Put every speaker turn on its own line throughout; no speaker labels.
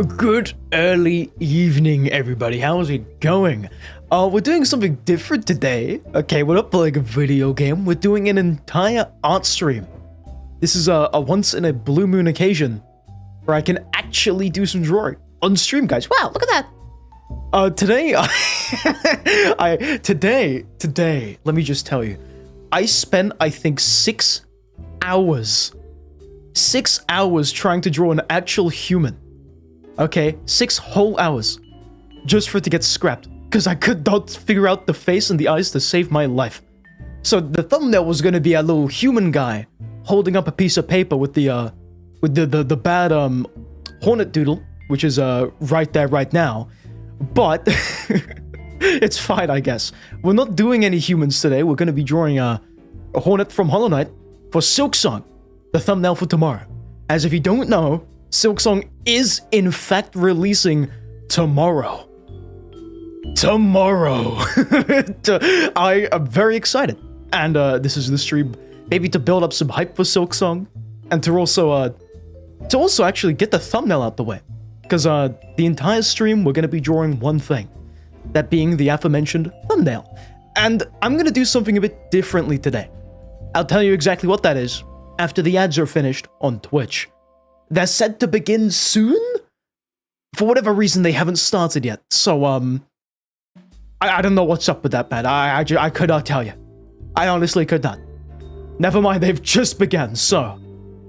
Good early evening, everybody. How's it going? We're doing something different today. Okay, we're not playing a video game. We're doing an entire art stream. This is a once in a blue moon occasion where I can actually do some drawing on stream, guys. Wow, look at that. Today, today, let me just tell you, I spent, I think, 6 hours trying to draw an actual human. Okay, 6 whole hours just for it to get scrapped because I could not figure out the face and the eyes to save my life. So the thumbnail was gonna be a little human guy holding up a piece of paper with the bad hornet doodle, which is right there right now. But it's fine, I guess. We're not doing any humans today. We're gonna be drawing a hornet from Hollow Knight for Silksong, the thumbnail for tomorrow. As if you don't know, Silksong is in fact releasing tomorrow. I am very excited, and this is the stream maybe to build up some hype for Silksong, and to also actually get the thumbnail out the way, because the entire stream we're gonna be drawing one thing, that being the aforementioned thumbnail, and I'm gonna do something a bit differently today. I'll tell you exactly what that is after the ads are finished on Twitch. They're set to begin soon? For whatever reason, they haven't started yet, so, I don't know what's up with that, man. I could not tell you. I honestly could not. Never mind, they've just begun, so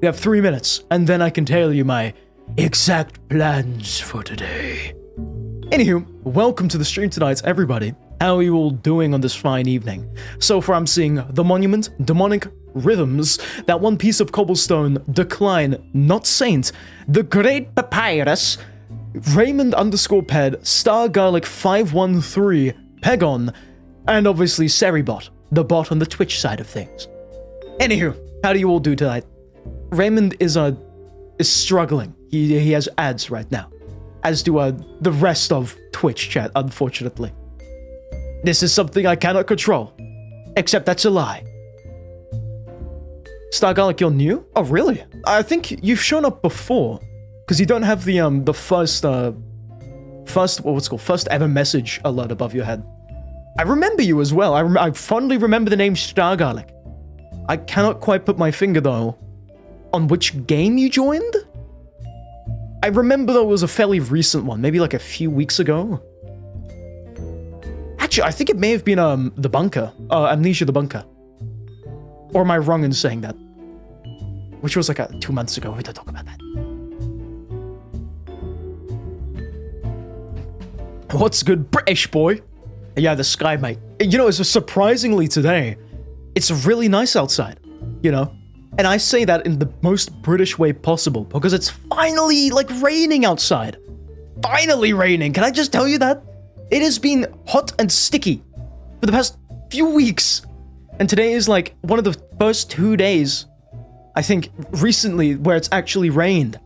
we have 3 minutes, and then I can tell you my exact plans for today. Anywho, welcome to the stream tonight, everybody. How are you all doing on this fine evening? So far, I'm seeing The Monument, Demonic Rhythms, That One Piece of Cobblestone, Decline, Not Saint, The Great Papyrus, Raymond_Ped, Star Garlic 513, Pegon, and obviously Seribot, the bot on the Twitch side of things. Anywho, how do you all do tonight? Raymond is struggling. He has ads right now, as do the rest of Twitch chat, unfortunately. This is something I cannot control, except that's a lie. Star Garlic, you're new? Oh, really? I think you've shown up before, because you don't have the first ever message alert above your head. I remember you as well. I fondly remember the name Star Garlic. I cannot quite put my finger, though, on which game you joined? I remember, though, it was a fairly recent one, maybe like a few weeks ago. Actually, I think it may have been the Bunker, Amnesia the Bunker. Or am I wrong in saying that? Which was like 2 months ago. We don't talk about that. What's good, British boy? Yeah, the sky, mate. You know, it's surprisingly today, it's really nice outside, you know? And I say that in the most British way possible, because it's finally, like, raining outside. Finally raining. Can I just tell you that? It has been hot and sticky for the past few weeks. And today is, like, one of the first 2 days, I think, recently, where it's actually rained.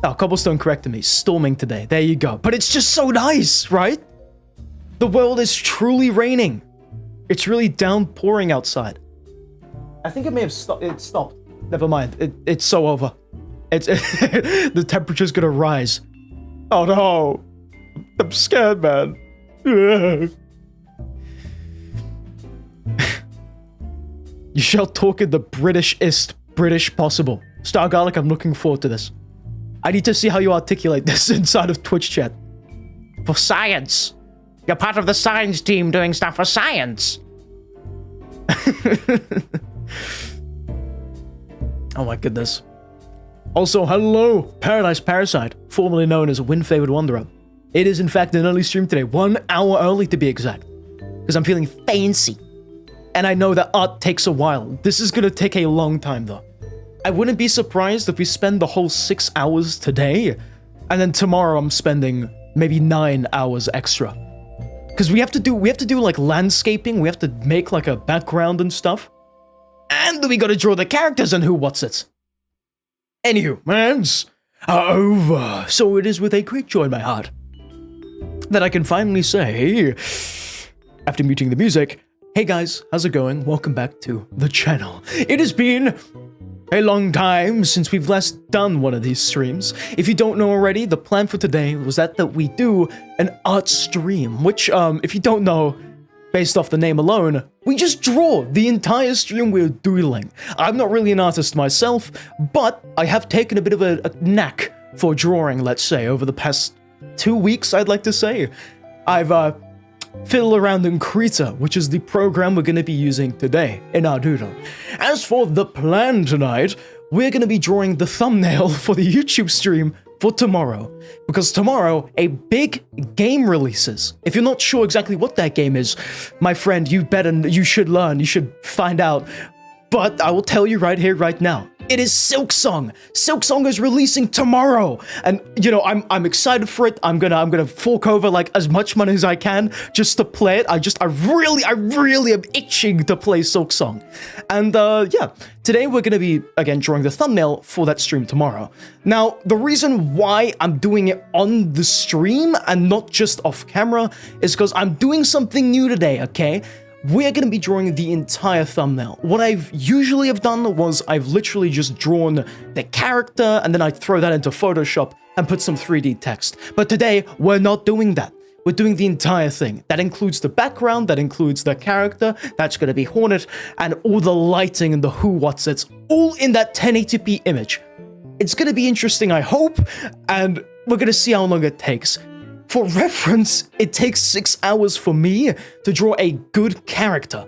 Oh, Cobblestone corrected me. Storming today. There you go. But it's just so nice, right? The world is truly raining. It's really downpouring outside. I think it may have stopped. It stopped. Never mind. It's so over. The temperature's gonna rise. Oh no. I'm scared, man. You shall talk in the Britishest British possible. Star Garlic, I'm looking forward to this. I need to see how you articulate this inside of Twitch chat. For science. You're part of the science team doing stuff for science. Oh my goodness. Also, hello, Paradise Parasite, formerly known as Wind Favored Wanderer. It is in fact an early stream today, 1 hour early to be exact, because I'm feeling fancy. And I know that art takes a while. This is gonna take a long time though. I wouldn't be surprised if we spend the whole 6 hours today, and then tomorrow I'm spending maybe 9 hours extra. Because we have to do like landscaping, we have to make like a background and stuff. And we gotta draw the characters and who what's it. Anywho, mans are over. So it is with a great joy in my heart that I can finally say, after muting the music, hey guys, how's it going? Welcome back to the channel. It has been a long time since we've last done one of these streams. If you don't know already, the plan for today was that we do an art stream, which, if you don't know, based off the name alone, we just draw the entire stream. We're doodling. I'm not really an artist myself, but I have taken a bit of a knack for drawing, let's say, over the past 2 weeks, I'd like to say. I've fiddle around in Krita, which is the program we're going to be using today in our doodle. As for the plan tonight, we're going to be drawing the thumbnail for the YouTube stream for tomorrow, because tomorrow a big game releases. If you're not sure exactly what that game is, my friend, you should learn, you should find out. But I will tell you right here, right now. It is Silksong. Silksong is releasing tomorrow, and you know I'm excited for it. I'm gonna fork over like as much money as I can just to play it. I really am itching to play Silksong, and yeah, today we're gonna be again drawing the thumbnail for that stream tomorrow. Now the reason why I'm doing it on the stream and not just off camera is because I'm doing something new today. Okay. We're going to be drawing the entire thumbnail. What I've usually have done was I've literally just drawn the character and then I throw that into Photoshop and put some 3D text. But today, we're not doing that. We're doing the entire thing. That includes the background, that includes the character, that's going to be Hornet, and all the lighting and the who, what's, it's all in that 1080p image. It's going to be interesting, I hope, and we're going to see how long it takes. For reference, it takes 6 hours for me to draw a good character.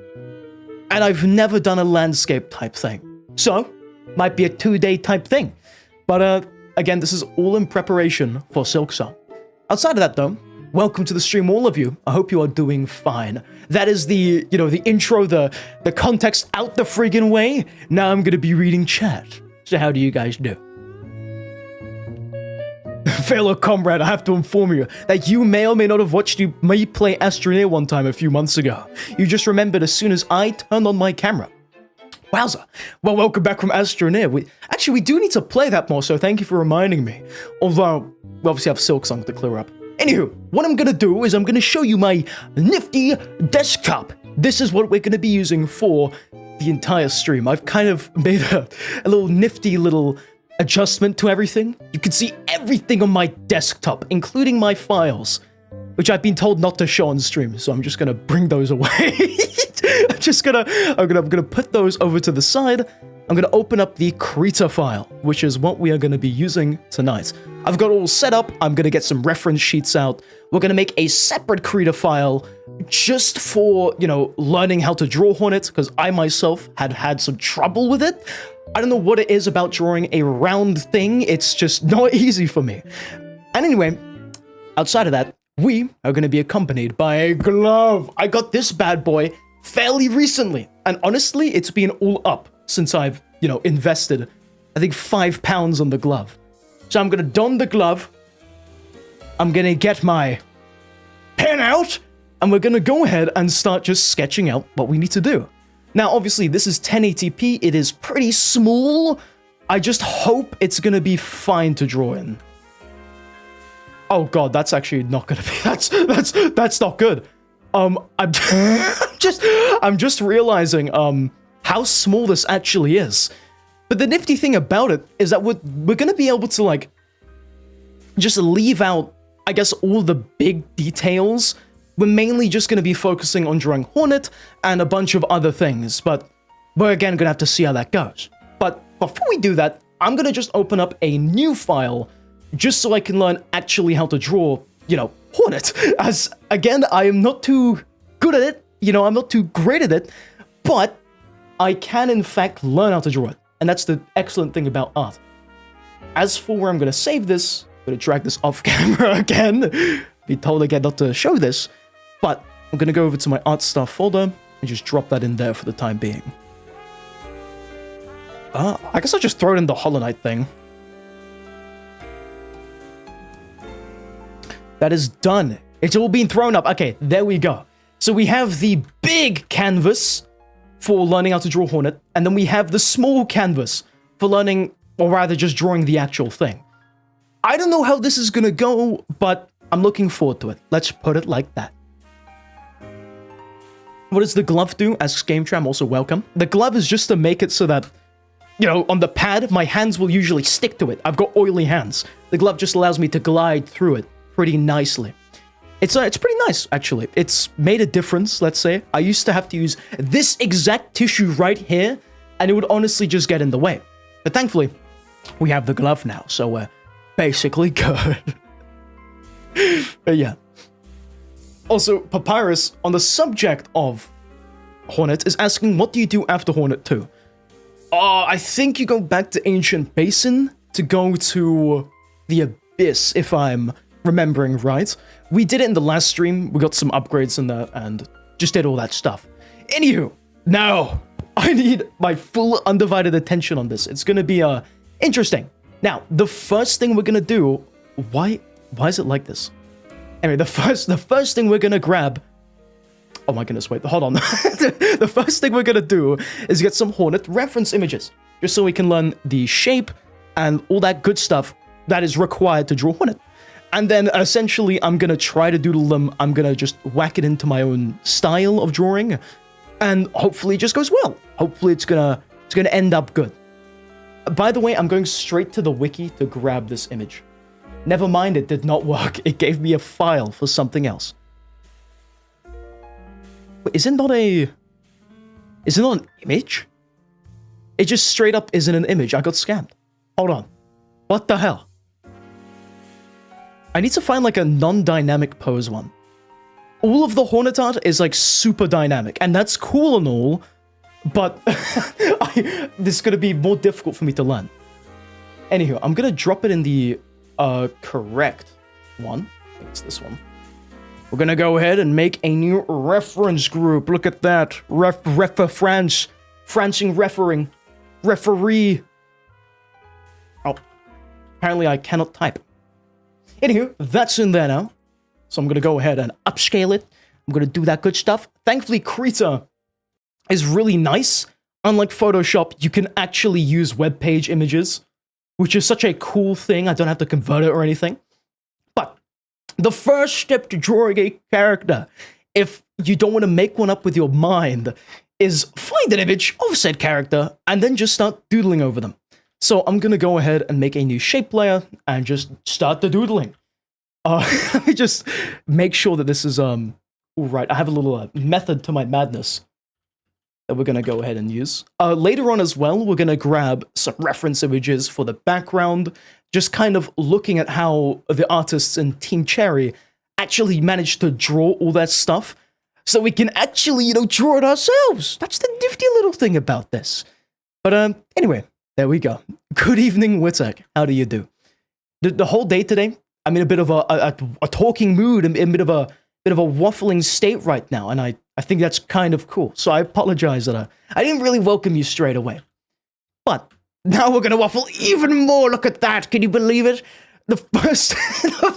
And I've never done a landscape type thing. So, might be a 2-day type thing. But again, this is all in preparation for Silksong. Outside of that though, welcome to the stream all of you. I hope you are doing fine. That is the, you know, the intro, the context out the friggin' way. Now I'm gonna be reading chat. So how do you guys do? Fellow comrade, I have to inform you that you may or may not have watched me play Astroneer one time a few months ago. You just remembered as soon as I turned on my camera. Wowza. Well, welcome back from Astroneer. We do need to play that more, so thank you for reminding me. Although, we obviously have Silksong to clear up. Anywho, what I'm gonna do is I'm gonna show you my nifty desktop. This is what we're gonna be using for the entire stream. I've kind of made a little nifty little adjustment to everything. You can see everything on my desktop, including my files, which I've been told not to show on stream, so I'm just gonna bring those away. I'm gonna put those over to the side. I'm gonna open up the Krita file, which is what we are gonna be using tonight. I've got it all set up. I'm gonna get some reference sheets out. We're gonna make a separate Krita file just for, you know, learning how to draw Hornet, because I myself had some trouble with it. I don't know what it is about drawing a round thing, it's just not easy for me. And anyway, outside of that, we are going to be accompanied by a glove. I got this bad boy fairly recently, and honestly, it's been all up since I've, you know, invested, I think, £5 on the glove. So I'm going to don the glove, I'm going to get my pen out, and we're going to go ahead and start just sketching out what we need to do. Now, obviously, this is 1080p. It is pretty small. I just hope it's going to be fine to draw in. Oh god, that's actually not going to be... That's not good. I'm just realizing how small this actually is. But the nifty thing about it is that we're going to be able to, like, just leave out, I guess, all the big details. We're mainly just going to be focusing on drawing Hornet and a bunch of other things, but we're again going to have to see how that goes. But before we do that, I'm going to just open up a new file just so I can learn actually how to draw, you know, Hornet. As, again, I am not too good at it, you know, I'm not too great at it, but I can, in fact, learn how to draw it. And that's the excellent thing about art. As for where I'm going to save this, I'm going to drag this off camera again. Be told again not to show this. But I'm going to go over to my art stuff folder and just drop that in there for the time being. I guess I'll just throw it in the Hollow Knight thing. That is done. It's all been thrown up. Okay, there we go. So we have the big canvas for learning how to draw Hornet, and then we have the small canvas for learning, or rather just drawing the actual thing. I don't know how this is going to go, but I'm looking forward to it. Let's put it like that. What does the glove do? Asks GameTram, also welcome. The glove is just to make it so that you know, on the pad, my hands will usually stick to it. I've got oily hands. The glove just allows me to glide through it pretty nicely. It's pretty nice, actually. It's made a difference, let's say. I used to have to use this exact tissue right here, and it would honestly just get in the way. But thankfully, we have the glove now, so we're basically good. But yeah. Also, Papyrus, on the subject of Hornet, is asking, what do you do after Hornet 2? I think you go back to Ancient Basin to go to the Abyss, if I'm remembering right. We did it in the last stream. We got some upgrades in there and just did all that stuff. Anywho, now I need my full undivided attention on this. It's gonna be interesting. Now, the first thing we're gonna do. Why is it like this? Anyway, the first thing we're gonna grab. Oh my goodness, wait, hold on. The first thing we're gonna do is get some Hornet reference images, just so we can learn the shape and all that good stuff that is required to draw Hornet. And then essentially I'm gonna try to doodle them. I'm gonna just whack it into my own style of drawing, and hopefully it just goes well. Hopefully it's gonna end up good. By the way, I'm going straight to the wiki to grab this image. Never mind, it did not work. It gave me a file for something else. Wait, is it not an image? It just straight up isn't an image. I got scammed. Hold on. What the hell? I need to find like a non-dynamic pose one. All of the Hornet art is like super dynamic, and that's cool and all, but this is gonna be more difficult for me to learn. Anywho, I'm gonna drop it in the correct one. I think it's this one. We're gonna go ahead and make a new reference group. Look at that. Referee. Oh, apparently I cannot type. Anywho, that's in there now. So I'm gonna go ahead and upscale it. I'm gonna do that good stuff. Thankfully, Krita is really nice. Unlike Photoshop, you can actually use web page images, which is such a cool thing. I don't have to convert it or anything. But the first step to drawing a character, if you don't want to make one up with your mind, is find an image of said character and then just start doodling over them. So I'm gonna go ahead and make a new shape layer and just start the doodling. Let me just make sure that this is all right. I have a little method to my madness that we're gonna go ahead and use. Later on as well, we're gonna grab some reference images for the background, just kind of looking at how the artists in Team Cherry actually managed to draw all that stuff, so we can actually, you know, draw it ourselves. That's the nifty little thing about this. But anyway. There we go. Good evening, Witek. How do you do? The whole day today, I'm in a bit of a talking mood, and a bit of a waffling state right now, and I think that's kind of cool. So I apologize that I didn't really welcome you straight away. But now we're gonna waffle even more. Look at that. Can you believe it? The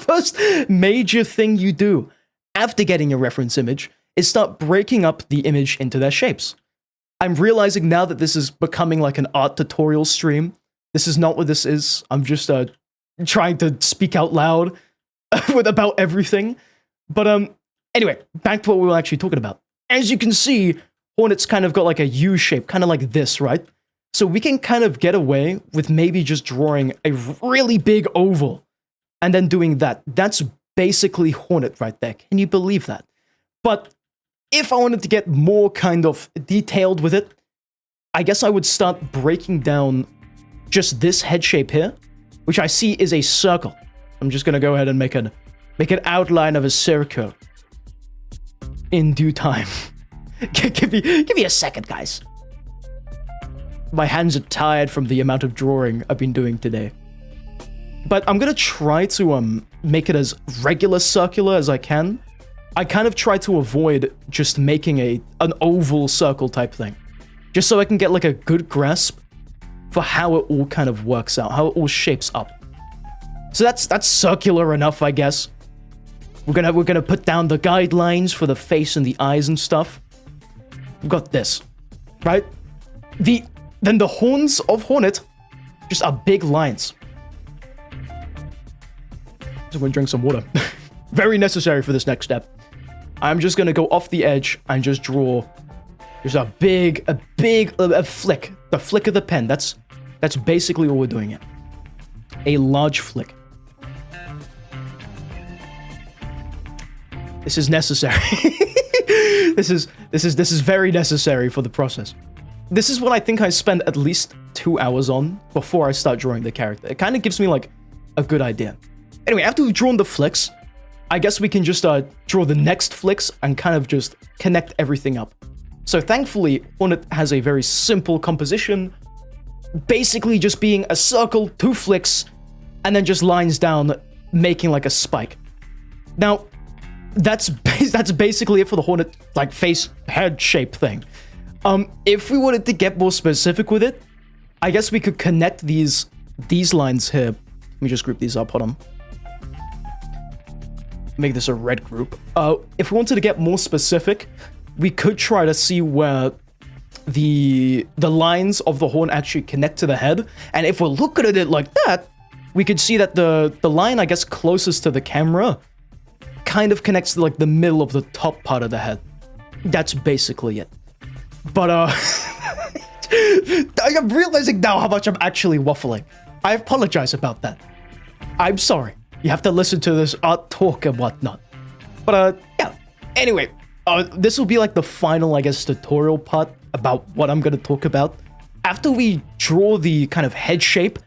first major thing you do after getting a reference image is start breaking up the image into their shapes. I'm realizing now that this is becoming like an art tutorial stream. This is not what this is. I'm just trying to speak out loud about everything. But anyway, back to what we were actually talking about. As you can see, Hornet's kind of got like a U shape, kind of like this, right? So we can kind of get away with maybe just drawing a really big oval and then doing that. That's basically Hornet right there. Can you believe that? But if I wanted to get more kind of detailed with it, I guess I would start breaking down just this head shape here, which I see is a circle. I'm just gonna go ahead and make an outline of a circle in due time. give me a second, guys. My hands are tired from the amount of drawing I've been doing today. But I'm gonna try to make it as regular circular as I can. I kind of try to avoid just making an oval circle type thing, just so I can get like a good grasp for how it all kind of works out, how it all shapes up. So that's circular enough, I guess. We're gonna put down the guidelines for the face and the eyes and stuff. We've got this, right? Then the horns of Hornet just are big lines. So I'm gonna drink some water. Very necessary for this next step. I'm just gonna go off the edge and just draw just a big flick. The flick of the pen. That's That's basically all we're doing here. A large flick. This is necessary. This is very necessary for the process. This is what I think I spend at least 2 hours on before I start drawing the character. It kind of gives me like a good idea. Anyway, after we've drawn the flicks, I guess we can just draw the next flicks and kind of just connect everything up. So thankfully, Hornet has a very simple composition, basically just being a circle, 2 flicks, and then just lines down, making like a spike. Now, that's basically it for the Hornet like face head shape thing. If we wanted to get more specific with it, I guess we could connect these lines here. Let me just group these up, hold on. Make this a red group. If we wanted to get more specific, we could try to see where the lines of the horn actually connect to the head. And if we're looking at it like that, we could see that the line, I guess, closest to the camera kind of connects to like the middle of the top part of the head. That's basically it. But I'm realizing now how much I'm actually waffling. I apologize about that. I'm sorry. You have to listen to this art talk and whatnot. But yeah. Anyway, this will be like the final, I guess, tutorial part about what I'm gonna talk about. After we draw the kind of head shape,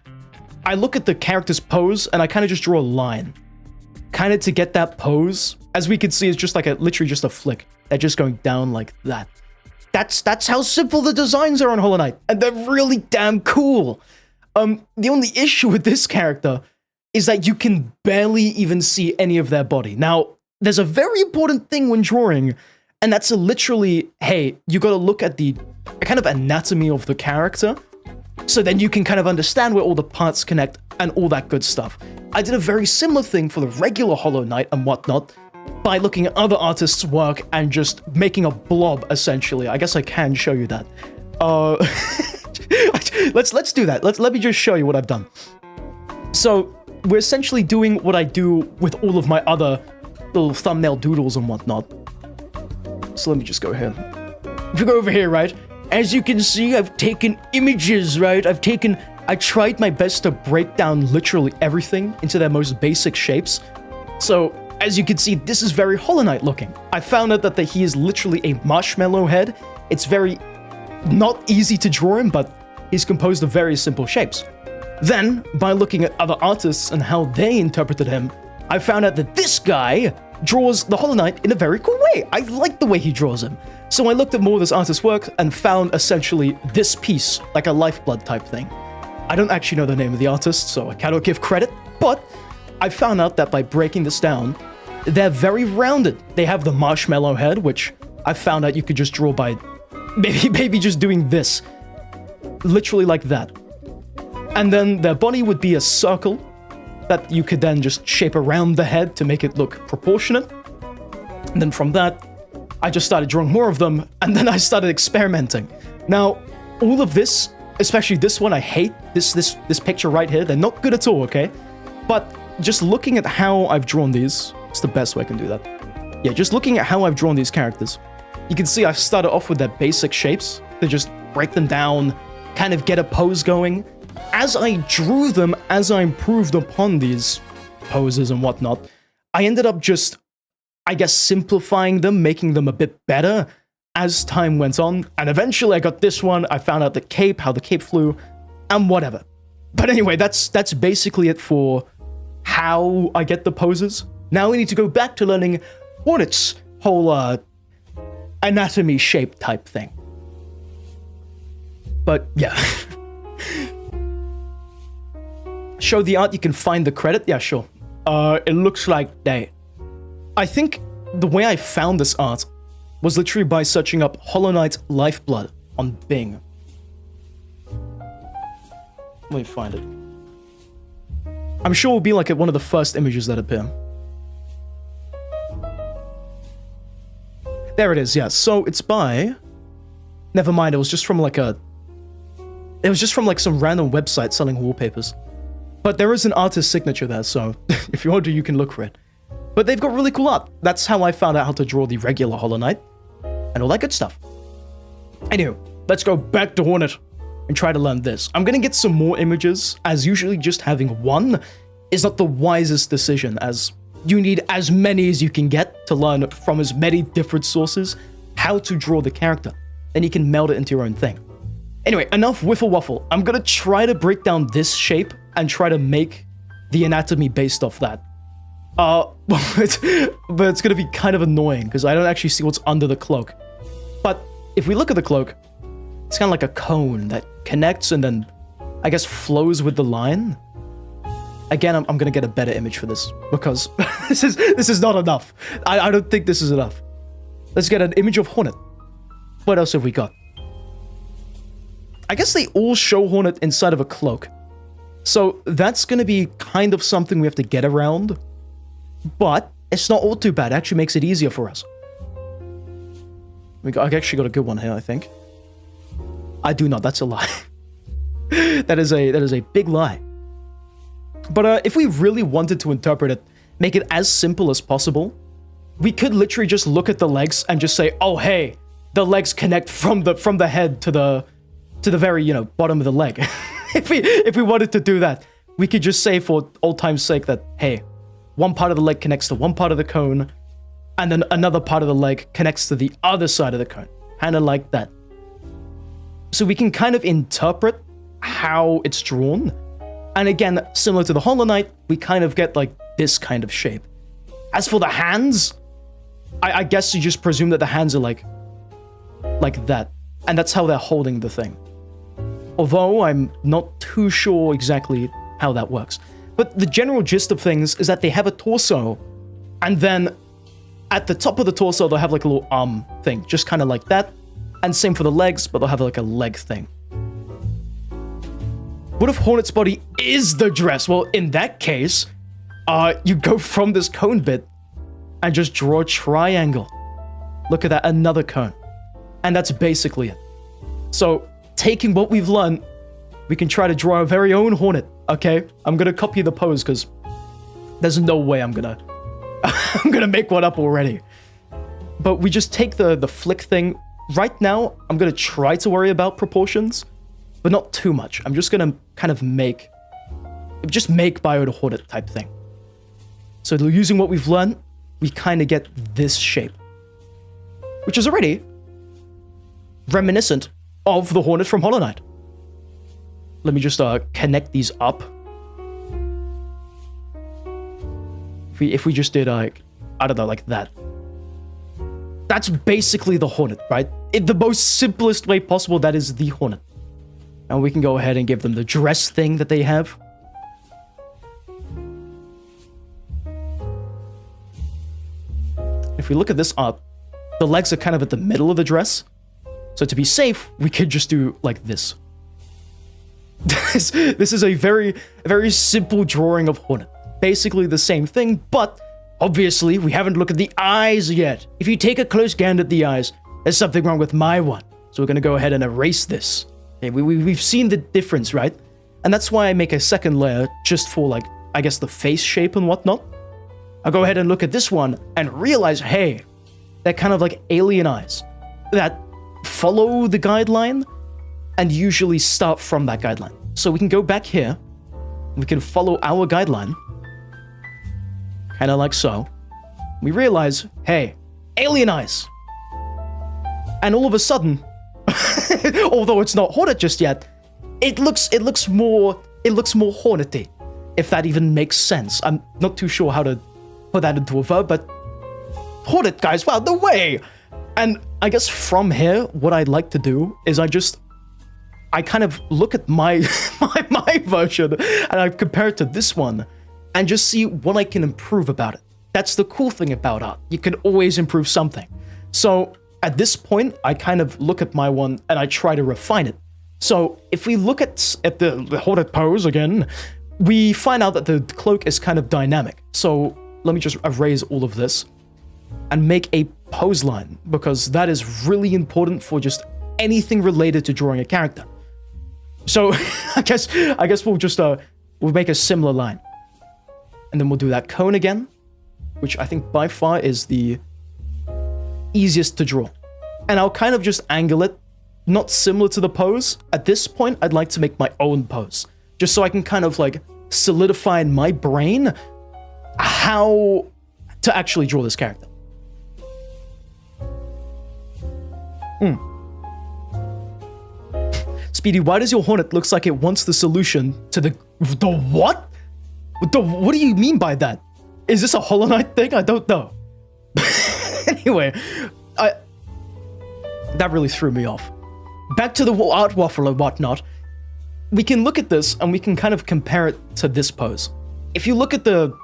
I look at the character's pose and I kind of just draw a line. Kind of to get that pose. As we can see, it's just like literally just a flick. They're just going down like that. That's how simple the designs are on Hollow Knight, and they're really damn cool. The only issue with this character is that you can barely even see any of their body. Now, there's a very important thing when drawing, and that's literally, hey, you gotta look at the kind of anatomy of the character, so then you can kind of understand where all the parts connect and all that good stuff. I did a very similar thing for the regular Hollow Knight and whatnot, by looking at other artists' work and just making a blob, essentially. I guess I can show you that. Let's do that. Let me just show you what I've done. So, we're essentially doing what I do with all of my other little thumbnail doodles and whatnot. So let me just go here. If you go over here, right, as you can see, I've taken images, right? I tried my best to break down literally everything into their most basic shapes. So, as you can see, this is very Hollow Knight looking. I found out that he is literally a marshmallow head. It's very not easy to draw him, but he's composed of very simple shapes. Then, by looking at other artists and how they interpreted him, I found out that this guy draws the Hollow Knight in a very cool way. I like the way he draws him. So I looked at more of this artist's work and found essentially this piece, like a lifeblood type thing. I don't actually know the name of the artist, so I cannot give credit, but I found out that by breaking this down, they're very rounded. They have the marshmallow head, which I found out you could just draw by maybe just doing this. Literally like that. And then their body would be a circle that you could then just shape around the head to make it look proportionate. And then from that, I just started drawing more of them, and then I started experimenting. Now, all of this, especially this one, I hate this picture right here. They're not good at all, okay? But just looking at how I've drawn these, it's the best way I can do that. Yeah, just looking at how I've drawn these characters, you can see I started off with their basic shapes to just break them down, kind of get a pose going. As I drew them, as I improved upon these poses and whatnot, I ended up just, I guess, simplifying them, making them a bit better as time went on. And eventually I got this one, I found out the cape, how the cape flew, and whatever. But anyway, that's basically it for how I get the poses. Now we need to go back to learning Hornet's whole anatomy shape type thing. But yeah. Show the art, you can find the credit? Yeah, sure. It looks like they... I think the way I found this art was literally by searching up Hollow Knight Lifeblood on Bing. Let me find it. I'm sure it'll be like one of the first images that appear. There it is, yeah. So it's by... Never mind, it was just from like some random website selling wallpapers. But there is an artist's signature there, so if you want to, you can look for it. But they've got really cool art. That's how I found out how to draw the regular Hollow Knight and all that good stuff. Anywho, let's go back to Hornet. and try to learn this. I'm gonna get some more images, as usually just having one is not the wisest decision, as you need as many as you can get to learn from as many different sources how to draw the character. Then you can meld it into your own thing. Anyway, enough wiffle waffle. I'm gonna try to break down this shape and try to make the anatomy based off that. But it's gonna be kind of annoying because I don't actually see what's under the cloak. But if we look at the cloak, it's kind of like a cone that connects and then, I guess, flows with the line. Again, I'm gonna get a better image for this because this is not enough. I don't think this is enough. Let's get an image of Hornet. What else have we got? I guess they all show Hornet inside of a cloak. So that's gonna be kind of something we have to get around. But it's not all too bad. It actually makes it easier for us. I actually got a good one here, I think. I do not. That's a lie. that is a big lie. But if we really wanted to interpret it, make it as simple as possible, we could literally just look at the legs and just say, "Oh, hey, the legs connect from the head to the very bottom of the leg." if we wanted to do that, we could just say for old time's sake that, hey, one part of the leg connects to one part of the cone, and then another part of the leg connects to the other side of the cone, kind of like that. So we can kind of interpret how it's drawn. And again, similar to the Hollow Knight, we kind of get like this kind of shape. As for the hands, I guess you just presume that the hands are like that. And that's how they're holding the thing. Although I'm not too sure exactly how that works. But the general gist of things is that they have a torso, and then at the top of the torso, they'll have like a little arm thing, just kind of like that. And same for the legs, but they'll have like a leg thing. What if Hornet's body is the dress? Well, in that case, you go from this cone bit and just draw a triangle. Look at that, another cone. And that's basically it. So, taking what we've learned, we can try to draw our very own Hornet, okay? I'm gonna copy the pose because there's no way I'm gonna make one up already. But we just take the flick thing. Right now, I'm gonna try to worry about proportions, but not too much. I'm just gonna kind of make Bio the Hornet type thing. So using what we've learned, we kind of get this shape, which is already reminiscent of the Hornet from Hollow Knight. Let me just connect these up. If we just did I don't know, like that. That's basically the Hornet, right? In the most simplest way possible, that is the Hornet. And we can go ahead and give them the dress thing that they have. If we look at this up, the legs are kind of at the middle of the dress. So to be safe, we could just do like this. This is a very, very simple drawing of Hornet. Basically the same thing, but obviously we haven't looked at the eyes yet. If you take a close gander at the eyes, there's something wrong with my one. So we're going to go ahead and erase this. Okay, we've seen the difference, right? And that's why I make a second layer just for, like, I guess the face shape and whatnot. I'll go ahead and look at this one and realize, hey, they're kind of like alien eyes that follow the guideline and usually start from that guideline. So we can go back here. We can follow our guideline. Kind of like so. We realize, hey, alien eyes. And all of a sudden, although it's not Hornet just yet, it looks more Hornety, if that even makes sense. I'm not too sure how to put that into a verb, but Hornet, guys, wow, no way! And I guess from here, what I'd like to do is I kind of look at my my version and I compare it to this one and just see what I can improve about it. That's the cool thing about art. You can always improve something. So at this point, I kind of look at my one and I try to refine it. So if we look at the Hornet pose again, we find out that the cloak is kind of dynamic. So let me just erase all of this and make a pose line, because that is really important for just anything related to drawing a character. So I guess we'll just we'll make a similar line. And then we'll do that cone again, which I think by far is the easiest to draw. And I'll kind of just angle it not similar to the pose. At this point, I'd like to make my own pose, just so I can kind of like solidify in my brain how to actually draw this character. Speedy, why does your Hornet looks like it wants the solution to the what? What do you mean by that? Is this a Hollow Knight thing? I don't know. Anyway, that really threw me off. Back to the art waffle and whatnot. We can look at this and we can kind of compare it to this pose. If you look at the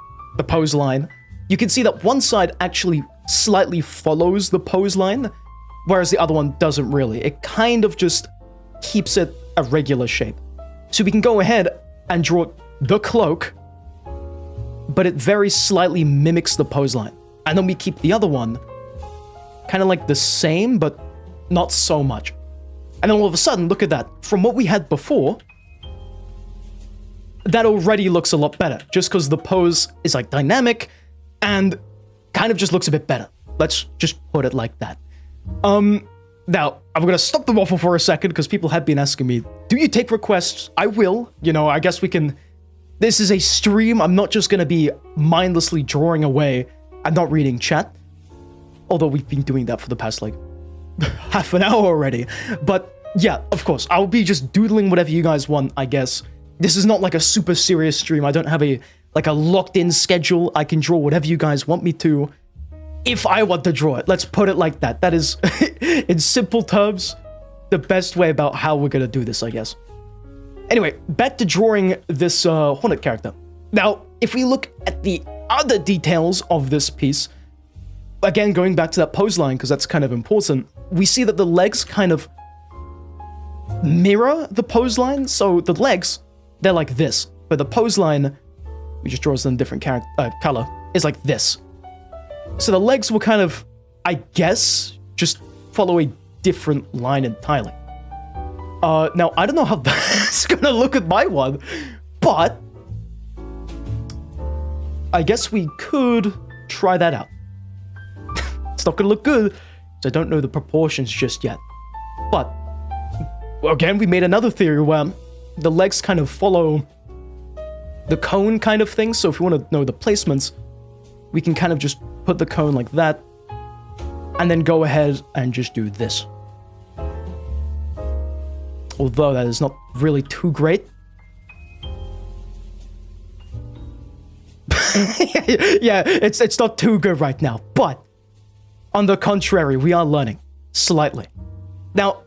pose line, you can see that one side actually slightly follows the pose line, whereas the other one doesn't really. It kind of just keeps it a regular shape. So we can go ahead and draw the cloak, but it very slightly mimics the pose line. And then we keep the other one kind of like the same, but not so much. And then all of a sudden, look at that. From what we had before, that already looks a lot better, just because the pose is like dynamic and kind of just looks a bit better. Let's just put it like that. Now, I'm gonna stop the waffle for a second because people have been asking me, do you take requests? I will. You know, I guess we can... This is a stream. I'm not just gonna be mindlessly drawing away and not reading chat. Although we've been doing that for the past, like, half an hour already. But, yeah, of course, I'll be just doodling whatever you guys want, I guess. This is not like a super serious stream. I don't have a locked-in schedule. I can draw whatever you guys want me to. If I want to draw it, let's put it like that. That is, in simple terms, the best way about how we're gonna do this, I guess. Anyway, back to drawing this Hornet character. Now, if we look at the other details of this piece, again, going back to that pose line, because that's kind of important, we see that the legs kind of mirror the pose line. So the legs, they're like this, but the pose line, we just draw us in a different color, is like this. So the legs will kind of, I guess, just follow a different line entirely. Now, I don't know how that's gonna look at my one, but I guess we could try that out. It's not gonna look good, so I don't know the proportions just yet. But, again, we made another theory where the legs kind of follow the cone kind of thing, so if you want to know the placements, we can kind of just put the cone like that, and then go ahead and just do this. Although that is not really too great. Yeah, it's not too good right now, but on the contrary, we are learning slightly. Now,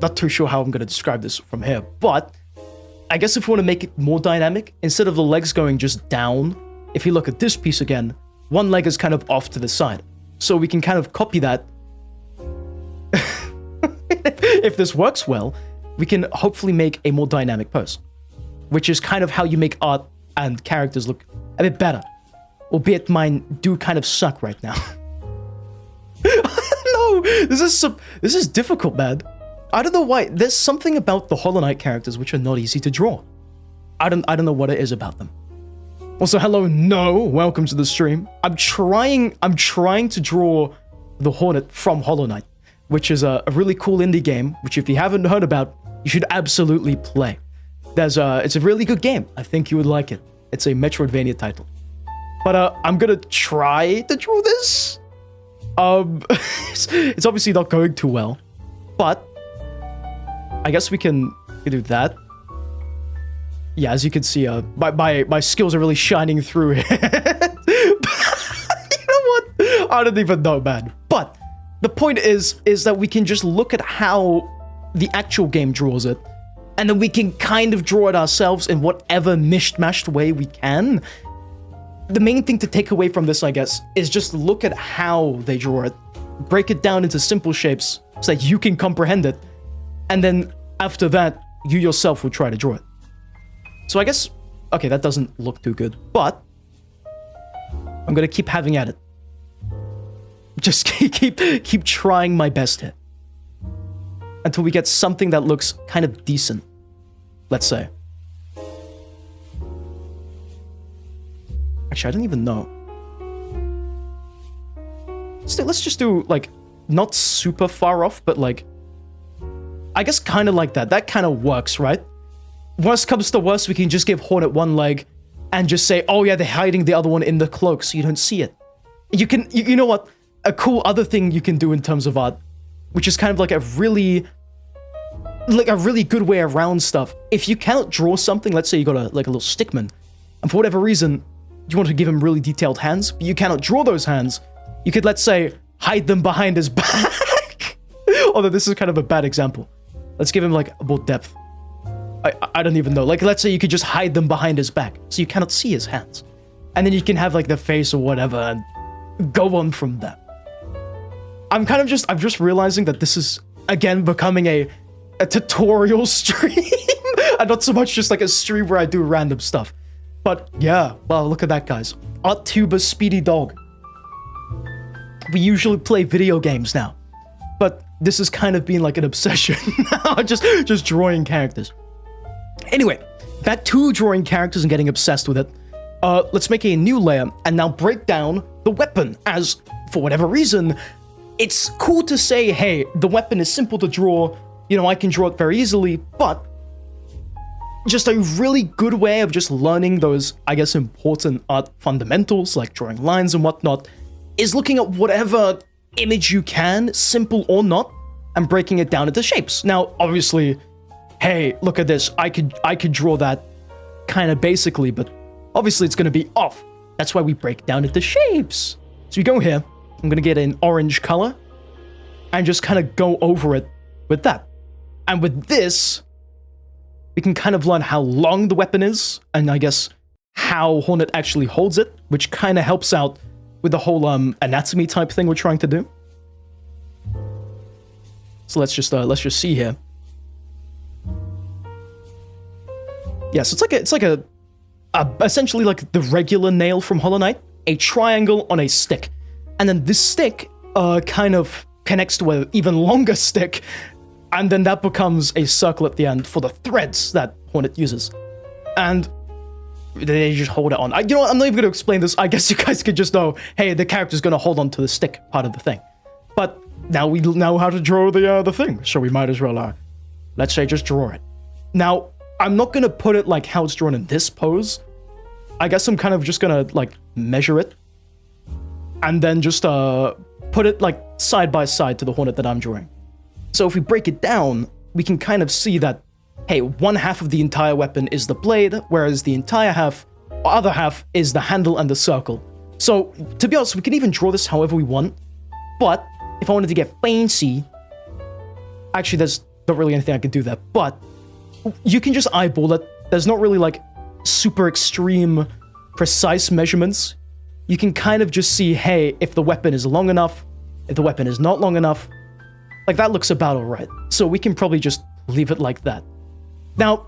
not too sure how I'm going to describe this from here, but I guess if we want to make it more dynamic, instead of the legs going just down, if you look at this piece again, one leg is kind of off to the side. So we can kind of copy that. If this works well, we can hopefully make a more dynamic pose, which is kind of how you make art and characters look a bit better. Albeit mine do kind of suck right now. No, this is difficult, man. I don't know why. There's something about the Hollow Knight characters which are not easy to draw. I don't know what it is about them. Also, hello, no, welcome to the stream. I'm trying to draw the Hornet from Hollow Knight, which is a really cool indie game, which if you haven't heard about, you should absolutely play. It's a really good game. I think you would like it. It's a Metroidvania title. But I'm gonna try to draw this. It's obviously not going too well, but I guess we can do that. Yeah, as you can see, my skills are really shining through here. You know what? I don't even know, man. But the point is that we can just look at how the actual game draws it, and then we can kind of draw it ourselves in whatever mishmashed way we can. The main thing to take away from this, I guess, is just look at how they draw it, break it down into simple shapes so that you can comprehend it, and then after that, you yourself will try to draw it. So I guess, okay, that doesn't look too good, but I'm gonna keep having at it. Just keep trying my best here. Until we get something that looks kind of decent, let's say. Actually, I don't even know. Let's just do, like, not super far off, but, like, I guess kind of like that. That kind of works, right? Worst comes to worst, we can just give Hornet one leg and just say, oh yeah, they're hiding the other one in the cloak so you don't see it. You know what? A cool other thing you can do in terms of art, which is kind of like a really good way around stuff. If you cannot draw something, let's say you got a little stickman, and for whatever reason, you want to give him really detailed hands, but you cannot draw those hands, you could, let's say, hide them behind his back. Although this is kind of a bad example. Let's give him like more depth. I don't even know. Like, let's say you could just hide them behind his back, so you cannot see his hands. And then you can have like the face or whatever, and go on from there. I'm just realizing that this is, again, becoming a tutorial stream. And not so much just like a stream where I do random stuff. But yeah, well, look at that, guys. ArtTuber Speededdog. We usually play video games now, but this has kind of been like an obsession now, just drawing characters. Anyway, back to drawing characters and getting obsessed with it. Let's make a new layer and now break down the weapon, as for whatever reason, it's cool to say, hey, the weapon is simple to draw, you know, I can draw it very easily, but just a really good way of just learning those, I guess, important art fundamentals, like drawing lines and whatnot, is looking at whatever image you can, simple or not, and breaking it down into shapes. Now, obviously, hey, look at this, I could draw that kind of basically, but obviously it's going to be off. That's why we break down into shapes. So we go here, I'm going to get an orange color, and just kind of go over it with that. And with this, we can kind of learn how long the weapon is, and I guess how Hornet actually holds it, which kind of helps out with the whole anatomy type thing we're trying to do. So let's just see here. Yeah, so it's like a essentially like the regular nail from Hollow Knight, a triangle on a stick, and then this stick kind of connects to an even longer stick, and then that becomes a circle at the end for the threads that Hornet uses, and they just hold it on. You know what? I'm not even going to explain this. I guess you guys could just know, hey, the character's going to hold on to the stick part of the thing. But now we know how to draw the thing, so we might as well, let's say, just draw it. Now, I'm not going to put it like how it's drawn in this pose. I guess I'm kind of just going to, like, measure it. And then just, put it, like, side by side to the Hornet that I'm drawing. So if we break it down, we can kind of see that, hey, one half of the entire weapon is the blade, whereas the other half is the handle and the circle. So, to be honest, we can even draw this however we want, but if I wanted to get fancy, actually, there's not really anything I can do there, but you can just eyeball it. There's not really, like, super extreme, precise measurements. You can kind of just see, hey, if the weapon is long enough, if the weapon is not long enough, like, that looks about alright. So we can probably just leave it like that. Now,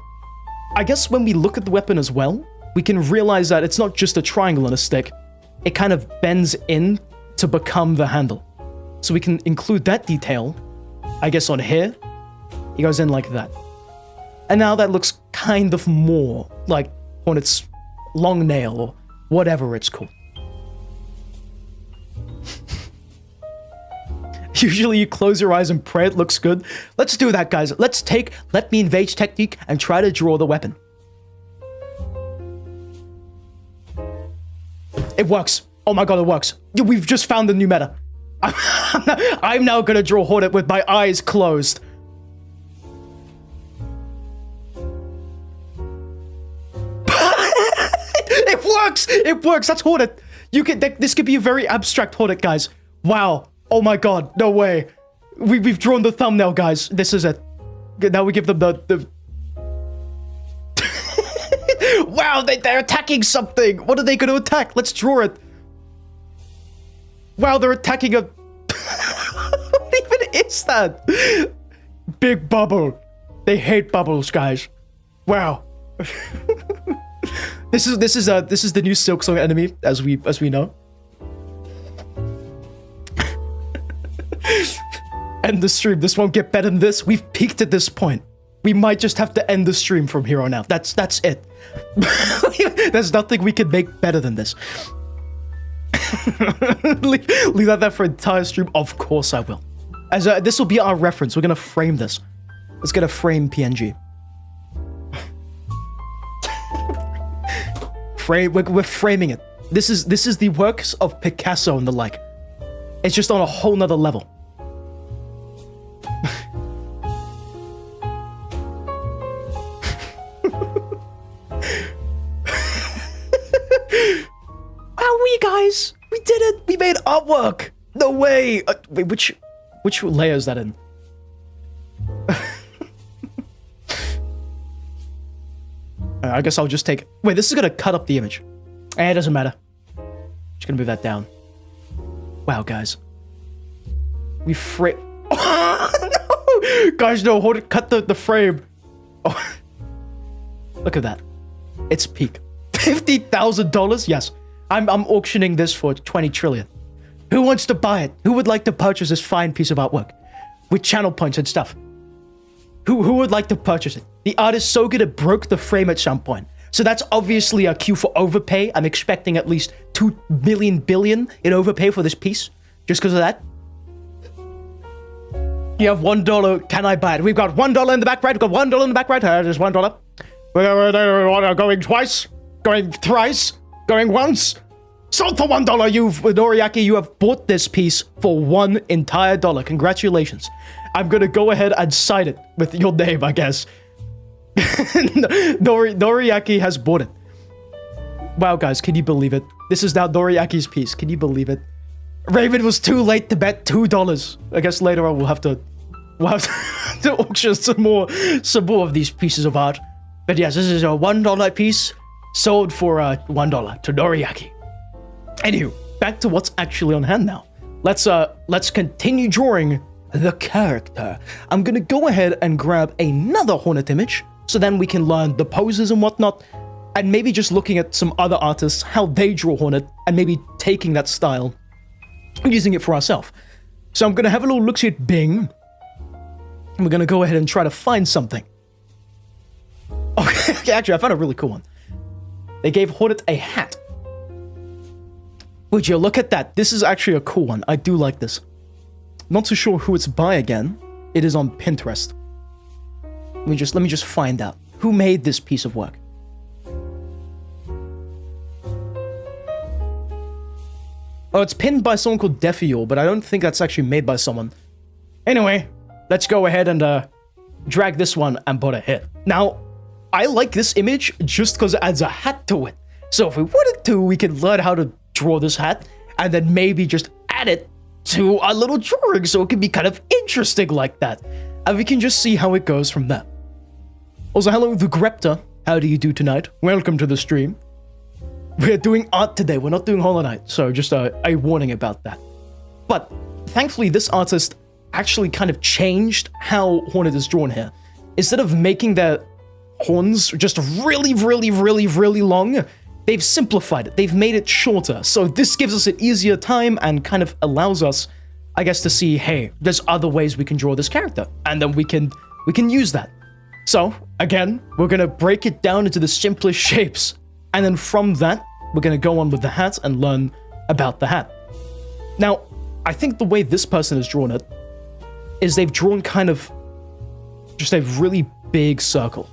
I guess when we look at the weapon as well, we can realize that it's not just a triangle on a stick. It kind of bends in to become the handle. So we can include that detail, I guess, on here. It goes in like that. And now that looks kind of more like Hornet's long nail or whatever it's called. Usually you close your eyes and pray it looks good. Let's do that, guys. Let's take Let Me Invade technique and try to draw the weapon. It works. Oh my god, it works. We've just found the new meta. I'm now gonna draw Hornet with my eyes closed. It works! It works! That's Hornet! This could be a very abstract Hornet, guys. Wow. Oh my god, no way. We've drawn the thumbnail, guys. This is it. Now we give them the... Wow, they're attacking something! What are they gonna attack? Let's draw it. Wow, they're attacking a... What even is that? Big bubble. They hate bubbles, guys. Wow. This is the new Silksong enemy, as we know. End the stream. This won't get better than this. We've peaked at this point. We might just have to end the stream from here on out. That's it. There's nothing we can make better than this. leave that there for entire stream. Of course I will. As this will be our reference. We're gonna frame this. Let's get a frame PNG. We're framing it. This is the works of Picasso and the like. It's just on a whole nother level. Wow, guys, we did it. We made artwork. No way. Wait, which layer is that in? I guess I'll just take... Wait, this is going to cut up the image. It doesn't matter. Just going to move that down. Wow, guys. We Oh, no! Guys, no, hold it. Cut the frame. Oh. Look at that. It's peak. $50,000? Yes. I'm auctioning this for 20 trillion. Who wants to buy it? Who would like to purchase this fine piece of artwork? With channel points and stuff. Who would like to purchase it? The art is so good it broke the frame at some point. So that's obviously a cue for overpay. I'm expecting at least 2 million billion in overpay for this piece. Just because of that. You have $1. Can I buy it? We've got $1 in the back right. We've got $1 in the back right. There's $1. We're going twice. Going thrice. Going once. Sold for $1. Noriaki, you have bought this piece for $1 entire dollar. Congratulations. I'm gonna go ahead and sign it with your name, I guess. Noriaki has bought it. Wow, guys, can you believe it? This is now Noriaki's piece. Can you believe it? Raven was too late to bet $2. I guess later on we'll have to auction some more of these pieces of art. But yes, this is a $1 piece sold for $1 to Noriaki. Anywho, back to what's actually on hand now. Let's continue drawing the character. I'm gonna go ahead and grab another Hornet image, so then we can learn the poses and whatnot, and maybe just looking at some other artists, how they draw Hornet, and maybe taking that style and using it for ourselves. So I'm gonna have a little look-see at Bing, and we're gonna go ahead and try to find something. Okay, actually, I found a really cool one. They gave Hornet a hat. Would you look at that? This is actually a cool one. I do like this. Not too sure who it's by again. It is on Pinterest. Let me just find out. Who made this piece of work? Oh, it's pinned by someone called Defiol, but I don't think that's actually made by someone. Anyway, let's go ahead and drag this one and put a hit. Now, I like this image just because it adds a hat to it. So if we wanted to, we could learn how to draw this hat and then maybe just add it to a little drawing so it can be kind of interesting like that. And we can just see how it goes from there. Also, hello, the Grepta. How do you do tonight? Welcome to the stream. We're doing art today. We're not doing Hollow Knight. So just a warning about that. But thankfully, this artist actually kind of changed how Hornet is drawn here. Instead of making their horns just really, really, really, really long, they've simplified it. They've made it shorter. So this gives us an easier time and kind of allows us, I guess, to see, hey, there's other ways we can draw this character. And then we can use that. So, again, we're going to break it down into the simplest shapes. And then from that, we're going to go on with the hat and learn about the hat. Now, I think the way this person has drawn it is they've drawn kind of just a really big circle.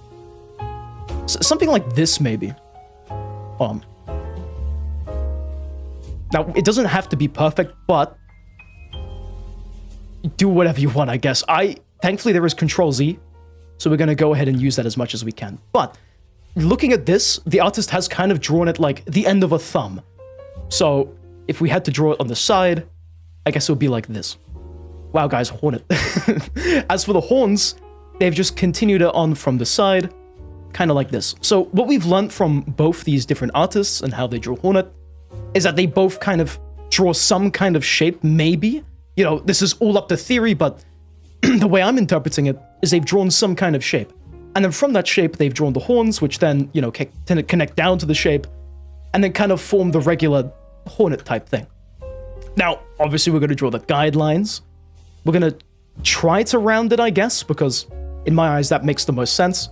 Something like this, maybe. Now, it doesn't have to be perfect, but do whatever you want, I guess. Thankfully, there is Control-Z, so we're going to go ahead and use that as much as we can. But looking at this, the artist has kind of drawn it like the end of a thumb. So if we had to draw it on the side, I guess it would be like this. Wow, guys, Hornet. As for the horns, they've just continued it on from the side, kind of like this. So what we've learned from both these different artists and how they draw Hornet is that they both kind of draw some kind of shape, maybe. You know, this is all up to theory, but the way I'm interpreting it is they've drawn some kind of shape. And then from that shape, they've drawn the horns, which then, you know, tend to connect down to the shape, and then kind of form the regular Hornet type thing. Now, obviously, we're going to draw the guidelines. We're going to try to round it, I guess, because in my eyes, that makes the most sense.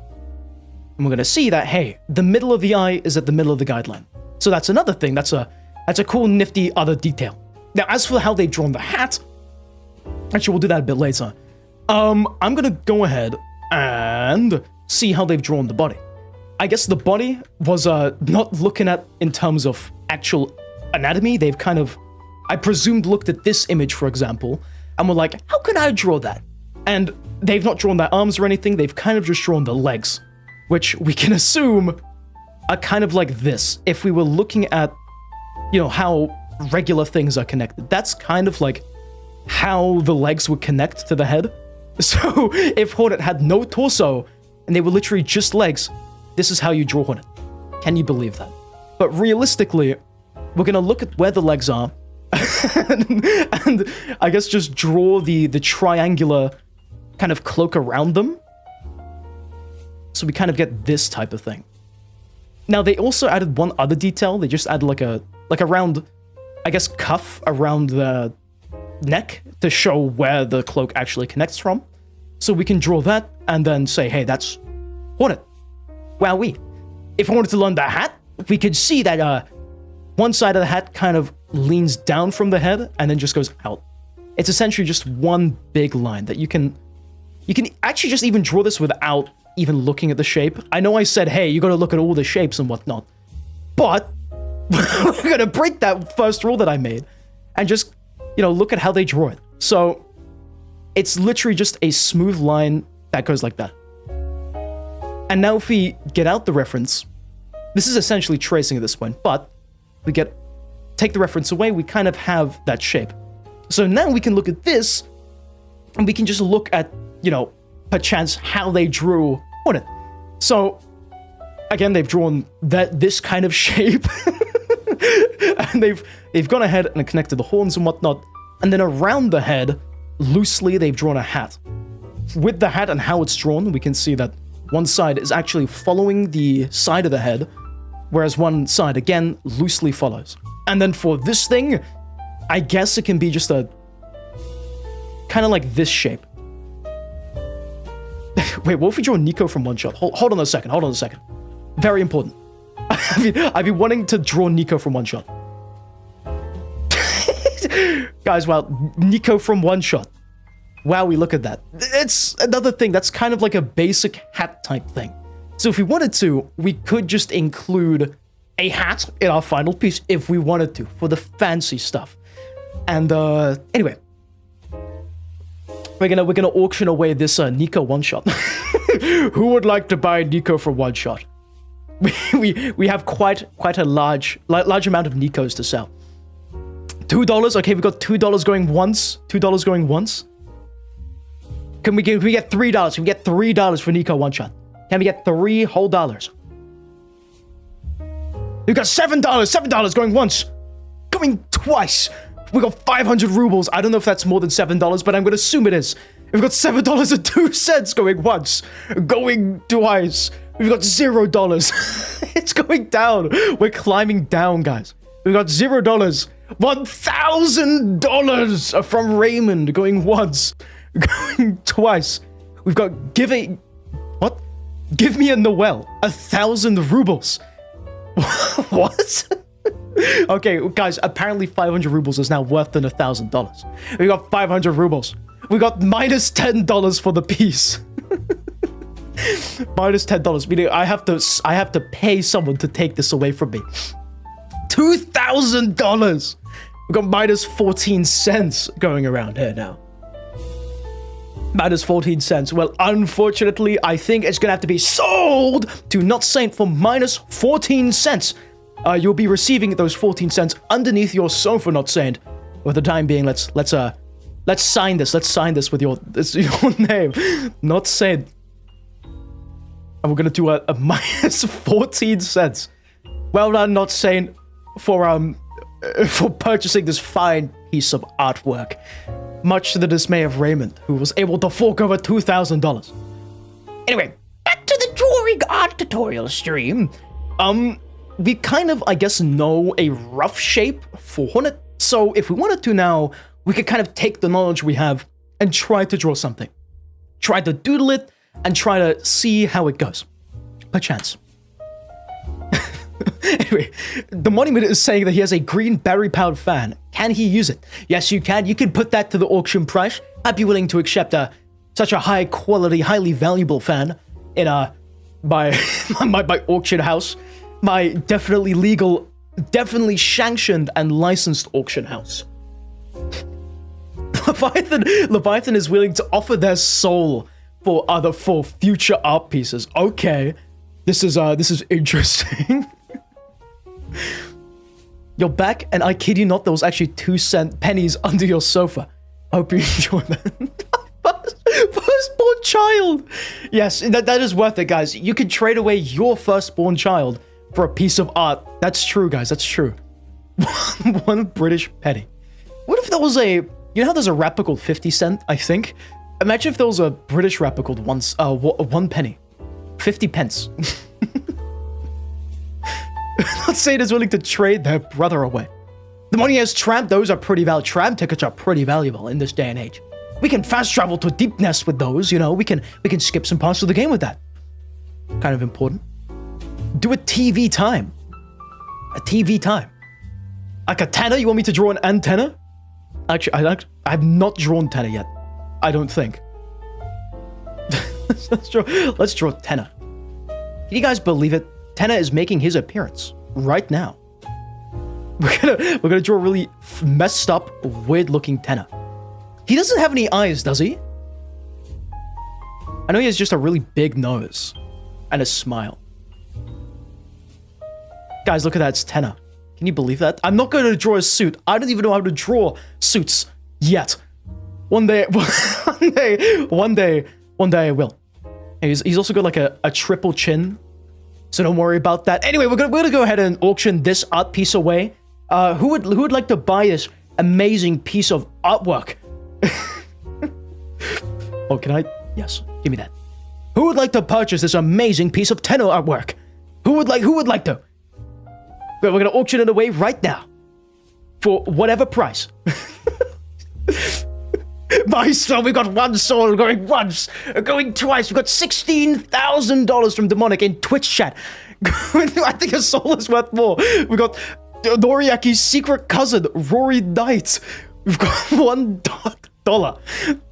And we're going to see that, hey, the middle of the eye is at the middle of the guideline. So that's another thing. That's a cool, nifty other detail. Now, as for how they've drawn the hat, actually, we'll do that a bit later. I'm going to go ahead and see how they've drawn the body. I guess the body was not looking at in terms of actual anatomy. They've kind of, I presumed, looked at this image, for example, and were like, how can I draw that? And they've not drawn their arms or anything. They've kind of just drawn the legs, which we can assume are kind of like this. If we were looking at, you know, how regular things are connected, that's kind of like how the legs would connect to the head. So if Hornet had no torso and they were literally just legs, this is how you draw Hornet. Can you believe that? But realistically, we're gonna look at where the legs are and I guess just draw the triangular kind of cloak around them. So we kind of get this type of thing. Now they also added one other detail. They just added like a round, I guess, cuff around the neck to show where the cloak actually connects from. So we can draw that and then say, hey, that's Hornet. Wowee. If I wanted to learn the hat, we could see that one side of the hat kind of leans down from the head and then just goes out. It's essentially just one big line that you can actually just even draw this without even looking at the shape. I know I said, hey, you gotta look at all the shapes and whatnot, but we're gonna break that first rule that I made and just, you know, look at how they draw it. So it's literally just a smooth line that goes like that. And now if we get out the reference, this is essentially tracing at this point, but we take the reference away, we kind of have that shape. So now we can look at this, and we can just look at, you know, perchance how they drew Hornet. So again, they've drawn this kind of shape, and they've gone ahead and connected the horns and whatnot, and then around the head, loosely, they've drawn a hat. With the hat and how it's drawn, we can see that one side is actually following the side of the head, whereas one side, again, loosely follows. And then for this thing, I guess it can be just a kind of like this shape. Wait, what if we draw Nico from one shot? Hold on a second. Very important. I've been wanting to draw Nico from one shot. Guys, wow, Nico from one shot. Wow, we look at that. It's another thing that's kind of like a basic hat type thing. So if we wanted to, we could just include a hat in our final piece if we wanted to, for the fancy stuff. And anyway, we're gonna auction away this Nico one shot. Who would like to buy Nico for one shot? We have quite a large amount of Nikos to sell. $2. Okay, we got $2 going once. $2 going once. Can we get $3? Can we get $3 for Nico one shot? Can we get $3 whole dollars? We got $7. $7 going once. Going twice. We got 500 rubles. I don't know if that's more than $7, but I'm gonna assume it is. We've got $7.02 going once. Going twice. We've got $0. It's going down. We're climbing down, guys. We've got $0. $1,000 from Raymond going once. Going twice. We've got Give Me a Noel. 1,000 rubles. What? Okay, guys, apparently 500 rubles is now worth than $1,000. We got 500 rubles. We got minus $10 for the piece. Minus $10, meaning I have to pay someone to take this away from me. $2,000. We got minus 14 cents going around here now. Minus 14 cents. Well, unfortunately, I think it's gonna have to be sold to Not Saint for minus 14 cents. You'll be receiving those 14 cents underneath your sofa, Not Saint. For the time being, let's sign this. Let's sign this with your name, Not Saint. And we're gonna do a minus 14 cents. Well done, Not Saint, for purchasing this fine piece of artwork. Much to the dismay of Raymond, who was able to fork over $2,000. Anyway, back to the drawing art tutorial stream. We kind of, I guess, know a rough shape for Hornet. So if we wanted to now, we could kind of take the knowledge we have and try to draw something. Try to doodle it and try to see how it goes. Perchance. Anyway, the monument is saying that he has a green berry-powered fan. Can he use it? Yes, you can. You can put that to the auction price. I'd be willing to accept such a high quality, highly valuable fan in my my auction house, my definitely legal, definitely sanctioned and licensed auction house. Leviathan is willing to offer their soul for future art pieces. Okay, this is interesting. You're back, and I kid you not, there was actually 2-cent pennies under your sofa. I hope you enjoy that. Firstborn child. Yes, that is worth it, guys. You can trade away your firstborn child for a piece of art. That's true, guys. That's true. One British penny. What if there was a... You know how there's a rapper called 50 Cent, I think? Imagine if there was a British rapper called 1 penny. 50 pence. Let's say it is willing to trade their brother away. The money has tram, those are pretty valuable. Tram tickets are pretty valuable in this day and age. We can fast travel to Deep Nest with those, you know. We can skip some parts of the game with that. Kind of important. Do a TV time. A TV time. Like a tenor? You want me to draw an antenna? Actually, I have not drawn tenor yet. I don't think. Let's draw tenor. Can you guys believe it? Tenor is making his appearance right now. We're gonna draw a really messed up, weird looking tenor. He doesn't have any eyes, does he? I know he has just a really big nose and a smile. Guys, look at that, it's tenor. Can you believe that? I'm not going to draw a suit. I don't even know how to draw suits yet. One day I will. He's also got like a triple chin, so don't worry about that. Anyway, we're gonna go ahead and auction this art piece away. Who would like to buy this amazing piece of artwork? Oh, can I? Yes, give me that. Who would like to purchase this amazing piece of tenor artwork? Who would like to? We're gonna auction it away right now for whatever price. My soul, we got one soul going once, going twice. We got $16,000 from Demonic in Twitch chat. I think a soul is worth more. We got Noriaki's secret cousin, Rory Knight. We've got $1.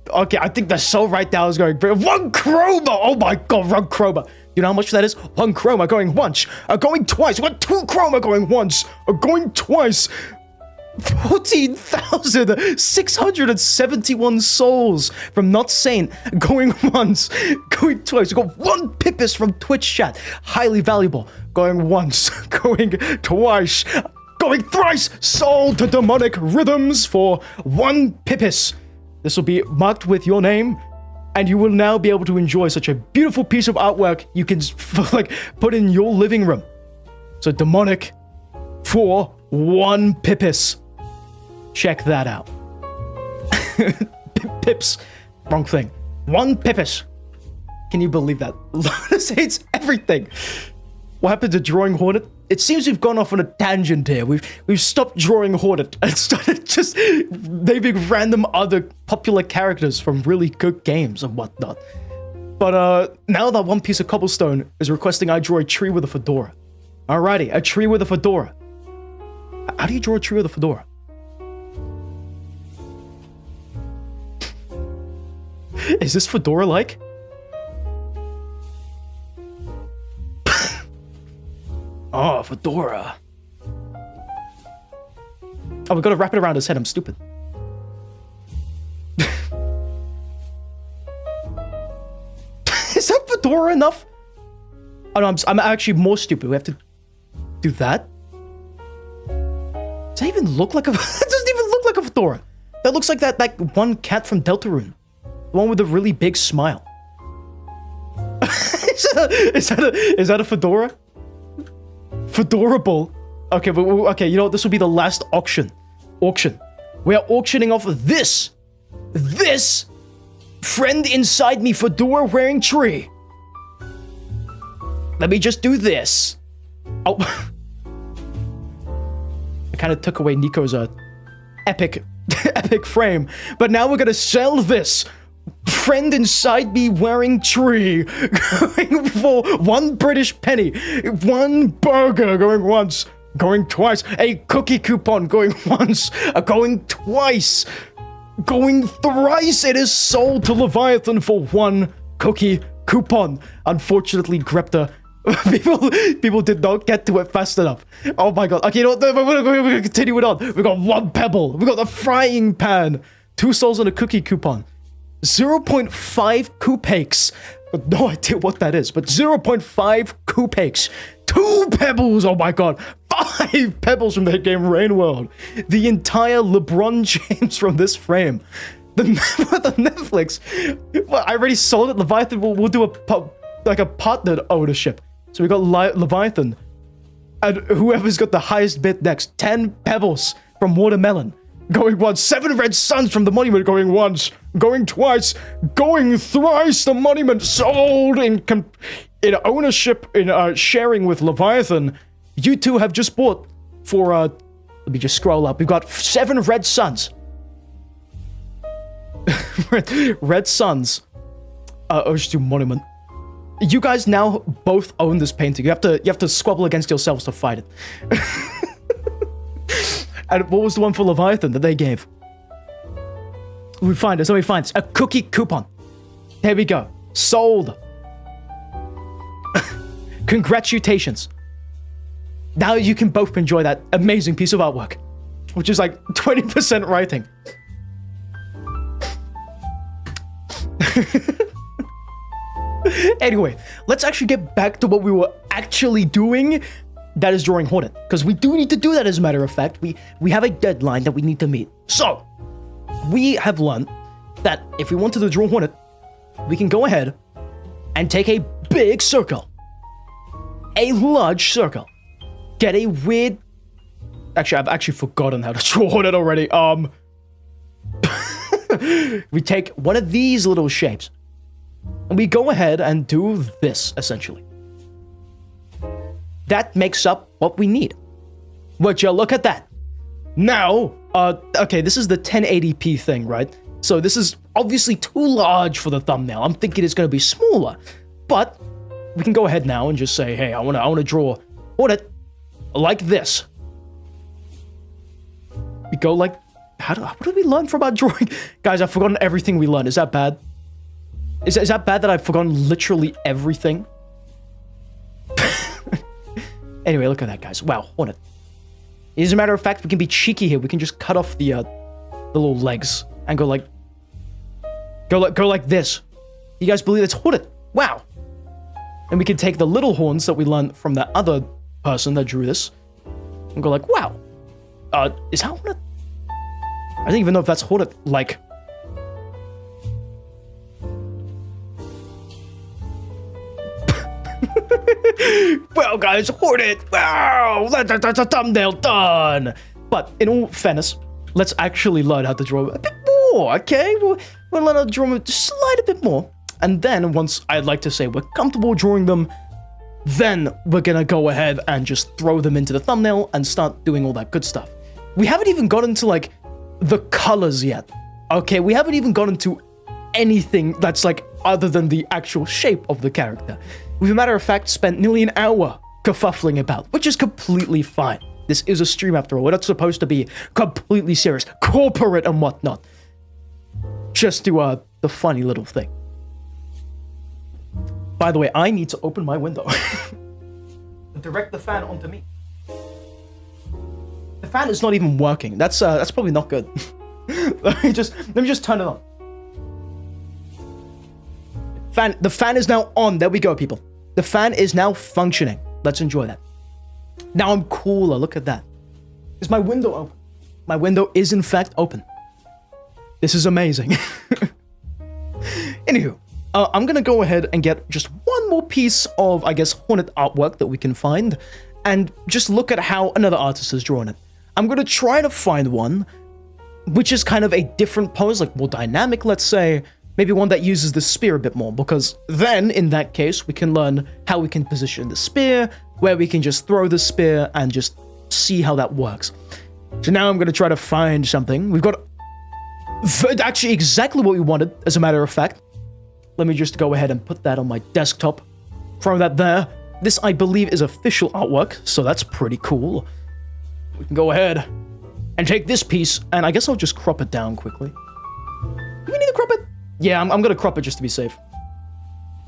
Okay, I think the soul right now is going one chroma. Oh my god, one chroma. You know how much that is? One chroma going once, going twice. We got 2 chroma going once, going twice. 14,671 souls from Not Sane going once, going twice. We got 1 Pippis from Twitch chat, highly valuable, going once, going twice, going thrice. Sold to Demonic Rhythms for 1 Pippis. This will be marked with your name, and you will now be able to enjoy such a beautiful piece of artwork you can like put in your living room. So Demonic for 1 Pippis. Check that out. Pips. Wrong thing. 1 Pippis. Can you believe that? Lotus hates everything. What happened to Drawing Hornet? It seems we've gone off on a tangent here. We've stopped drawing Hornet and started just naming random other popular characters from really good games and whatnot. But now that one piece of cobblestone is requesting I draw a tree with a fedora. Alrighty, a tree with a fedora. How do you draw a tree with a fedora? Is this fedora-like? Oh, fedora. Oh, we gotta wrap it around his head. I'm stupid. Is that fedora enough? Oh no, I'm actually more stupid. We have to do that? Does that even look like a... That doesn't even look like a fedora. That looks like that one cat from Deltarune. The one with the really big smile. Is that a fedora? Fedorable. Okay, but okay, you know what? This will be the last auction. We are auctioning off this friend inside me fedora wearing tree. Let me just do this. Oh. I kind of took away Nico's epic frame, but now we're gonna sell this friend inside me wearing tree going for 1 British penny, 1 burger going once, going twice, a cookie coupon going once, going twice. going thrice. It is sold to Leviathan for 1 cookie coupon. Unfortunately, Grepta, people did not get to it fast enough. Oh my god. Okay, you know what? We're gonna continue it on. We got 1 pebble. We got a frying pan. 2 souls and a cookie coupon. 0.5 coupakes. No idea what that is, but 0.5 coupakes. 2 pebbles. Oh my god. 5 pebbles from the game Rain World. The entire LeBron James from this frame. The Netflix. Well, I already sold it. Leviathan will do a partnered ownership. So we got Leviathan. And whoever's got the highest bid next. 10 pebbles from Watermelon. Going once. 7 red suns from the monument. Going once. Going twice. Going thrice. The monument sold in ownership, in sharing with Leviathan. You two have just bought for, let me just scroll up. We've got 7 red suns. Red suns. Just do monument. You guys now both own this painting. You have to squabble against yourselves to fight it. And what was the one for Leviathan that they gave? We find it. Somebody finds a cookie coupon. There we go. Sold. Congratulations. Now you can both enjoy that amazing piece of artwork, which is like 20% writing. Anyway, let's actually get back to what we were actually doing. That is drawing Hornet, because we do need to do that. As a matter of fact, we have a deadline that we need to meet. So we have learned that if we wanted to draw Hornet, we can go ahead and take a big circle, a large circle, get a weird. Actually, I've actually forgotten how to draw Hornet already. We take one of these little shapes, and we go ahead and do this essentially. That makes up what we need. Would you look at that? Now, okay, this is the 1080p thing, right? So this is obviously too large for the thumbnail. I'm thinking it's going to be smaller. But we can go ahead now and just say, hey, I want to draw Hornet like this. We go like, what did we learn from our drawing? Guys, I've forgotten everything we learned. Is that bad? Is that bad that I've forgotten literally everything? Anyway, look at that, guys. Wow, Hornet. As a matter of fact, we can be cheeky here. We can just cut off the little legs and go like this. You guys believe it's Hornet? Wow. And we can take the little horns that we learned from that other person that drew this and go like, wow. Is that Hornet? I don't even know if that's Hornet, like. Well, guys, Hornet. Wow, that's a thumbnail done. But in all fairness, let's actually learn how to draw a bit more, okay? We'll learn how to draw just slide a bit more. And then once I'd like to say we're comfortable drawing them, then we're gonna go ahead and just throw them into the thumbnail and start doing all that good stuff. We haven't even gotten to like the colors yet, okay? We haven't even gotten to anything that's like other than the actual shape of the character. We've, as a matter of fact, spent nearly an hour kerfuffling about, which is completely fine. This is a stream after all. We're not supposed to be completely serious, corporate and whatnot. Just do the funny little thing. By the way, I need to open my window and direct the fan onto me. The fan is not even working. That's probably not good. let me just turn it on. The fan is now on. There we go, people. The fan is now functioning. Let's enjoy that. Now I'm cooler. Look at that. Is my window open? My window is in fact open. This is amazing. Anywho, I'm gonna go ahead and get just one more piece of, I guess, Hornet artwork that we can find, and just look at how another artist has drawn it. I'm gonna try to find one which is kind of a different pose, like more dynamic, let's say. Maybe one that uses the spear a bit more, because then, in that case, we can learn how we can position the spear, where we can just throw the spear, and just see how that works. So now I'm going to try to find something. We've got actually exactly what we wanted, as a matter of fact. Let me just go ahead and put that on my desktop. Throw that there. This, I believe, is official artwork, so that's pretty cool. We can go ahead and take this piece, and I guess I'll just crop it down quickly. Yeah, I'm gonna crop it just to be safe.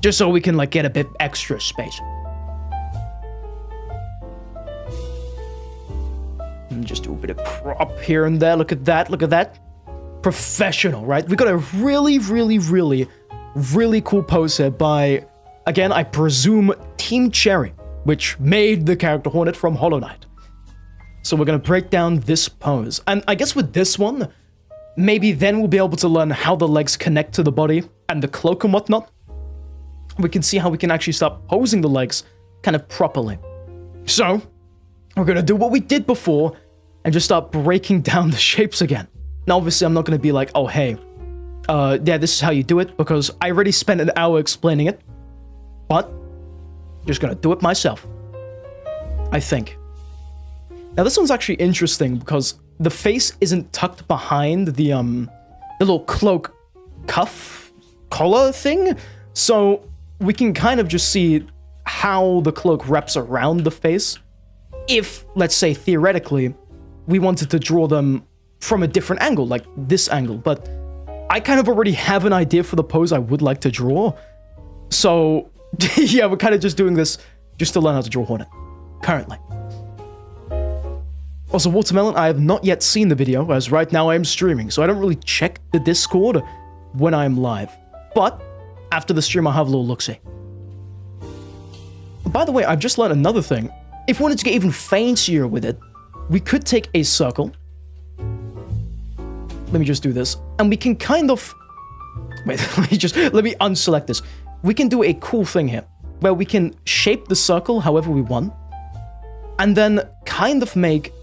Just so we can, like, get a bit extra space. And just do a bit of crop here and there. Look at that, look at that. Professional, right? We got a really, really, really, really cool pose here by, again, I presume Team Cherry, which made the character Hornet from Hollow Knight. So we're gonna break down this pose. And I guess with this one, maybe then we'll be able to learn how the legs connect to the body and the cloak and whatnot. We can see how we can actually start posing the legs kind of properly. So, we're gonna do what we did before and just start breaking down the shapes again. Now, obviously, I'm not gonna be like, oh, hey, yeah, this is how you do it, because I already spent an hour explaining it. But, I'm just gonna do it myself. I think. Now, this one's actually interesting because the face isn't tucked behind the little cloak cuff collar thing, so we can kind of just see how the cloak wraps around the face if, let's say, theoretically, we wanted to draw them from a different angle, like this angle, but I kind of already have an idea for the pose I would like to draw, so yeah, we're kind of just doing this just to learn how to draw Hornet, currently. Also, Watermelon, I have not yet seen the video, as right now I am streaming, so I don't really check the Discord when I am live. But, after the stream, I'll have a little look-see. By the way, I've just learned another thing. If we wanted to get even fancier with it, we could take a circle. Let me just do this. And we can kind of... Wait, let me unselect this. We can do a cool thing here, where we can shape the circle however we want, and then kind of make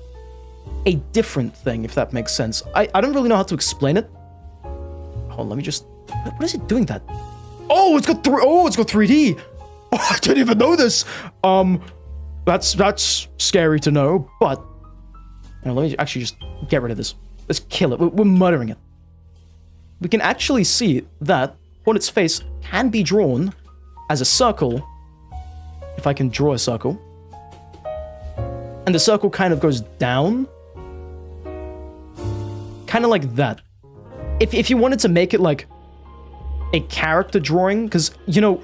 a different thing, if that makes sense. I don't really know how to explain it. Hold on, let me just... What is it doing that? Oh, it's got 3D! Oh, I didn't even know this! That's scary to know, but... You know, let me actually just get rid of this. Let's kill it. We're murdering it. We can actually see that Hornet's face can be drawn as a circle, if I can draw a circle. And the circle kind of goes down. Kind of like that. If you wanted to make it like a character drawing, because, you know,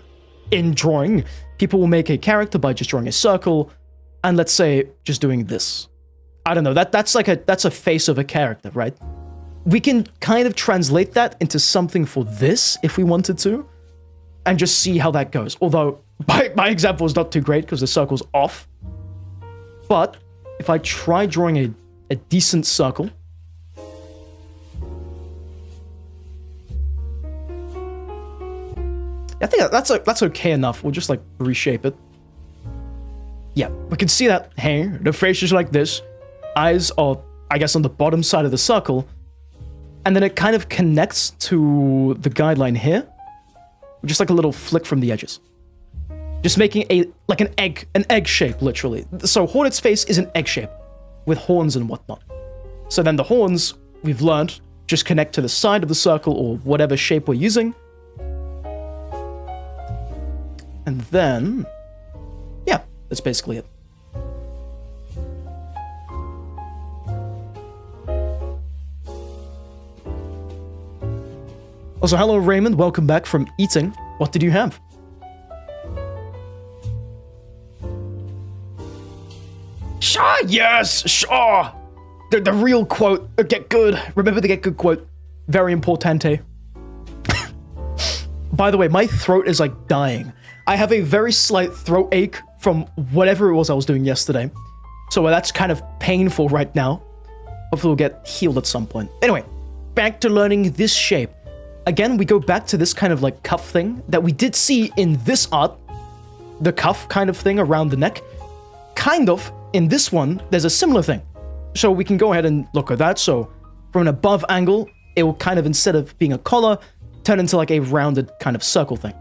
in drawing, people will make a character by just drawing a circle, and let's say, just doing this. I don't know, that's a face of a character, right? We can kind of translate that into something for this, if we wanted to, and just see how that goes. Although, my example is not too great, because the circle's off. But, if I try drawing a decent circle, I think that's okay enough. We'll just, like, reshape it. Yeah, we can see that, hey, the face is like this. Eyes are, I guess, on the bottom side of the circle. And then it kind of connects to the guideline here. Just like a little flick from the edges. Just making an egg shape, literally. So Hornet's face is an egg shape, with horns and whatnot. So then the horns, we've learned, just connect to the side of the circle, or whatever shape we're using. And then, yeah, that's basically it. Also, hello Raymond, welcome back from eating. What did you have? Sure, yes, sure. The real quote, get good. Remember the get good quote. Very importante. By the way, my throat is like dying. I have a very slight throat ache from whatever it was I was doing yesterday. So that's kind of painful right now. Hopefully we'll get healed at some point. Anyway, back to learning this shape. Again, we go back to this kind of like cuff thing that we did see in this art. The cuff kind of thing around the neck. Kind of, in this one, there's a similar thing. So we can go ahead and look at that. So from an above angle, it will kind of, instead of being a collar, turn into like a rounded kind of circle thing.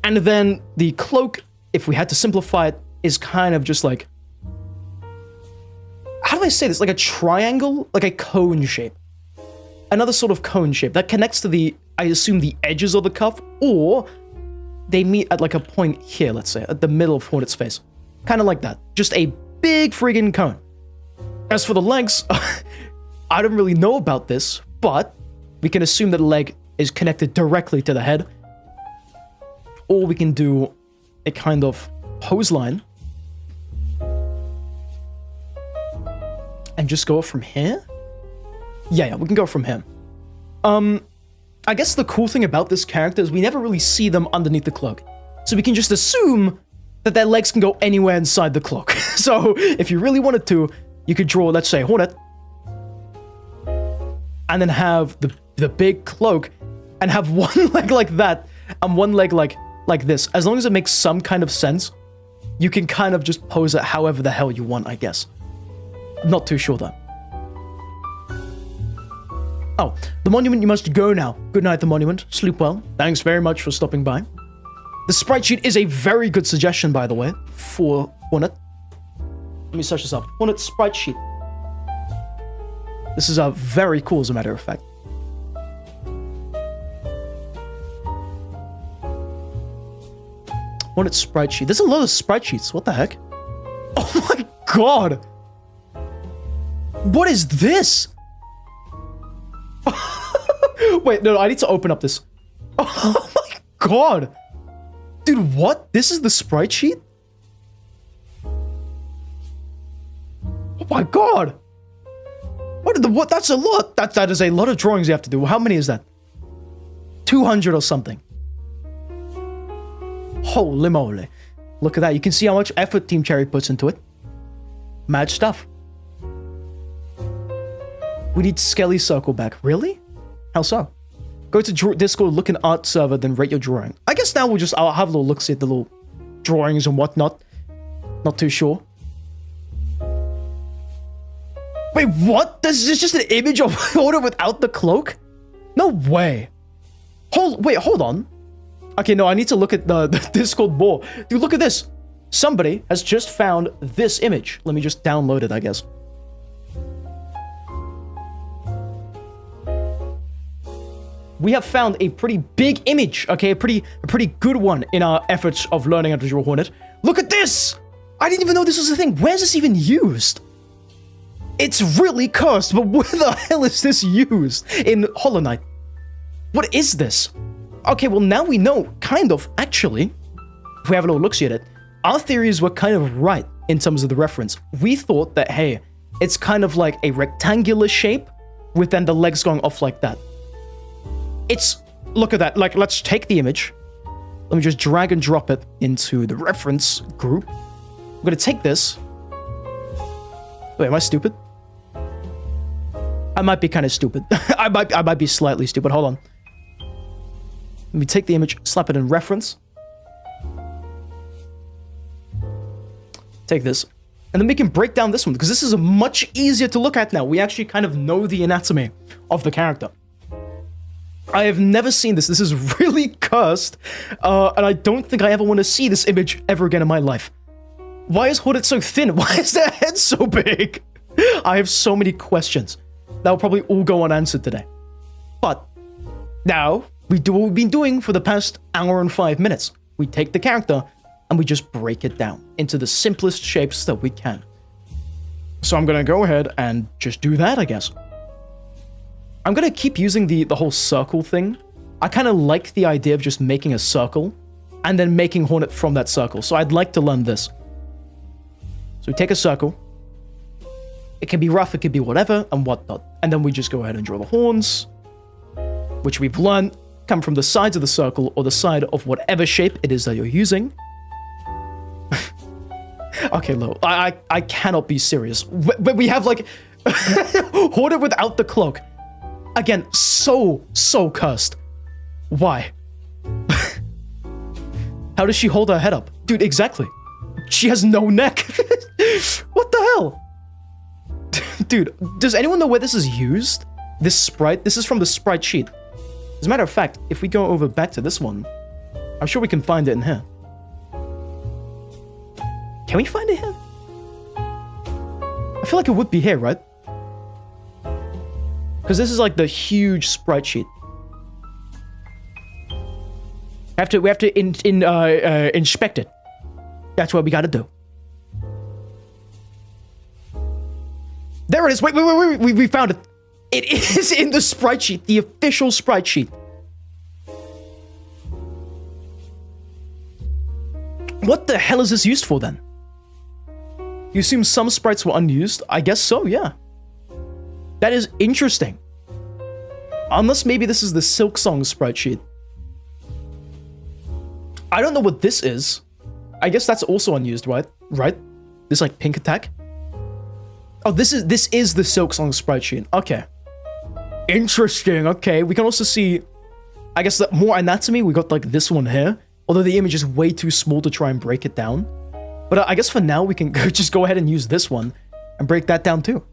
And then the cloak, if we had to simplify it, is kind of just like... How do I say this? Like a triangle? Like a cone shape. Another sort of cone shape that connects to the, I assume, the edges of the cuff, or they meet at like a point here, let's say, at the middle of Hornet's face. Kind of like that. Just a big friggin' cone. As for the legs, I don't really know about this, but we can assume that the leg is connected directly to the head. Or we can do a kind of hose line. And just go from here? Yeah, we can go from here. I guess the cool thing about this character is we never really see them underneath the cloak. So we can just assume that their legs can go anywhere inside the cloak. So if you really wanted to, you could draw, let's say, Hornet. And then have the big cloak and have one leg like that and one leg like this. As long as it makes some kind of sense, you can kind of just pose it however the hell you want, I guess. Not too sure though. Oh, the monument, you must go now. Good night, the monument. Sleep well. Thanks very much for stopping by. The sprite sheet is a very good suggestion, by the way, for Hornet. Let me search this up. Hornet sprite sheet. This is very cool, as a matter of fact. Hornet sprite sheet. There's a lot of sprite sheets. What the heck? Oh my god! What is this? Wait, no, I need to open up this. Oh my god! Dude, what? This is the sprite sheet? Oh my god! What? That's a lot. That is a lot of drawings you have to do. How many is that? 200 or something. Holy moly. Look at that. You can see how much effort Team Cherry puts into it. Mad stuff. We need Skelly Circle back. Really? How so? Go to Discord, look in art server, then rate your drawing. I guess now I'll have a little look, see at the little drawings and whatnot. Not too sure. Wait, what? This is just an image of Hornet without the cloak? No way. Hold on. Okay, no, I need to look at the Discord more. Dude, look at this. Somebody has just found this image. Let me just download it, I guess. We have found a pretty big image, okay? A pretty good one in our efforts of learning how to draw Hornet. Look at this! I didn't even know this was a thing. Where's this even used? It's really cursed, but where the hell is this used? In Hollow Knight. What is this? Okay, well now we know, kind of, actually. If we have a little look-see at it, our theories were kind of right in terms of the reference. We thought that, hey, it's kind of like a rectangular shape with then the legs going off like that. Look at that. Like, let's take the image. Let me just drag and drop it into the reference group. I'm gonna take this. Wait, am I stupid? I might be kind of stupid. I might be slightly stupid. Hold on. Let me take the image, slap it in reference. Take this. And then we can break down this one, because this is much easier to look at now. We actually kind of know the anatomy of the character. I have never seen this. This is really cursed. And I don't think I ever want to see this image ever again in my life. Why is Hornet so thin? Why is their head so big? I have so many questions that will probably all go unanswered today. But now we do what we've been doing for the past hour and 5 minutes. We take the character and we just break it down into the simplest shapes that we can. So I'm going to go ahead and just do that, I guess. I'm going to keep using the whole circle thing. I kind of like the idea of just making a circle and then making Hornet from that circle. So I'd like to learn this. So we take a circle. It can be rough, it can be whatever, and whatnot. And then we just go ahead and draw the horns, which we've learned come from the sides of the circle or the side of whatever shape it is that you're using. Okay, Lo, I cannot be serious. But we have, like, Hornet without the cloak. Again, so cursed. Why? How does she hold her head up? Dude, exactly. She has no neck. What the hell? Dude, does anyone know where this is used? This sprite? This is from the sprite sheet. As a matter of fact, if we go over back to this one, I'm sure we can find it in here. Can we find it here? I feel like it would be here, right? Because this is like the huge sprite sheet. We have to inspect it. That's what we gotta do. There it is. Wait. We found it. It is in the sprite sheet, the official sprite sheet. what the hell is this used for then? You assume some sprites were unused? I guess so, yeah. That is interesting. Unless maybe this is the Silksong sprite sheet. I don't know what this is. I guess that's also unused, right? Right? This like pink attack? Oh, this is the Silksong sprite sheet. Okay. Interesting. Okay. We can also see, I guess, that more anatomy. We got like this one here. Although the image is way too small to try and break it down. But I guess for now we can just go ahead and use this one and break that down too.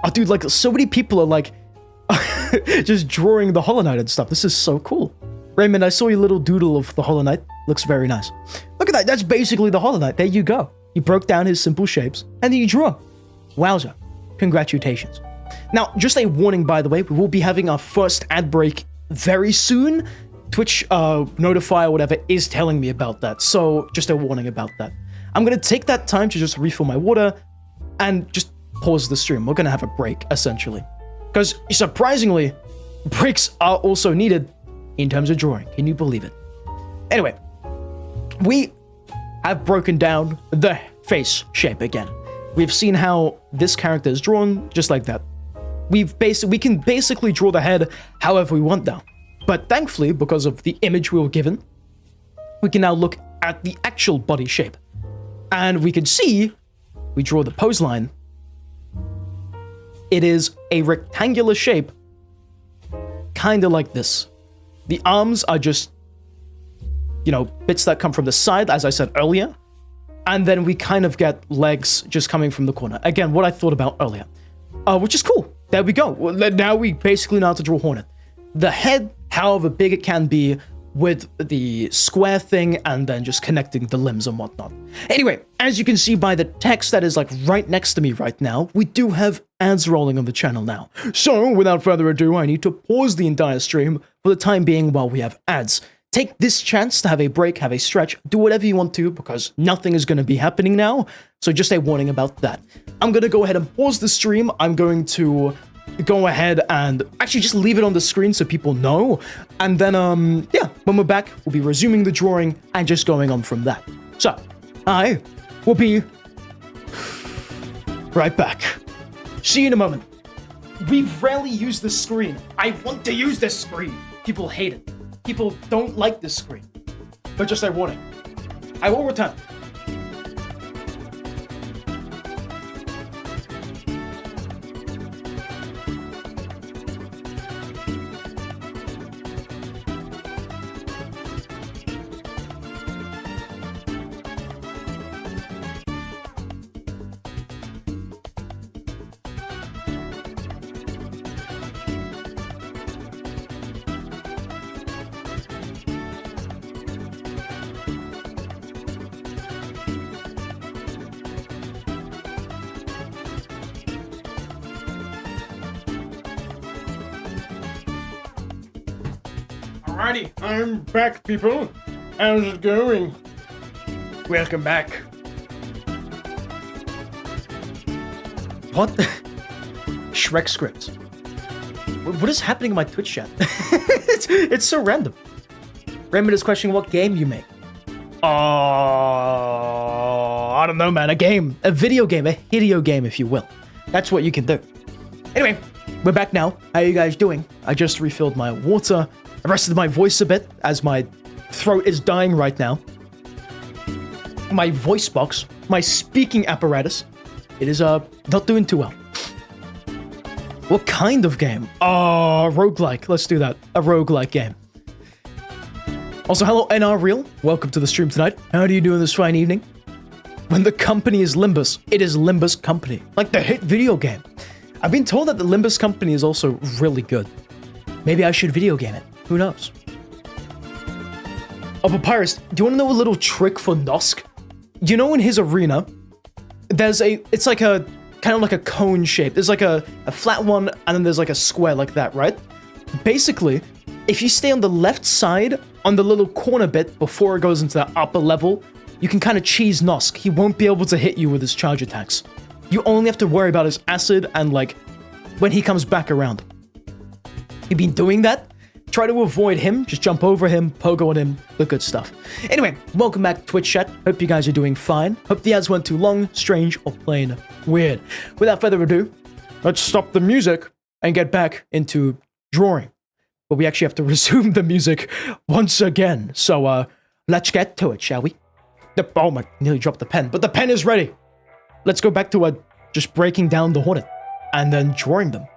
Oh, dude, like so many people are like just drawing the Hollow Knight and stuff. This is so cool. Raymond, I saw your little doodle of the Hollow Knight. Looks very nice. Look at that. That's basically the Hollow Knight. There you go. You broke down his simple shapes and then you drew him. Wowza. Congratulations. Now, just a warning, by the way, we will be having our first ad break very soon. Twitch notify or whatever is telling me about that. So just a warning about that. I'm going to take that time to just refill my water and just pause the stream. We're going to have a break, essentially. Because surprisingly, breaks are also needed in terms of drawing. Can you believe it? Anyway, we have broken down the face shape again. We've seen how this character is drawn just like that. We can basically draw the head however we want now. But thankfully, because of the image we were given, we can now look at the actual body shape. And we can see, we draw the pose line. It is a rectangular shape, kind of like this. The arms are just, you know, bits that come from the side, as I said earlier. And then we kind of get legs just coming from the corner. Again, what I thought about earlier, which is cool. There we go. Now we basically know how to draw Hornet. The head, however big it can be, with the square thing and then just connecting the limbs and whatnot. Anyway, as you can see by the text that is like right next to me right now, we do have ads rolling on the channel now. So without further ado, I need to pause the entire stream for the time being while we have ads. Take this chance to have a break, have a stretch, do whatever you want to, because nothing is going to be happening now. So just a warning about that. I'm going to go ahead and pause the stream. I'm going to go ahead and actually just leave it on the screen so people know. And then, yeah, when we're back, we'll be resuming the drawing and just going on from that. So, I will be right back. See you in a moment. We rarely use this screen. I want to use this screen. People hate it. People don't like this screen. But just a warning. I will return. Alrighty, I'm back, people. How's it going? Welcome back. What? Shrek script. What is happening in my Twitch chat? it's so random. Raymond is questioning what game you make. I don't know, man. A game. A video game. A hideo game, if you will. That's what you can do. Anyway, we're back now. How are you guys doing? I just refilled my water. I rested my voice a bit, as my throat is dying right now. My voice box, my speaking apparatus, it is not doing too well. What kind of game? Roguelike. Let's do that. A roguelike game. Also, hello NR Real. Welcome to the stream tonight. How do you do in this fine evening? When the company is Limbus, it is Limbus Company. Like the hit video game. I've been told that the Limbus Company is also really good. Maybe I should video game it. Who knows? Oh, Papyrus, do you want to know a little trick for Nosk? You know, in his arena, it's like a, kind of like a cone shape. There's like a flat one, and then there's like a square like that, right? Basically, if you stay on the left side, on the little corner bit before it goes into the upper level, you can kind of cheese Nosk. He won't be able to hit you with his charge attacks. You only have to worry about his acid and, like, when he comes back around. You've been doing that? try to avoid him, just jump over him, pogo on him, the good stuff. Anyway, welcome back to Twitch chat. Hope you guys are doing fine. Hope the ads weren't too long, strange, or plain weird. Without further ado, let's stop the music and get back into drawing. But we actually have to resume the music once again. So, let's get to it, shall we? Oh my, nearly dropped the pen, but the pen is ready. Let's go back to just breaking down the Hornet and then drawing them.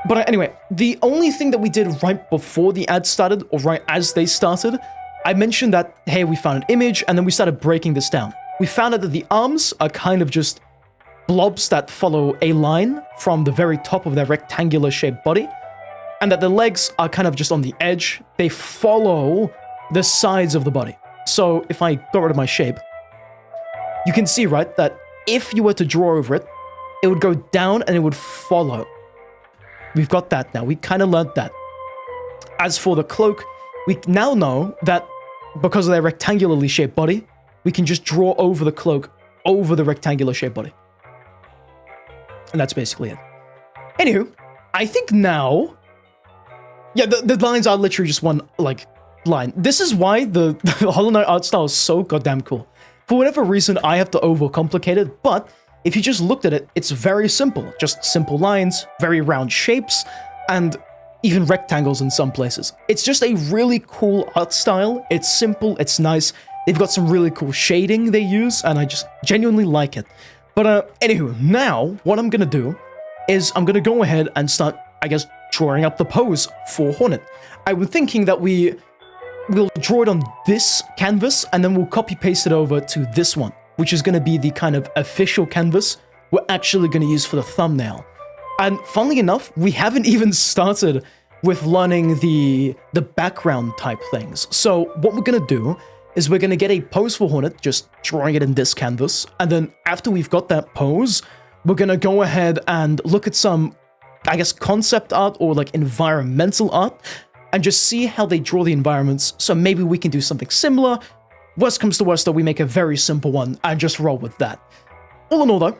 But anyway, the only thing that we did right before the ads started, or right as they started, I mentioned that, hey, we found an image, and then we started breaking this down. We found out that the arms are kind of just blobs that follow a line from the very top of their rectangular shaped body, and that the legs are kind of just on the edge. They follow the sides of the body. So if I got rid of my shape, you can see, right, that if you were to draw over it, it would go down and it would follow. We've got that now. We kind of learned that. As for the cloak, we now know that because of their rectangularly shaped body, we can just draw over the cloak over the rectangular shaped body. And that's basically it. Anywho, I think now... Yeah, the lines are literally just one, line. This is why the Hollow Knight art style is so goddamn cool. For whatever reason, I have to overcomplicate it, but if you just looked at it, it's very simple. Just simple lines, very round shapes, and even rectangles in some places. It's just a really cool art style. It's simple, it's nice. They've got some really cool shading they use, and I just genuinely like it. But anywho, now, what I'm gonna do is I'm gonna go ahead and start, I guess, drawing up the pose for Hornet. I was thinking that we'll draw it on this canvas, and then we'll copy-paste it over to this one, which is going to be the kind of official canvas we're actually going to use for the thumbnail. And funnily enough, we haven't even started with learning the background type things. So what we're going to do is we're going to get a pose for Hornet, just drawing it in this canvas, and then after we've got that pose, we're going to go ahead and look at some, I guess, concept art or environmental art, and just see how they draw the environments, so maybe we can do something similar. Worst comes to worst, though, we make a very simple one and just roll with that. All in all, though,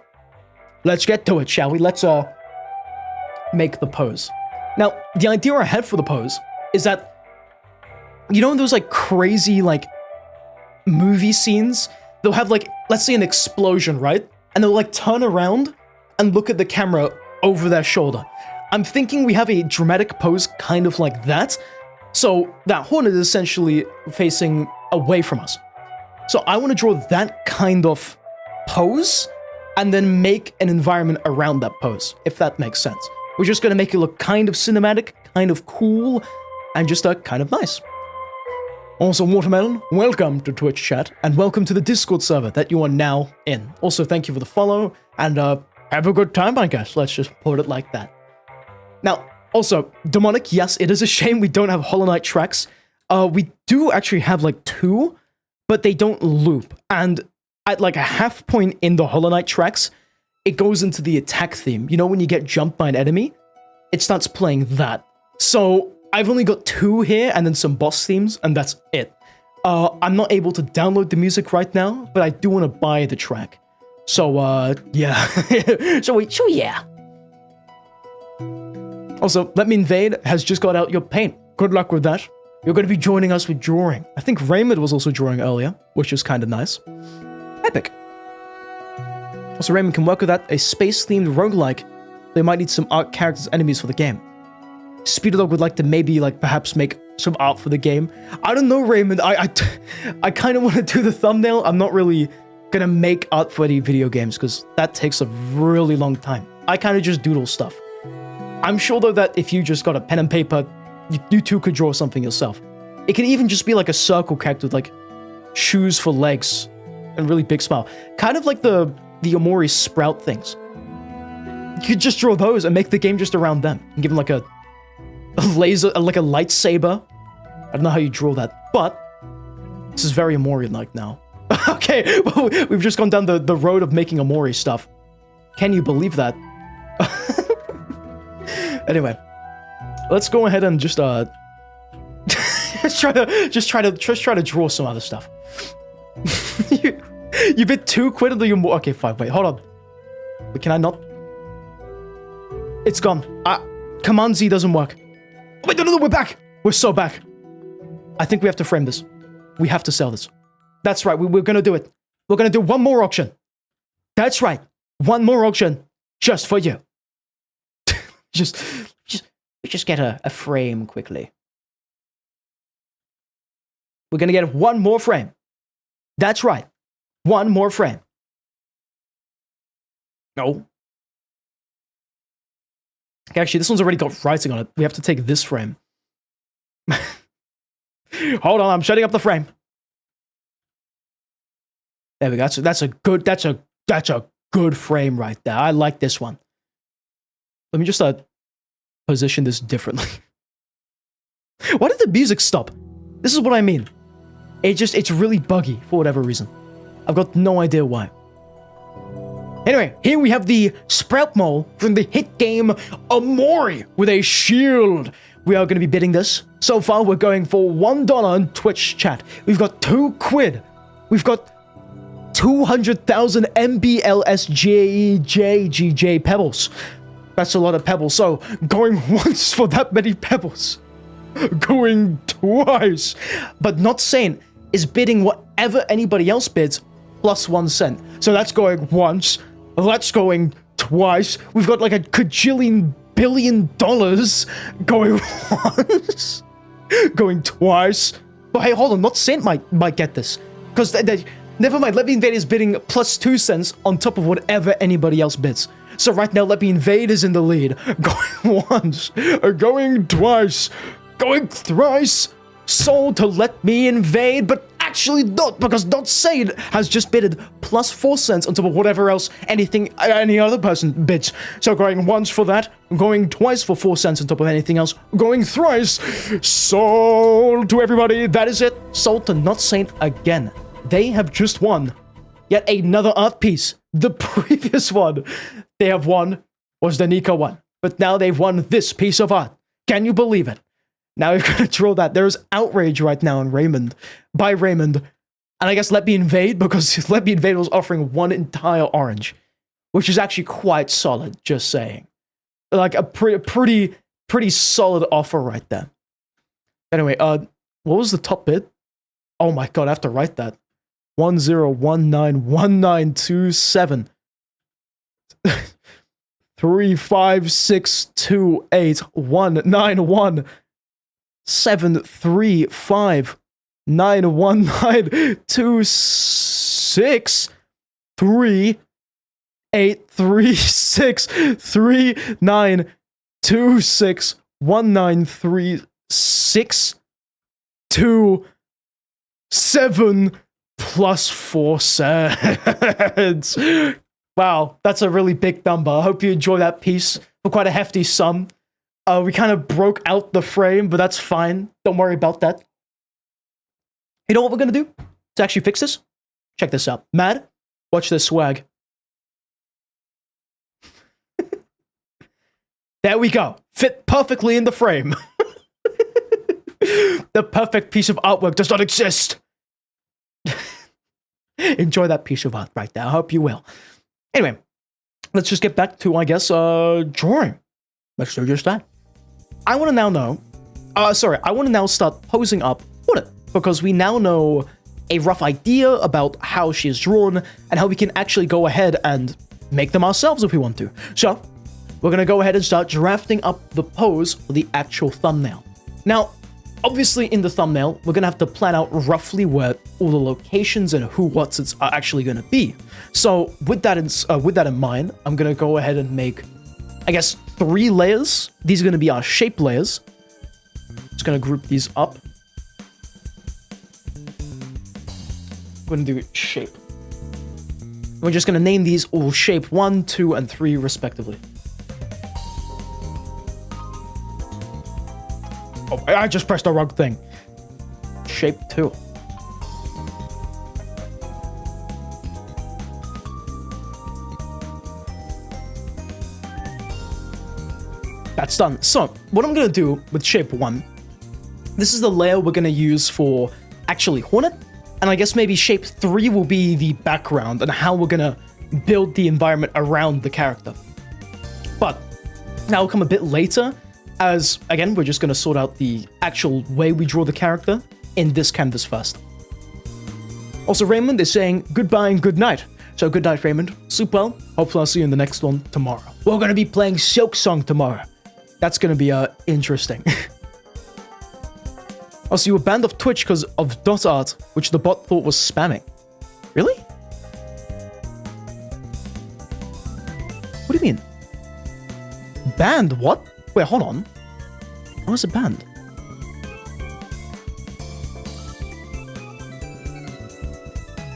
let's get to it, shall we? Let's, make the pose. Now, the idea I had for the pose is that, you know those, crazy, movie scenes? They'll have, let's say an explosion, right? And they'll, turn around and look at the camera over their shoulder. I'm thinking we have a dramatic pose kind of like that, so that Hornet is essentially facing away from us. So I want to draw that kind of pose, and then make an environment around that pose, if that makes sense. We're just going to make it look kind of cinematic, kind of cool, and just kind of nice. Also, Watermelon, welcome to Twitch chat, and welcome to the Discord server that you are now in. Also, thank you for the follow, and have a good time, I guess. Let's just put it like that. Now, also, Demonic, yes, it is a shame we don't have Hollow Knight tracks. We do actually have, 2, but they don't loop. And at, a half point in the Hollow Knight tracks, it goes into the attack theme. You know when you get jumped by an enemy? It starts playing that. So, I've only got 2 here, and then some boss themes, and that's it. I'm not able to download the music right now, but I do want to buy the track. So, yeah. so yeah. Also, Let Me Invade has just got out your paint. Good luck with that. You're going to be joining us with drawing. I think Raymond was also drawing earlier, which is kind of nice. Epic. Also, Raymond can work with that. A space-themed roguelike. They might need some art characters enemies for the game. Speededdog would like to maybe, perhaps make some art for the game. I don't know, Raymond. I kind of want to do the thumbnail. I'm not really going to make art for any video games, because that takes a really long time. I kind of just doodle stuff. I'm sure, though, that if you just got a pen and paper, you too could draw something yourself. It can even just be a circle character with, shoes for legs and really big smile. Kind of like the Omori sprout things. You could just draw those and make the game just around them. And give them, a laser, a lightsaber. I don't know how you draw that, but this is very Omori-like now. Okay, well, we've just gone down the road of making Omori stuff. Can you believe that? Anyway, let's go ahead and just try to draw some other stuff. you bit too quick into your okay, fine. Wait, hold on. Wait, can I not? It's gone. Command Z doesn't work. Wait, no, we're back. We're so back. I think we have to frame this. We have to sell this. That's right, we're gonna do it. We're gonna do one more auction. That's right, one more auction just for you. just get a frame quickly. We're gonna get one more frame. That's right, one more frame. No. Okay, actually, this one's already got writing on it. We have to take this frame. Hold on, I'm shutting up the frame. There we go. That's a good frame right there. I like this one. Let me just position this differently. Why did the music stop? This is what I mean. It's really buggy for whatever reason. I've got no idea why. Anyway, here we have the Sprout Mole from the hit game Amori with a shield. We are going to be bidding this. So far, we're going for $1 on Twitch chat. We've got 2 quid. We've got 200,000 MBLSJEJGJ pebbles. That's a lot of pebbles. So, going once for that many pebbles. Going twice. But Not Saint is bidding whatever anybody else bids plus 1 cent. So that's going once. That's going twice. We've got like a kajillion billion dollars going once. Going twice. But hey, hold on. Not Saint might get this. Because never mind. Let Me Invade is bidding plus 2 cents on top of whatever anybody else bids. So right now, Let Me Invade is in the lead. Going once. Going twice. Going thrice. Sold to Let Me Invade, but actually not, because Not Saint has just bidded plus 4 cents on top of whatever else any other person bids. So going once for that, going twice for 4 cents on top of anything else, going thrice. Sold to everybody. That is it. Sold to Not Saint again. They have just won yet another art piece. The previous one they have won was the Nico one, but now they've won this piece of art. Can you believe it? Now we've got to draw that. There's outrage right now in by Raymond. And I guess Let Me Invade, because Let Me Invade was offering 1 entire orange, which is actually quite solid, just saying. Like a pretty solid offer right there. Anyway, what was the top bid? Oh my god, I have to write that. 10191927. 35628 19327 plus 4 cents. Wow, that's a really big number. I hope you enjoy that piece for quite a hefty sum. We kind of broke out the frame, but that's fine. Don't worry about that. You know what we're going to do to actually fix this? Check this out. Mad, watch this swag. There we go. Fit perfectly in the frame. The perfect piece of artwork does not exist. Enjoy that piece of art right there. I hope you will. Anyway, let's just get back to, I guess, drawing. Let's do just that. I want to now know... I want to now start posing up Audit, because we now know a rough idea about how she is drawn, and how we can actually go ahead and make them ourselves if we want to. So, we're going to go ahead and start drafting up the pose for the actual thumbnail. Now, obviously in the thumbnail, we're going to have to plan out roughly where all the locations and who what's it's are actually going to be. So, with that in mind, I'm going to go ahead and make, I guess, 3 layers. These are going to be our shape layers. Just going to group these up. We're going to do shape. We're just going to name these all shape 1, 2, and 3 respectively. Oh, I just pressed the wrong thing. Shape 2. That's done. So, what I'm going to do with shape 1, this is the layer we're going to use for actually Hornet, and I guess maybe shape 3 will be the background and how we're going to build the environment around the character. But that will come a bit later, as, again, we're just going to sort out the actual way we draw the character in this canvas first. Also, Raymond is saying goodbye and good night. So good night, Raymond. Sleep well. Hopefully I'll see you in the next one tomorrow. We're going to be playing Silksong tomorrow. That's going to be interesting. Also, you were banned off Twitch because of dot art, which the bot thought was spamming. Really? What do you mean? Banned? What? Wait, hold on. How is it banned?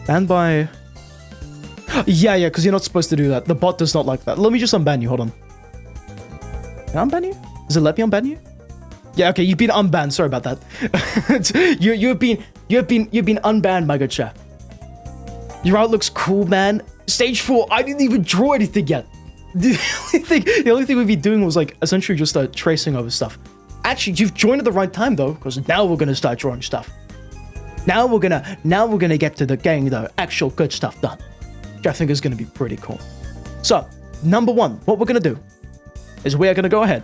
Banned by... yeah, because you're not supposed to do that. The bot does not like that. Let me just unban you. Hold on. Can I unban you? Does it let me unban you? Yeah, okay, you've been unbanned. Sorry about that. you've been unbanned, my good chap. Your art looks cool, man. Stage 4. I didn't even draw anything yet. The only thing we'd be doing was like essentially just tracing over stuff. Actually, you've joined at the right time though, because now we're gonna start drawing stuff. Now we're gonna get to the getting the actual good stuff done, which I think is gonna be pretty cool. So, number one, what we're gonna do is we are gonna go ahead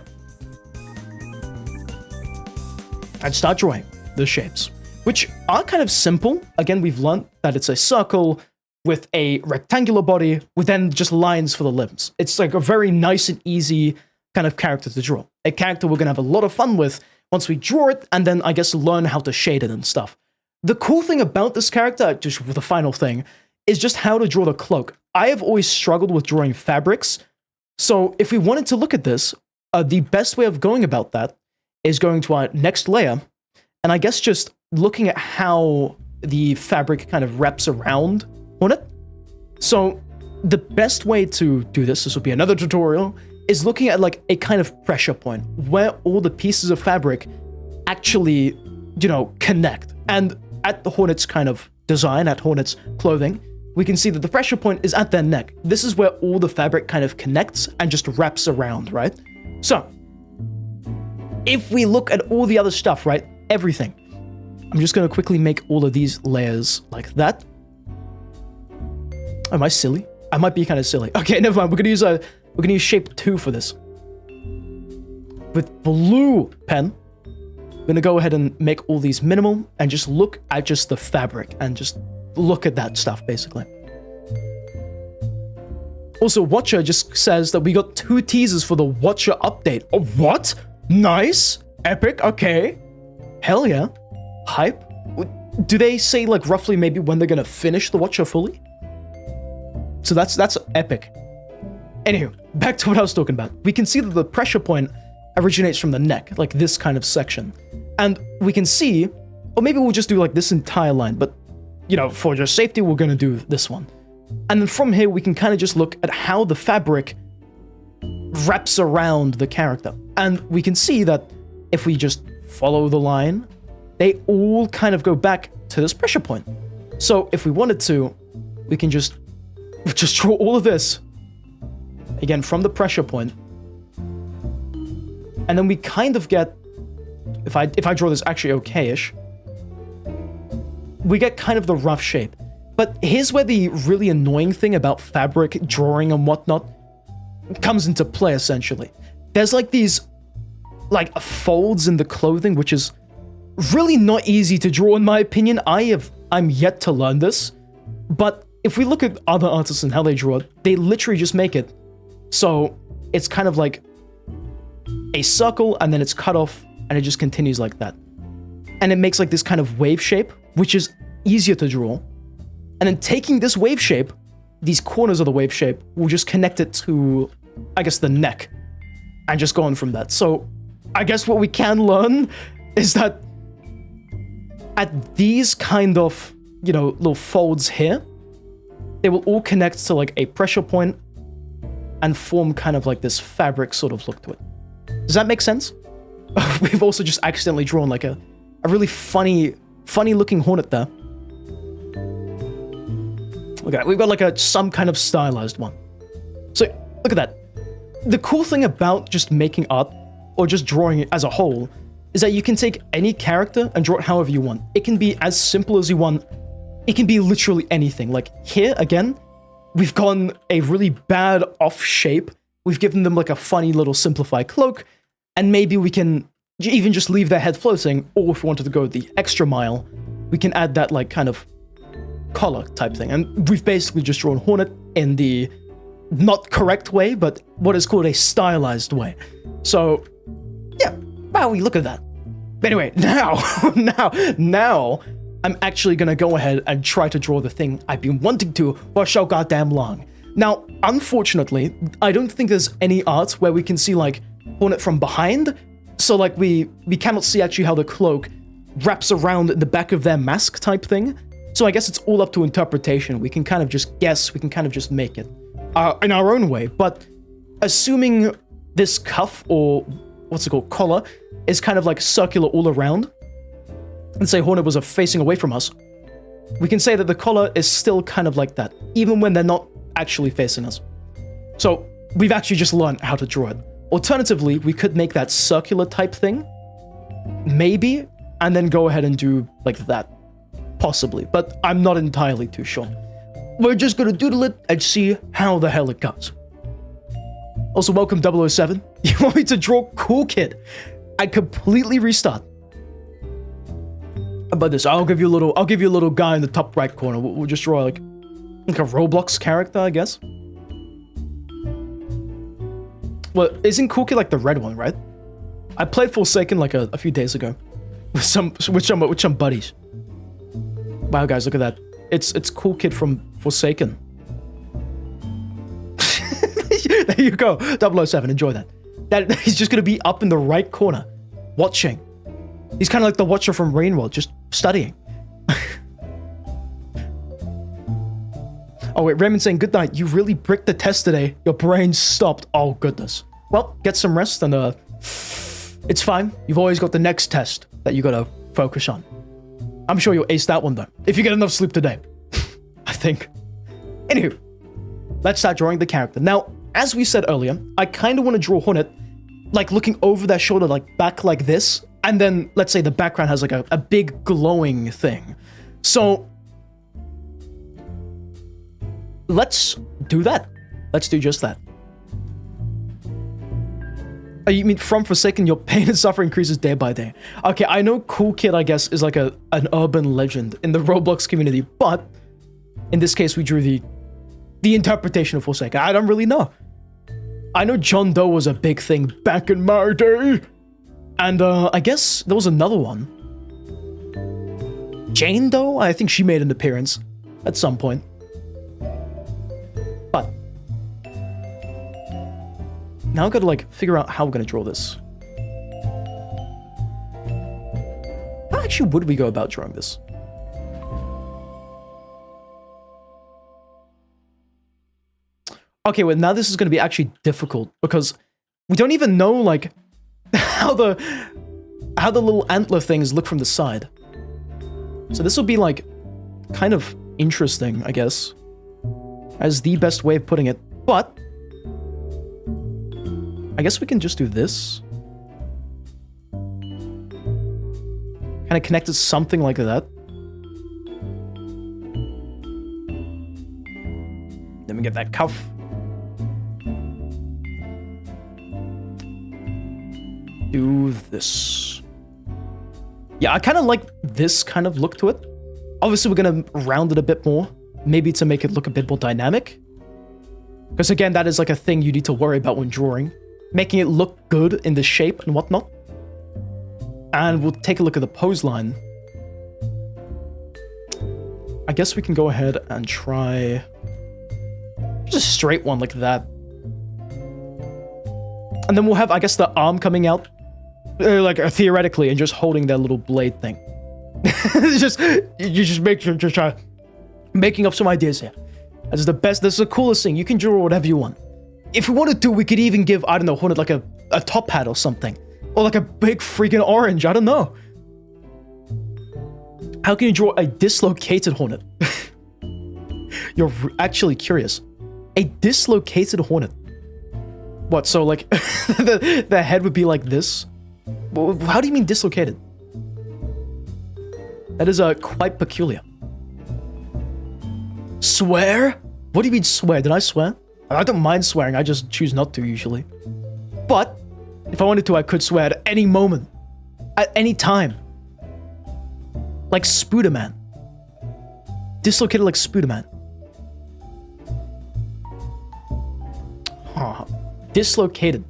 and start drawing the shapes, which are kind of simple. Again, we've learned that it's a circle with a rectangular body with then just lines for the limbs. It's like a very nice and easy kind of character to draw. A character we're gonna have a lot of fun with once we draw it and then I guess learn how to shade it and stuff. The cool thing about this character, just the final thing, is just how to draw the cloak. I have always struggled with drawing fabrics, so if we wanted to look at this, the best way of going about that is going to our next layer, and I guess just looking at how the fabric kind of wraps around on it. So the best way to do this will be another tutorial, is looking at like a kind of pressure point where all the pieces of fabric actually, you know, connect. And at the Hornet's kind of design, at Hornet's clothing, we can see that the pressure point is at their neck. This is where all the fabric kind of connects and just wraps around, right? So if we look at all the other stuff, right, everything, I'm just going to quickly make all of these layers like that. Am I silly? I might be kind of silly. Okay, never mind. We're gonna use shape 2 for this. With blue pen, I'm gonna go ahead and make all these minimal and just look at just the fabric and just look at that stuff basically. Also, Watcher just says that we got 2 teasers for the Watcher update. Oh, what? Nice, epic. Okay, hell yeah, hype. Do they say like roughly maybe when they're gonna finish the Watcher fully? So that's epic. Anywho, back to what I was talking about. We can see that the pressure point originates from the neck, like this kind of section. And we can see, or maybe we'll just do like this entire line, but you know, for just safety, we're gonna do this one. And then from here, we can kind of just look at how the fabric wraps around the character. And we can see that if we just follow the line, they all kind of go back to this pressure point. So if we wanted to, we can just draw all of this again from the pressure point, and then we kind of get, if I draw this actually okay-ish, we get kind of the rough shape. But here's where the really annoying thing about fabric drawing and whatnot comes into play essentially. There's like these like folds in the clothing, which is really not easy to draw in my opinion. I'm yet to learn this, but if we look at other artists and how they draw it, they literally just make it so it's kind of like a circle and then it's cut off and it just continues like that. And it makes like this kind of wave shape, which is easier to draw. And then taking this wave shape, these corners of the wave shape, will just connect it to, I guess, the neck and just go on from that. So I guess what we can learn is that at these kind of, you know, little folds here, they will all connect to like a pressure point and form kind of like this fabric sort of look to it. Does that make sense? We've also just accidentally drawn like a really funny looking hornet there. Look at that. We've got like some kind of stylized one. So look at that. The cool thing about just making art or just drawing it as a whole is that you can take any character and draw it however you want. It can be as simple as you want. It can be literally anything. Like here, again, we've gone a really bad off shape. We've given them like a funny little simplified cloak. And maybe we can even just leave their head floating, or if we wanted to go the extra mile, we can add that like kind of collar type thing. And we've basically just drawn Hornet in the not correct way, but what is called a stylized way. So yeah, wow, we look at that. But anyway, now I'm actually gonna go ahead and try to draw the thing I've been wanting to for so goddamn long. Now, unfortunately, I don't think there's any art where we can see like Hornet from behind. So like we cannot see actually how the cloak wraps around the back of their mask type thing. So I guess it's all up to interpretation. We can kind of just guess, we can kind of just make it in our own way. But assuming this cuff, or what's it called, collar, is kind of like circular all around, and say Hornet was facing away from us, we can say that the collar is still kind of like that, even when they're not actually facing us. So we've actually just learned how to draw it. Alternatively, we could make that circular type thing, maybe, and then go ahead and do like that, possibly, but I'm not entirely too sure. We're just gonna doodle it and see how the hell it goes. Also, welcome 007. You want me to draw Cool Kid? I completely restart. How about this? I'll give you a little guy in the top right corner. We'll just draw like a Roblox character, I guess. Well, isn't Cool Kid like the red one, right? I played Forsaken like a few days ago with some buddies. Wow, guys, look at that. It's Cool Kid from Forsaken. There you go, 007. Enjoy that. He's just gonna be up in the right corner, watching. He's kind of like the Watcher from Rainworld, just studying. Oh wait, Raymond saying, good night. You really bricked the test today. Your brain stopped. Oh goodness. Well, get some rest and it's fine. You've always got the next test that you gotta focus on. I'm sure you'll ace that one though, if you get enough sleep today. I think. Anywho, let's start drawing the character. Now, as we said earlier, I kind of want to draw Hornet, like looking over their shoulder, like back like this, and then let's say the background has like a big glowing thing. So let's do that. Let's do just that. Oh, you mean from Forsaken, your pain and suffering increases day by day. Okay, I know Cool Kid, I guess, is like an urban legend in the Roblox community, but in this case, we drew the interpretation of Forsaken. I don't really know. I know John Doe was a big thing back in my day. And I guess there was another one. Jane Doe? I think she made an appearance at some point. But now I've got to like figure out how we're going to draw this. How actually would we go about drawing this? Okay, well now this is going to be actually difficult because we don't even know like how the little antler things look from the side. So this will be like kind of interesting, I guess, as the best way of putting it. But I guess we can just do this. Kind of connect it something like that. Then we get that cuff. Do this. Yeah, I kind of like this kind of look to it. Obviously, we're going to round it a bit more, maybe to make it look a bit more dynamic. Because again, that is like a thing you need to worry about when drawing. Making it look good in the shape and whatnot. And we'll take a look at the pose line. I guess we can go ahead and try just a straight one like that. And then we'll have, I guess, the arm coming out. Theoretically, and just holding that little blade thing. You just try making up some ideas here. That's the best. That's the coolest thing. You can draw whatever you want. If we wanted to, we could even give, I don't know, Hornet like a top hat or something, or like a big freaking orange. I don't know. How can you draw a dislocated Hornet? You're actually curious. A dislocated Hornet. What? So like the head would be like this? How do you mean dislocated? That is quite peculiar. Swear? What do you mean swear? Did I swear? I don't mind swearing, I just choose not to usually. But If I wanted to, I could swear at any moment. At any time. Like Spooderman. Dislocated like Spooderman. Huh. Dislocated.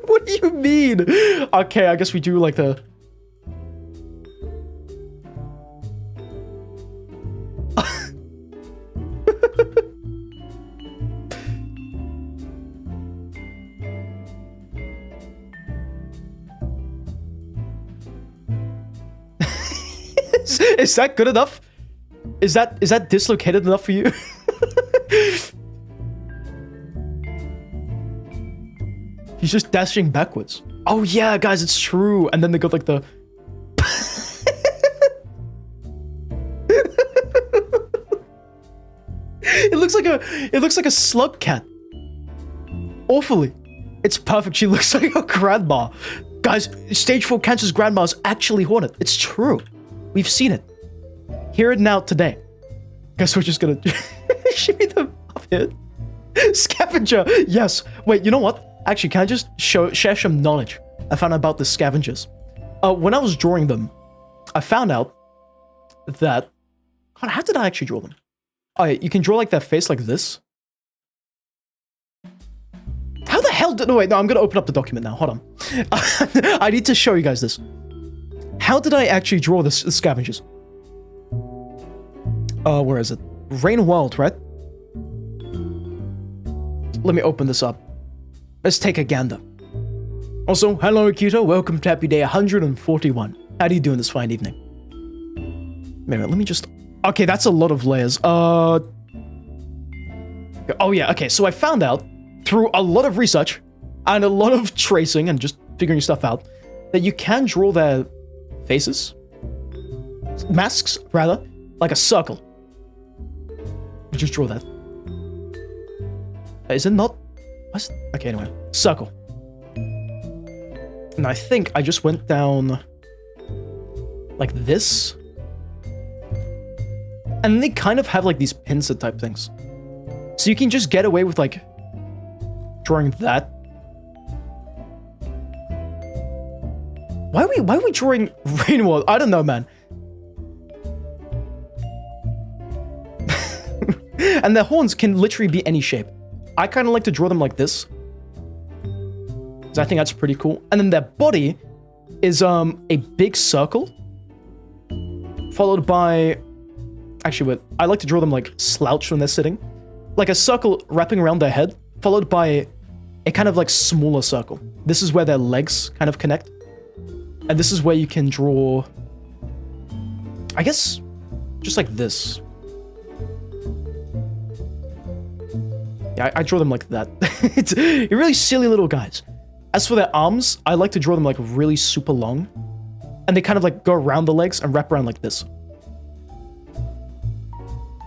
What do you mean? Okay, I guess we do like the... Is that good enough? Is that dislocated enough for you? He's just dashing backwards. Oh yeah, guys, it's true. And then they got like the... It looks like a slug cat. Awfully. It's perfect. She looks like a grandma. Guys, stage 4 cancer's grandma is actually Hornet. It's true. We've seen it. Hear it now today. Guess we're just gonna shimmy them up here. Scavenger. Yes. Wait, you know what? Actually, can I just share some knowledge I found out about the scavengers? When I was drawing them, I found out that... God, how did I actually draw them? Oh, yeah, you can draw like their face like this. How the hell did... No, wait, no, I'm gonna open up the document now. Hold on. I need to show you guys this. How did I actually draw the scavengers? Where is it? Rain World, right? Let me open this up. Let's take a gander. Also, hello Akito, welcome to Happy Day 141. How do you doing this fine evening? Wait a minute, let me just... Okay, that's a lot of layers. Oh yeah, okay, so I found out through a lot of research and a lot of tracing and just figuring stuff out that you can draw their faces, masks rather, like a circle. Just draw that. Is it not? Okay, anyway, circle. And I think I just went down like this. And they kind of have like these pincer type things. So you can just get away with like drawing that. Why are we drawing Rain World? I don't know, man. And their horns can literally be any shape. I kind of like to draw them like this, because I think that's pretty cool. And then their body is a big circle, followed by... Actually, wait, I like to draw them like slouched when they're sitting. Like a circle wrapping around their head, followed by a kind of like smaller circle. This is where their legs kind of connect. And this is where you can draw... I guess, just like this. Yeah, I draw them like that. You're really silly little guys. As for their arms, I like to draw them like really super long. And they kind of like go around the legs and wrap around like this.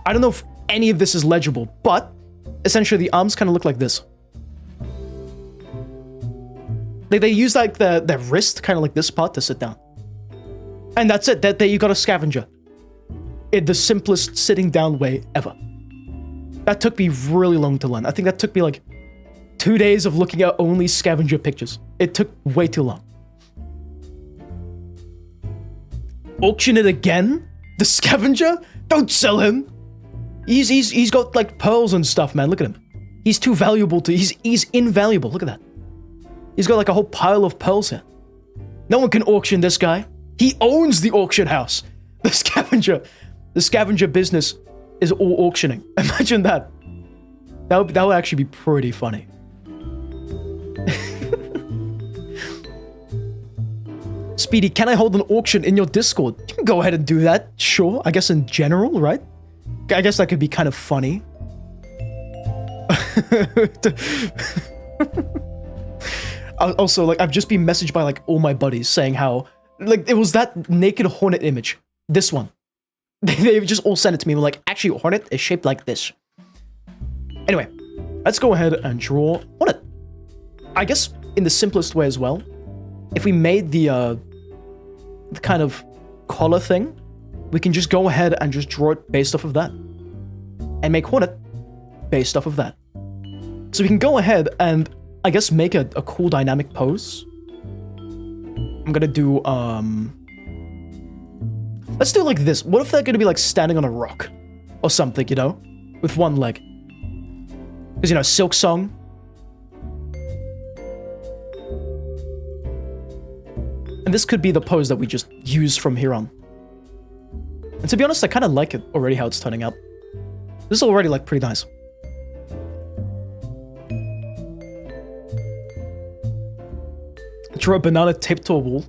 I don't know if any of this is legible, but essentially the arms kind of look like this. They use like their wrist, kind of like this part, to sit down. And that's it. There you got a scavenger. In the simplest sitting down way ever. That took me really long to learn. I think that took me like 2 days of looking at only scavenger pictures. It took way too long. Auction it again? The scavenger? Don't sell him! He's got like pearls and stuff, man. Look at him. He's too valuable to... He's invaluable. Look at that. He's got like a whole pile of pearls here. No one can auction this guy. He owns the auction house. The scavenger business is all auctioning. Imagine that. That would actually be pretty funny. Speedy, can I hold an auction in your Discord? You can go ahead and do that. Sure. I guess in general, right? I guess that could be kind of funny. Also, like, I've just been messaged by like all my buddies saying how, like, it was that naked Hornet image. This one. They just all sent it to me. We're like, actually, Hornet is shaped like this. Anyway, let's go ahead and draw Hornet. I guess in the simplest way as well, if we made the kind of collar thing, we can just go ahead and just draw it based off of that. And make Hornet based off of that. So we can go ahead and I guess, make a cool dynamic pose, I'm gonna do, let's do it like this. What if they're gonna be like standing on a rock or something, you know, with one leg? Because, you know, Silksong. And this could be the pose that we just use from here on. And to be honest, I kind of like it already, how it's turning out. This is already, like, pretty nice. Draw a banana taped to a wall.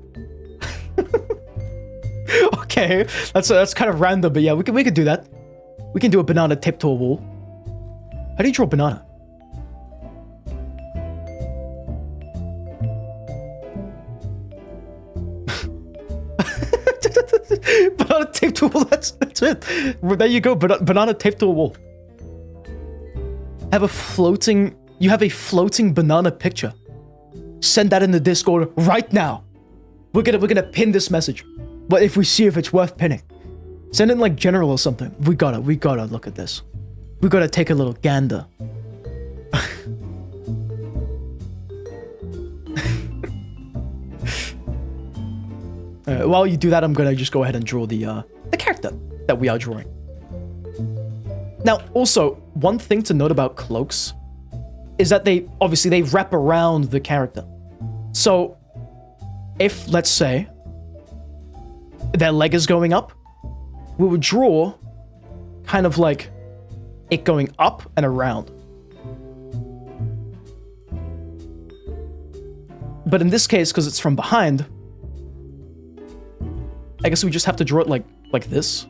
Okay, that's kind of random, but yeah, we could do that. We can do a banana taped to a wall. How do you draw a banana? Banana taped to a wall, that's it. There you go, banana taped to a wall. You have a floating banana picture. Send that in the Discord right now. We're gonna pin this message. But if we see if it's worth pinning, send in like general or something. We gotta look at this. We gotta take a little gander. While you do that, I'm gonna just go ahead and draw the character that we are drawing. Now, also, one thing to note about cloaks is that they wrap around the character. So, if, let's say, their leg is going up, we would draw kind of like it going up and around. But in this case, because it's from behind, I guess we just have to draw it like this.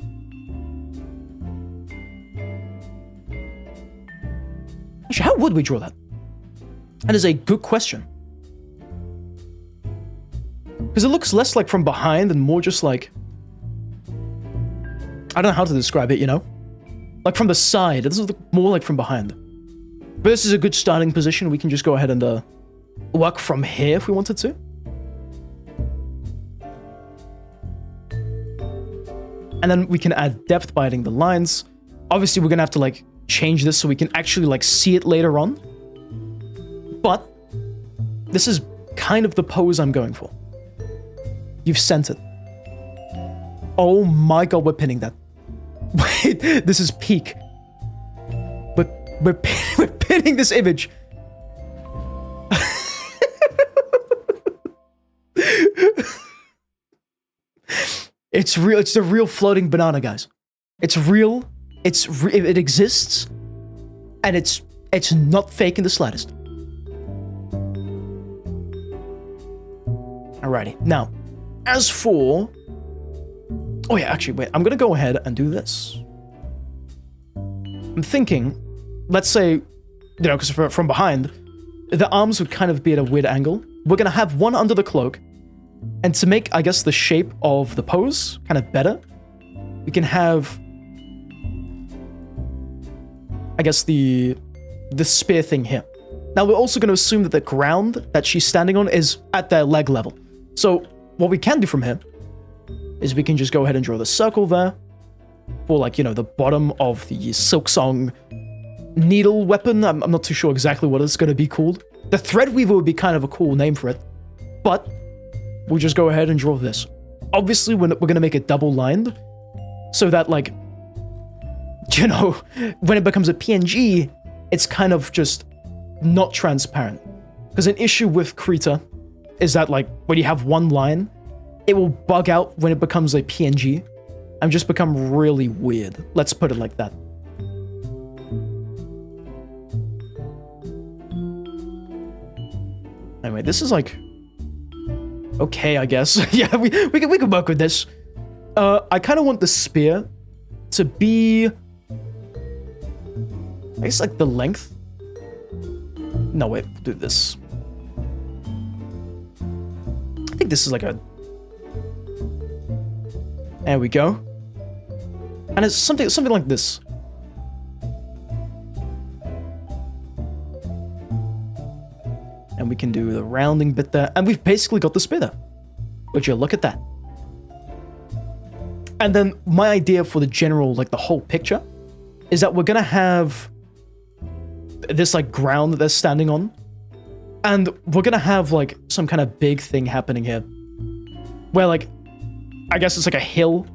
Actually, how would we draw that? That is a good question. Because it looks less like from behind and more just like... I don't know how to describe it, you know? Like from the side. This is more like from behind. But this is a good starting position. We can just go ahead and work from here if we wanted to. And then we can add depth by adding the lines. Obviously, we're going to have to like change this so we can actually like see it later on. But this is kind of the pose I'm going for. You've sent it. Oh my god, we're pinning that. Wait, this is peak. We're pinning this image. It's real. It's the real floating banana, guys. It's real. It exists, and it's not fake in the slightest. Alrighty. Now, as for... Oh yeah, actually, wait. I'm gonna go ahead and do this. I'm thinking, let's say, you know, because from behind, the arms would kind of be at a weird angle. We're gonna have one under the cloak, and to make, I guess, the shape of the pose kind of better, we can have, I guess, the spear thing here. Now, we're also going to assume that the ground that she's standing on is at their leg level. So, what we can do from here is we can just go ahead and draw the circle there for, like, you know, the bottom of the Silksong needle weapon. I'm not too sure exactly what it's going to be called. The Threadweaver would be kind of a cool name for it, but we'll just go ahead and draw this. Obviously, we're going to make it double-lined so that, like, you know, when it becomes a PNG, it's kind of just not transparent. Because an issue with Krita is that, like, when you have one line, it will bug out when it becomes a PNG and just become really weird. Let's put it like that. Anyway, this is like... okay, I guess. Yeah, we can work with this. I kind of want the spear to be... I guess, like, the length. No, wait, we'll do this. I think this is like a... There we go. And it's something like this. And we can do the rounding bit there. And we've basically got the spear there. Would you look at that? And then my idea for the general, like, the whole picture is that we're gonna have this, like, ground that they're standing on. And we're gonna have, like, some kind of big thing happening here. Where, like, I guess it's like a hill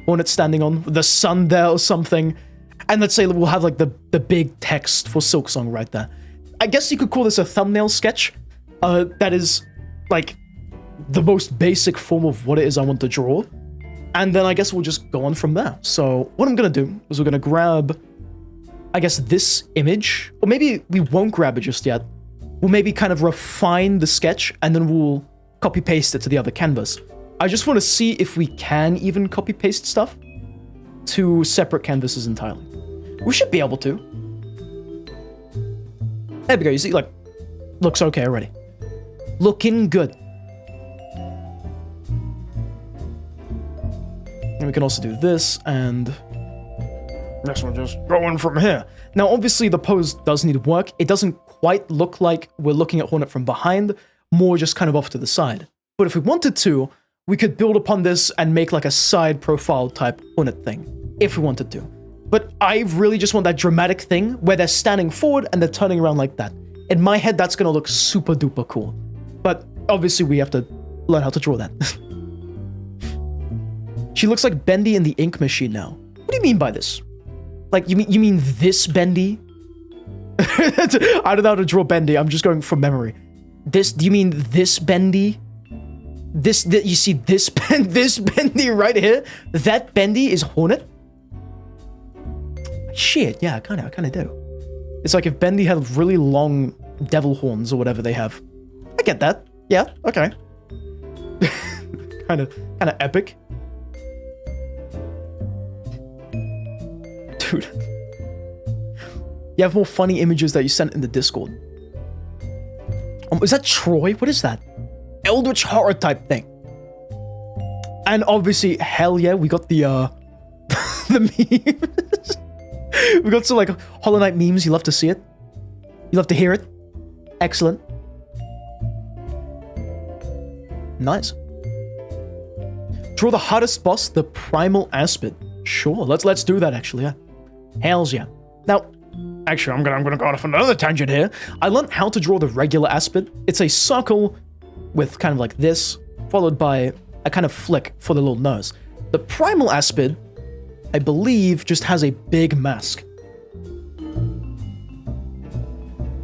Hornet's standing on, with the sun there or something. And let's say we'll have, like, the big text for Silksong right there. I guess you could call this a thumbnail sketch. That is, like, the most basic form of what it is I want to draw. And then I guess we'll just go on from there. So what I'm gonna do is we're gonna grab, I guess, this image. Or maybe we won't grab it just yet. We'll maybe kind of refine the sketch, and then we'll copy-paste it to the other canvas. I just want to see if we can even copy-paste stuff to separate canvases entirely. We should be able to. There we go, you see, like, looks okay already. Looking good. And we can also do this, and this one just going from here. Now, obviously, the pose does need work. It doesn't quite look like we're looking at Hornet from behind, more just kind of off to the side. But if we wanted to, we could build upon this and make like a side profile type Hornet thing, if we wanted to. But I really just want that dramatic thing where they're standing forward and they're turning around like that. In my head, that's gonna look super duper cool. But obviously, we have to learn how to draw that. She looks like Bendy in the ink machine now. What do you mean by this? Like, you mean this Bendy? I don't know how to draw Bendy. I'm just going from memory. This? Do you mean this Bendy? This you see this this Bendy right here? That Bendy is Hornet? Shit, yeah, I kind of do. It's like if Bendy had really long devil horns or whatever they have. I get that. Yeah, okay. kind of epic. Dude. You have more funny images that you sent in the Discord. Is that Troy? What is that? Eldritch horror type thing. And obviously, hell yeah, we got the the memes. We got some like Hollow Knight memes. You love to see it. You love to hear it. Excellent. Nice. Draw the hardest boss, the Primal Aspid. Sure, let's do that actually. Yeah. Hells yeah. Now, actually, I'm gonna go off another tangent here. I learned how to draw the regular Aspid. It's a circle with kind of like this, followed by a kind of flick for the little nose. The Primal Aspid, I believe, just has a big mask.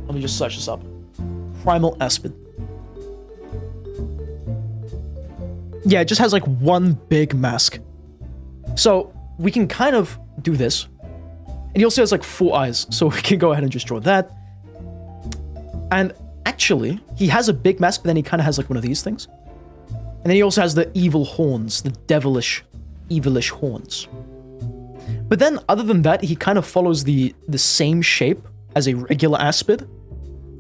Let me just search this up. Primal Aspid. Yeah, it just has like one big mask. So we can kind of do this. And he also has like 4 eyes, so we can go ahead and just draw that. And actually, he has a big mask, but then he kind of has like one of these things. And then he also has the evil horns, the devilish, evilish horns. But then, other than that, he kind of follows the same shape as a regular Aspid,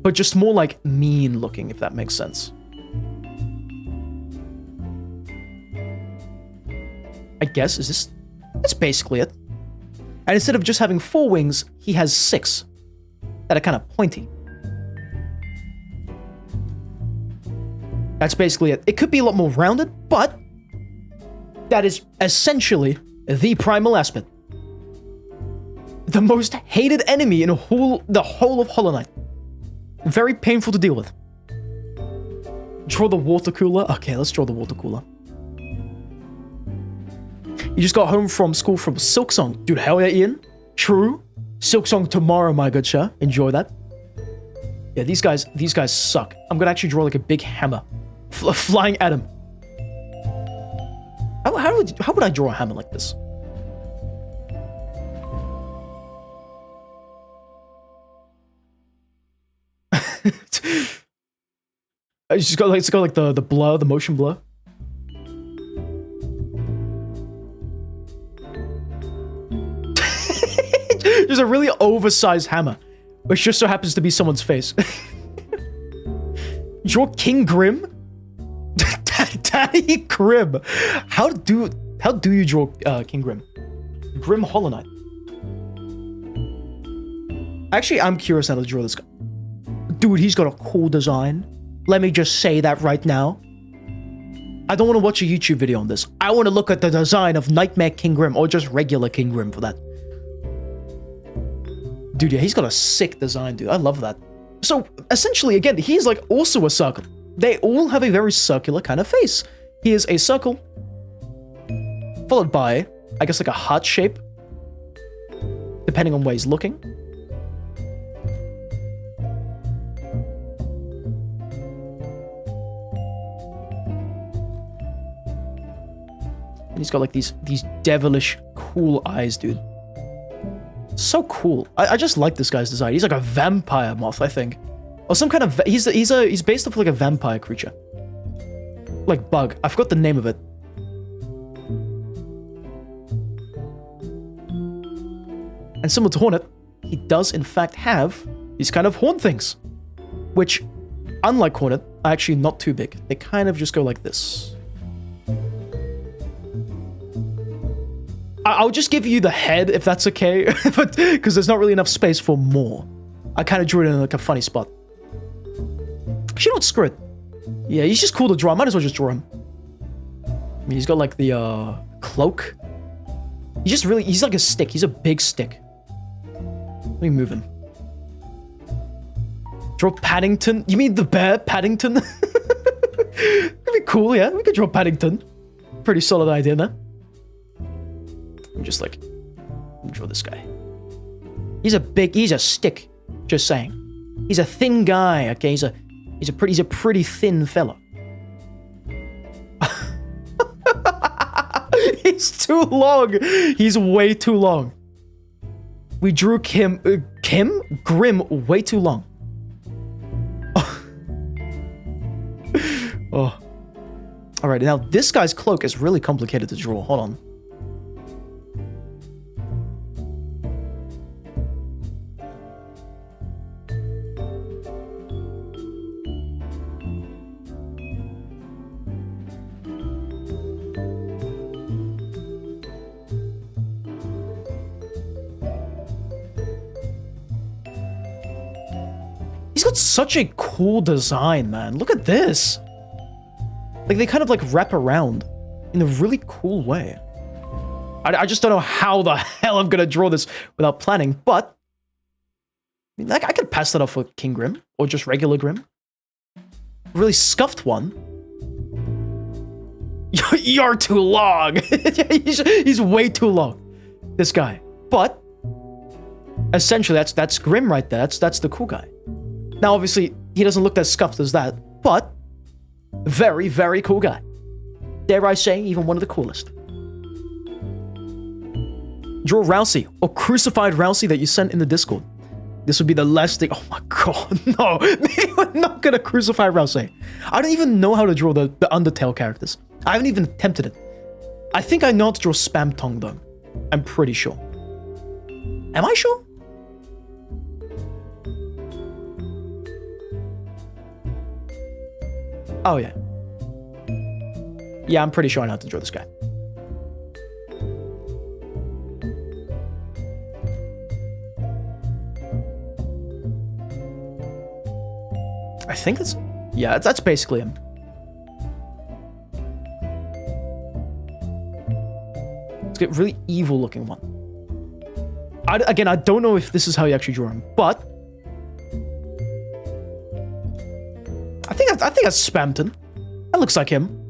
but just more like mean looking, if that makes sense. I guess, is this... That's basically it. And instead of just having 4 wings, he has 6 that are kind of pointy. That's basically it. It could be a lot more rounded, but that is essentially the Primal Aspid. The most hated enemy in the whole of Hollow Knight. Very painful to deal with. Draw the water cooler. Okay, let's draw the water cooler. You just got home from school from Silksong. Dude, hell yeah, Ian. True. Silksong tomorrow, my good sir. Enjoy that. Yeah, these guys suck. I'm gonna actually draw like a big hammer. Flying at him. How would I draw a hammer like this? It's got like the blur, the motion blur. Just a really oversized hammer, which just so happens to be someone's face. Draw King Grim? Daddy Grim. How do you draw King Grim? Grim Hollow Knight. Actually, I'm curious how to draw this guy. Dude, he's got a cool design. Let me just say that right now. I don't want to watch a YouTube video on this. I want to look at the design of Nightmare King Grim, or just regular King Grim for that. Dude, yeah, he's got a sick design, dude. I love that. So essentially, again, he's like also a circle. They all have a very circular kind of face. He is a circle, followed by, I guess, like a heart shape, depending on where he's looking. And he's got like these devilish, cool eyes, dude. So cool. I just like this guy's design. He's like a vampire moth, I think, or some kind of. He's based off like a vampire creature, like bug. I forgot the name of it. And similar to Hornet, he does in fact have these kind of horn things, which, unlike Hornet, are actually not too big. They kind of just go like this. I'll just give you the head if that's okay, but because there's not really enough space for more. I kind of drew it in like a funny spot. Actually, not screw it. Yeah, he's just cool to draw. I might as well just draw him. I mean, he's got like the cloak. He's like a stick. He's a big stick. Let me move him. Draw Paddington. You mean the bear Paddington? That'd be cool, yeah. We could draw Paddington. Pretty solid idea there. I'm just like, let me draw this guy. He's a stick. Just saying. He's a thin guy, okay? He's a pretty thin fella. He's too long. He's way too long. We drew Grim way too long. Oh. All right, now this guy's cloak is really complicated to draw. Hold on. He's got such a cool design, man. Look at this. Like, they kind of, like, wrap around in a really cool way. I just don't know how the hell I'm gonna draw this without planning, but I mean, like, I could pass that off for King Grim, or just regular Grim. A really scuffed one. You're too long. he's way too long, this guy. But essentially, that's Grim right there. That's the cool guy. Now, obviously, he doesn't look as scuffed as that, but very, very cool guy. Dare I say, even one of the coolest. Draw Rousey, or Crucified Rousey that you sent in the Discord. This would be the last thing. Oh my god, no. We're not gonna crucify Rousey. I don't even know how to draw the Undertale characters. I haven't even attempted it. I think I know how to draw Spam Tongue, though. I'm pretty sure. Am I sure? Oh, yeah. Yeah, I'm pretty sure I know how to draw this guy. I think it's... Yeah, that's basically him. It's a really evil looking one. Again, I don't know if this is how you actually draw him, but... I think that's Spamton. That looks like him.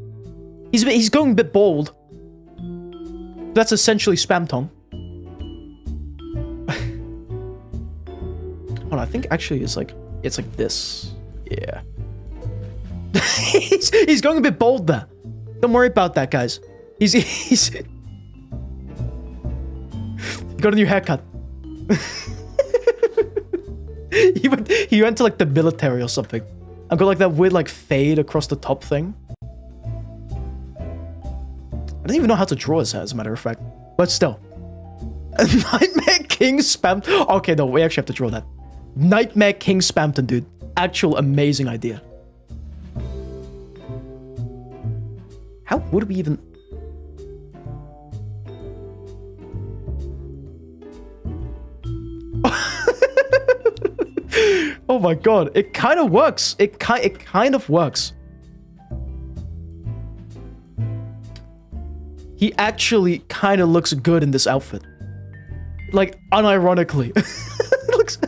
He's going a bit bold. That's essentially Spam Tongue. Hold on, I think actually it's like this. Yeah. he's going a bit bold there. Don't worry about that, guys. He's got a new haircut. he went to like the military or something. I've got like that weird like fade across the top thing. I don't even know how to draw his hair, as a matter of fact. But still. Nightmare King Spamton. Okay, no, we actually have to draw that. Nightmare King Spamton, dude. Actual amazing idea. How would we even... Oh my god, it kind of works. It kind of works. He actually kind of looks good in this outfit. Like, unironically. Looks...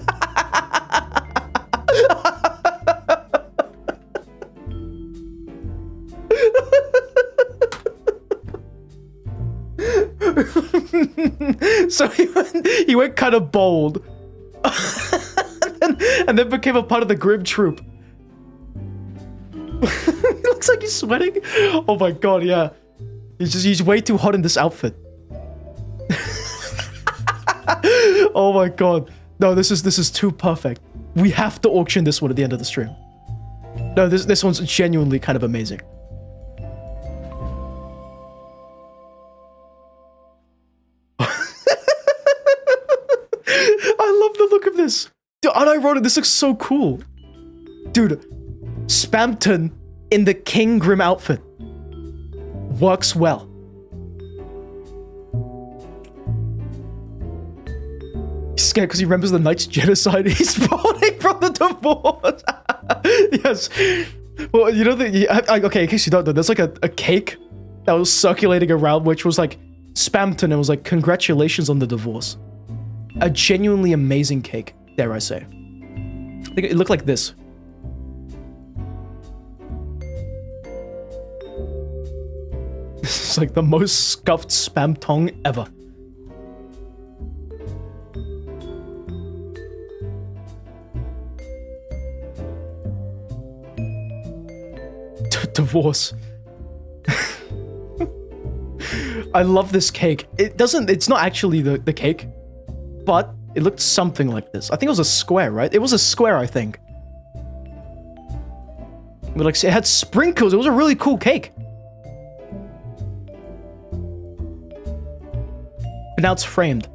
So he went kind of bold. and then became a part of the Grim Troop. He looks like he's sweating. Oh my god, yeah. He's way too hot in this outfit. Oh my god. No, this is too perfect. We have to auction this one at the end of the stream. No, this one's genuinely kind of amazing. I love the look of this. Dude, unironically, this looks so cool. Dude, Spamton in the King Grim outfit works well. He's scared because he remembers the Knight's genocide. He's falling from the divorce. Yes. Well, you know okay, in case you don't know, there's like a cake that was circulating around, which was like Spamton. It was like, congratulations on the divorce. A genuinely amazing cake, dare I say. I think it looked like this. This is like the most scuffed spam tongue ever. Divorce. I love this cake. It's not actually the cake, but it looked something like this. I think it was a square, right? It was a square, I think. But like, it had sprinkles. It was a really cool cake. But now it's framed.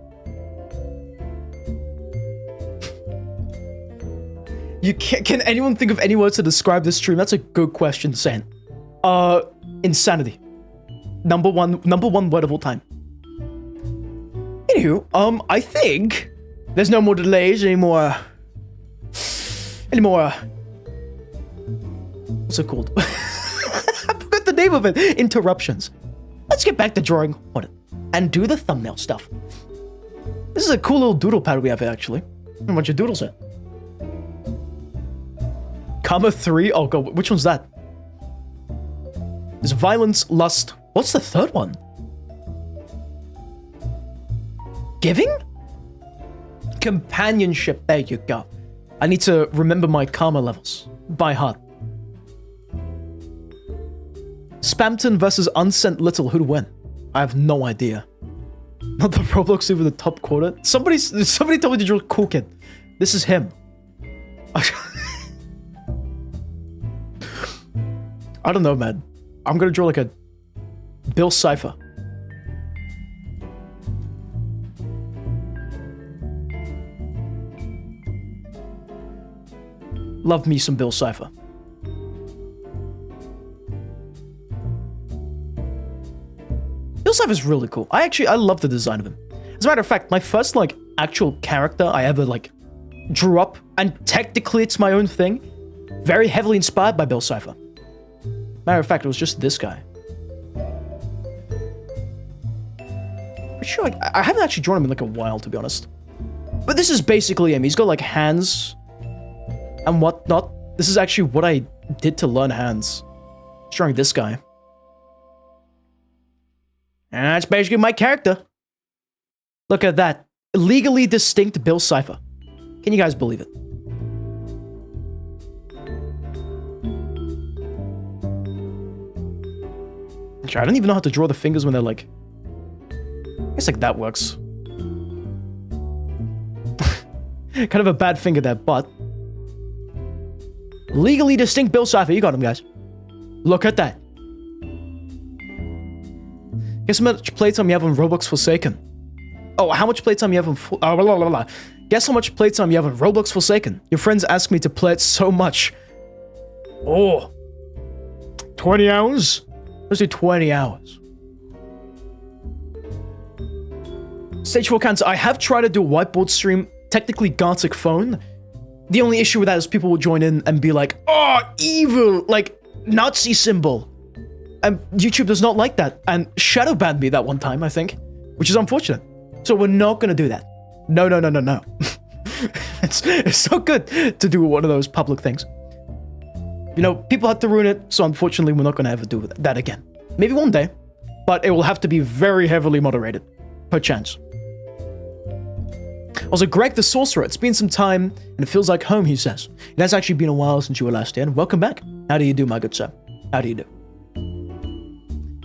Can anyone think of any words to describe this stream? That's a good question, Sen. Insanity. Number one word of all time. Anywho, I think there's no more delays anymore. What's it called? I forgot the name of it. Interruptions. Let's get back to drawing on it and do the thumbnail stuff. This is a cool little doodle pad we have here, actually. A bunch of doodles here. Karma 3? Oh god, which one's that? There's violence, lust. What's the third one? Giving? Companionship. There you go. I need to remember my karma levels by heart. Spamton versus Unsent Little. Who'd win? I have no idea. Not the Roblox over the top quarter. Somebody told me to draw Cool Kid. This is him. I don't know, man. I'm gonna draw like a Bill Cipher. Love me some Bill Cipher. Bill Cipher's really cool. I love the design of him. As a matter of fact, my first like actual character I ever like drew up, and technically it's my own thing, very heavily inspired by Bill Cipher. Matter of fact, it was just this guy. Pretty sure I haven't actually drawn him in like a while, to be honest. But this is basically him. He's got like hands and whatnot. This is actually what I did to learn hands. Drawing this guy. And that's basically my character. Look at that. Legally distinct Bill Cipher. Can you guys believe it? I don't even know how to draw the fingers when they're like... I guess like that works. Kind of a bad finger there, but... Legally distinct Bill Cipher. You got him, guys. Look at that. Guess how much playtime you have on Roblox Forsaken? Oh, how much playtime you have on... Guess how much playtime you have on Roblox Forsaken? Your friends ask me to play it so much. Oh. 20 hours? Let's do 20 hours. Stage 4 cancer. I have tried to do a whiteboard stream, technically Gartic phone. The only issue with that is people will join in and be like, oh, evil, like Nazi symbol. And YouTube does not like that, and shadow banned me that one time, I think, which is unfortunate. So we're not gonna do that. No. It's so good to do one of those public things. You know, people had to ruin it, so unfortunately we're not gonna ever do that again. Maybe one day, but it will have to be very heavily moderated, per chance. Also, Greg the Sorcerer, it's been some time, and it feels like home, he says. It has actually been a while since you were last here, and welcome back. How do you do, my good sir? How do you do?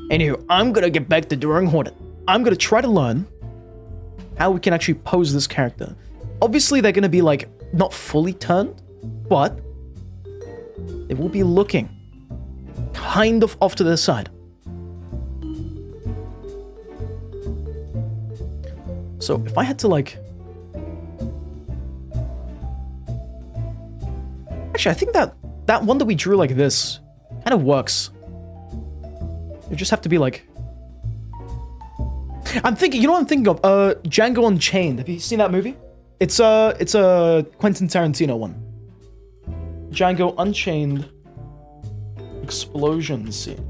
Anywho, I'm gonna get back to drawing Hornet. I'm gonna try to learn how we can actually pose this character. Obviously, they're gonna be, like, not fully turned, but they will be looking kind of off to the side. So, if I had to, like... Actually, I think that one that we drew like this kind of works. You just have to be like... I'm thinking, you know what I'm thinking of? Django Unchained. Have you seen that movie? It's a Quentin Tarantino one. Django Unchained explosion scene.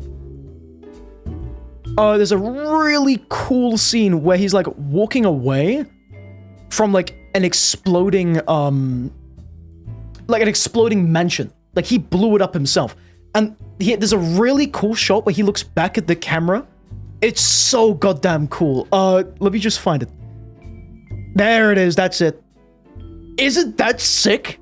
There's a really cool scene where he's like walking away from like an exploding mansion. Like he blew it up himself. And there's a really cool shot where he looks back at the camera. It's so goddamn cool. Let me just find it. There it is, that's it. Isn't that sick?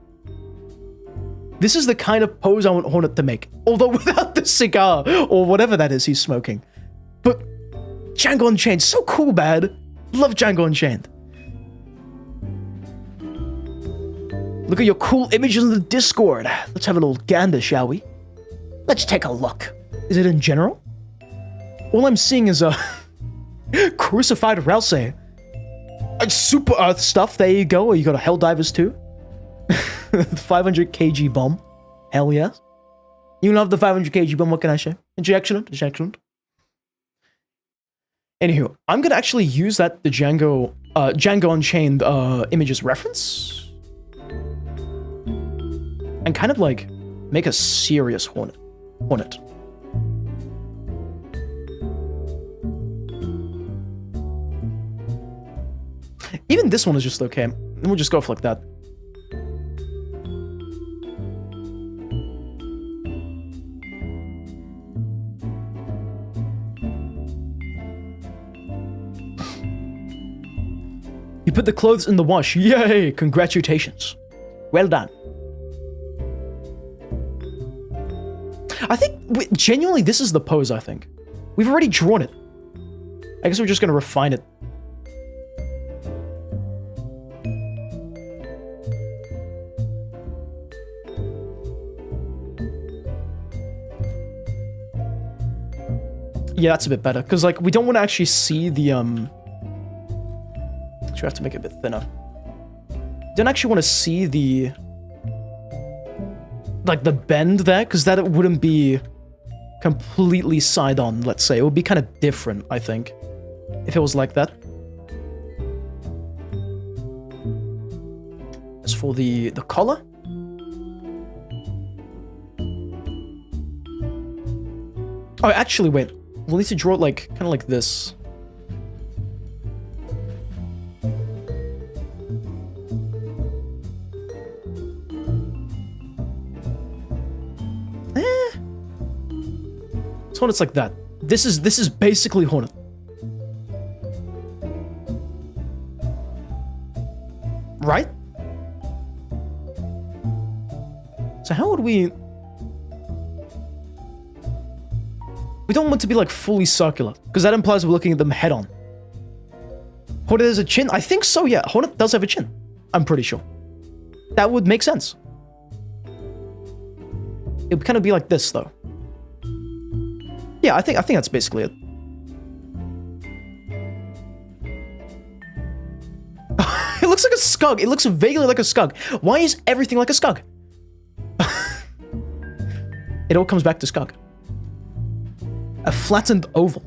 This is the kind of pose I want Hornet to make. Although without the cigar, or whatever that is he's smoking. But Django Unchained, so cool, man. Love Django Unchained. Look at your cool images in the Discord. Let's have a little gander, shall we? Let's take a look. Is it in general? All I'm seeing is a crucified Rousey. Super Earth stuff, there you go. Or you got a Helldivers too. 500 kg bomb. Hell yes. You love the 500 kg bomb, what can I say? It's excellent, it's excellent. Anywho, I'm gonna actually use the Django Unchained images reference. And kind of like make a serious Hornet. Even this one is just okay. We'll just go for like that. You put the clothes in the wash. Yay! Congratulations. Well done. I think, genuinely, this is the pose, I think. We've already drawn it. I guess we're just gonna refine it. Yeah, that's a bit better, because, like, we don't want to actually see the, Actually, I have to make it a bit thinner. Don't actually want to see the... like, the bend there, because that wouldn't be completely side-on, let's say. It would be kind of different, I think, if it was like that. As for the collar... Oh, actually, wait. We'll need to draw it, like, kind of like this. Hornet's like that. This is basically Hornet. Right? So how would we... We don't want to be like fully circular, because that implies we're looking at them head on. Hornet has a chin? I think so, yeah. Hornet does have a chin. I'm pretty sure. That would make sense. It would kind of be like this, though. Yeah, I think that's basically it. It looks like a skug. It looks vaguely like a skug. Why is everything like a skug? It all comes back to skug. A flattened oval.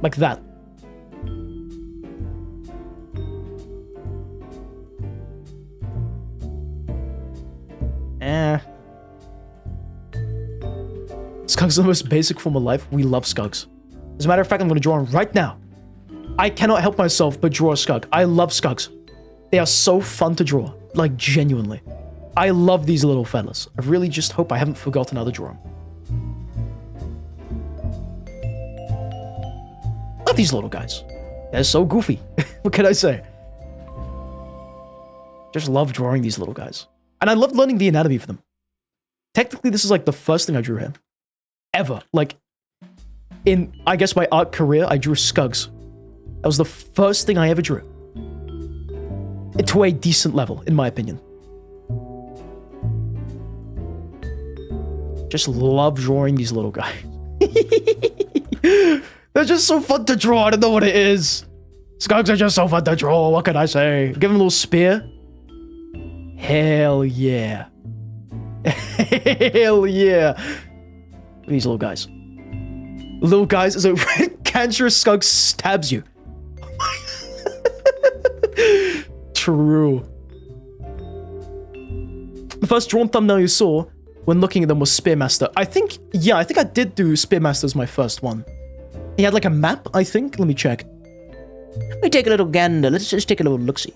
Like that. Skugs are the most basic form of life. We love skugs. As a matter of fact, I'm going to draw one right now. I cannot help myself but draw a skug. I love skugs. They are so fun to draw. Like, genuinely. I love these little fellas. I really just hope I haven't forgotten how to draw them. Love these little guys. They're so goofy. What can I say? Just love drawing these little guys. And I love learning the anatomy for them. Technically, this is like the first thing I drew here. Ever. Like, in, I guess, my art career, I drew Skugs. That was the first thing I ever drew. To a decent level, in my opinion. Just love drawing these little guys. They're just so fun to draw. I don't know what it is. Skugs are just so fun to draw. What can I say? Give him a little spear. Hell yeah. Hell yeah. These little guys. Little guys, as a cancerous skunk stabs you. True. The first drawn thumbnail you saw when looking at them was Spearmaster. I think I did do Spearmaster as my first one. He had like a map, I think. Let me check. Let me take a little gander. Let's just take a little look-see.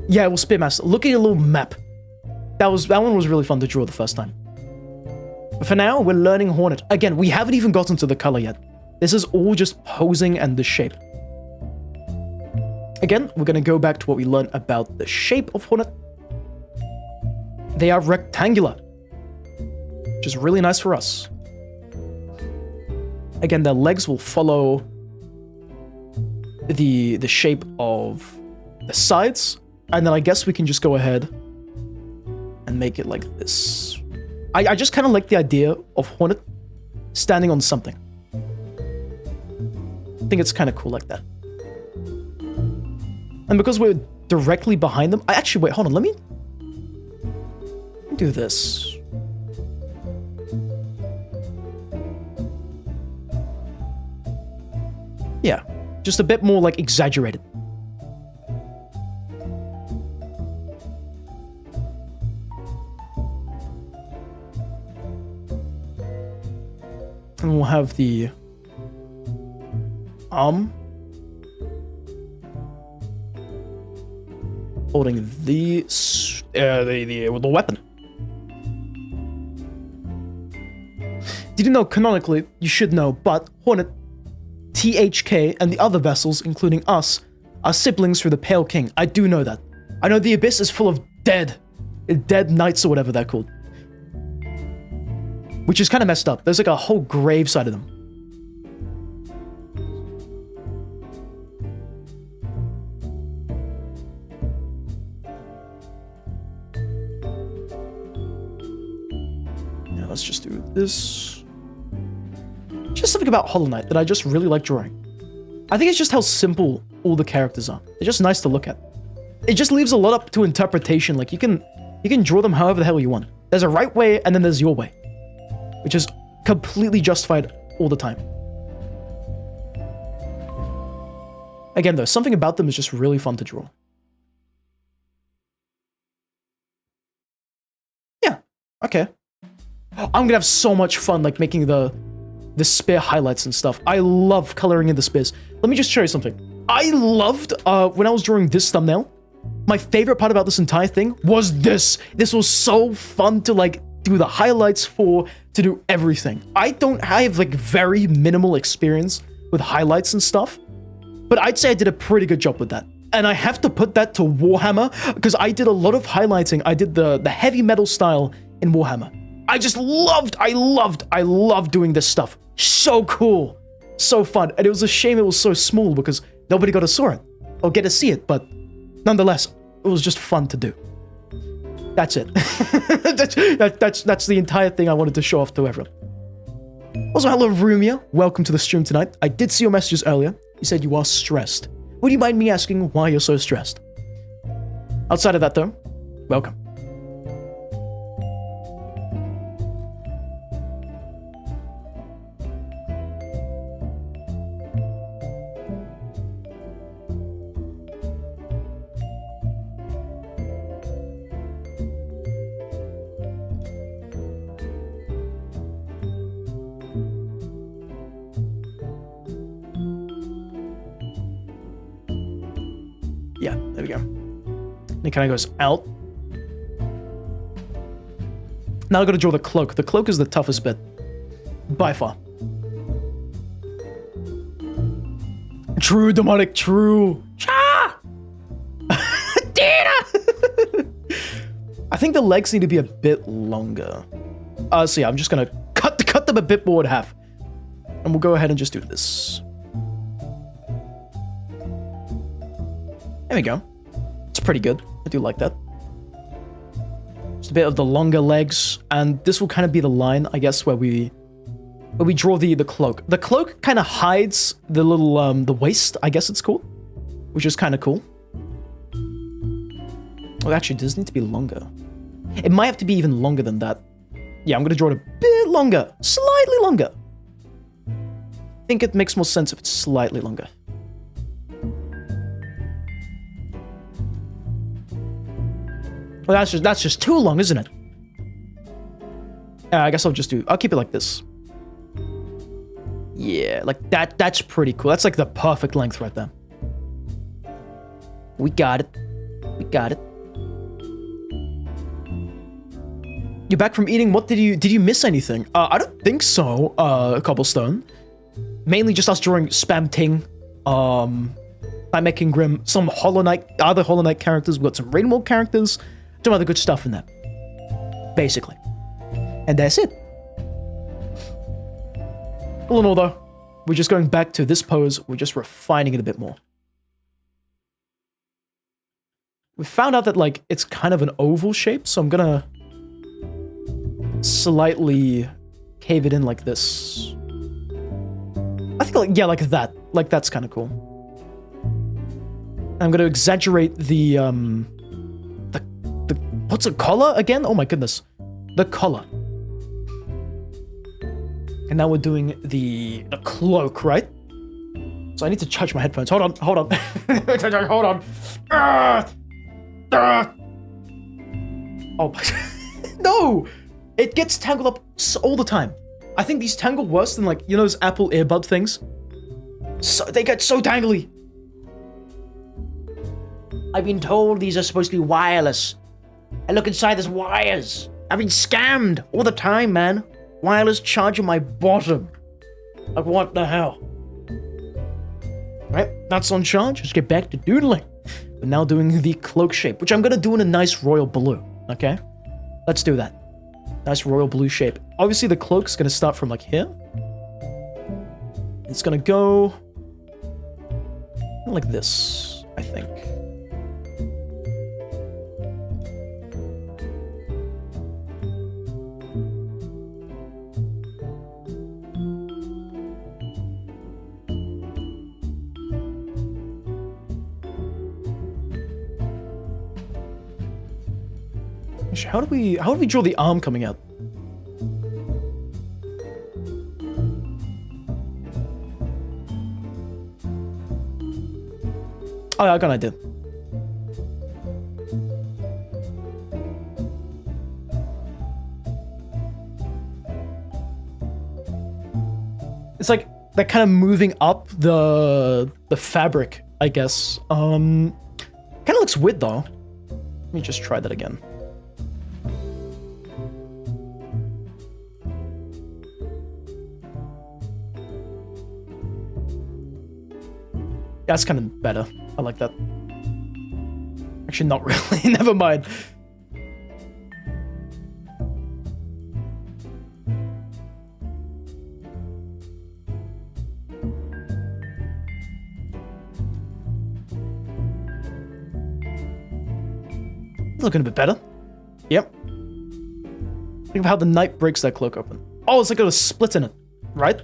Yeah, it was Spearmaster. Looking at a little map. That one was really fun to draw the first time. But for now, we're learning Hornet. Again, we haven't even gotten to the color yet. This is all just posing and the shape. Again, we're going to go back to what we learned about the shape of Hornet. They are rectangular, which is really nice for us. Again, their legs will follow the shape of the sides, and then I guess we can just go ahead and make it like this. I just kind of like the idea of Hornet standing on something. I think it's kind of cool like that. And because we're directly behind them, actually, wait, hold on, let me do this. Yeah, just a bit more like exaggerated. And we'll have the arm holding the weapon. Didn't know canonically, you should know, but Hornet, THK, and the other vessels, including us, are siblings through the Pale King. I do know that. I know the Abyss is full of dead knights or whatever they're called. Which is kind of messed up. There's like a whole grave side of them. Yeah, let's just do this. Just something about Hollow Knight that I just really like drawing. I think it's just how simple all the characters are. They're just nice to look at. It just leaves a lot up to interpretation. Like you can draw them however the hell you want. There's a right way and then there's your way, which is completely justified all the time. Again though, something about them is just really fun to draw. Yeah, okay. I'm gonna have so much fun like making the spear highlights and stuff. I love coloring in the spears. Let me just show you something. I loved, when I was drawing this thumbnail, my favorite part about this entire thing was this. This was so fun to like do the highlights for, to do everything. I have like very minimal experience with highlights and stuff, but I'd say I did a pretty good job with that. And I have to put that to Warhammer because I did a lot of highlighting. I did the heavy metal style in Warhammer. I loved doing this stuff. So cool. So fun. And it was a shame it was so small because nobody got to saw it or get to see it, but nonetheless, it was just fun to do. That's it. that's the entire thing I wanted to show off to everyone. Also, hello Rumia. Welcome to the stream tonight. I did see your messages earlier. You said you are stressed. Would you mind me asking why you're so stressed? Outside of that though, welcome. Yeah, there we go. And it kind of goes out. Now I gotta draw the cloak. The cloak is the toughest bit. By far. True, demonic, true. Ah! I think the legs need to be a bit longer. So yeah, I'm just gonna cut them a bit more in half. And we'll go ahead and just do this. There we go. It's pretty good. I do like that. Just a bit of the longer legs, and this will kind of be the line, I guess, where we draw the cloak. The cloak kind of hides the little the waist, I guess it's called, which is kind of cool. Well, actually, it does need to be longer. It might have to be even longer than that. Yeah, I'm gonna draw it a bit longer, slightly longer. I think it makes more sense if it's slightly longer. Well, that's just too long, isn't it? I guess I'll keep it like this. Yeah, like that. That's pretty cool. That's like the perfect length right there. We got it. We got it. You're back from eating. What did you miss anything? I don't think so. Cobblestone. Mainly just us drawing Spam Ting. I'm making Grim, some Hollow Knight, other Hollow Knight characters. We've got some Rainbow characters. Some other good stuff in there. Basically. And that's it. All in all though, we're just going back to this pose. We're just refining it a bit more. We found out that like it's kind of an oval shape, so I'm gonna slightly cave it in like this. I think like, yeah, like that. Like that's kind of cool. I'm gonna exaggerate the what's a collar again? Oh my goodness. The collar. And now we're doing the cloak, right? So I need to charge my headphones. Hold on. Hold on. Oh my no! It gets tangled up all the time. I think these tangle worse than like, you know those Apple earbud things? So they get so tangly. I've been told these are supposed to be wireless. I look inside, there's wires. I've been scammed all the time, man. Wireless charging my bottom. Like, what the hell? Right, that's on charge. Let's get back to doodling. We're now doing the cloak shape, which I'm gonna do in a nice royal blue, okay? Let's do that. Nice royal blue shape. Obviously, the cloak's gonna start from, like, here. It's gonna go like this, I think. How do we draw the arm coming out? Oh, I got an idea. It's like they're kind of moving up the fabric, I guess. Kind of looks weird though. Let me just try that again. That's kind of better. I like that. Actually, not really. Never mind. Looking a bit better. Yep. Think of how the knight breaks that cloak open. Oh, it's like got a split in it, right?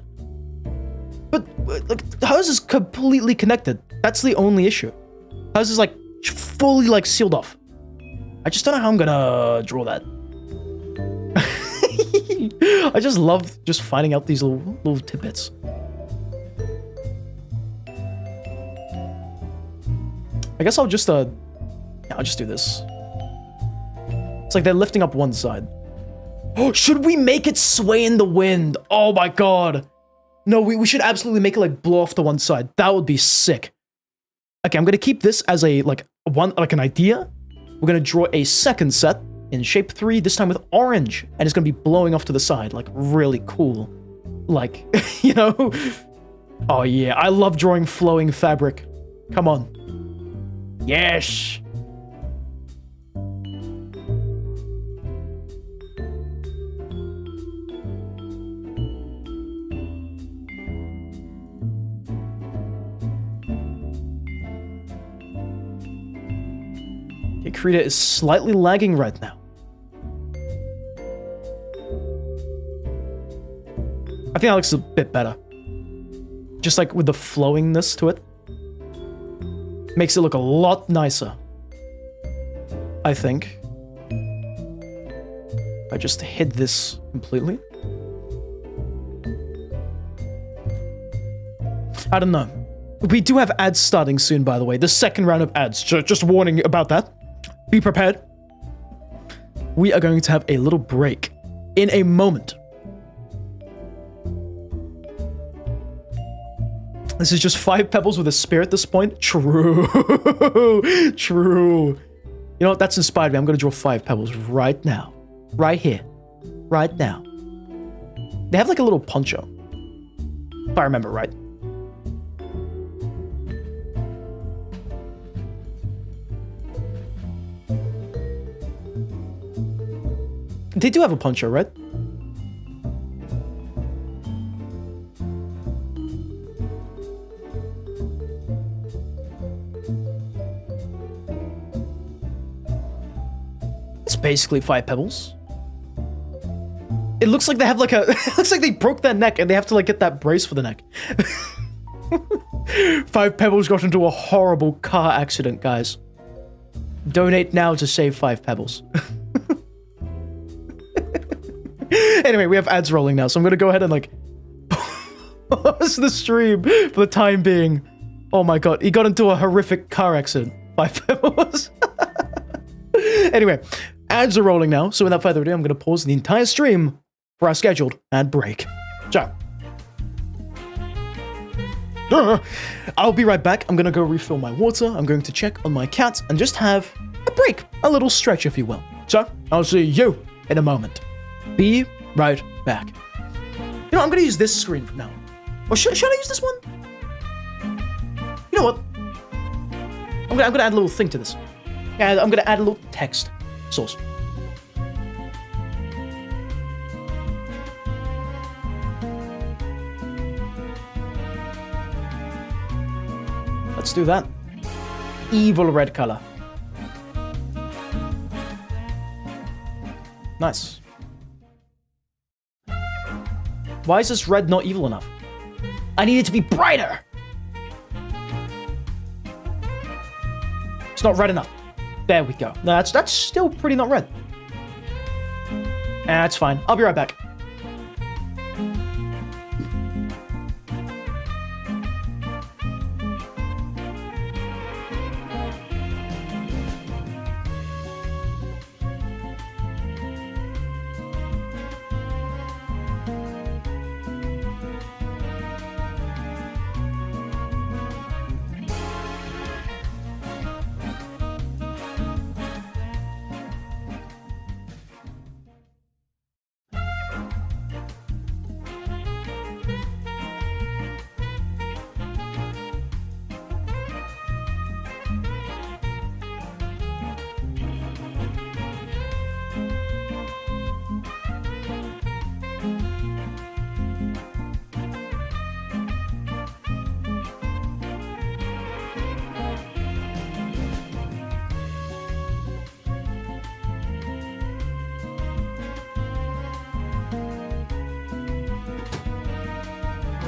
But like hers is completely connected. That's the only issue. Hers is like fully like sealed off. I just don't know how I'm gonna draw that. I just love just finding out these little tidbits. I guess I'll just do this. It's like they're lifting up one side. Oh, should we make it sway in the wind? Oh my god. No, we should absolutely make it like blow off to one side. That would be sick. Okay, I'm gonna keep this as a an idea. We're gonna draw a second set in shape 3, this time with orange, and it's gonna be blowing off to the side, like really cool. Like, you know, Oh yeah, I love drawing flowing fabric. Come on. Yes. Okay, Krita is slightly lagging right now. I think that looks a bit better. Just like with the flowingness to it. Makes it look a lot nicer. I think. I just hid this completely. I don't know. We do have ads starting soon, by the way. The second round of ads. Just warning about that. Be prepared. We are going to have a little break in a moment. This is just 5 pebbles with a spear at this point. True. True. You know what? That's inspired me. I'm going to draw 5 pebbles right now. Right here. Right now. They have like a little poncho. If I remember right. They do have a poncho, right? It's basically 5 pebbles. It looks like they have like a... It looks like they broke their neck and they have to like get that brace for the neck. 5 pebbles got into a horrible car accident, guys. Donate now to save 5 pebbles. Anyway, we have ads rolling now, so I'm gonna go ahead and like pause the stream for the time being. Oh my god, he got into a horrific car accident. 5 pebbles. Anyway, ads are rolling now, so without further ado, I'm gonna pause the entire stream for our scheduled ad break. Ciao. I'll be right back. I'm gonna go refill my water. I'm going to check on my cat and just have a break, a little stretch, if you will. So I'll see you in a moment. Be right back. You know, I'm gonna use this screen from now on. Or should I use this one? You know what? I'm gonna add a little thing to this. Yeah, I'm gonna add a little text source. Let's do that. Evil red color. Nice. Why is this red not evil enough? I need it to be brighter. It's not red enough. There we go. No, that's still pretty not red. That's fine. I'll be right back.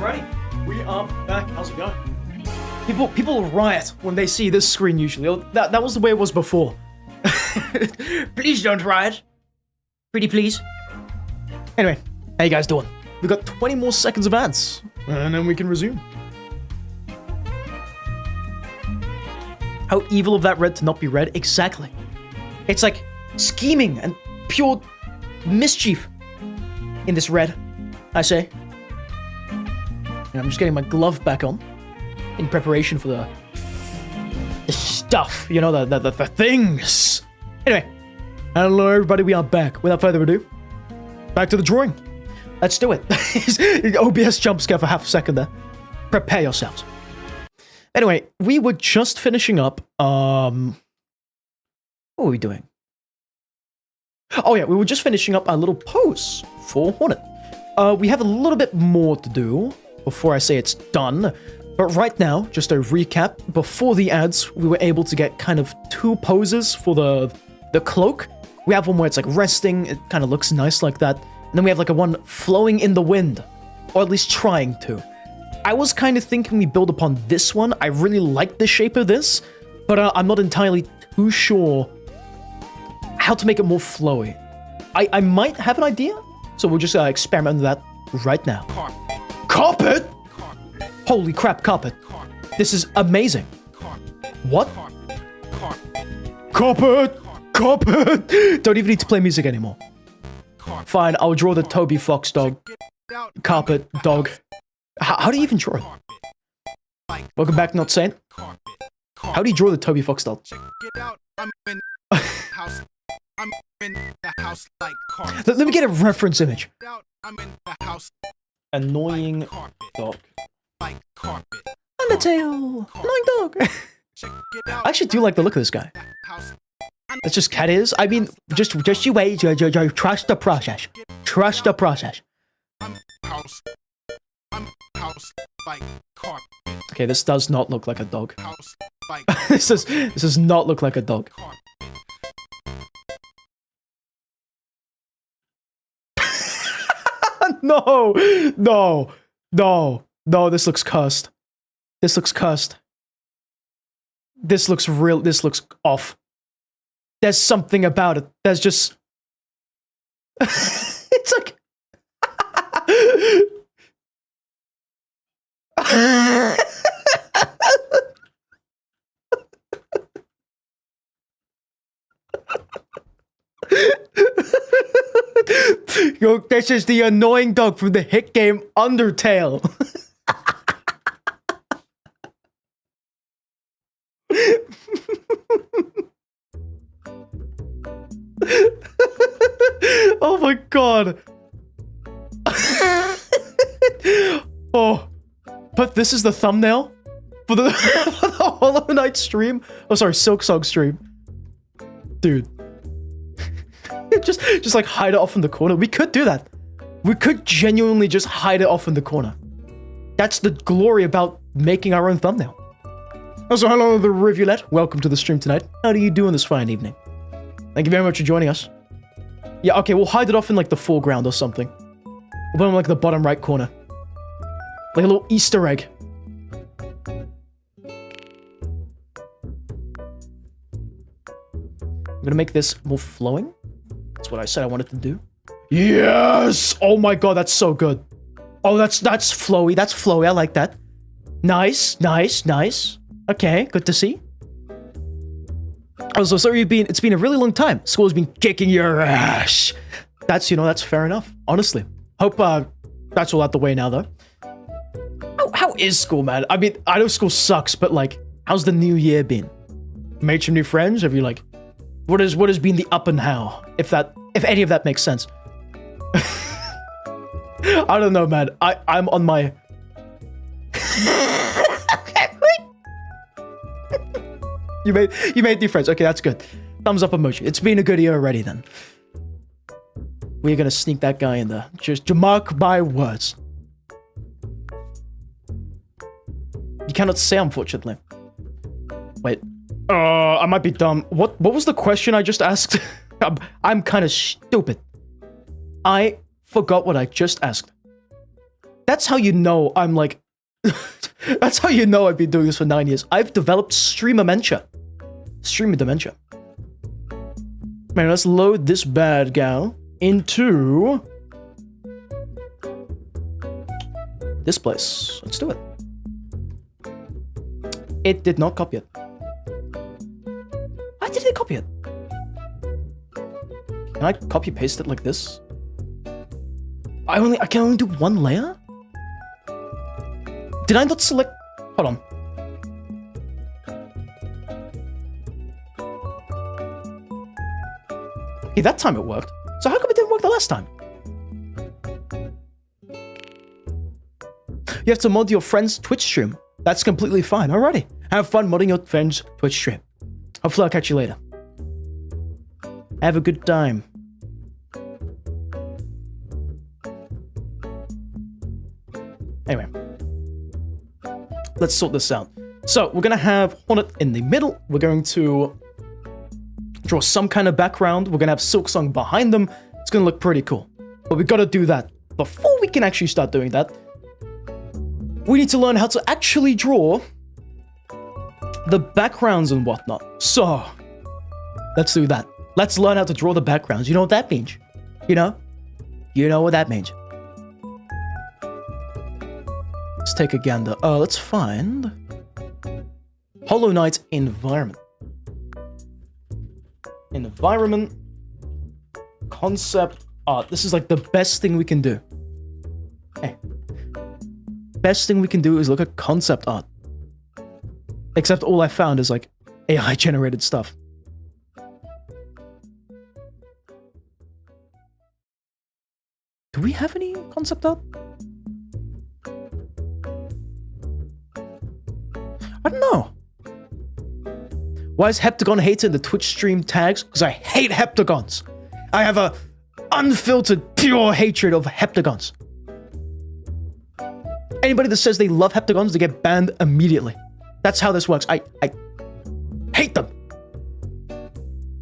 Alrighty, we are back. How's it going? People riot when they see this screen usually. That was the way it was before. Please don't riot. Pretty please. Anyway, how you guys doing? We've got 20 more seconds of ads, and then we can resume. How evil of that red to not be red? Exactly. It's like scheming and pure mischief in this red, I say. And I'm just getting my glove back on in preparation for the stuff, you know, the things. Anyway, hello everybody, we are back. Without further ado, back to the drawing. Let's do it. OBS jump scare for half a second there. Prepare yourselves. Anyway, we were just finishing up, what were we doing? Oh yeah, we were just finishing up our little pose for Hornet. We have a little bit more to do before I say it's done. But right now, just a recap, before the ads, we were able to get kind of 2 poses for the cloak. We have one where it's like resting, it kind of looks nice like that. And then we have like a one flowing in the wind, or at least trying to. I was kind of thinking we build upon this one. I really like the shape of this, but I'm not entirely too sure how to make it more flowy. I might have an idea, so we'll just experiment with that right now. Carpet? Holy crap, carpet. This is amazing. What? Carpet! Carpet! Don't even need to play music anymore. Fine, I'll draw the Toby Fox dog. Carpet dog. How do you even draw it? Welcome back, Not Saint. How do you draw the Toby Fox dog? Let me get a reference image. Annoying dog. Undertale! Annoying dog! I actually do like the look of this guy. That's just cat ears. I mean, just you wait. Trust the process. Trust the process. Okay, this does not look like a dog. This does not look like a dog. No, no, no, no, this looks cursed. This looks cursed. This looks real, this looks off. There's something about it. There's just... It's like... Yo, this is the annoying dog from the hit game Undertale. Oh my god. Oh, but this is the thumbnail for the, for the Hollow Knight stream. Oh, sorry, Silksong stream. Dude. just like hide it off in the corner. We could do that. We could genuinely just hide it off in the corner. That's the glory about making our own thumbnail. Also, hello, the Rivulet. Welcome to the stream tonight. How do you do on this fine evening? Thank you very much for joining us. Yeah, okay, we'll hide it off in like the foreground or something. We'll put it in like the bottom right corner. Like a little Easter egg. I'm gonna make this more flowing. That's what I said I wanted to do. Yes! Oh my god, that's so good. Oh, that's flowy. That's flowy. I like that. Nice, nice, nice. Okay, good to see. Oh, so sorry it's been a really long time. School's been kicking your ass. That's, you know, that's fair enough. Honestly. Hope, that's all out the way now, though. How is school, man? I mean, I know school sucks, but, like, how's the new year been? Made some new friends? Have you, like... What has been the up and how? If any of that makes sense. I don't know, man. I'm on my... You made new friends. Okay, that's good. Thumbs up emoji. It's been a good year already, then. We're gonna sneak that guy in there. Just mark my words. You cannot say, unfortunately. Wait. I might be dumb. What was the question I just asked? I'm kind of stupid. I forgot what I just asked. That's how you know I'm like... That's how you know I've been doing this for 9 years. I've developed streamer dementia. Streamer dementia. Man, let's load this bad gal into... this place. Let's do it. It did not copy it. Why did it copy it? Can I copy paste it like this? I can only do one layer? Did I not select... Hold on. Okay, that time it worked. So how come it didn't work the last time? you have to mod your friend's Twitch stream. That's completely fine. Alrighty. Have fun modding your friend's Twitch stream. Hopefully I'll catch you later. Have a good time. Anyway. Let's sort this out. So, we're going to have Hornet in the middle. We're going to draw some kind of background. We're going to have Silksong behind them. It's going to look pretty cool. But we got to do that. Before we can actually start doing that, we need to learn how to actually draw the backgrounds and whatnot. So, let's do that. Let's learn how to draw the backgrounds. You know what that means? You know? You know what that means. Let's take a gander. Let's find Hollow Knight environment. Environment. Concept art. This is like the best thing we can do. Hey. Best thing we can do is look at concept art. Except all I found is like AI generated stuff. Do we have any concept art? I don't know. Why is Heptagon hated in the Twitch stream tags? Because I hate Heptagons. I have a unfiltered, pure hatred of Heptagons. Anybody that says they love Heptagons, they get banned immediately. That's how this works. I hate them.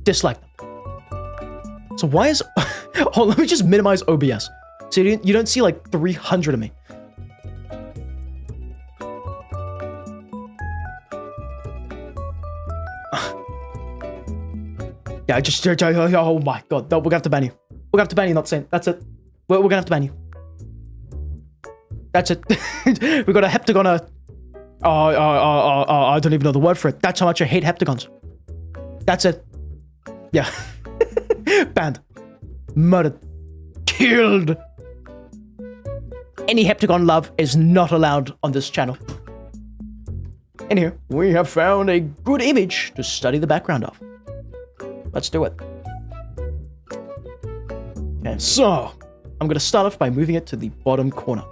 Dislike them. So why is... Oh, let me just minimize OBS. So you don't see like 300 of me. Yeah, I just... Oh my god. No, we're gonna have to ban you. We're gonna have to ban you, not saying. That's it. We're gonna have to ban you. That's it. We got a Heptagon. I don't even know the word for it. That's how much I hate Heptagons. That's it. Yeah. Banned. Murdered. Killed. Any Heptagon love is not allowed on this channel. Anywho, we have found a good image to study the background of. Let's do it. Okay, so I'm going to start off by moving it to the bottom corner.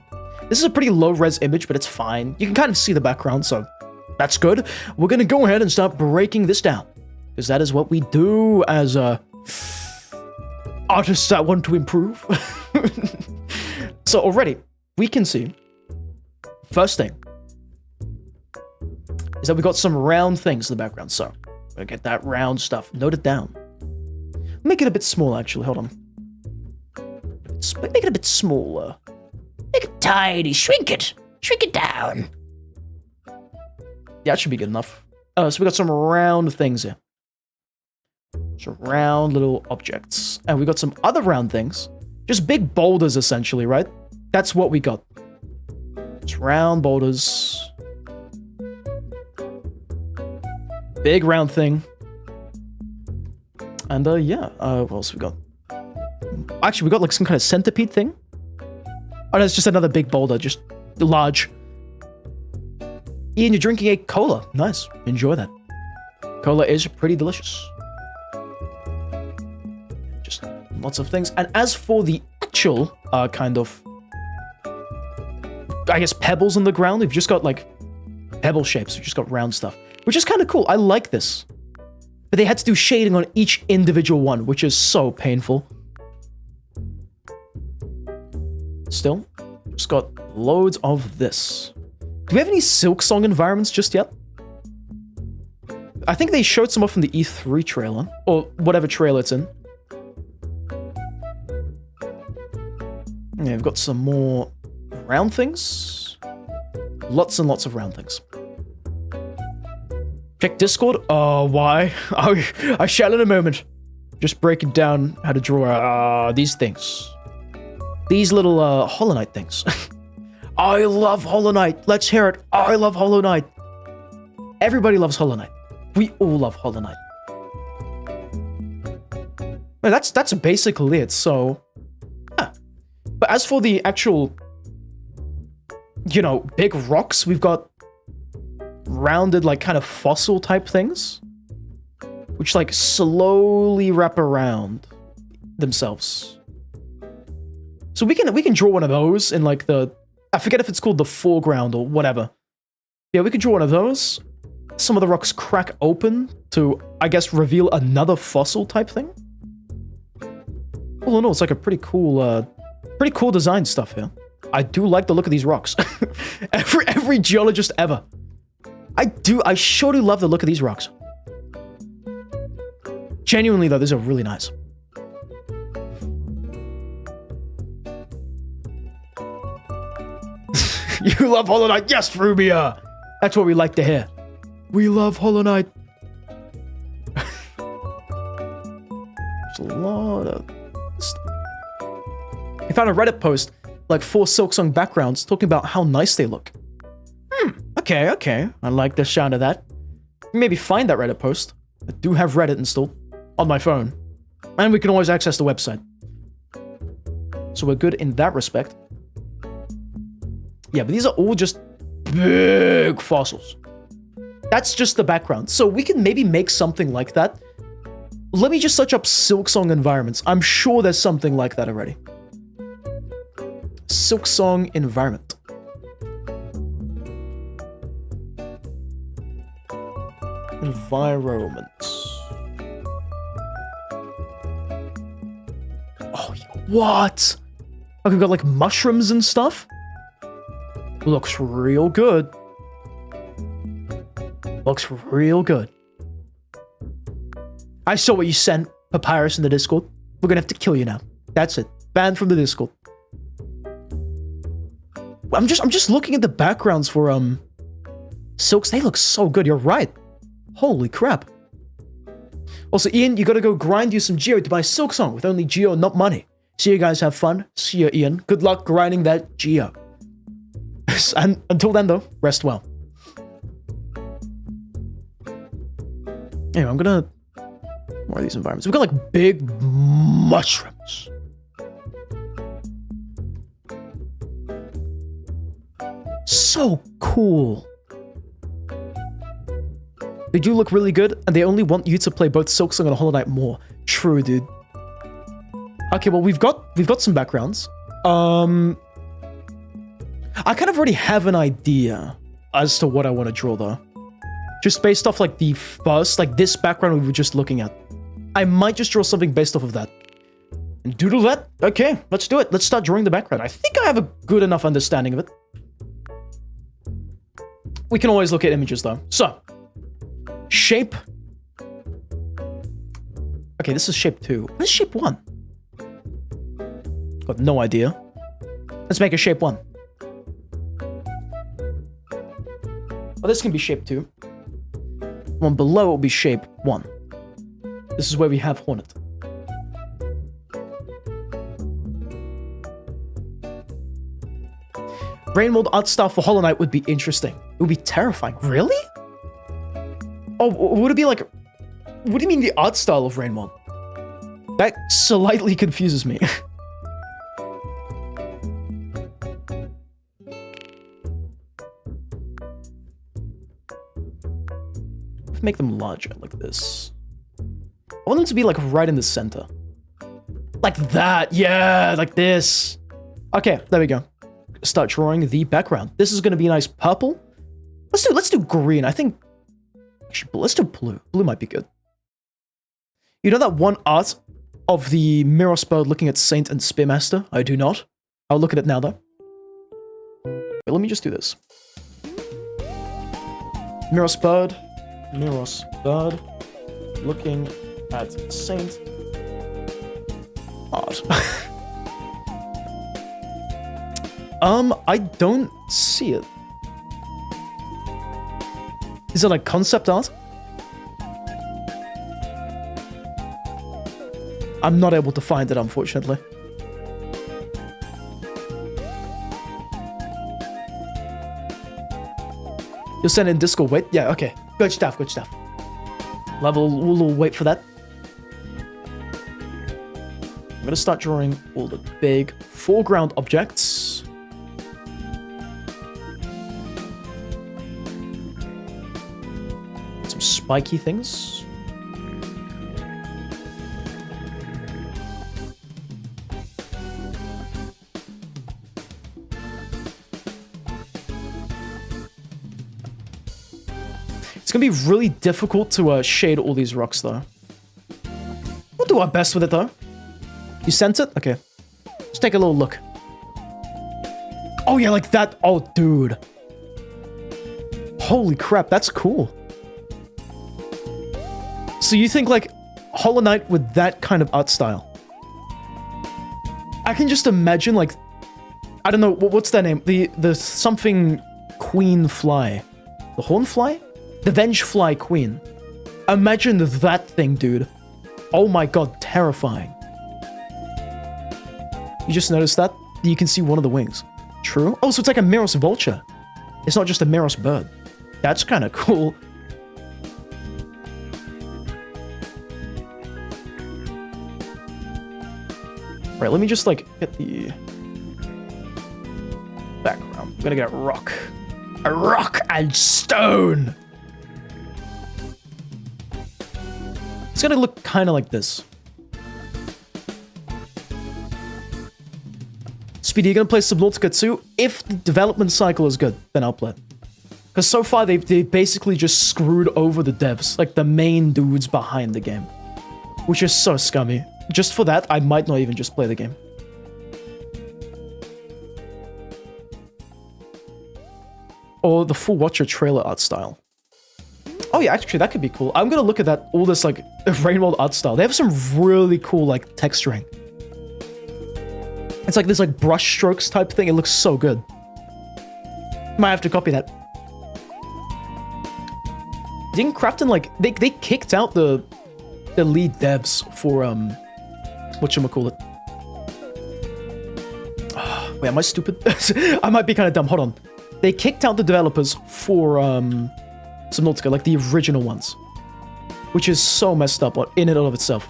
This is a pretty low-res image, but it's fine. You can kind of see the background, so that's good. We're going to go ahead and start breaking this down, because that is what we do as artists that want to improve. So already, we can see, first thing, is that we got some round things in the background. So, we're going to get that round stuff. Note it down. Make it a bit smaller, actually. Hold on. Make it a bit smaller. Make it tiny. Shrink it. Shrink it down. Yeah, that should be good enough. So we got some round things here. Some round little objects. And we got some other round things. Just big boulders, essentially, right? That's what we got. It's round boulders. Big round thing. And, yeah. What else we got? Actually, we got, like, some kind of centipede thing. Oh, that's just another big boulder. Just large. Ian, you're drinking a cola. Nice. Enjoy that. Cola is pretty delicious. Just lots of things. And as for the actual, kind of, I guess, pebbles on the ground, we've just got, like, pebble shapes. We've just got round stuff. Which is kind of cool. I like this. But they had to do shading on each individual one, which is so painful. Still, just got loads of this. Do we have any Silksong environments just yet? I think they showed some off in the E3 trailer, or whatever trailer it's in. Yeah, we've got some more round things. Lots and lots of round things. Check Discord. Oh, why? I shall in a moment. Just breaking down how to draw these things. These little Hollow Knight things. I love Hollow Knight. Let's hear it. I love Hollow Knight. Everybody loves Hollow Knight. We all love Hollow Knight. Well, that's basically it. So, yeah. But as for the actual, you know, big rocks, we've got rounded, like, kind of fossil type things, which, like, slowly wrap around themselves. So we can draw one of those in, like, a forget if it's called the foreground or whatever. Yeah, we could draw one of those. Some of the rocks crack open to, I guess, reveal another fossil type thing. All in all, it's like a pretty cool design stuff here. I do like the look of these rocks. every geologist ever. I sure do love the look of these rocks. Genuinely though, these are really nice. You love Hollow Knight? Yes, Rubia! That's what we like to hear. We love Hollow Knight. There's a lot of stuff. I found a Reddit post, like 4 Silksong backgrounds, talking about how nice they look. Okay. I like the sound of that. Maybe find that Reddit post. I do have Reddit installed on my phone. And we can always access the website. So we're good in that respect. Yeah, but these are all just big fossils. That's just the background. So we can maybe make something like that. Let me just search up Silksong environments. I'm sure there's something like that already. Silksong environment. Environment. Oh, what? Okay, we've got like mushrooms and stuff. Looks real good. Looks real good. I saw what you sent, Papyrus, in the Discord. We're gonna have to kill you now. That's it. Banned from the Discord. I'm just looking at the backgrounds for Silks. They look so good. You're right. Holy crap. Also, Ian, you gotta go grind you some Geo to buy Silksong with only Geo, not money. See you guys have fun. See you, Ian. Good luck grinding that Geo. And until then, though, rest well. Anyway, I'm gonna... More of these environments. We've got, like, big mushrooms. So cool. They do look really good, and they only want you to play both Silksong and Hollow Knight more. True, dude. Okay, well, we've got some backgrounds. I kind of already have an idea as to what I want to draw, though. Just based off, like, the first, like, this background we were just looking at. I might just draw something based off of that. And doodle that? Okay, let's do it. Let's start drawing the background. I think I have a good enough understanding of it. We can always look at images, though. So, shape. Okay, this is shape 2. What is shape 1? Got no idea. Let's make a shape 1. Well, this can be shape 2. One below will be shape 1. This is where we have Hornet. Rain mode art style for Hollow Knight would be interesting. It would be terrifying. Really? Oh, would it be like... What do you mean the art style of Rain mode? That slightly confuses me. Make them larger, like this. I want them to be, like, right in the center. Like that, yeah, like this. Okay, there we go. Start drawing the background. This is going to be a nice purple. Let's do green. I think... Actually, let's do blue. Blue might be good. You know that one art of the mirror bird looking at Saint and Spearmaster? I do not. I'll look at it now, though. Wait, let me just do this. Mirror bird. Miros bird looking at Saint art. I don't see it. Is it like concept art? I'm not able to find it, unfortunately. You'll send it in Discord. Wait, yeah, okay. Good stuff, good stuff. We'll wait for that. I'm gonna start drawing all the big foreground objects. Some spiky things. It's gonna be really difficult to shade all these rocks, though. We'll do our best with it, though. You sent it? Okay. Let's take a little look. Oh, yeah, like that. Oh, dude. Holy crap, that's cool. So you think, like, Hollow Knight with that kind of art style? I can just imagine, like, I don't know, what's that name? The something queen fly. The horn fly? The venge fly queen. Imagine that thing, dude. Oh my god, terrifying. You just noticed that? You can see one of the wings. True. Oh, so it's like a Miros vulture. It's not just a Miros bird. That's kind of cool. Right, let me just, like, get the background. I'm gonna get a rock. A rock and stone! It's gonna look kind of like this. Speedy, you gonna play Subnautica 2? If the development cycle is good, then I'll play it. Because so far, they basically just screwed over the devs, like the main dudes behind the game. Which is so scummy. Just for that, I might not even just play the game. Or the full Watcher trailer art style. Oh yeah, actually, that could be cool. I'm gonna look at that, all this, like, Rainworld art style. They have some really cool, like, texturing. It's like this, like, brush strokes type thing. It looks so good. Might have to copy that. Didn't Crafton, like, they kicked out the lead devs for, whatchamacallit. Wait, am I stupid? I might be kind of dumb. Hold on. They kicked out the developers for, Subnautica, like the original ones. Which is so messed up in and of itself.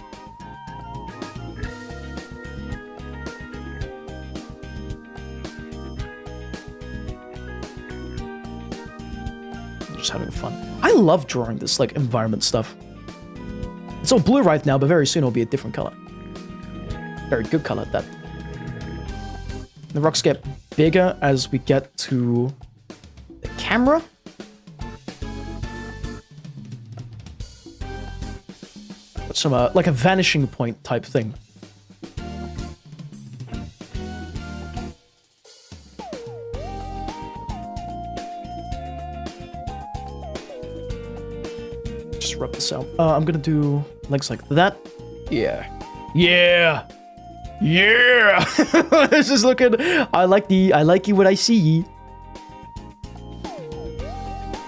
Just having fun. I love drawing this, like, environment stuff. It's all blue right now, but very soon it'll be a different color. Very good color at that. The rocks get bigger as we get to the camera. Some, like a vanishing point type thing. Just rub this out. I'm gonna do legs like that. Yeah. Yeah! Yeah! This is looking... I like you what I see. You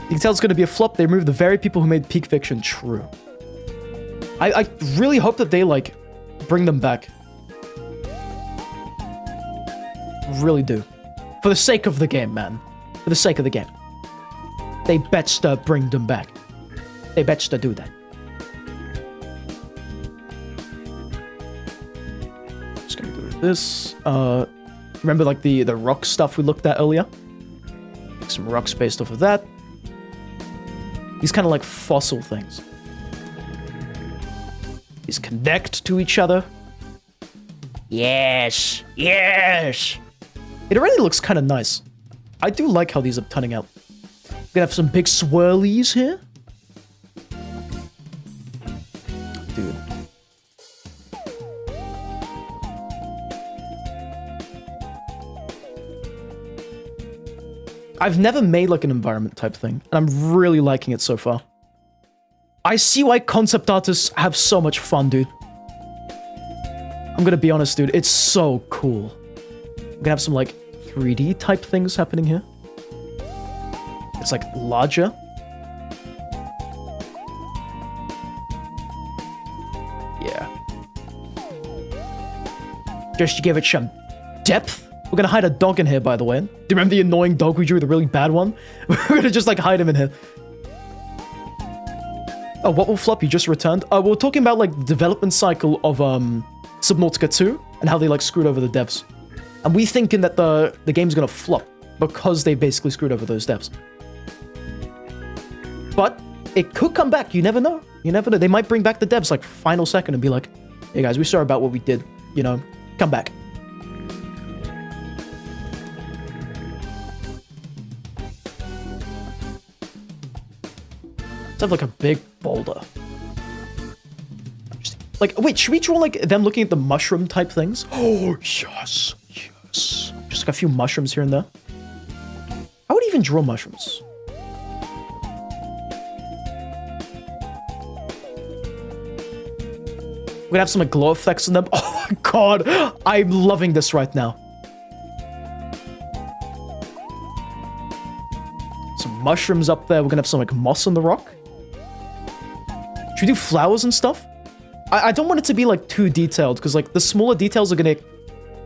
can tell it's gonna be a flop. They removed the very people who made Peak Fiction. True. I really hope that they, like, bring them back. Really do. For the sake of the game, man. For the sake of the game. They better bring them back. They better do that. Just gonna do this. Remember, like, the rock stuff we looked at earlier? Make some rocks based off of that. These kind of, like, fossil things. These connect to each other. Yes! Yes! It already looks kind of nice. I do like how these are turning out. We're gonna have some big swirlies here. Dude. I've never made, like, an environment type thing, and I'm really liking it so far. I see why concept artists have so much fun, dude. I'm gonna be honest, dude. It's so cool. We're gonna have some, like, 3D type things happening here. It's, like, larger. Yeah. Just to give it some depth. We're gonna hide a dog in here, by the way. Do you remember the annoying dog we drew, the really bad one? We're gonna just, like, hide him in here. Oh, what will flop? You just returned? We're talking about, like, the development cycle of, Subnautica 2, and how they, like, screwed over the devs. And we thinking that the game's gonna flop, because they basically screwed over those devs. But, it could come back, you never know. You never know. They might bring back the devs, like, final second, and be like, hey guys, we're sorry about what we did, you know, come back. have like a big boulder. Like, wait, should we draw like them looking at the mushroom type things? Oh, yes, yes. Just like a few mushrooms here and there. I would even draw mushrooms. We're gonna have some like glow effects on them. Oh my god, I'm loving this right now. Some mushrooms up there. We're gonna have some like moss on the rock. Should we do flowers and stuff? I don't want it to be like too detailed because like the smaller details are gonna,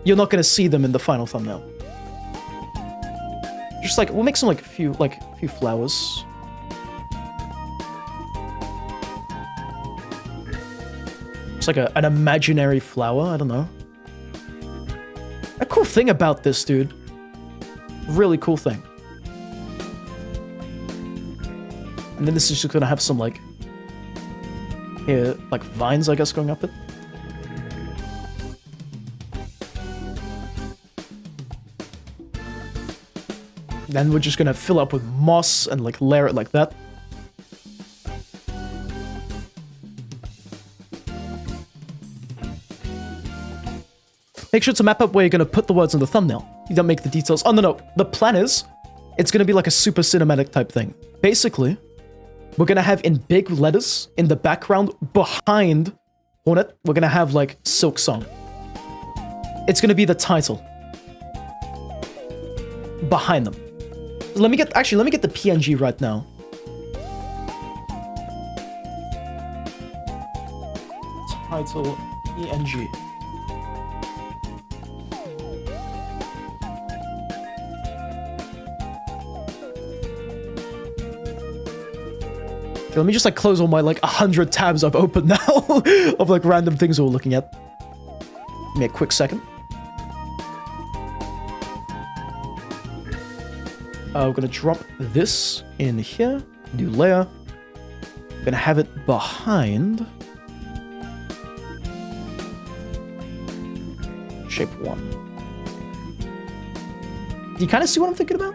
you're not gonna see them in the final thumbnail. Just like we'll make some like few flowers. It's like an imaginary flower. I don't know. A cool thing about this, dude. Really cool thing. And then this is just gonna have some like here, like vines, I guess, going up it. Then we're just gonna fill up with moss and like layer it like that. Make sure to map up where you're gonna put the words on the thumbnail. You don't make the details. Oh, no. The plan is, it's gonna be like a super cinematic type thing. Basically, we're gonna have in big letters in the background behind Hornet, we're gonna have like Silksong. It's gonna be the title. Behind them. Let me get the PNG right now. Title PNG. Let me just like close all my like 100 tabs I've opened now of like random things we're looking at. Give me a quick second. We're gonna drop this in here. New layer. Gonna have it behind shape 1. Do you kind of see what I'm thinking about?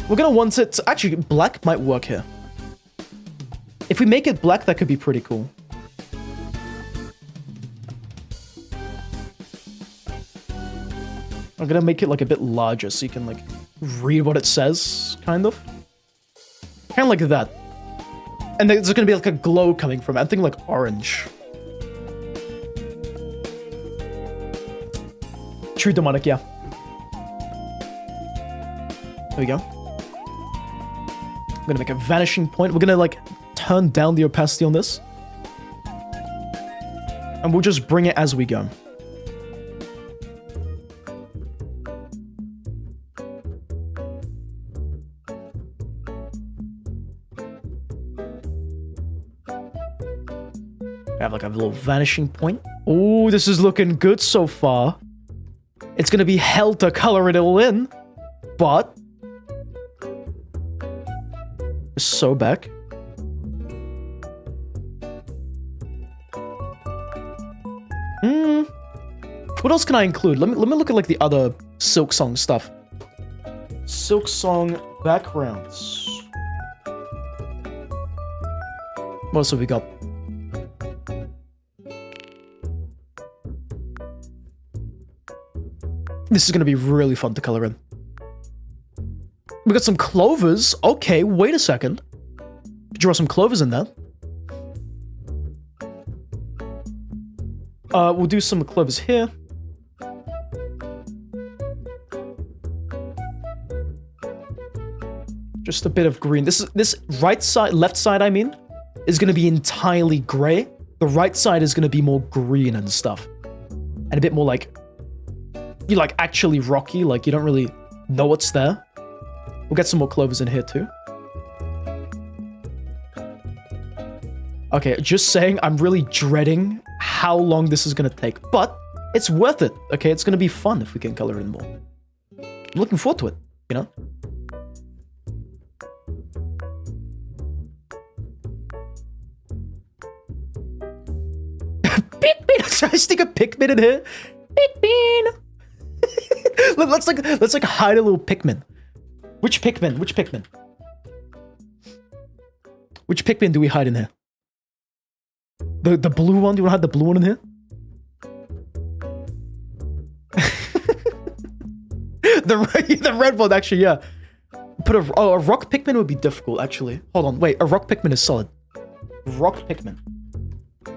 We're gonna want it to, actually, black might work here. If we make it black, that could be pretty cool. I'm gonna make it like a bit larger so you can like read what it says, kind of. Kind of like that. And there's gonna be like a glow coming from it. I'm thinking like orange. True demonic, yeah. There we go. I'm gonna make a vanishing point. We're gonna like turn down the opacity on this. And we'll just bring it as we go. I have like a little vanishing point. Oh, this is looking good so far. It's gonna be hell to color it all in, but it's so back. What else can I include? Let me look at like the other Silksong stuff. Silksong backgrounds. What else have we got? This is gonna be really fun to color in. We got some clovers. Okay, wait a second. Draw some clovers in there. We'll do some clovers here. Just a bit of green. This right side, left side, I mean, is gonna be entirely gray. The right side is gonna be more green and stuff, and a bit more like, you like actually rocky. Like you don't really know what's there. We'll get some more clovers in here too. Okay, just saying, I'm really dreading how long this is gonna take, but it's worth it. Okay, it's gonna be fun if we can color in more. I'm looking forward to it, you know? Pikmin! Should I stick a Pikmin in here? Pikmin! let's like hide a little Pikmin. Which Pikmin? Which Pikmin? Which Pikmin do we hide in here? The blue one? Do you want to hide the blue one in here? the red one, actually, yeah. Put a rock Pikmin would be difficult, actually. Hold on, wait, a rock Pikmin is solid. Rock Pikmin.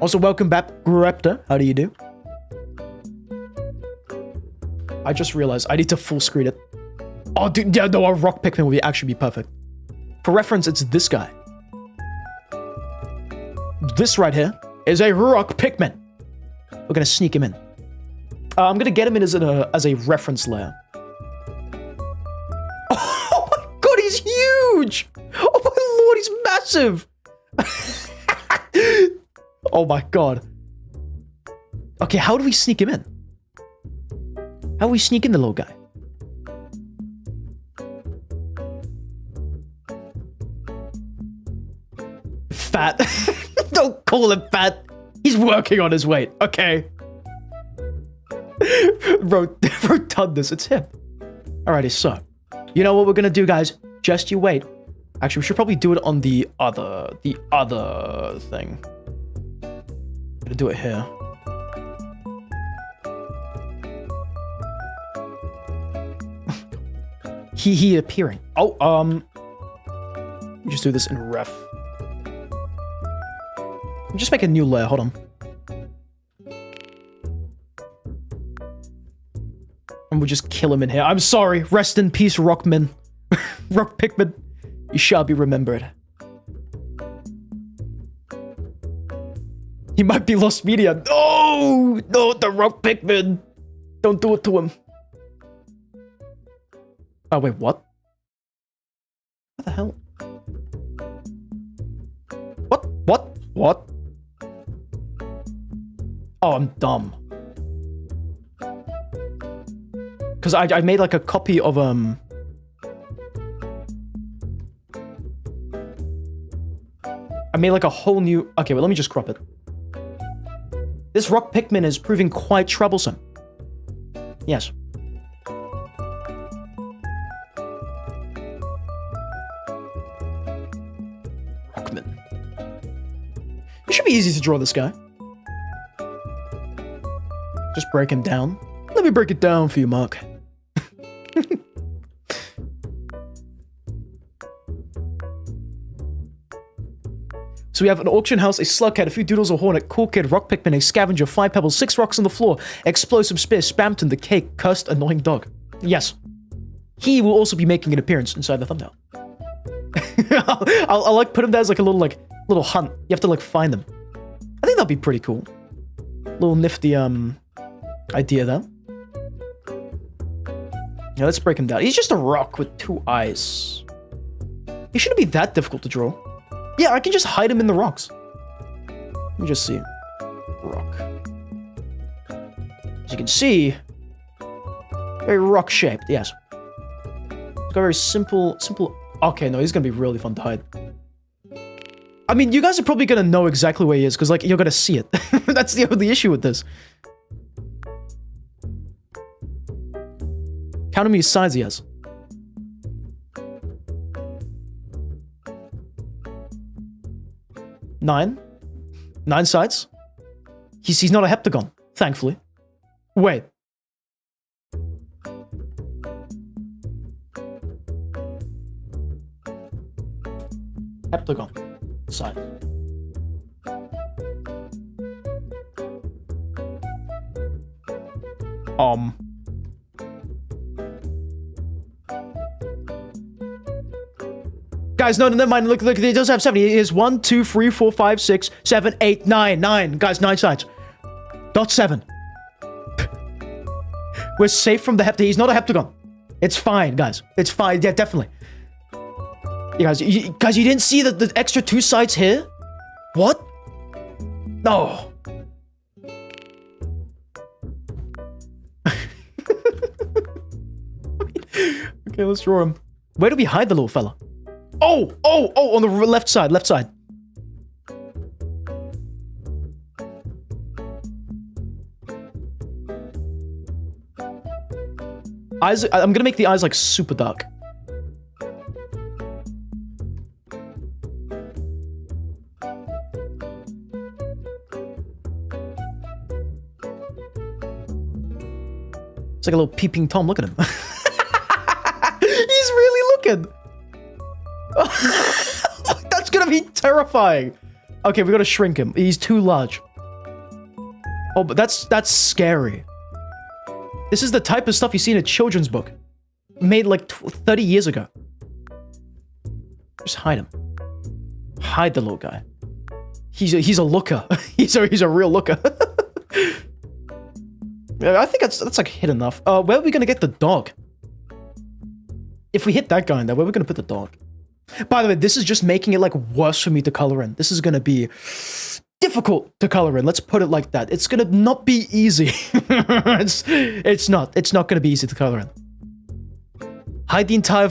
Also, welcome back, Grepta. How do you do? I just realized I need to full screen it. Oh, dude, yeah, no, a rock Pikmin would actually be perfect. For reference, it's this guy. This right here is a rock Pikmin. We're gonna sneak him in. I'm gonna get him in as a reference layer. Oh my god, he's huge! Oh my lord, he's massive! Oh my god. Okay, how do we sneak him in? How do we sneak in the little guy? Fat. Don't call him fat. He's working on his weight. Okay. Rotundus, it's him. Alrighty, so. You know what we're gonna do, guys? Just you wait. Actually, we should probably do it on the other thing. I'm gonna do it here. He appearing. Oh, let me just do this in ref. Just make a new layer, hold on. And we'll just kill him in here. I'm sorry, rest in peace, Rockman. Rock Pikmin, you shall be remembered. He might be lost media. No, no, the Rock Pikmin. Don't do it to him. Oh, wait, what? What the hell? What? Oh, I'm dumb. Because I made like a copy of, I made like a whole new... Okay, well, let me just crop it. This rock Pikmin is proving quite troublesome. Yes. Rockman. It should be easy to draw this guy. Just break him down. Let me break it down for you, Mark. So we have an auction house, a slughead, a few doodles, a hornet, cool kid, rock Pikmin, a scavenger, 5 pebbles, 6 rocks on the floor, explosive spear, Spamton, the cake, cursed, annoying dog. Yes. He will also be making an appearance inside the thumbnail. I'll like put him there as like a little hunt. You have to like find them. I think that'd be pretty cool. Little nifty idea there. Yeah, let's break him down. He's just a rock with 2 eyes. He shouldn't be that difficult to draw. Yeah, I can just hide him in the rocks. Let me just see. Rock. As you can see, very rock-shaped, yes. It's got very simple... Okay, no, he's gonna be really fun to hide. I mean, you guys are probably gonna know exactly where he is, because, like, you're gonna see it. That's the only issue with this. Count how many sides he has. Nine sides? He's not a heptagon, thankfully. Wait. Heptagon. Side. Guys, no, never mind. Look, it does have 7. It is 1, 2, 3, 4, 5, 6, 7, 8, 9. 9. Guys, 9 sides. Not 7. We're safe from the heptagon. He's not a heptagon. It's fine, guys. It's fine. Yeah, definitely. Yeah, guys, you didn't see the extra 2 sides here? What? No. Okay, let's draw him. Where do we hide the little fella? Oh, on the left side, Eyes, I'm gonna make the eyes like super dark. It's like a little peeping Tom. Look at him. He's really looking. That's gonna be terrifying. Okay, we gotta shrink him. He's too large. Oh, but that's scary. This is the type of stuff you see in a children's book. Made like 30 years ago. Just hide him. Hide the little guy. He's a looker. he's a real looker. I think that's like hit enough. Where are we gonna get the dog? If we hit that guy in there, where are we gonna put the dog? By the way, this is just making it like worse for me to color in. This is gonna be difficult to color in. Let's put it like that. It's gonna not be easy. it's not gonna be easy to color in. Hide the entire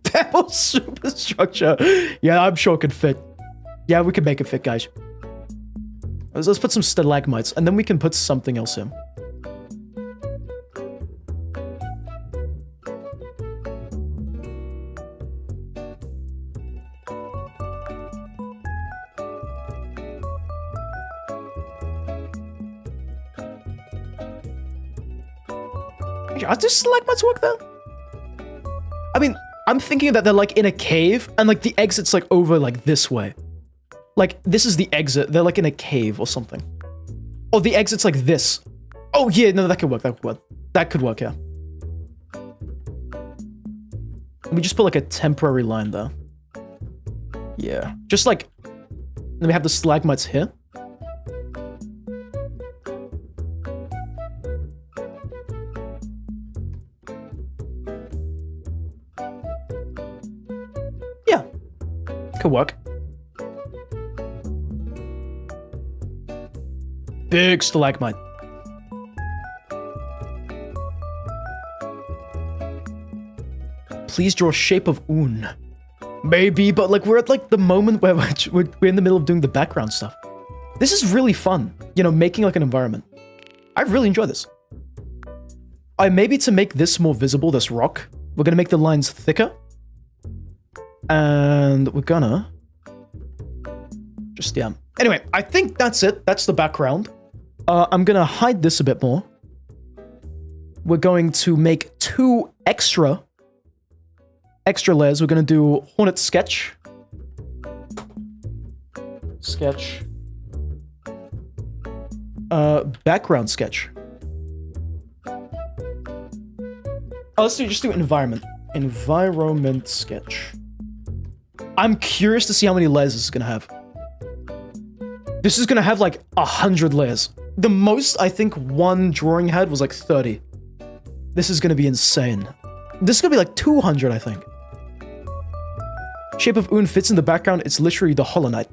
pebble superstructure. Yeah, I'm sure it could fit. Yeah, we can make it fit, guys. Let's put some stalagmites, and then we can put something else in. Does stalagmites work there? I mean, I'm thinking that they're like in a cave, and like the exit's like over like this way. Like, this is the exit. They're like in a cave or something. Oh, the exit's like this. Oh, yeah, no, that could work. That could work. That could work, yeah. We just put like a temporary line there. Yeah. Just like, then we have the stalagmites here. Yeah. Could work. Big stalagmite. Please draw shape of Un. Maybe, but like we're at like the moment where we're in the middle of doing the background stuff. This is really fun, you know, making like an environment. I really enjoy this. Maybe to make this more visible, this rock, we're gonna make the lines thicker. And we're gonna just, yeah. Anyway, I think that's it. That's the background. I'm gonna hide this a bit more. We're going to make 2 extra layers. We're gonna do Hornet Sketch. Sketch. Background sketch. Oh, let's just do environment. Environment sketch. I'm curious to see how many layers this is gonna have. This is gonna have like 100 layers. The most I think one drawing had was like 30. This is gonna be insane. This is gonna be like 200, I think. Shape of Un fits in the background. It's literally the Hollow Knight.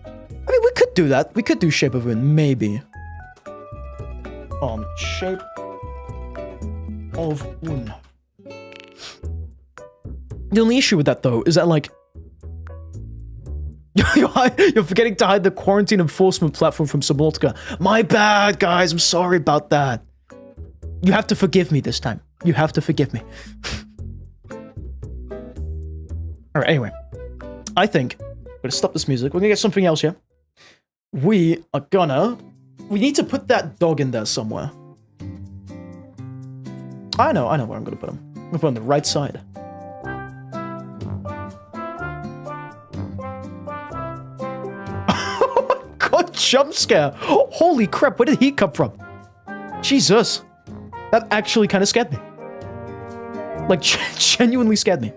I mean, we could do that. We could do Shape of Un, maybe. Shape of Un. The only issue with that, though, is that, like, you're forgetting to hide the quarantine enforcement platform from Subnautica. My bad, guys. I'm sorry about that. You have to forgive me this time. You have to forgive me. Alright, anyway. I think we're gonna stop this music. We're gonna get something else here. We need to put that dog in there somewhere. I know where I'm gonna put him. I'm gonna put him on the right side. God, jump scare! Holy crap, where did he come from? Jesus. That actually kind of scared me. Like, genuinely scared me.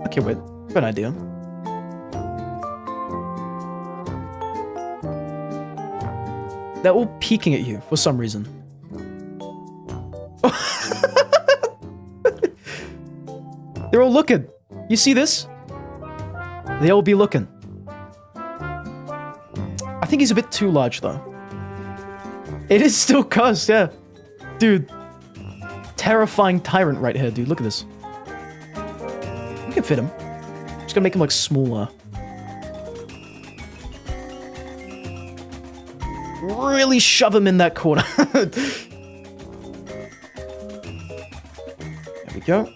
Okay, wait. I have an idea. They're all peeking at you for some reason. They're all looking. You see this? They all be looking. I think he's a bit too large, though. It is still cursed, yeah. Dude. Terrifying tyrant right here, dude. Look at this. We can fit him. Just gonna make him, like, smaller. really shove him in that corner. There we go.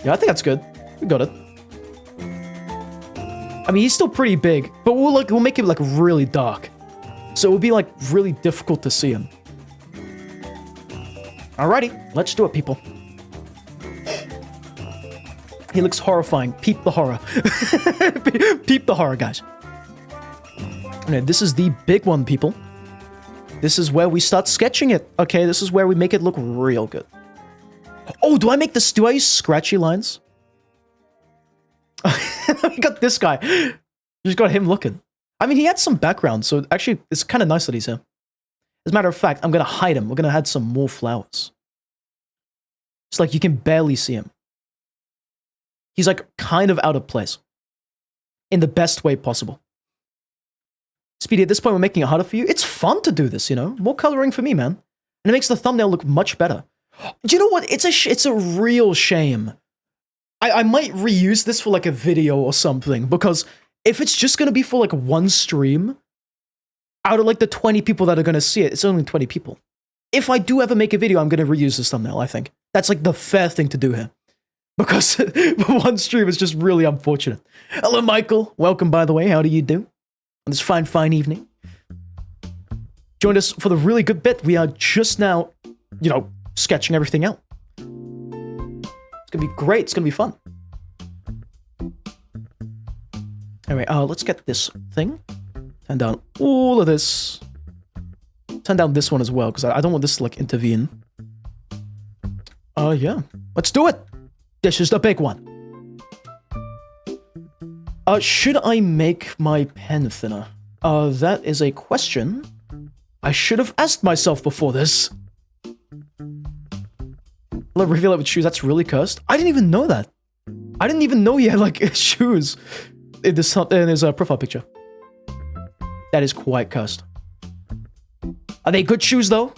Yeah, I think that's good. We got it. I mean, he's still pretty big, but we'll make it like really dark. So it will be like really difficult to see him. Alrighty, let's do it, people. He looks horrifying. Peep the horror. Peep the horror, guys. Okay, this is the big one, people. This is where we start sketching it. Okay, this is where we make it look real good. Oh, do I use scratchy lines? We got this guy. You just got him looking. I mean, he had some background, so actually, it's kind of nice that he's here. As a matter of fact, I'm going to hide him. We're going to add some more flowers. It's like you can barely see him. He's like kind of out of place. In the best way possible. Speedy, at this point, we're making it harder for you. It's fun to do this, you know? More coloring for me, man. And it makes the thumbnail look much better. Do you know what? It's a real shame. I might reuse this for like a video or something, because if it's just going to be for like one stream, out of like the 20 people that are going to see it, it's only 20 people. If I do ever make a video, I'm going to reuse this thumbnail, I think. That's like the fair thing to do here. Because one stream is just really unfortunate. Hello, Michael. Welcome, by the way. How do you do? On this fine, fine evening. Joined us for the really good bit. We are just now, you know, sketching everything out. It's gonna be great. It's gonna be fun. Anyway, let's get this thing. Turn down all of this. Turn down this one as well, because I don't want this to, like, intervene. Yeah. Let's do it! This is the big one. Should I make my pen thinner? That is a question I should have asked myself before this. Let reveal it with shoes. That's really cursed. I didn't even know that. I didn't even know he had, like, shoes in his profile picture. That is quite cursed. Are they good shoes, though?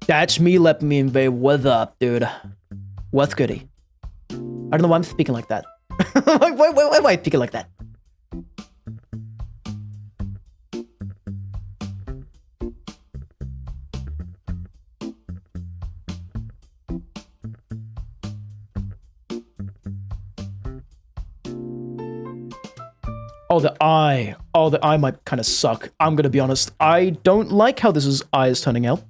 That's me, let me invade. What up, dude? What's goody? I don't know why I'm speaking like that. why am I speaking like that? Oh, the eye. Oh, the eye might kind of suck. I'm gonna be honest. I don't like how this eye is turning out.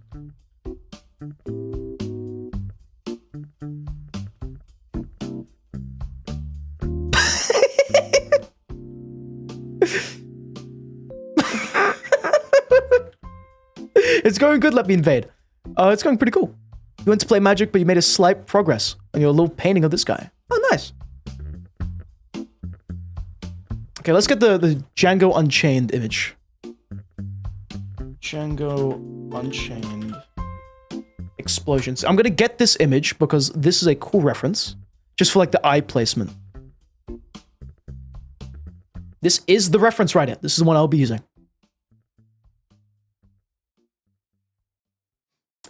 It's going good, let me invade. It's going pretty cool. You went to play Magic, but you made a slight progress on your little painting of this guy. Oh, nice. Okay, let's get the Django Unchained image. Django Unchained explosions. I'm gonna get this image because this is a cool reference. Just for like the eye placement. This is the reference right here. This is the one I'll be using.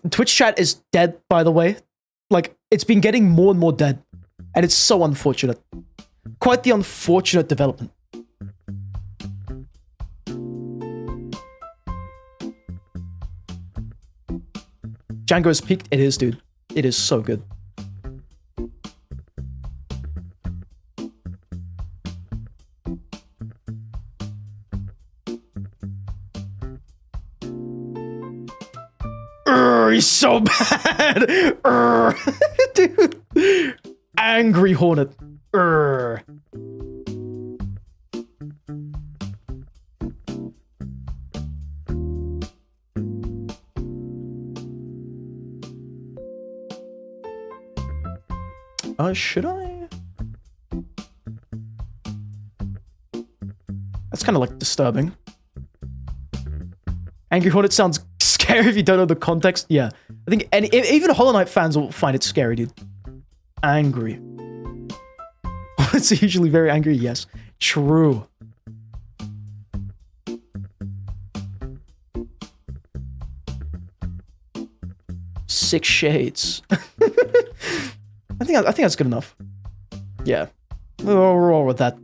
Twitch chat is dead, by the way. Like, it's been getting more and more dead. And it's so unfortunate. Quite the unfortunate development. Django has peaked. It is, dude. It is so good. He's so bad. Dude. Angry Hornet. Should I? That's kind of like disturbing. Angry Hornet sounds scary if you don't know the context. Yeah, I think even Hollow Knight fans will find it scary, dude. Angry. It's usually very angry. Yes, true. 6 shades. I think that's good enough. Yeah. We're all with that.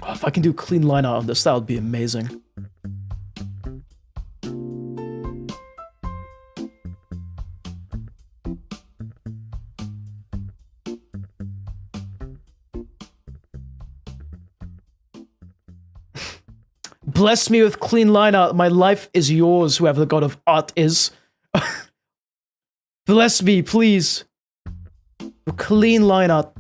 Oh, if I can do clean line art on this, that would be amazing. Bless me with clean line art. My life is yours, whoever the god of art is. Bless me, please. Clean line art.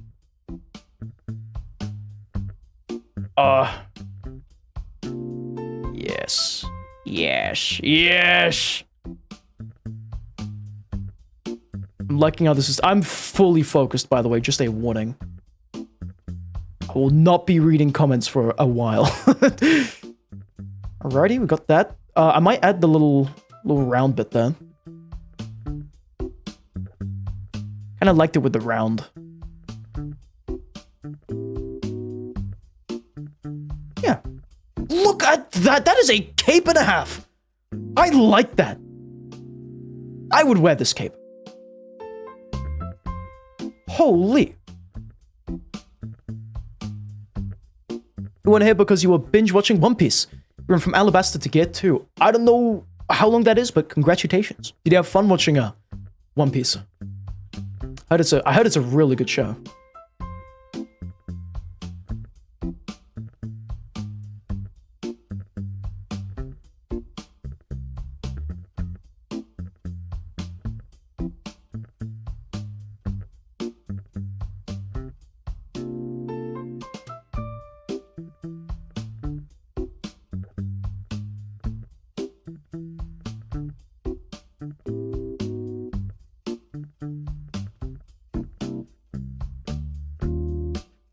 Yes. Yes. Yes. I'm liking how this is. I'm fully focused, by the way, just a warning. I will not be reading comments for a while. Alrighty, we got that. I might add the little round bit there. Kinda liked it with the round. Yeah. Look at that! That is a cape and a half! I like that. I would wear this cape. Holy. You weren't here because you were binge watching One Piece. You went from Alabasta to Gear 2. I don't know how long that is, but congratulations. Did you have fun watching One Piece? I heard it's a really good show.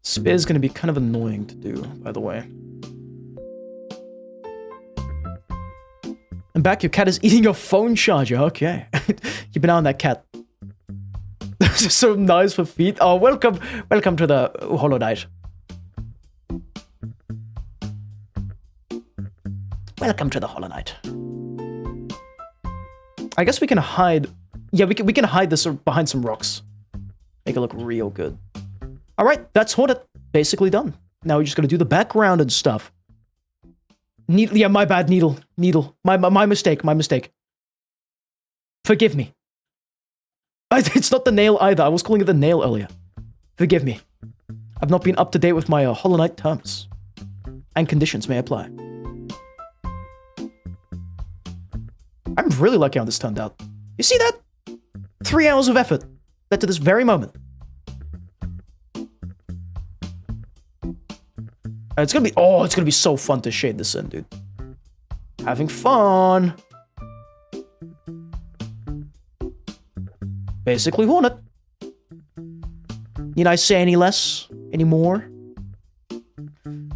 Spear's gonna be kind of annoying to do, by the way. And back, your cat is eating your phone charger. Okay. Keep an eye on that cat. This is so nice for feet. Oh, welcome to the Hollow Knight. Welcome to the Hollow Knight. I guess we can hide. Yeah, we can hide this behind some rocks. Make it look real good. All right, that's Haunted. Basically done. Now we just gotta do the background and stuff. Yeah, my bad, Needle. My mistake. Forgive me. It's not the nail either. I was calling it the nail earlier. Forgive me. I've not been up to date with my Hollow Knight terms. And conditions may apply. I'm really liking how this turned out. You see that? 3 hours of effort led to this very moment. It's gonna be so fun to shade this in, dude. Having fun. Basically Hornet. Need I say any less? Any more?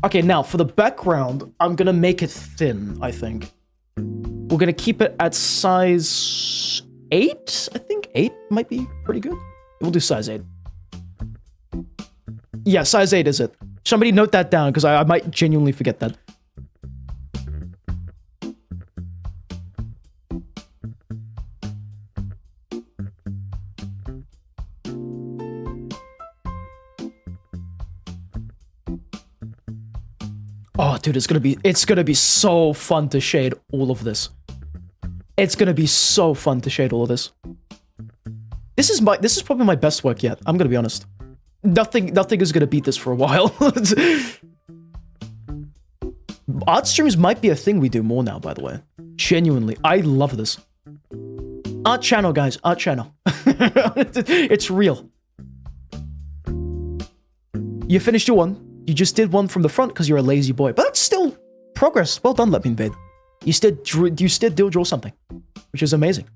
Okay, now for the background, I'm gonna make it thin, I think. We're gonna keep it at size 8? I think 8 might be pretty good. We'll do size 8. Yeah, size 8 is it. Somebody note that down, because I might genuinely forget that. Oh, dude, it's gonna be so fun to shade all of this. It's gonna be so fun to shade all of this. This is probably my best work yet. I'm gonna be honest. Nothing is gonna beat this for a while. Art streams might be a thing we do more now, by the way. Genuinely, I love this. Art channel, guys, art channel. It's real. You finished your one. You just did one from the front because you're a lazy boy, but that's still progress. Well done, Let Me Invade. You still did draw something, which is amazing.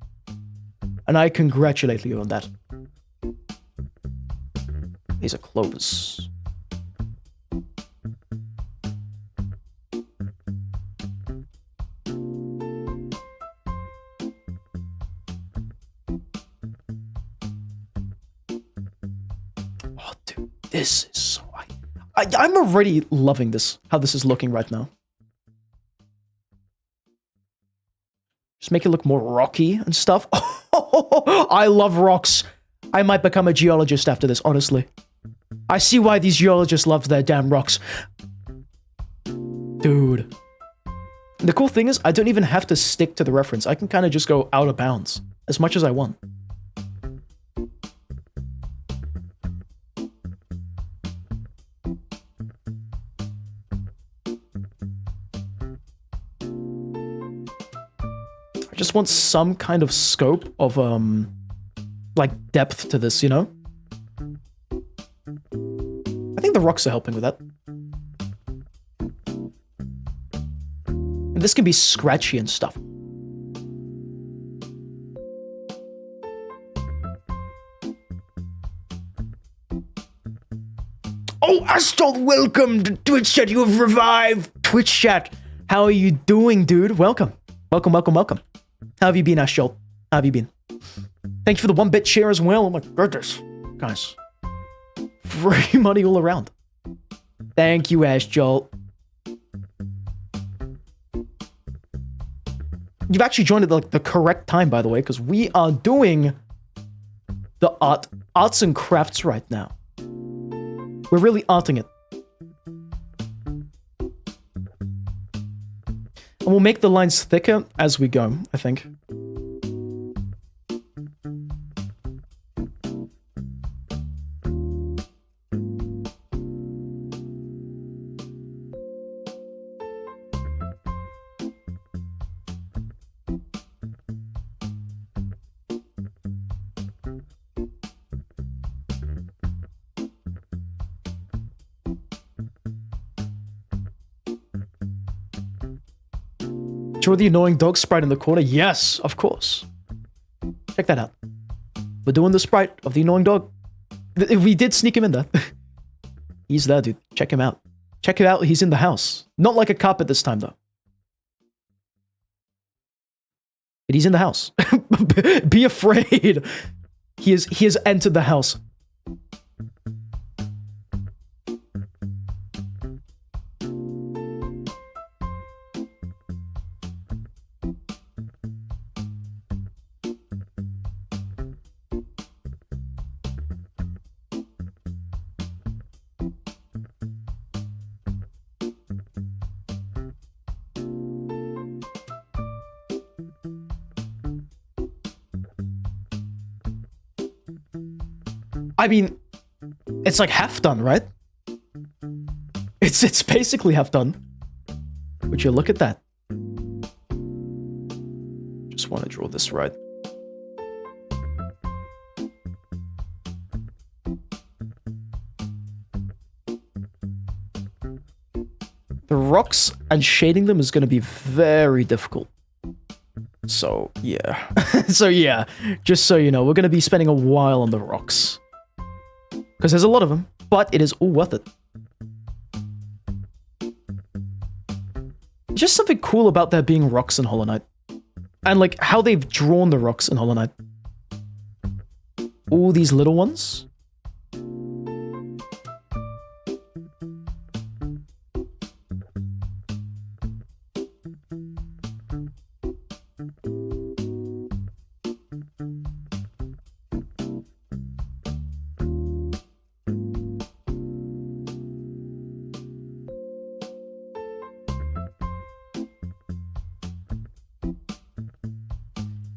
And I congratulate you on that. These are clovers. Oh, dude, this is so... I'm already loving this, how this is looking right now. Just make it look more rocky and stuff. I love rocks. I might become a geologist after this, honestly. I see why these geologists love their damn rocks. Dude. The cool thing is, I don't even have to stick to the reference. I can kind of just go out of bounds as much as I want. I just want some kind of scope of, like, depth to this, you know? I think the rocks are helping with that. And this can be scratchy and stuff. Oh, Astral, welcome to Twitch chat. You have revived. Twitch chat. How are you doing, dude? Welcome. Welcome, welcome, welcome. How have you been, Astral? How have you been? Thank you for the 1-bit share as well. Oh my goodness. Guys. Free money all around. Thank you, Astral. You've actually joined at the correct time, by the way, because we are doing the arts and crafts right now. We're really arting it. And we'll make the lines thicker as we go, I think. Draw the annoying dog sprite in the corner? Yes, of course. Check that out. We're doing the sprite of the annoying dog. We did sneak him in there. He's there, dude. Check him out. Check it out. He's in the house. Not like a carpet this time, though. But he's in the house. Be afraid. He has entered the house. I mean, it's like half done, right? It's basically half done. Would you look at that? Just want to draw this right. The rocks and shading them is going to be very difficult. So, yeah. So, yeah. Just so you know, we're going to be spending a while on the rocks. Because there's a lot of them, but it is all worth it. Just something cool about there being rocks in Hollow Knight. And like how they've drawn the rocks in Hollow Knight. All these little ones.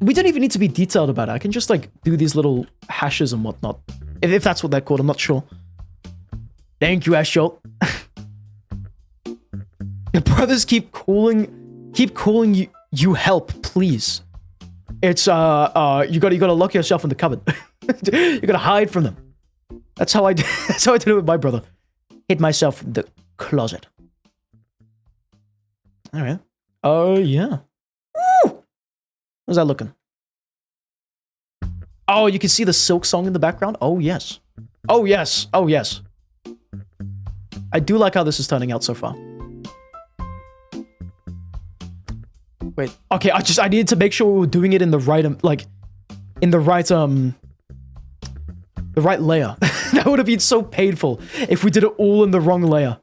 We don't even need to be detailed about it. I can just like do these little hashes and whatnot. If that's what they're called, I'm not sure. Thank you, Ashol. Your brothers keep calling you help, please. It's you gotta lock yourself in the cupboard. You gotta hide from them. That's how I did it with my brother. Hid myself in the closet. Alright. Oh yeah. Woo! How's that looking? Oh, you can see the Silksong in the background? Oh, yes. Oh, yes. Oh, yes. I do like how this is turning out so far. Wait. Okay, I needed to make sure we were doing it in the right, like, in the right layer. That would have been so painful if we did it all in the wrong layer.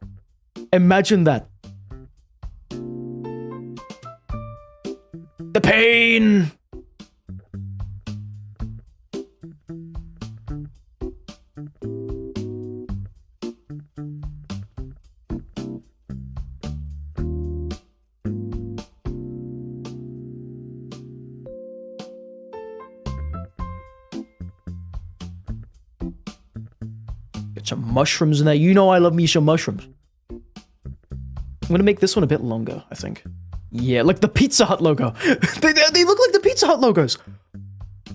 Imagine that. The pain! Get some mushrooms in there. You know I love me some mushrooms. I'm gonna make this one a bit longer, I think. Yeah, like the Pizza Hut logo. They look like the Pizza Hut logos.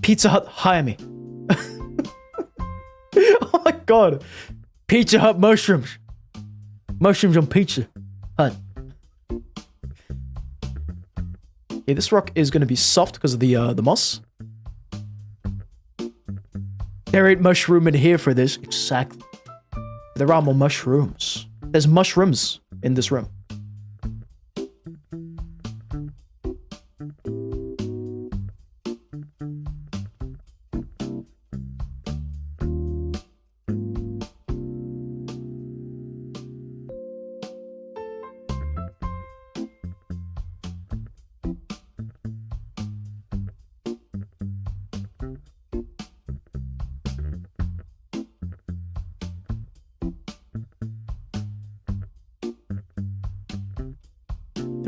Pizza Hut, hire me. Oh my god. Pizza Hut mushrooms. Mushrooms on Pizza Hut. Yeah, this rock is gonna be soft because of the moss. There ain't mushroom in here for this. Exactly. There are more mushrooms. There's mushrooms in this room.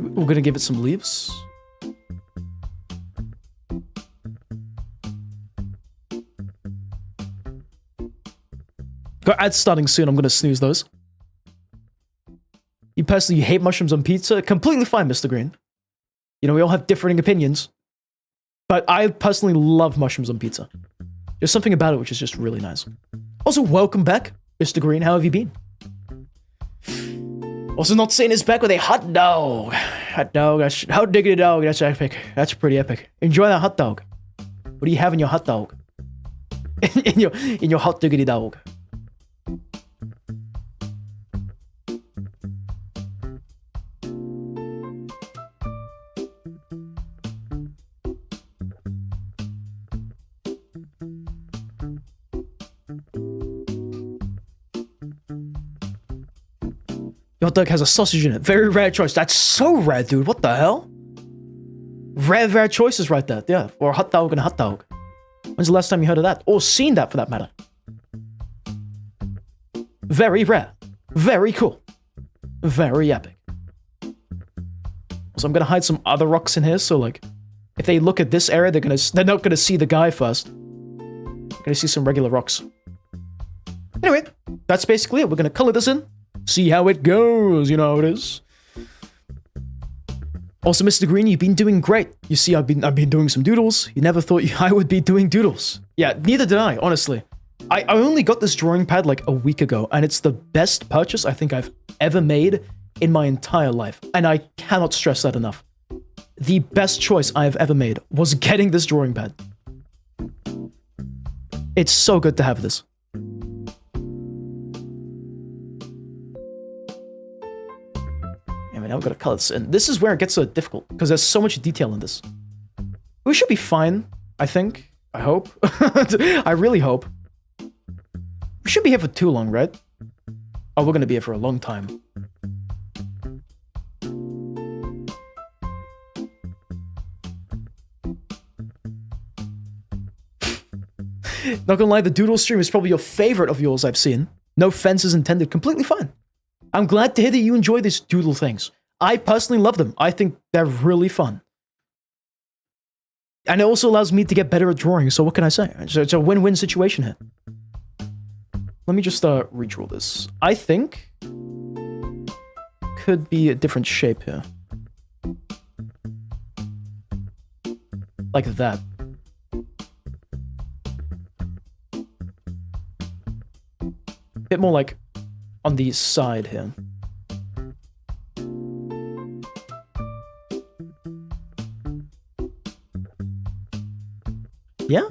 We're gonna give it some leaves. Got ads starting soon. I'm gonna snooze those. You personally hate mushrooms on pizza? Completely fine, Mr. Green. You know, we all have differing opinions. But I personally love mushrooms on pizza. There's something about it which is just really nice. Also, welcome back, Mr. Green. How have you been? Also, not saying is back with a hot dog. Hot dog. How diggity dog. That's epic. That's pretty epic. Enjoy that hot dog. What do you have in your hot dog? in your hot diggity dog. Your hot dog has a sausage in it. Very rare choice. That's so rare, dude. What the hell? Rare choices right there. Yeah. Or a hot dog and a hot dog. When's the last time you heard of that? Or seen that, for that matter? Very rare. Very cool. Very epic. So I'm gonna hide some other rocks in here, so like, if they look at this area, they're not gonna see the guy first. They're gonna see some regular rocks. Anyway, that's basically it. We're gonna color this in. See how it goes, you know how it is. Also, Mr. Green, you've been doing great. You see, I've been doing some doodles. You never thought I would be doing doodles. Yeah, neither did I, honestly. I only got this drawing pad like a week ago, and it's the best purchase I think I've ever made in my entire life. And I cannot stress that enough. The best choice I have ever made was getting this drawing pad. It's so good to have this. Now we've got to color this in. This is where it gets so difficult, because there's so much detail in this. We should be fine, I think. I hope. I really hope. We shouldn't be here for too long, right? Oh, we're going to be here for a long time. Not gonna lie, the Doodle stream is probably your favorite of yours I've seen. No offenses intended. Completely fine. I'm glad to hear that you enjoy these doodle things. I personally love them. I think they're really fun. And it also allows me to get better at drawing, so what can I say? It's a win-win situation here. Let me just redraw this. I think could be a different shape here. Like that. A bit more like on the side here. Yeah?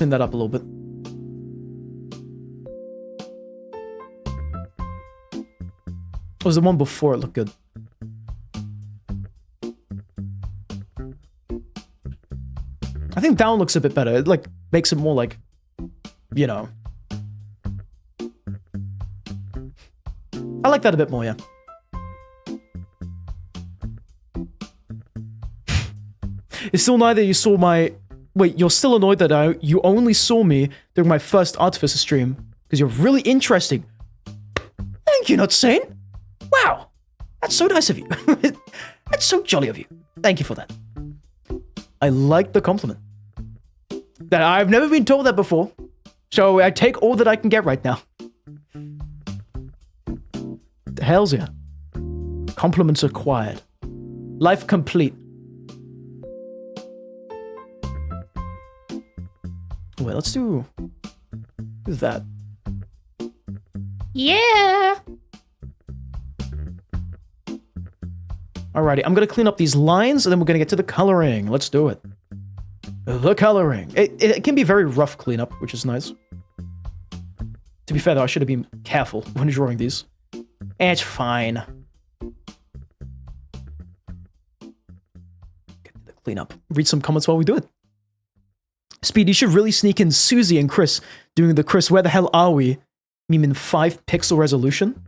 clean that up a little bit. What was the one before it looked good? I think down looks a bit better. It, like, makes it more, like, you know. I like that a bit more, yeah. It's still neither you saw my... Wait, you're still annoyed that you only saw me during my first Artificer stream because you're really interesting. Thank you, not saying. Wow, that's so nice of you. That's so jolly of you. Thank you for that. I like the compliment. That I've never been told that before, so I take all that I can get right now. Hells yeah. Compliments acquired. Life complete. Wait, let's do that. Yeah. Alrighty, I'm gonna clean up these lines and then we're gonna get to the coloring. Let's do it. The coloring. It can be very rough cleanup, which is nice. To be fair though, I should have been careful when drawing these. It's fine. Get to the cleanup. Read some comments while we do it. Speed, you should really sneak in Susie and Chris doing the Chris, where the hell are we? Meme in 5 pixel resolution?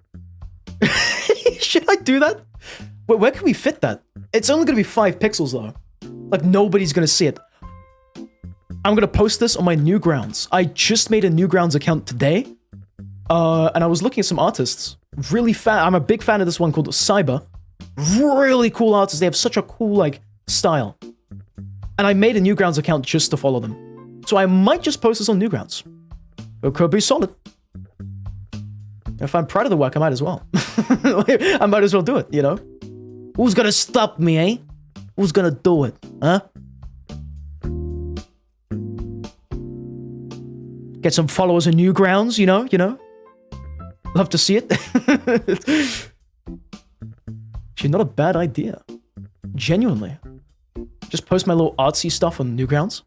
Should I do that? Wait, where can we fit that? It's only gonna be 5 pixels though. Like nobody's gonna see it. I'm gonna post this on my Newgrounds. I just made a Newgrounds account today. And I was looking at some artists. Really fan. I'm a big fan of this one called Cyber. Really cool artists. They have such a cool, like, style. And I made a Newgrounds account just to follow them. So I might just post this on Newgrounds. It could be solid. If I'm proud of the work, I might as well. I might as well do it, you know? Who's gonna stop me, eh? Who's gonna do it, huh? Get some followers on Newgrounds, you know? Love to see it. Actually, not a bad idea. Genuinely. Just post my little artsy stuff on Newgrounds.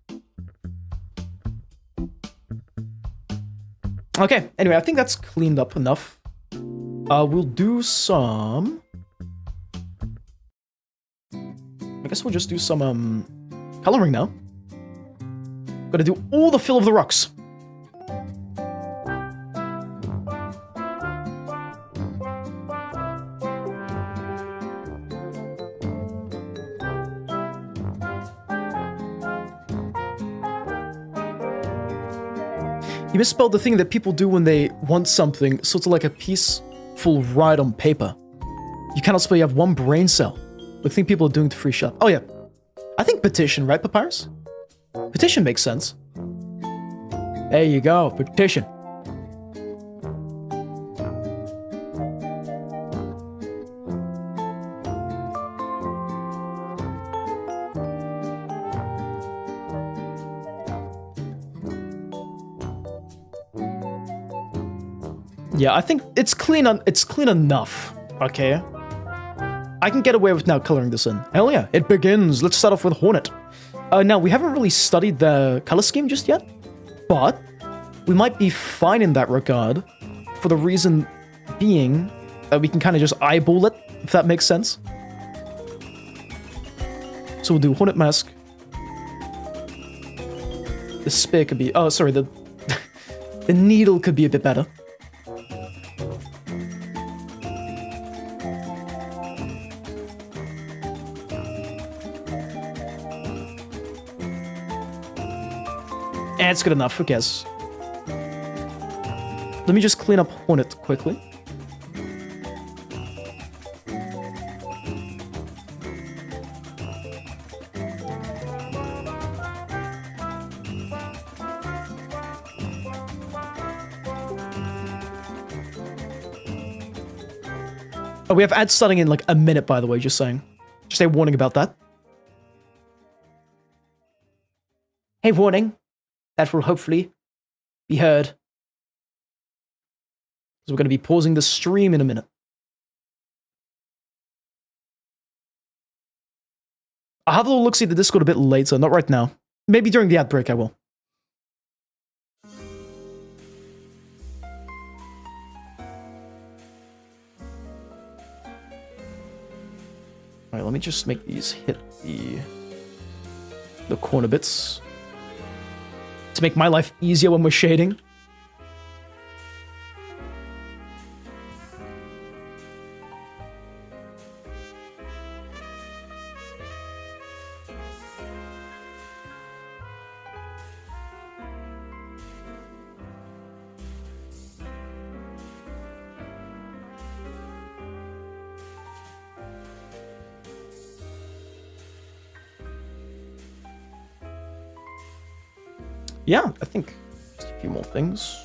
Okay, anyway, I think that's cleaned up enough. We'll do some... I guess we'll just do some, coloring now. Gotta do all the fill of the rocks. You misspelled the thing that people do when they want something, sort of like a peaceful ride on paper. You cannot spell, you have one brain cell. The thing people are doing to free shop. Oh yeah. I think petition, right, Papyrus? Petition makes sense. There you go, petition. Yeah, I think it's clean enough, okay? I can get away with now coloring this in. Hell yeah, it begins. Let's start off with Hornet. Now, we haven't really studied the color scheme just yet, but we might be fine in that regard for the reason being that we can kind of just eyeball it, if that makes sense. So we'll do Hornet Mask. The spear could be... Oh, sorry, the needle could be a bit better. It's good enough, I guess. Let me just clean up Hornet quickly. Oh, we have ads starting in like a minute, by the way, just saying. Just a warning about that. Hey, warning. That will hopefully be heard. So we're going to be pausing the stream in a minute. I'll have a little look-see at the Discord a bit later, not right now. Maybe during the ad break I will. Alright, let me just make these hit the corner bits to make my life easier when we're shading. Yeah, I think just a few more things.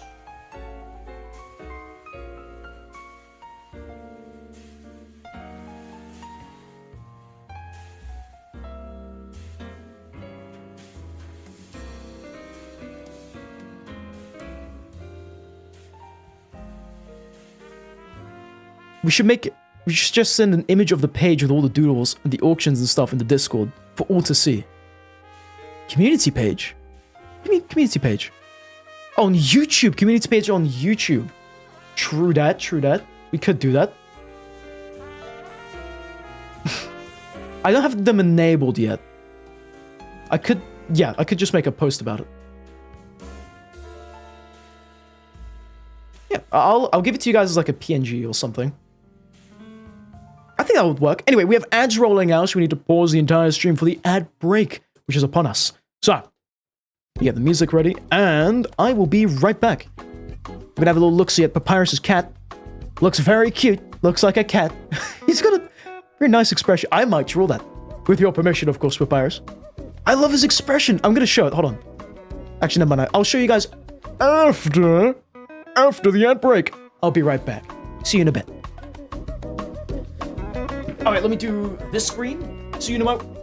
We should just send an image of the page with all the doodles and the auctions and stuff in the Discord for all to see. Community page? What do you mean community page? Oh, on YouTube. Community page on YouTube. True that, true that. We could do that. I don't have them enabled yet. I could just make a post about it. Yeah, I'll give it to you guys as like a PNG or something. I think that would work. Anyway, we have ads rolling out, so we need to pause the entire stream for the ad break, which is upon us. So, we get the music ready, and I will be right back. We're gonna have a little look-see at Papyrus's cat. Looks very cute. Looks like a cat. He's got a very nice expression. I might draw that. With your permission, of course, Papyrus. I love his expression. I'm gonna show it. Hold on. Actually, never mind. I'll show you guys after the ad break. I'll be right back. See you in a bit. Alright, let me do this screen. See you in a moment.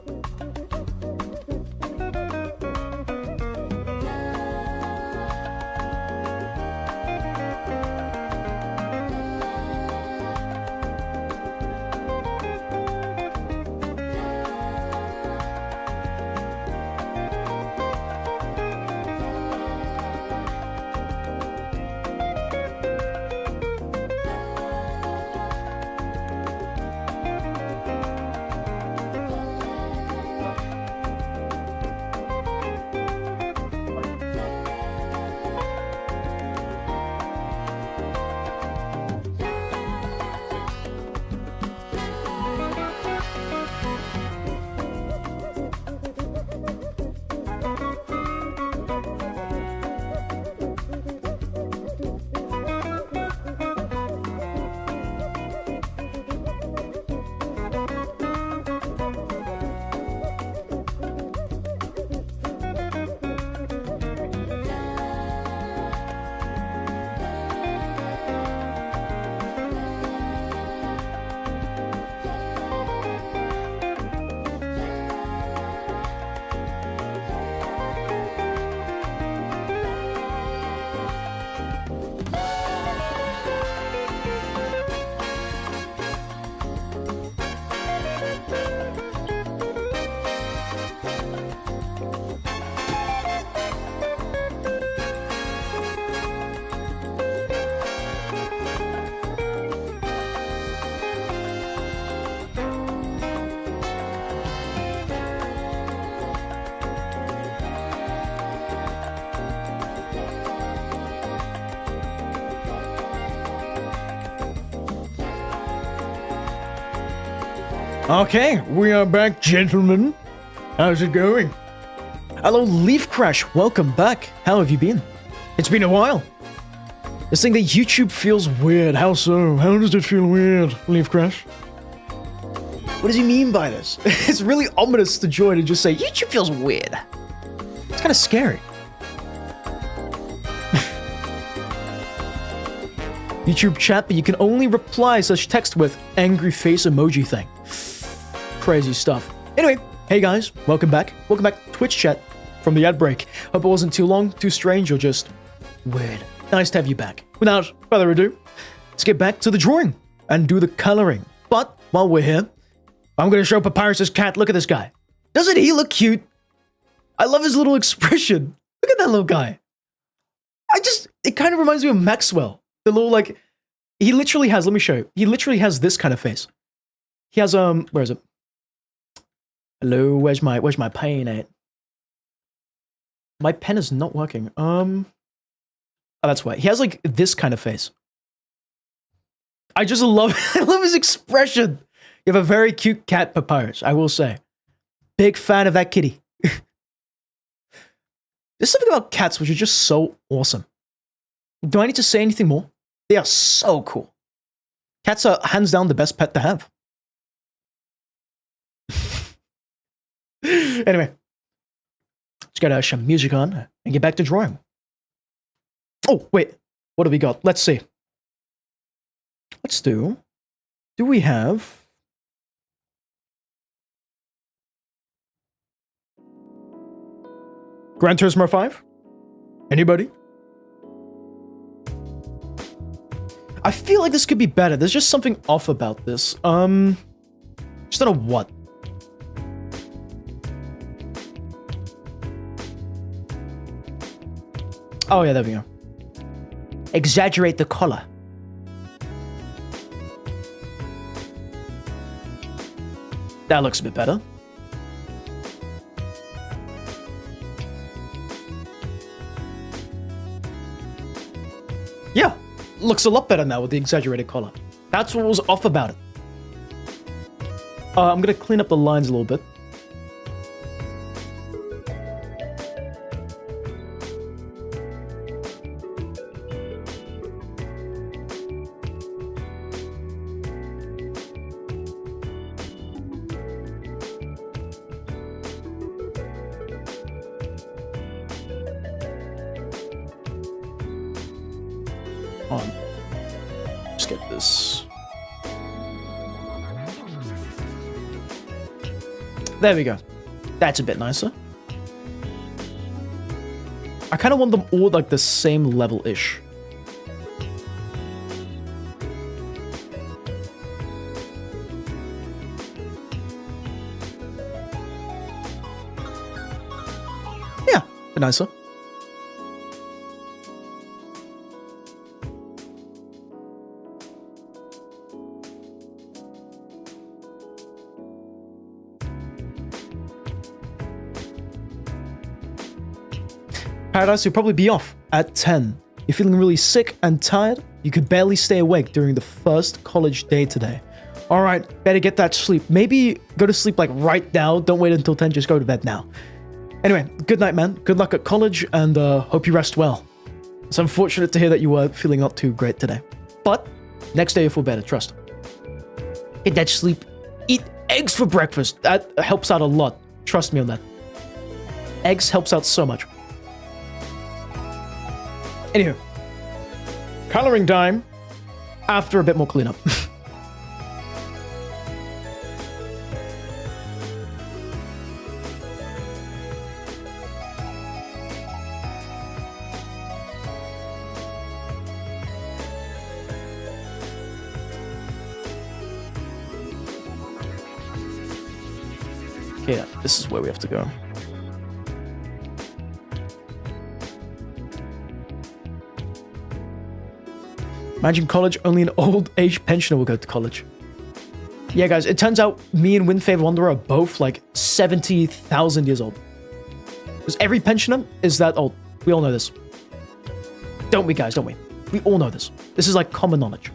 Okay, we are back, gentlemen. How's it going? Hello, Leaf Crash. Welcome back. How have you been? It's been a while. You're saying that YouTube feels weird. How so? How does it feel weird, Leaf Crash? What does he mean by this? It's really ominous to Joy to just say, YouTube feels weird. It's kind of scary. YouTube chat, but you can only reply such text with angry face emoji thing. Crazy stuff. Anyway, hey guys, welcome back. Welcome back to Twitch chat from the ad break. Hope it wasn't too long, too strange, or just weird. Nice to have you back. Without further ado, let's get back to the drawing and do the coloring. But while we're here, I'm going to show Papyrus's cat. Look at this guy. Doesn't he look cute? I love his little expression. Look at that little guy. It kind of reminds me of Maxwell. The little, like, he literally has, let me show you. He literally has this kind of face. He has, where is it? Hello, where's my pen at? My pen is not working. Oh, that's why. He has like this kind of face. I just love I love his expression. You have a very cute cat, Papyrus, I will say. Big fan of that kitty. There's something about cats which are just so awesome. Do I need to say anything more? They are so cool. Cats are hands down the best pet to have. Anyway, let's get some music on and get back to drawing. Oh, wait. What do we got? Let's see. Let's do we have... Gran Turismo 5? Anybody? I feel like this could be better. There's just something off about this. Just don't know what. Oh yeah, there we go. Exaggerate the color. That looks a bit better. Yeah, looks a lot better now with the exaggerated color. That's what was off about it. I'm gonna clean up the lines a little bit. Let's get this. There we go. That's a bit nicer. I kind of want them all like the same level-ish. Yeah, a bit nicer. Paradise, you'll probably be off at 10. You're feeling really sick and tired. You could barely stay awake during the first college day today. Alright, better get that sleep. Maybe go to sleep like right now. Don't wait until 10, just go to bed now. Anyway, good night, man. Good luck at college, and hope you rest well. It's unfortunate to hear that you were feeling not too great today. But next day you'll feel better, trust. Get that sleep. Eat eggs for breakfast. That helps out a lot. Trust me on that. Eggs helps out so much. Anywho, coloring time after a bit more cleanup. Okay, yeah, this is where we have to go. Imagine college, only an old-age pensioner will go to college. Yeah, guys, it turns out me and Windfavor Wanderer are both like 70,000 years old. Because every pensioner is that old. We all know this. Don't we, guys? Don't we? We all know this. This is like common knowledge.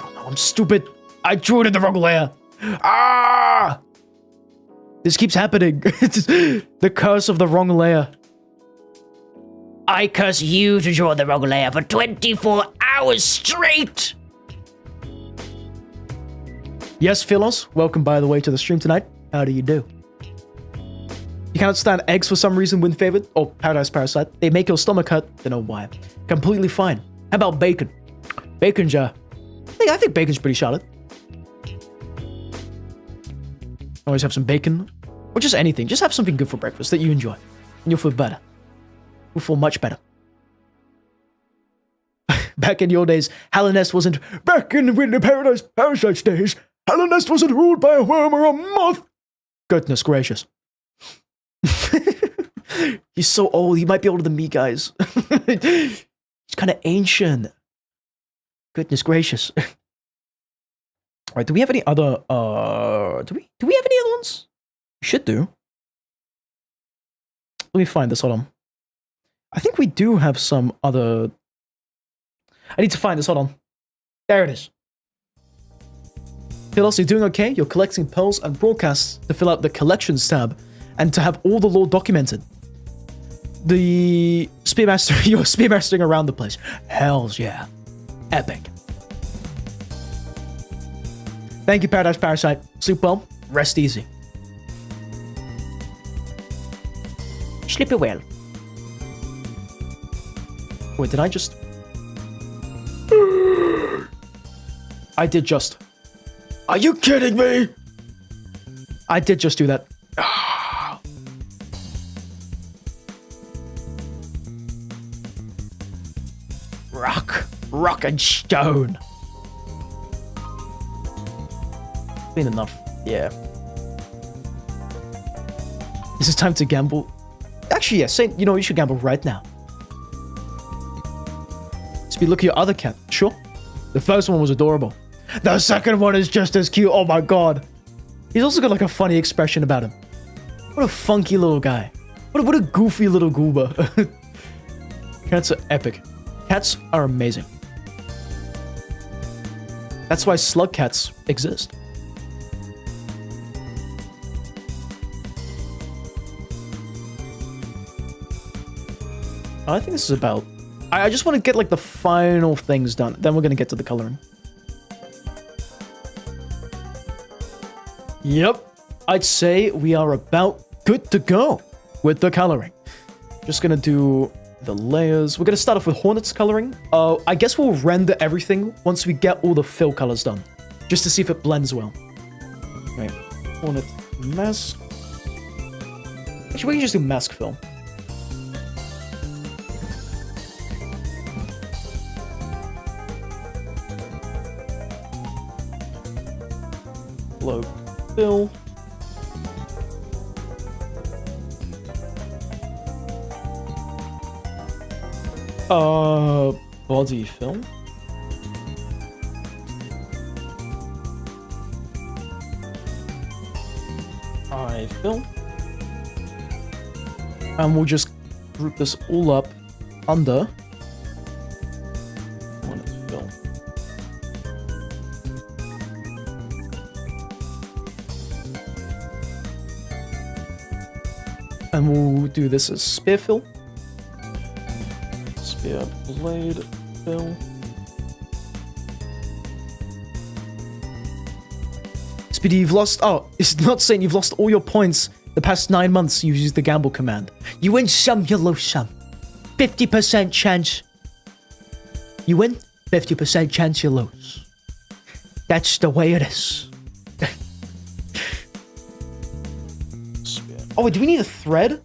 Oh no, I'm stupid. I drew it in the wrong layer. Ah! This keeps happening. The curse of the wrong layer. I curse you to draw the wrong layer for 24 hours straight! Yes, Philos, welcome by the way to the stream tonight. How do you do? You cannot stand eggs for some reason, Wind Favored, or Paradise Parasite. They make your stomach hurt, don't know why. Completely fine. How about bacon? Bacon's, I think bacon's pretty solid. Always have some bacon, or just anything. Just have something good for breakfast that you enjoy, and you'll feel better. You'll feel much better. Back in your days, Hallownest wasn't... Back in the Paradise Parasite's days, Hallownest wasn't ruled by a worm or a moth. Goodness gracious. He's so old, he might be older than me, guys. He's kind of ancient. Goodness gracious. Right, do we have any other, do we have any other ones? We should do. Let me find this, hold on. I think we do have some other... I need to find this, hold on. There it is. Phyllis, you're doing okay? You're collecting polls and broadcasts to fill out the collections tab and to have all the lore documented. The Spearmaster, you're spearmastering around the place. Hells yeah. Epic. Thank you, Paradise Parasite. Sleep well, rest easy. Sleep well. Wait, did I just... I did just... Are you kidding me? I did just do that. Rock and stone. Been enough, yeah. Is it time to gamble? Actually, yeah, Saint, you know, you should gamble right now. Speed, look at your other cat. Sure. The first one was adorable. The second one is just as cute. Oh my god. He's also got like a funny expression about him. What a funky little guy. What a goofy little goober. Cats are epic. Cats are amazing. That's why slug cats exist. I think this is about... I just want to get like the final things done. Then we're going to get to the coloring. Yep. I'd say we are about good to go with the coloring. Just going to do the layers. We're going to start off with Hornet's coloring. I guess we'll render everything once we get all the fill colors done. Just to see if it blends well. Right. Hornet mask. Actually, we can just do mask fill. Low fill. Body fill. Eye fill. And we'll just group this all up under Hornet fill. And we'll do this as spear fill. Spear blade fill. Speedy, you've lost... Oh, it's not saying you've lost all your points the past 9 months you used the gamble command. You win some, you lose some. 50% chance. You win, 50% chance you lose. That's the way it is. Oh, wait, do we need a thread?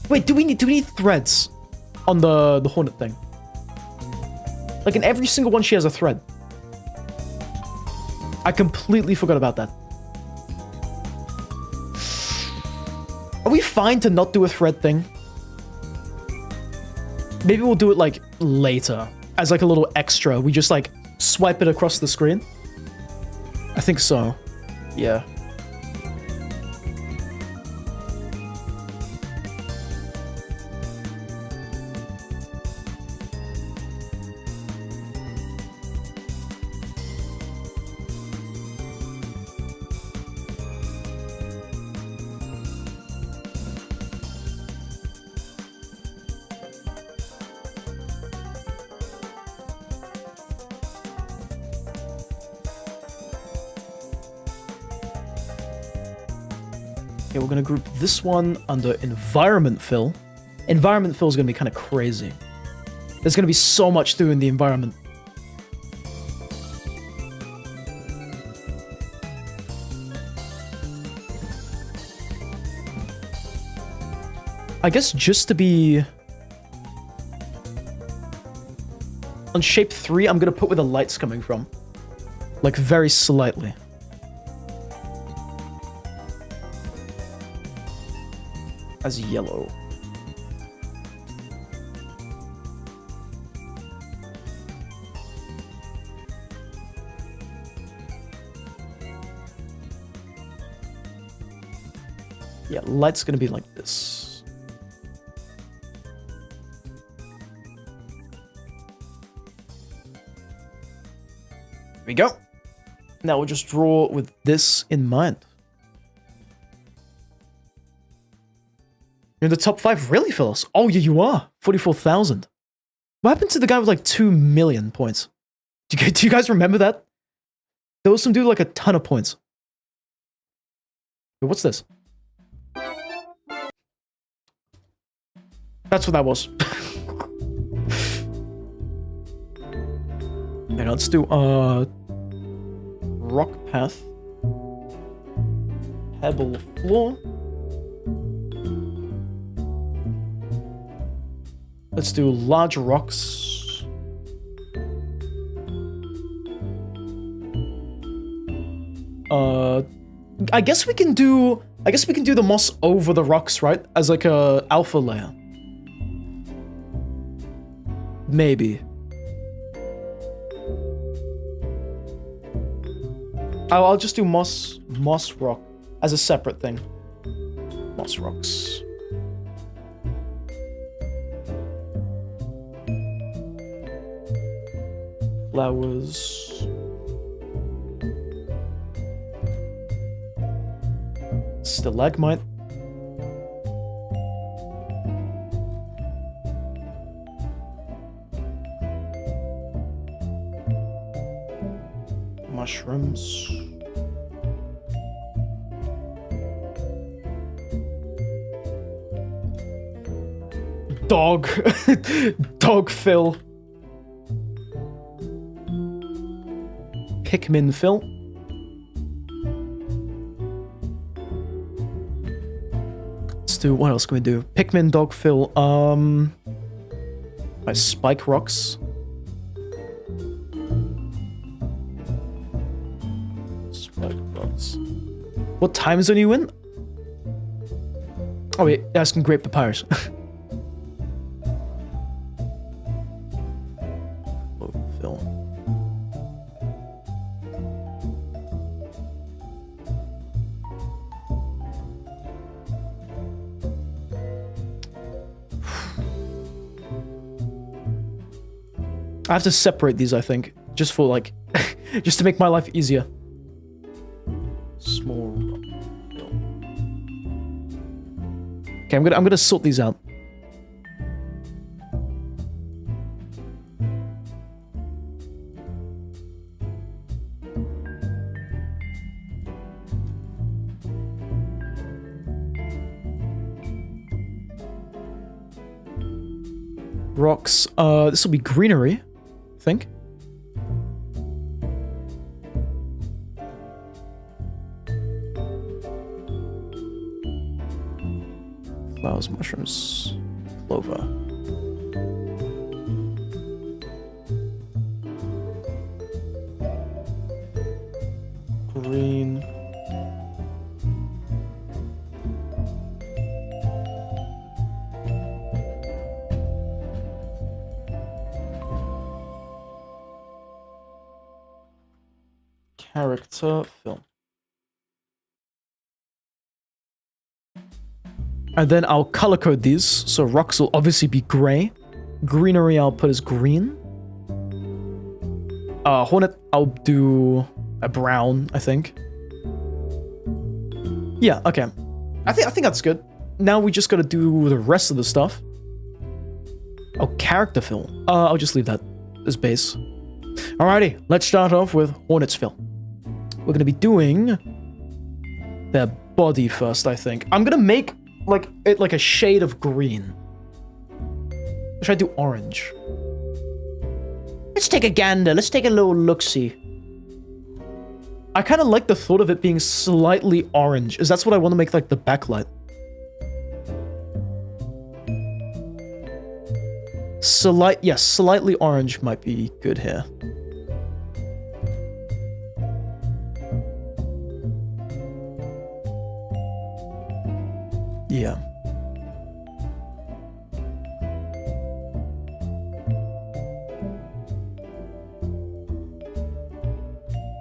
Wait, do we need threads on the Hornet thing? Like in every single one she has a thread. I completely forgot about that. Are we fine to not do a thread thing? Maybe we'll do it like later as like a little extra. We just like swipe it across the screen. I think so. Yeah. Okay, we're gonna group this one under environment fill. Environment fill is gonna be kind of crazy. There's gonna be so much to do in the environment. I guess just to be... On shape 3, I'm gonna put where the light's coming from. Like, very slightly. As yellow. light's gonna be like this. There we go. Now we'll just draw with this in mind. You're in the top 5, really, Phyllis? Oh, yeah, you are. 44,000. What happened to the guy with like 2 million points? Do you guys remember that? There was some dude with like a ton of points. Wait, what's this? That's what that was. And let's do rock path, pebble floor. Let's do large rocks. I guess we can do the moss over the rocks, right? As like a alpha layer. Maybe. I'll just do moss rock as a separate thing. Moss rocks. Flowers. Stalagmite. Mushrooms. Dog. Dog fill. Pikmin fill. Let's do, what else can we do? Pikmin, dog fill, like spike rocks. Spike rocks. What time zone are you in? Oh wait, asking Great Papyrus. Fill. I have to separate these, I think, just for like, just to make my life easier. Small rock fill. Okay, I'm gonna sort these out. Rocks. This will be greenery, I think. Flowers, mushrooms, clover. Green. Character film. And then I'll color code these. So rocks will obviously be gray. Greenery I'll put as green. Hornet I'll do a brown, I think. Yeah, okay. I think that's good. Now we just gotta do the rest of the stuff. Oh, character fill. I'll just leave that as base. Alrighty, let's start off with Hornet's fill. We're gonna be doing their body first, I think. I'm gonna make it like a shade of green. Should I do orange? Let's take a gander. Let's take a little look-see. I kind of like the thought of it being slightly orange, as that's what I want to make like the backlight. Yes, slightly orange might be good here. Yeah.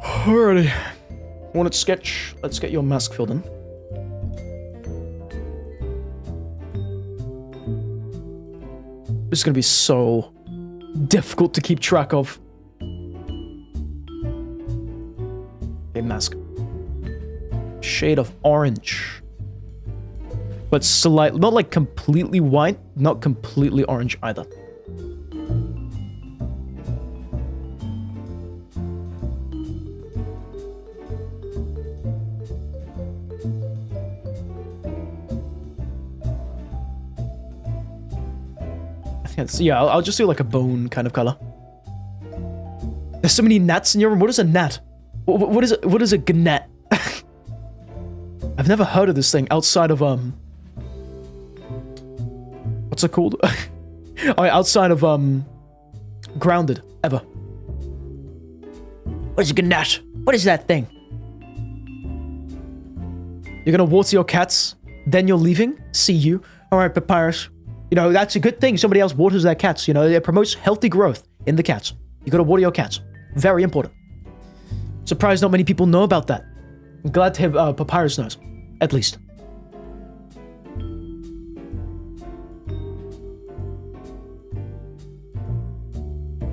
Alrighty. Want it sketch? Let's get your mask filled in. This is gonna be so difficult to keep track of. Okay, mask. Shade of orange. But slightly, not like completely white, not completely orange either. Yeah, I'll just do like a bone kind of color. There's so many gnats in your room. What is a gnat? What is it? What is a gnat? I've never heard of this thing outside of what's it called? Oh, outside of Grounded ever. What is a gnat? What is that thing? You're gonna water your cats, then you're leaving. See you. All right, Papyrus. You know, that's a good thing. Somebody else waters their cats. You know, it promotes healthy growth in the cats. You gotta water your cats. Very important. Surprised not many people know about that. I'm glad to have Papyrus knows. At least.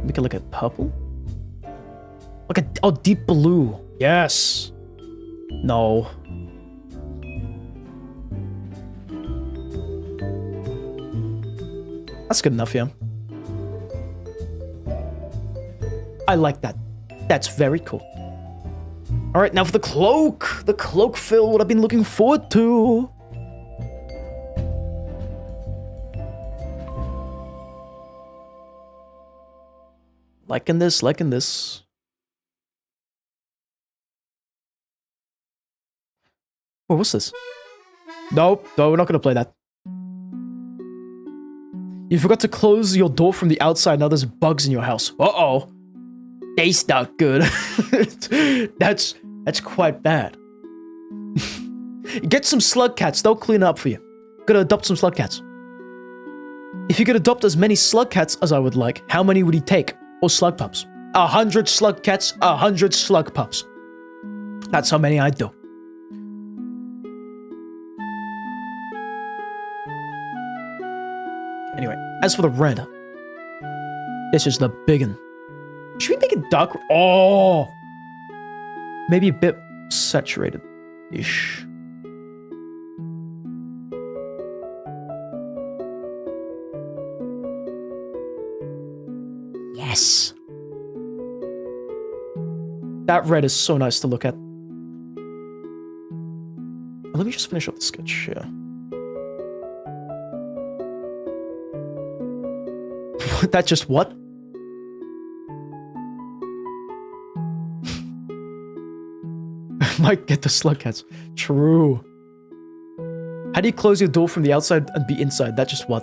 We can look at purple. Look at, oh, deep blue. Yes. No. That's good enough, yeah. I like that. That's very cool. All right, now for the cloak. The cloak fill, what I've been looking forward to. Liking this, liking this. Oh, what's this? Nope, no, we're not gonna play that. You forgot to close your door from the outside. Now there's bugs in your house. Uh-oh. That's not good. That's quite bad. Get some slug cats. They'll clean up for you. Gotta adopt some slug cats. If you could adopt as many slug cats as I would like, how many would he take? Or slug pups? 100 slug cats, 100 slug pups. That's how many I'd do. Anyway, as for the red, this is the big one. Should we make it dark? Oh! Maybe a bit saturated-ish. Yes! That red is so nice to look at. Let me just finish up the sketch here. That just what? Might get the slug cats. True. How do you close your door from the outside and be inside? That just what?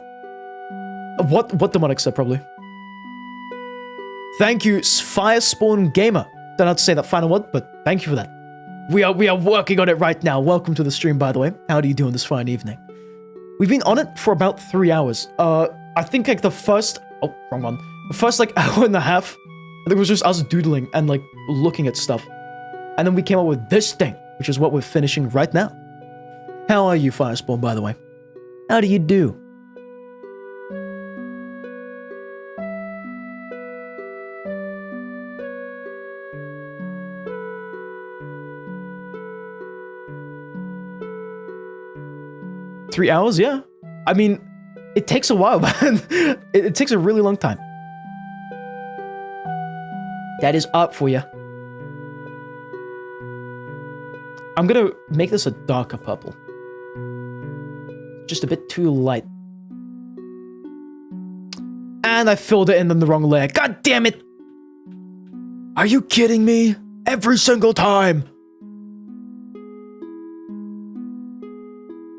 What demonic said, probably. Thank you, Firespawn Gamer. Don't have to say that final word, but thank you for that. We are working on it right now. Welcome to the stream, by the way. How do you do on this fine evening? We've been on it for about 3 hours. I think like the first... Oh, wrong one. The first like hour and a half, I think it was just us doodling and like looking at stuff. And then we came up with this thing, which is what we're finishing right now. How are you, Firespawn, by the way? How do you do? Three hours, yeah. I mean, it takes a while, man. It takes a really long time. That is art for you. I'm gonna make this a darker purple. Just a bit too light. And I filled it in the wrong layer. God damn it! Are you kidding me? Every single time!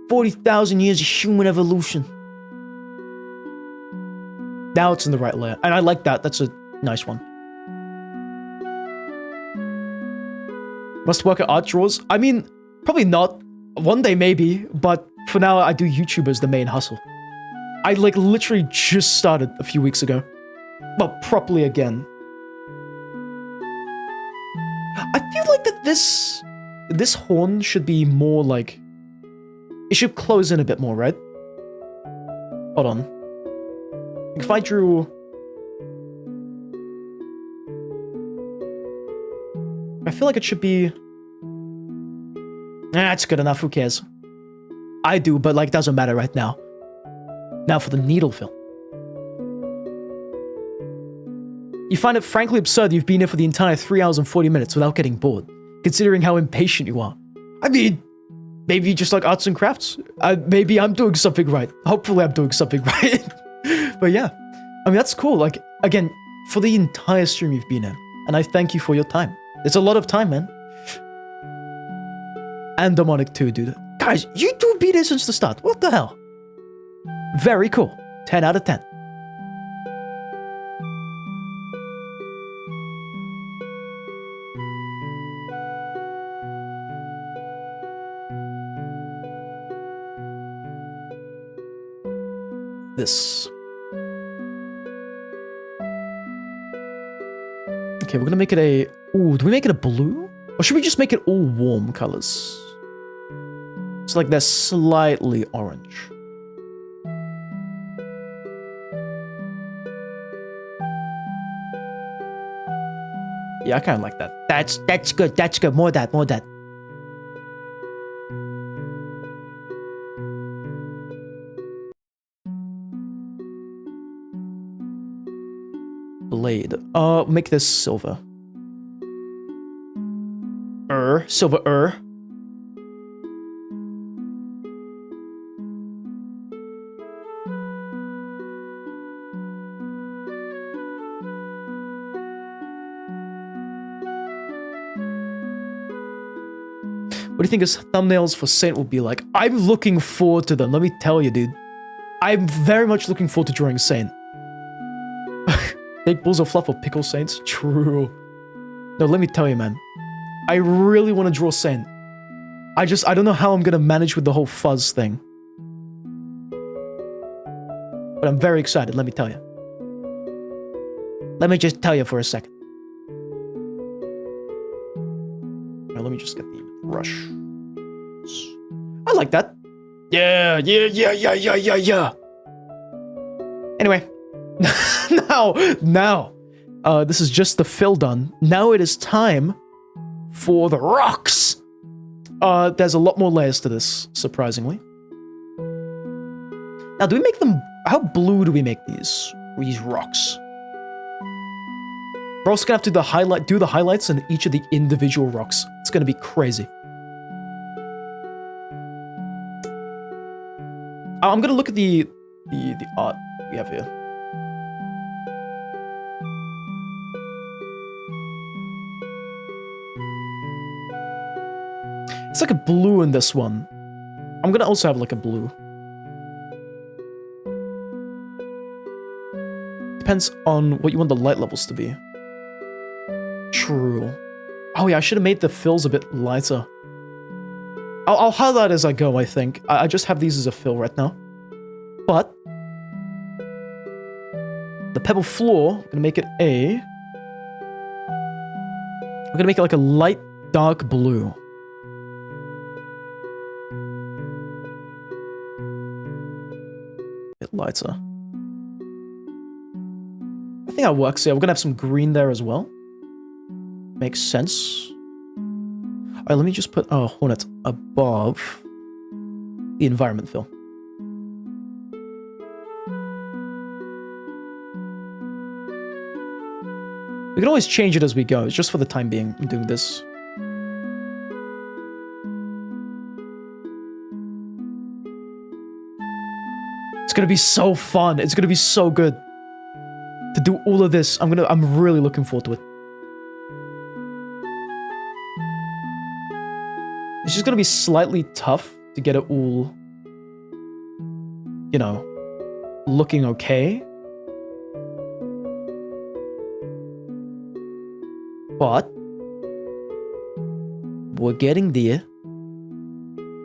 40,000 years of human evolution. Now it's in the right layer. And I like that. That's a nice one. Must work at art drawers? I mean, probably not. One day maybe, but for now I do YouTube as the main hustle. I like literally just started a few weeks ago. Well, properly again. I feel like that this horn should be more like... It should close in a bit more, right? Hold on. If I drew... I feel like it should be... That's good enough, who cares? I do, but like, doesn't matter right now. Now for the needle fill. You find it frankly absurd you've been here for the entire 3 hours and 40 minutes without getting bored, considering how impatient you are. I mean, maybe you just like arts and crafts. Maybe I'm doing something right. Hopefully I'm doing something right. But yeah, I mean, that's cool. Like, again, for the entire stream you've been in, and I thank you for your time. It's a lot of time, man. And demonic too, dude. Guys, you two beat it since the start. What the hell? Very cool. 10 out of 10. This. Okay, we're gonna make it a... Ooh, do we make it a blue? Or should we just make it all warm colors? It's like they're slightly orange. Yeah, I kind of like that. That's good. That's good. More of that. More of that. Blade. Make this silver. Silver. What do you think his thumbnails for Saint will be like? I'm looking forward to them, let me tell you, dude. I'm very much looking forward to drawing Saint. Big balls of fluff or pickle Saints? True. No, let me tell you, man. I really want to draw Saint. I don't know how I'm gonna manage with the whole fuzz thing. But I'm very excited, let me tell you. Let me just tell you for a second. Now, let me just get the brush. I like that. Yeah. Anyway. Now. This is just the fill done. Now it is time for the rocks. There's a lot more layers to this, surprisingly. Now, do we make them... How blue do we make these rocks? We're also gonna have to do the highlights in each of the individual rocks. It's gonna be crazy. I'm gonna look at the art we have here. It's like a blue in this one. I'm gonna also have like a blue. Depends on what you want the light levels to be. True. Oh yeah, I should have made the fills a bit lighter. I'll highlight as I go, I think. I just have these as a fill right now. But the pebble floor, I'm gonna make it a... We're gonna make it like a light dark blue. Bit lighter. I think that works. Yeah, we're gonna have some green there as well. Makes sense. Alright, let me just put our hornet above the environment fill. We can always change it as we go. It's just for the time being I'm doing this. It's gonna be so fun. It's gonna be so good to do all of this. I'm really looking forward to it. It's just gonna be slightly tough to get it all, you know, looking okay. But we're getting there.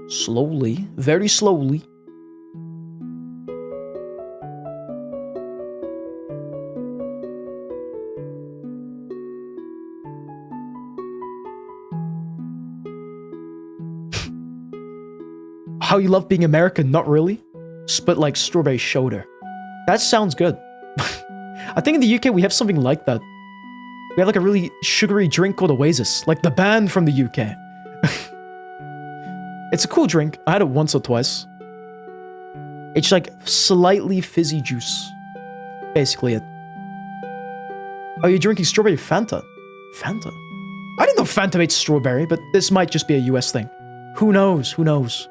Slowly, very slowly. How you love being American? Not really. Split like strawberry shoulder. That sounds good. I think in the UK we have something like that. We have like a really sugary drink called Oasis, like the band from the UK. It's a cool drink. I had it once or twice. It's like slightly fizzy juice. Basically it. Oh, you're drinking strawberry Fanta? Fanta? I didn't know Fanta made strawberry, but this might just be a US thing. Who knows? Who knows?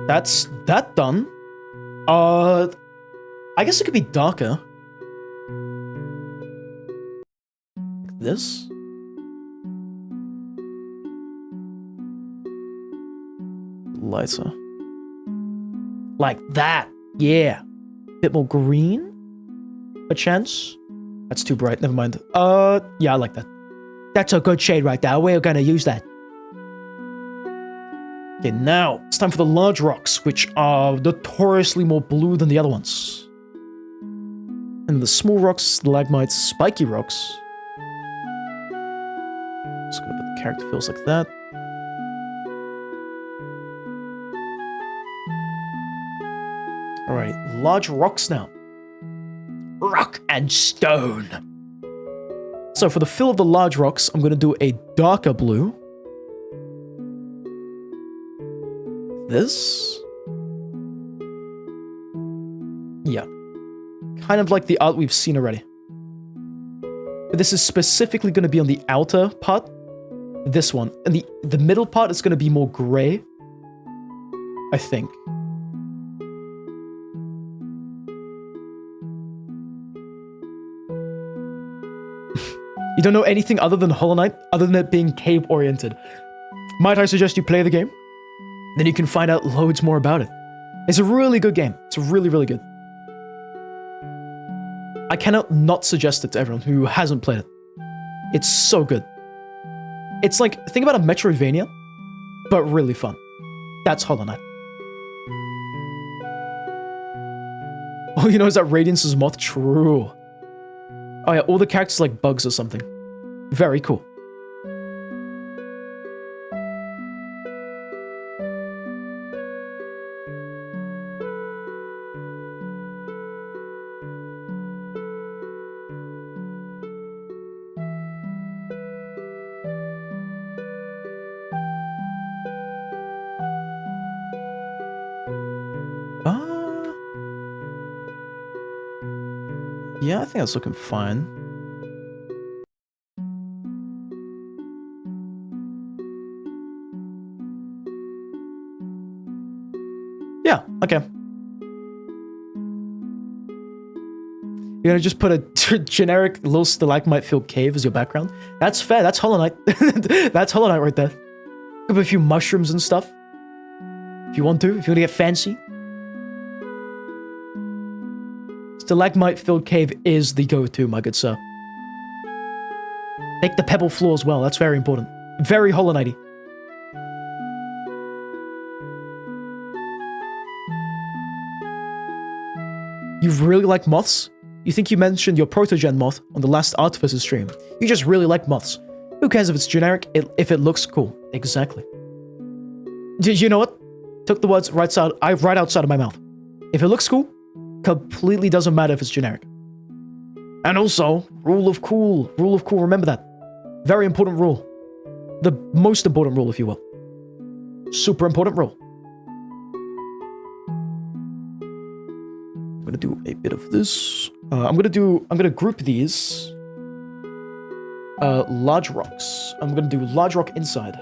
That's that done. I guess it could be darker. Like this. Lighter. Like that. Yeah. Bit more green. A chance. That's too bright. Never mind. Yeah, I like that. That's a good shade right there. We're gonna use that. Okay, now it's time for the large rocks, which are notoriously more blue than the other ones. And the small rocks, stalagmites, spiky rocks. Just gonna put the character feels like that. Alright, large rocks now. Rock and stone. So for the fill of the large rocks, I'm gonna do a darker blue. This? Yeah. Kind of like the art we've seen already. But this is specifically going to be on the outer part. This one. And the middle part is going to be more gray. I think. You don't know anything other than Hollow Knight, other than it being cave-oriented. Might I suggest you play the game? Then you can find out loads more about it. It's a really good game. It's really, really good. I cannot not suggest it to everyone who hasn't played it. It's so good. It's like, think about a Metroidvania, but really fun. That's Hollow Knight. Oh, you know, is that Radiance is Moth? True. Oh yeah, all the characters are like bugs or something. Very cool. Yeah, I think that's looking fine. Yeah, okay. You're gonna just put a generic little stalagmite-filled cave as your background? That's fair, that's Hollow Knight. That's Hollow Knight right there. Put a few mushrooms and stuff. If you want to, if you want to get fancy. Stalagmite-filled cave is the go-to, my good sir. Make the pebble floor as well, that's very important. Very Hollow Knighty. You really like moths? You think you mentioned your protogen moth on the last Artificer stream. You just really like moths. Who cares if it's generic, if it looks cool? Exactly. You know what? Took the words right outside of my mouth. If it looks cool, completely doesn't matter if it's generic. And also, rule of cool, remember that. Very important rule. The most important rule, if you will. Super important rule. I'm gonna do a bit of this. I'm gonna group these. Large rocks. I'm gonna do large rock inside.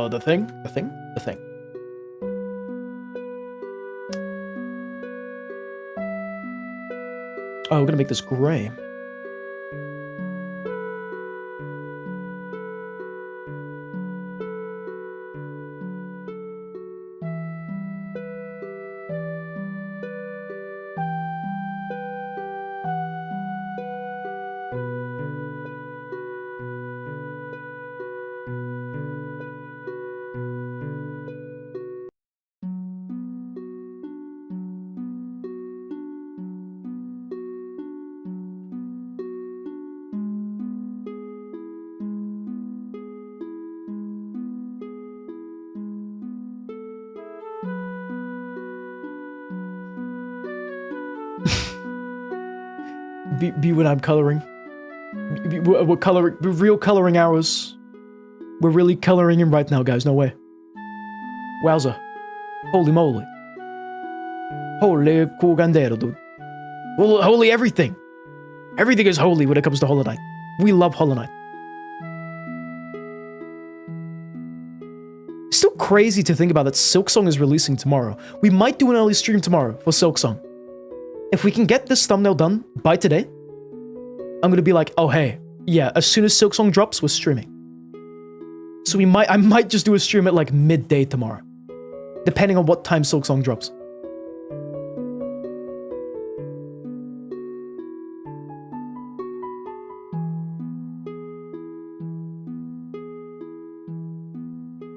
The thing. Oh, we're gonna make this gray. Be when I'm coloring. We're coloring. Real coloring hours. We're really coloring in right now, guys. No way. Wowza. Holy moly. Holy cugandero, dude. Holy everything. Everything is holy when it comes to Hollow Knight. We love Hollow Knight. It's still crazy to think about that Silksong is releasing tomorrow. We might do an early stream tomorrow for Silksong. If we can get this thumbnail done by today, I'm gonna be like, oh hey, yeah, as soon as Silksong drops, we're streaming. So I might just do a stream at like midday tomorrow, depending on what time Silksong drops.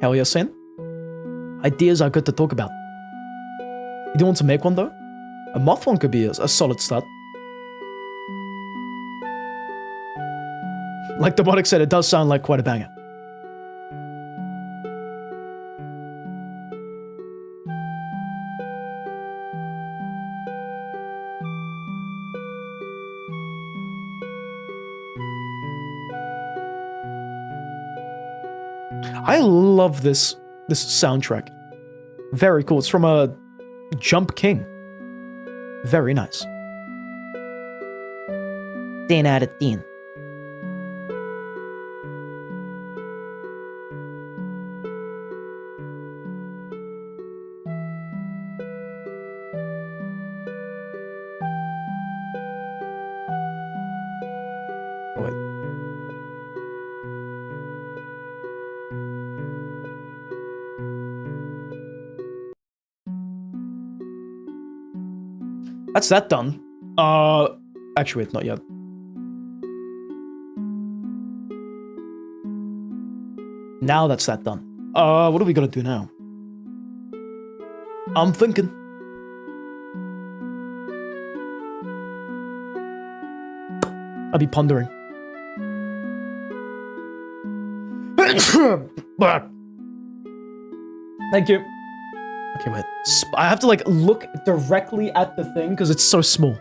Hell yeah, Sin. Ideas are good to talk about. You don't want to make one though? A moth one could be a solid start. Like Demonic said, it does sound like quite a banger. I love this soundtrack. Very cool. It's from a Jump King. Very nice. 10 out of 10. That's that done. Actually, wait, not yet. Now that's that done. What are we gonna do now? I'm thinking. I'll be pondering. Thank you. Okay, wait. I have to like look directly at the thing because it's so small.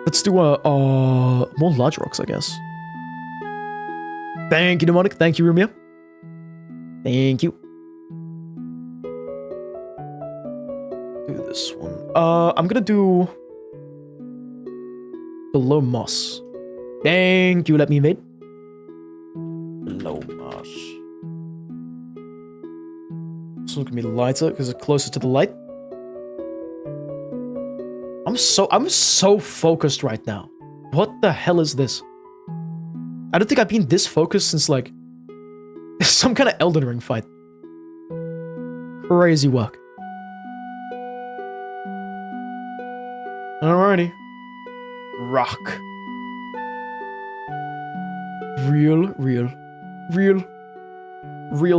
Let's do more large rocks, I guess. Thank you, Demonic. Thank you, Rumia. Thank you. Do this one. I'm gonna do below moss. Thank you, let me mate. Below moss. This one's gonna be lighter because it's closer to the light. I'm so focused right now. What the hell is this? I don't think I've been this focused since like some kind of Elden Ring fight. Crazy work. Alrighty. Rock. Real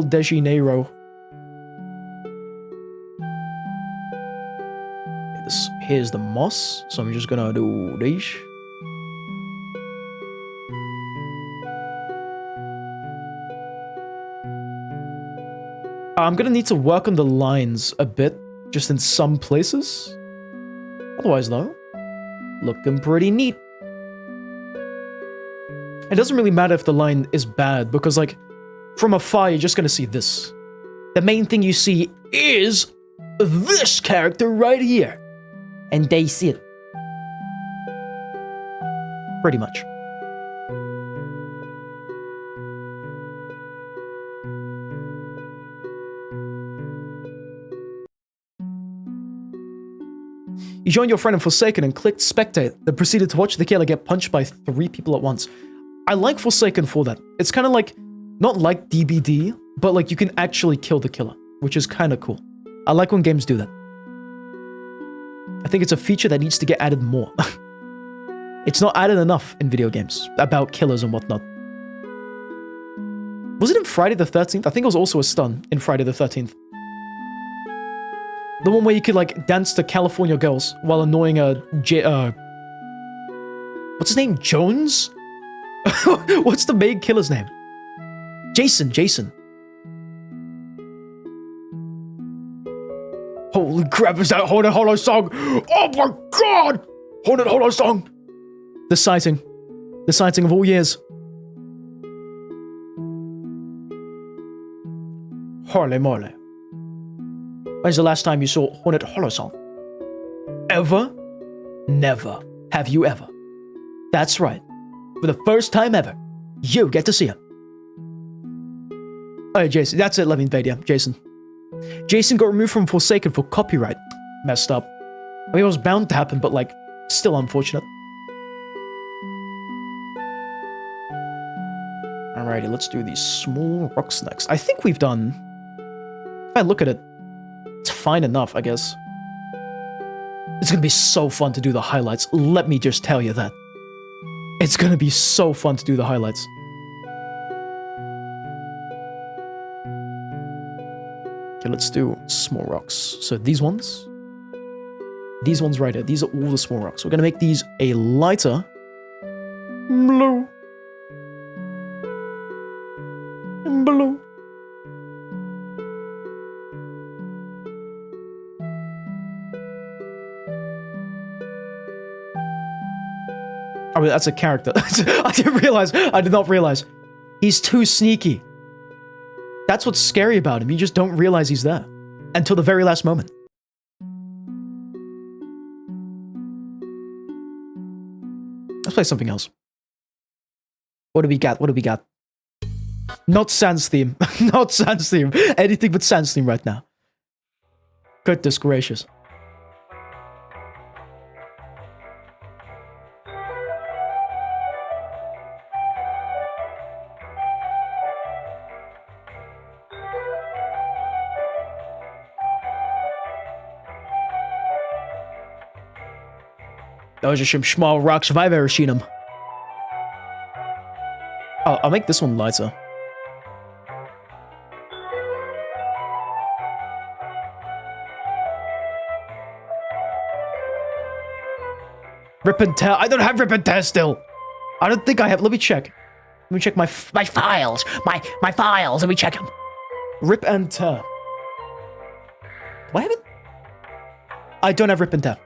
de Janeiro. Here's the moss, so I'm just gonna do this. I'm gonna need to work on the lines a bit, just in some places. Otherwise, though, looking pretty neat. It doesn't really matter if the line is bad, because, like, from afar, you're just gonna see this. The main thing you see is this character right here. And they see it. Pretty much. You You joined your friend in Forsaken and clicked spectate, then proceeded to watch the killer get punched by 3 people at once. I like Forsaken for that. It's kind of like, not like DBD, but like you can actually kill the killer, which is kind of cool. I like when games do that. I think it's a feature that needs to get added more. It's not added enough in video games about killers and whatnot. Was it in Friday the 13th? I think it was also a stun in Friday the 13th. The one where you could like dance to California Girls while annoying what's his name? Jones? What's the main killer's name? Jason. Holy crap, is that Haunted Hollow song? Oh my god! Haunted Hollow song! The sighting of all years. Holy moly. When's the last time you saw Haunted Hollow song? Ever? Never. Have you ever? That's right. For the first time ever, you get to see him. Oh, Jason. That's it, let me invade you. Jason. Jason got removed from Forsaken for copyright. Messed up. I mean, it was bound to happen, but like, still unfortunate. Alrighty, let's do these small rocks next. I think we've done... If I look at it, it's fine enough, I guess. It's gonna be so fun to do the highlights. Let me just tell you that. It's gonna be so fun to do the highlights. Okay, let's do small rocks. So these ones right here, these are all the small rocks. We're gonna make these a lighter blue. Blue. I mean, that's a character. I did not realize. He's too sneaky. That's what's scary about him. You just don't realize he's there. Until the very last moment. Let's play something else. What do we got? Not Sans theme. Not Sans theme. Anything but Sans theme right now. Goodness gracious. Those are some small rocks if I've ever seen them. Oh, I'll make this one lighter. Rip and tear. I don't have rip and tear still. I don't think I have. Let me check. Let me check my files. My files. Let me check them. Rip and tear. Do I have it? I don't have rip and tear.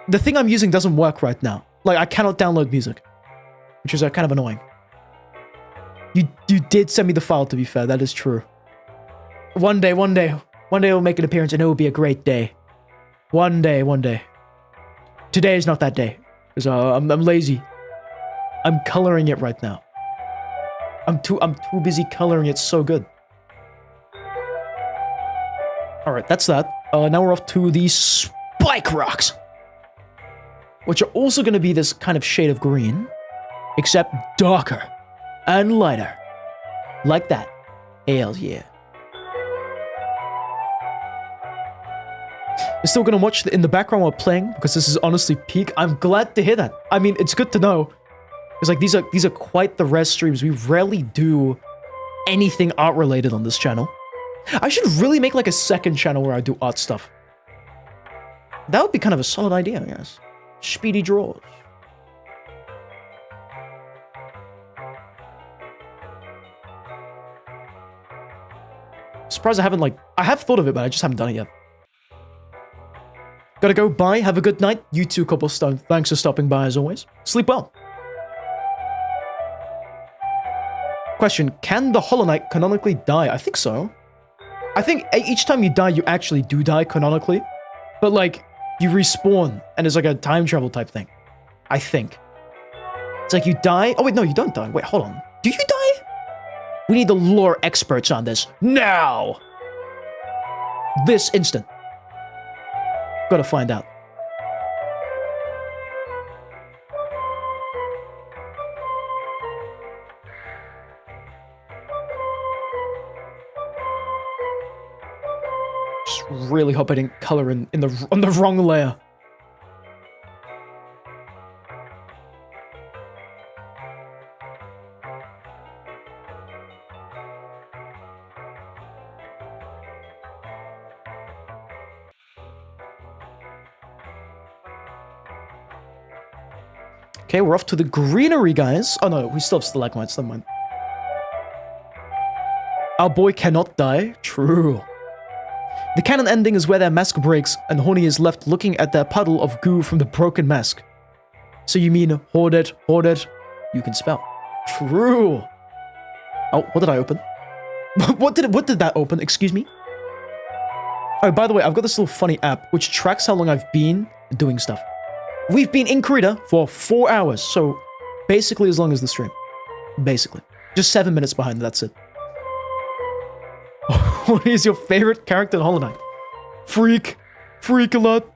The thing I'm using doesn't work right now. Like, I cannot download music. Which is kind of annoying. You did send me the file, to be fair. That is true. One day it'll make an appearance and it will be a great day. One day. Today is not that day. Because I'm lazy. I'm coloring it right now. I'm too busy coloring it so good. Alright, that's that. Now we're off to the spike rocks. Which are also going to be this kind of shade of green. Except darker. And lighter. Like that. Hell yeah. You're still going to watch in the background while playing. Because this is honestly peak. I'm glad to hear that. I mean, it's good to know. Because like these are quite the rare streams. We rarely do anything art related on this channel. I should really make like a second channel where I do art stuff. That would be kind of a solid idea, I guess. Speedy draws. Surprised I haven't I have thought of it, but I just haven't done it yet. Gotta go, bye, have a good night. You too, Cobblestone. Thanks for stopping by as always. Sleep well. Question, can the Hollow Knight canonically die? I think so. I think each time you die, you actually do die canonically. But like, you respawn, and it's like a time travel type thing. I think. It's like you die. Oh, wait, no, you don't die. Wait, hold on. Do you die? We need the lore experts on this. Now! This instant. Gotta find out. really hope I didn't color on the wrong layer. Okay, we're off to the greenery, guys. Oh no, we still have stalagmites, never mind. Our boy cannot die. True. The canon ending is where their mask breaks and Horny is left looking at their puddle of goo from the broken mask. So you mean hoarded, you can spell. True. Oh, what did I open? What did that open? Excuse me? Oh, by the way, I've got this little funny app which tracks how long I've been doing stuff. We've been in Korea for 4 hours, so basically as long as the stream. Basically. Just 7 minutes behind, that's it. What is your favorite character in Hollow Knight? Freak. Freak a lot.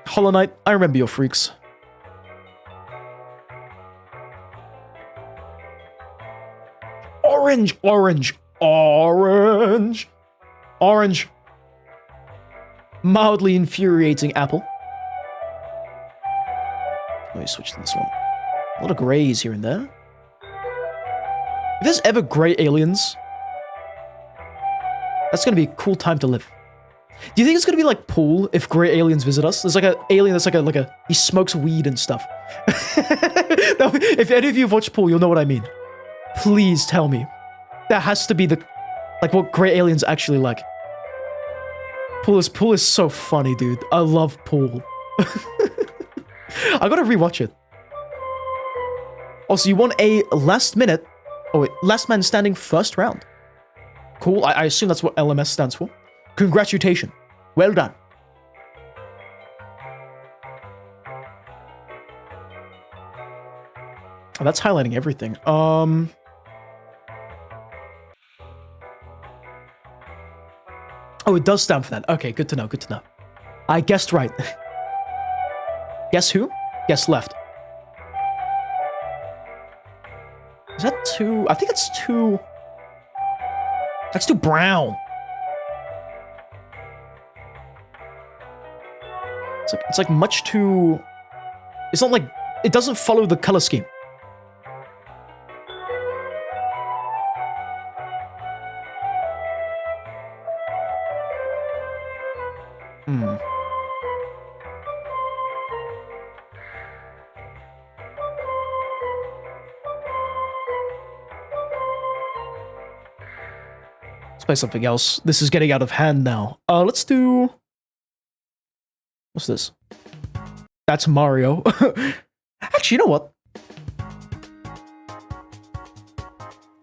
Hollow Knight, I remember your freaks. Orange, orange, orange. Orange. Mildly infuriating apple. Let me switch to this one. A lot of greys here and there. If there's ever grey aliens, that's gonna be a cool time to live. Do you think it's gonna be like Pool if grey aliens visit us? There's like an alien that's like a he smokes weed and stuff. If any of you have watched Pool, you'll know what I mean. Please tell me. That has to be the like what grey aliens actually like. Pool is so funny, dude. I love Pool. I gotta rewatch it. Also, you won a last man standing first round. Cool, I assume that's what LMS stands for. Congratulations. Well done. Oh, that's highlighting everything. Oh, it does stand for that. Okay, good to know, good to know. I guessed right. Guess who? Guess left. Is that too... I think it's too... That's too brown. It's like much too... It's not like... It doesn't follow the color scheme. Play something else. This is getting out of hand now. Let's do... What's this? That's Mario. Actually, you know what?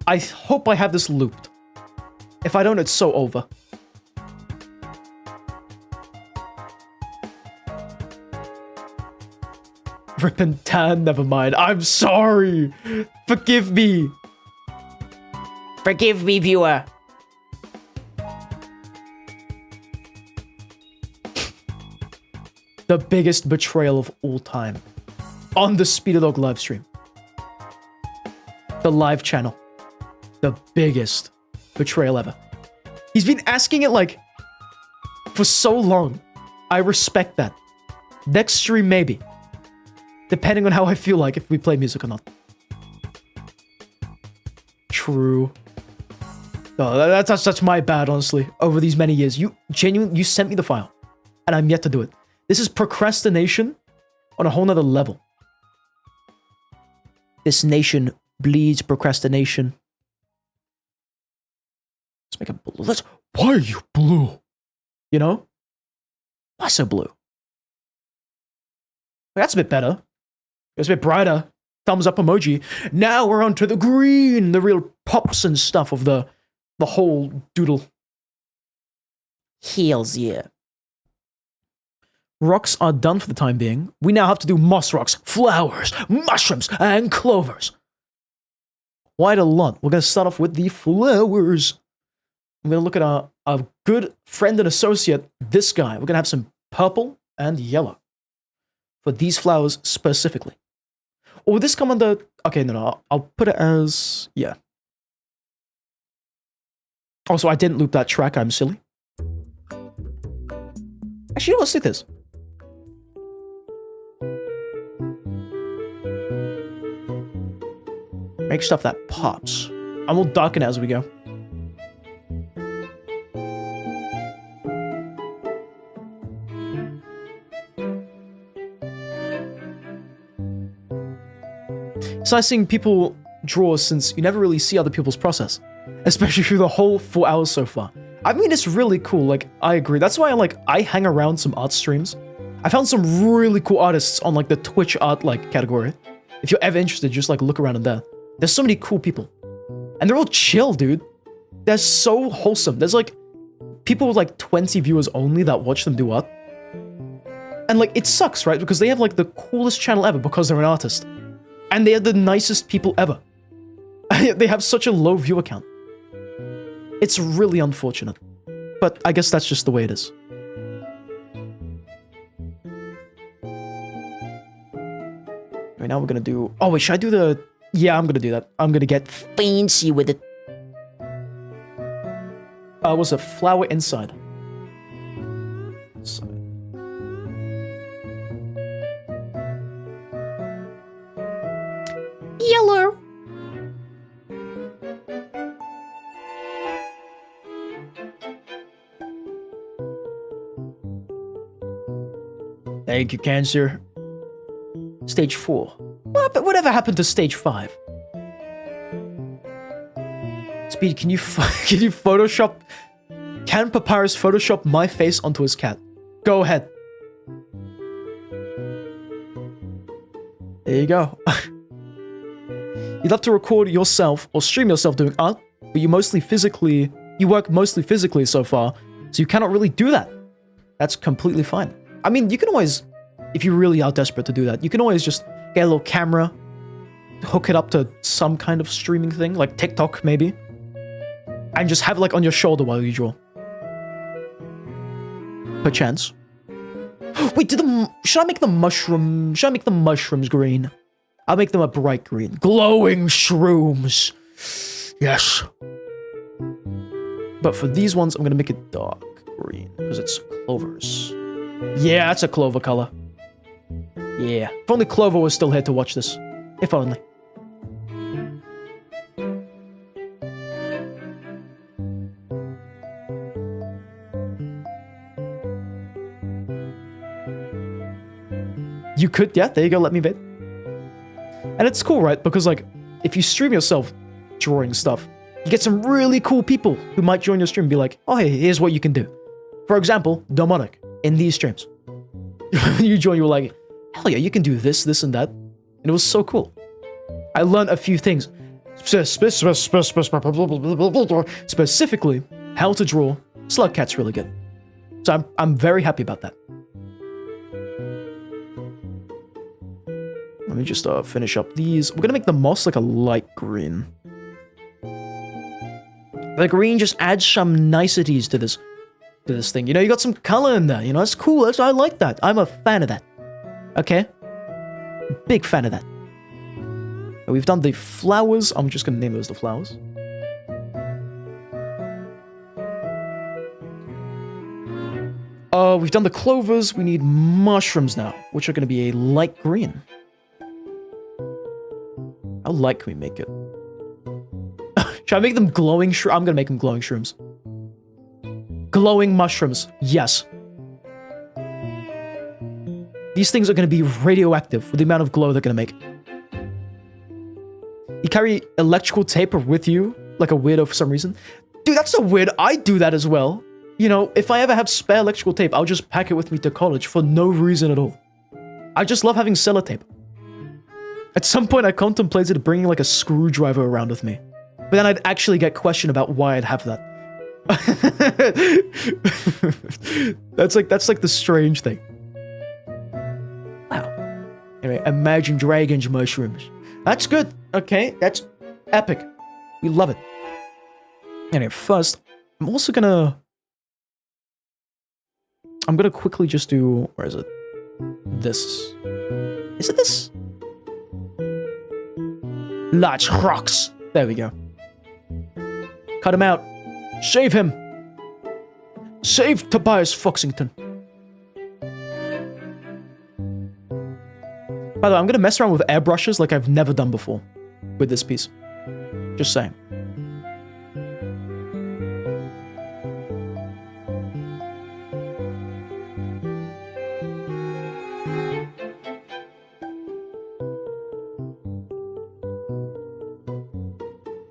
I hope I have this looped. If I don't, it's so over. Rip and tan, never mind. I'm sorry. Forgive me. Forgive me, viewer. The biggest betrayal of all time. On the Speededdog livestream. The live channel. The biggest betrayal ever. He's been asking it like for so long. I respect that. Next stream maybe. Depending on how I feel like if we play music or not. True. No, that's my bad, honestly. Over these many years. You sent me the file. And I'm yet to do it. This is procrastination on a whole nother level. This nation bleeds procrastination. Let's make it blue. Why are you blue? You know? Why so blue? That's a bit better. It's a bit brighter. Thumbs up emoji. Now we're on to the green. The real pops and stuff of the whole doodle. Heels, yeah. Rocks are done for the time being. We now have to do moss rocks, flowers, mushrooms, and clovers. Quite a lot. We're going to start off with the flowers. I'm going to look at our good friend and associate, this guy. We're going to have some purple and yellow for these flowers specifically. Or will this come under... Okay, no, I'll put it as... Yeah. Also, I didn't loop that track. I'm silly. Actually, let's do this. Make stuff that pops. And we'll darken it as we go. It's nice seeing people draw since you never really see other people's process. Especially through the whole 4 hours so far. I mean, it's really cool, like, I agree. That's why I hang around some art streams. I found some really cool artists on, like, the Twitch art, like, category. If you're ever interested, just, like, look around in there. There's so many cool people. And they're all chill, dude. They're so wholesome. There's, like, people with, like, 20 viewers only that watch them do art. And, like, it sucks, right? Because they have, like, the coolest channel ever because they're an artist. And they are the nicest people ever. They have such a low viewer count. It's really unfortunate. But I guess that's just the way it is. Right now we're gonna do... Oh wait, should I do the... Yeah, I'm gonna do that. I'm gonna get fancy with it. What's a flower inside? Yellow. Thank you, Cancer. Stage 4. Whatever happened to stage 5? Speed, can you Photoshop... Can Papyrus Photoshop my face onto his cat? Go ahead. There you go. You'd love to record yourself or stream yourself doing art, but you work mostly physically so far, so you cannot really do that. That's completely fine. I mean, you can always, if you really are desperate to do that, you can always just get a little camera, hook it up to some kind of streaming thing, like TikTok maybe, and just have it like on your shoulder while you draw. Perchance. Wait, should I make the mushrooms green? I'll make them a bright green. Glowing shrooms. Yes. But for these ones, I'm gonna make it dark green because it's clovers. Yeah, that's a clover color. Yeah. If only Clover was still here to watch this. If only. You could, yeah, there you go, let me bet. And it's cool, right? Because, like, if you stream yourself drawing stuff, you get some really cool people who might join your stream and be like, oh, hey, here's what you can do. For example, Domonic, in these streams. You join, you were like, hell yeah, you can do this, this, and that. And it was so cool. I learned a few things. Specifically, how to draw Slugcat's really good. So I'm very happy about that. Let me just finish up these. We're gonna make the moss like a light green. The green just adds some niceties to this thing. You know, you got some color in there. You know, that's cool. I like that. I'm a fan of that. Okay? Big fan of that. We've done the flowers. I'm just gonna name those the flowers. We've done the clovers. We need mushrooms now, which are gonna be a light green. How light can we make it? Should I make them glowing shrooms? I'm gonna make them glowing shrooms. Glowing mushrooms. Yes. These things are gonna be radioactive with the amount of glow they're gonna make. You carry electrical tape with you, like a weirdo for some reason. Dude, that's so weird. I do that as well. You know, if I ever have spare electrical tape, I'll just pack it with me to college for no reason at all. I just love having sellotape. At some point, I contemplated bringing like a screwdriver around with me. But then I'd actually get questioned about why I'd have that. That's like the strange thing. Wow. Anyway, Imagine Dragons mushrooms. That's good. Okay, that's epic. We love it. Anyway, first, I'm gonna quickly just do, where is it? This. Is it this? Large rocks. There we go. Cut them out. Save him! Save Tobias Foxington. By the way, I'm gonna mess around with airbrushes like I've never done before with this piece. Just saying.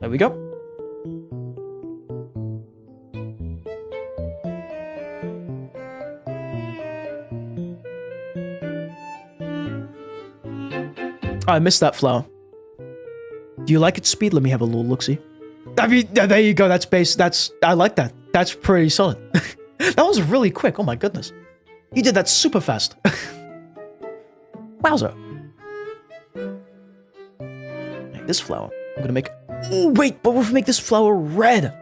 There we go. I missed that flower. Do you like its speed? Let me have a little look-see. I mean, there you go. That's base. I like that. That's pretty solid. That was really quick. Oh my goodness. You did that super fast. Wowza. Like this flower. I'm gonna make... Oh, wait, but we'll make this flower red.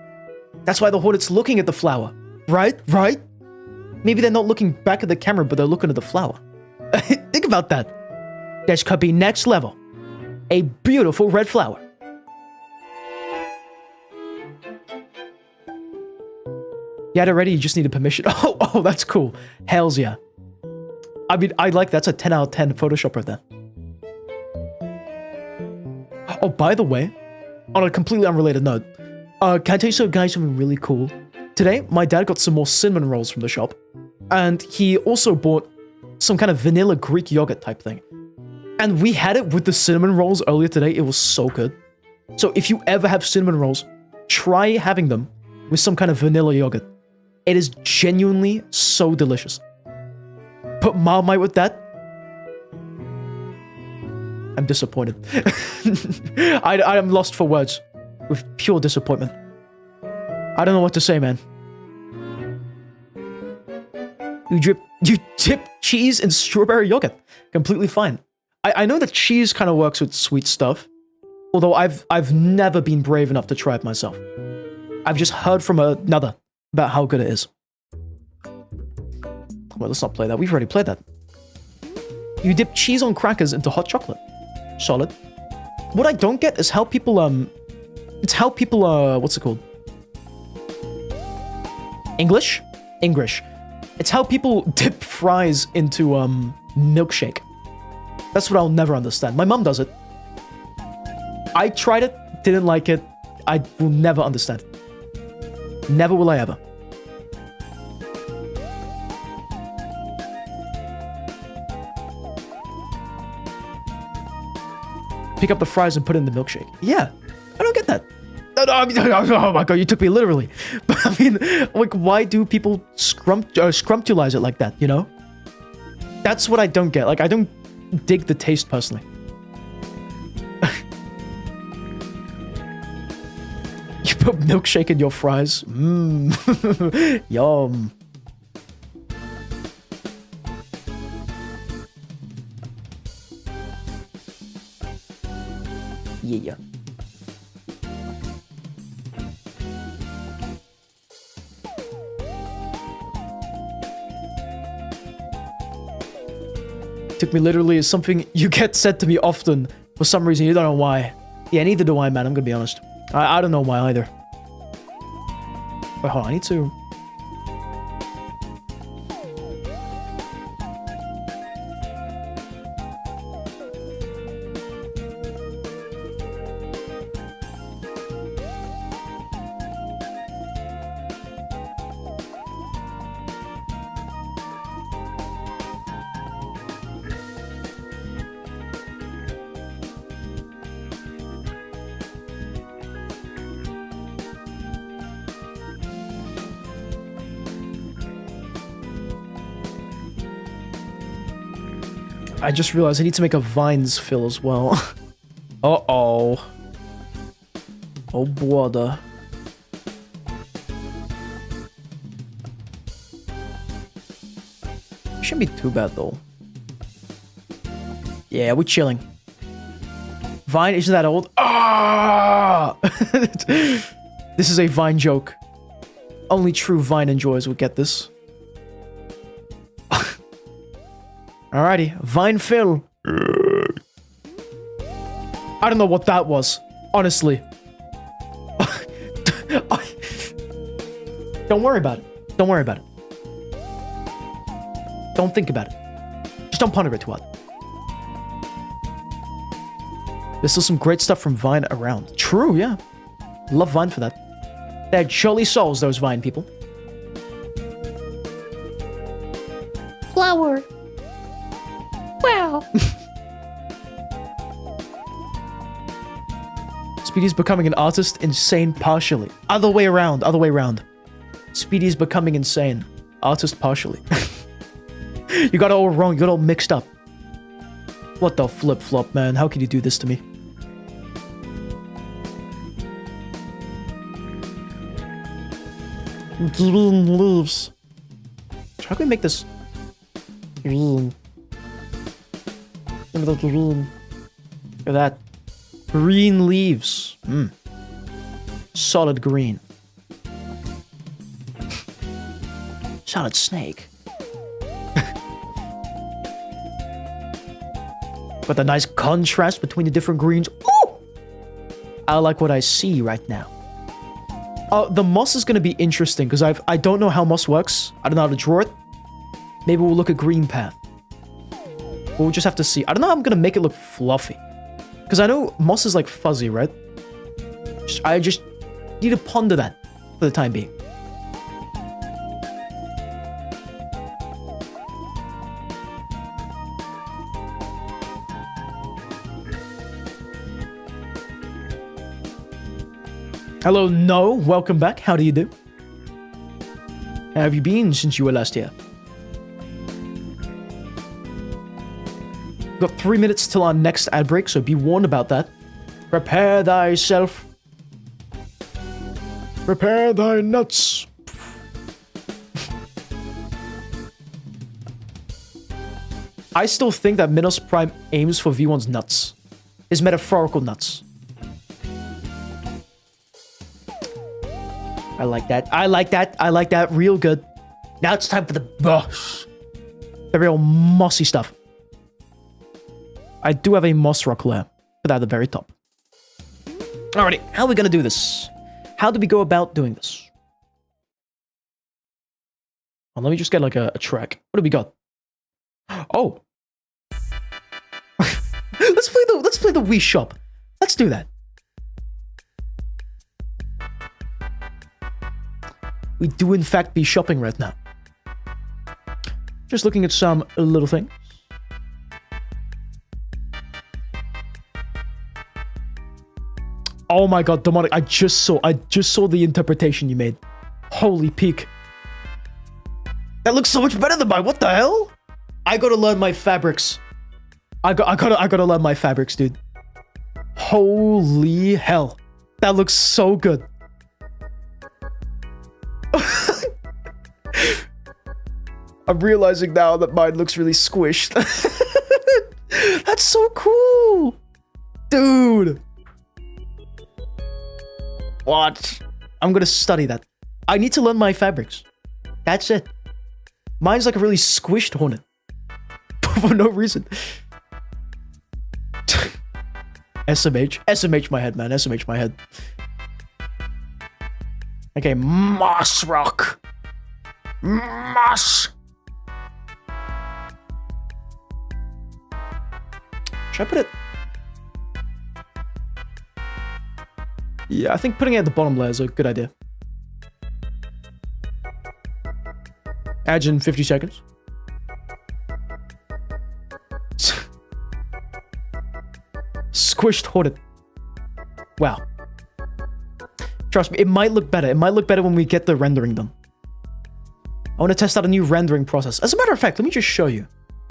That's why the Hornet's looking at the flower. Right? Right? Maybe they're not looking back at the camera, but they're looking at the flower. Think about that. This could be next level. A beautiful red flower. You had it ready, you just needed permission. Oh, that's cool. Hells yeah. I mean, I like that's a 10 out of 10 Photoshop right there. Oh, by the way, on a completely unrelated note, can I tell you guys something really cool? Today, my dad got some more cinnamon rolls from the shop, and he also bought some kind of vanilla Greek yogurt type thing. And we had it with the cinnamon rolls earlier today. It was so good. So if you ever have cinnamon rolls, try having them with some kind of vanilla yogurt. It is genuinely so delicious. Put Marmite with that. I'm disappointed. I am lost for words with pure disappointment. I don't know what to say, man. You dip cheese in strawberry yogurt. Completely fine. I know that cheese kind of works with sweet stuff, although I've never been brave enough to try it myself. I've just heard from another about how good it is. Well, let's not play that. We've already played that. You dip cheese on crackers into hot chocolate. Solid. What I don't get is how people, it's how people, what's it called? English? English. It's how people dip fries into, milkshake. That's what I'll never understand. My mom does it. I tried it, didn't like it. I will never understand it. Never will I ever. Pick up the fries and put it in the milkshake. Yeah, I don't get that. Oh my god, you took me literally. But I mean, like, why do people scrumptulize it like that, you know? That's what I don't get. Like, I don't dig the taste personally. You put milkshake in your fries. Mmm. Yum. Yeah. Took me literally is something you get said to me often for some reason. You don't know why. Yeah, neither do I, man. I'm gonna be honest. I don't know why either. Wait, hold on. I need to... I just realized I need to make a vines fill as well. Uh-oh. Oh, brother. Shouldn't be too bad, though. Yeah, we're chilling. Vine isn't that old. Ah! This is a Vine joke. Only true Vine enjoyers would get this. Alrighty, Vine fill. I don't know what that was, honestly. Don't worry about it. Don't worry about it. Don't think about it. Just don't ponder it too hard. There's still some great stuff from Vine around. True, yeah. Love Vine for that. They had jolly souls, those Vine people. Flower. Wow. Speedy's becoming an artist, insane partially. Other way around, other way around. Speedy's becoming insane. Artist partially. You got it all wrong, you got it all mixed up. What the flip-flop, man? How can you do this to me? Green leaves. How can we make this green? Look at the green. Look at that. Green leaves. Solid green. Solid snake. But the nice contrast between the different greens. Ooh! I like what I see right now. The moss is going to be interesting because I don't know how moss works. I don't know how to draw it. Maybe we'll look at green path. We'll just have to see. I don't know how I'm going to make it look fluffy. Because I know moss is like fuzzy, right? I just need to ponder that for the time being. Hello, No. Welcome back. How do you do? How have you been since you were last here? Got 3 minutes till our next ad break, so be warned about that. Prepare thyself. Prepare thy nuts. I still think that Minos Prime aims for V1's nuts. His metaphorical nuts. I like that. I like that. I like that. Real good. Now it's time for the boss. The real mossy stuff. I do have a moss rock layer. Put that at the very top. Alrighty. How are we going to do this? How do we go about doing this? Well, let me just get like a track. What do we got? Oh. Let's play the Wii Shop. Let's do that. We do in fact be shopping right now. Just looking at some little things. Oh my god, Demonic, I just saw the interpretation you made. Holy peak. That looks so much better than mine. What the hell? I gotta learn my fabrics. I gotta learn my fabrics, dude. Holy hell. That looks so good. I'm realizing now that mine looks really squished. That's so cool. Dude. What? I'm gonna study that. I need to learn my fabrics. That's it. Mine's like a really squished hornet. For no reason. SMH. SMH my head, man. SMH my head. Okay, moss rock. Moss. Should I put it? Yeah, I think putting it at the bottom layer is a good idea. Add in 50 seconds. Squished hornet. Wow. Trust me, it might look better. It might look better when we get the rendering done. I want to test out a new rendering process. As a matter of fact, let me just show you.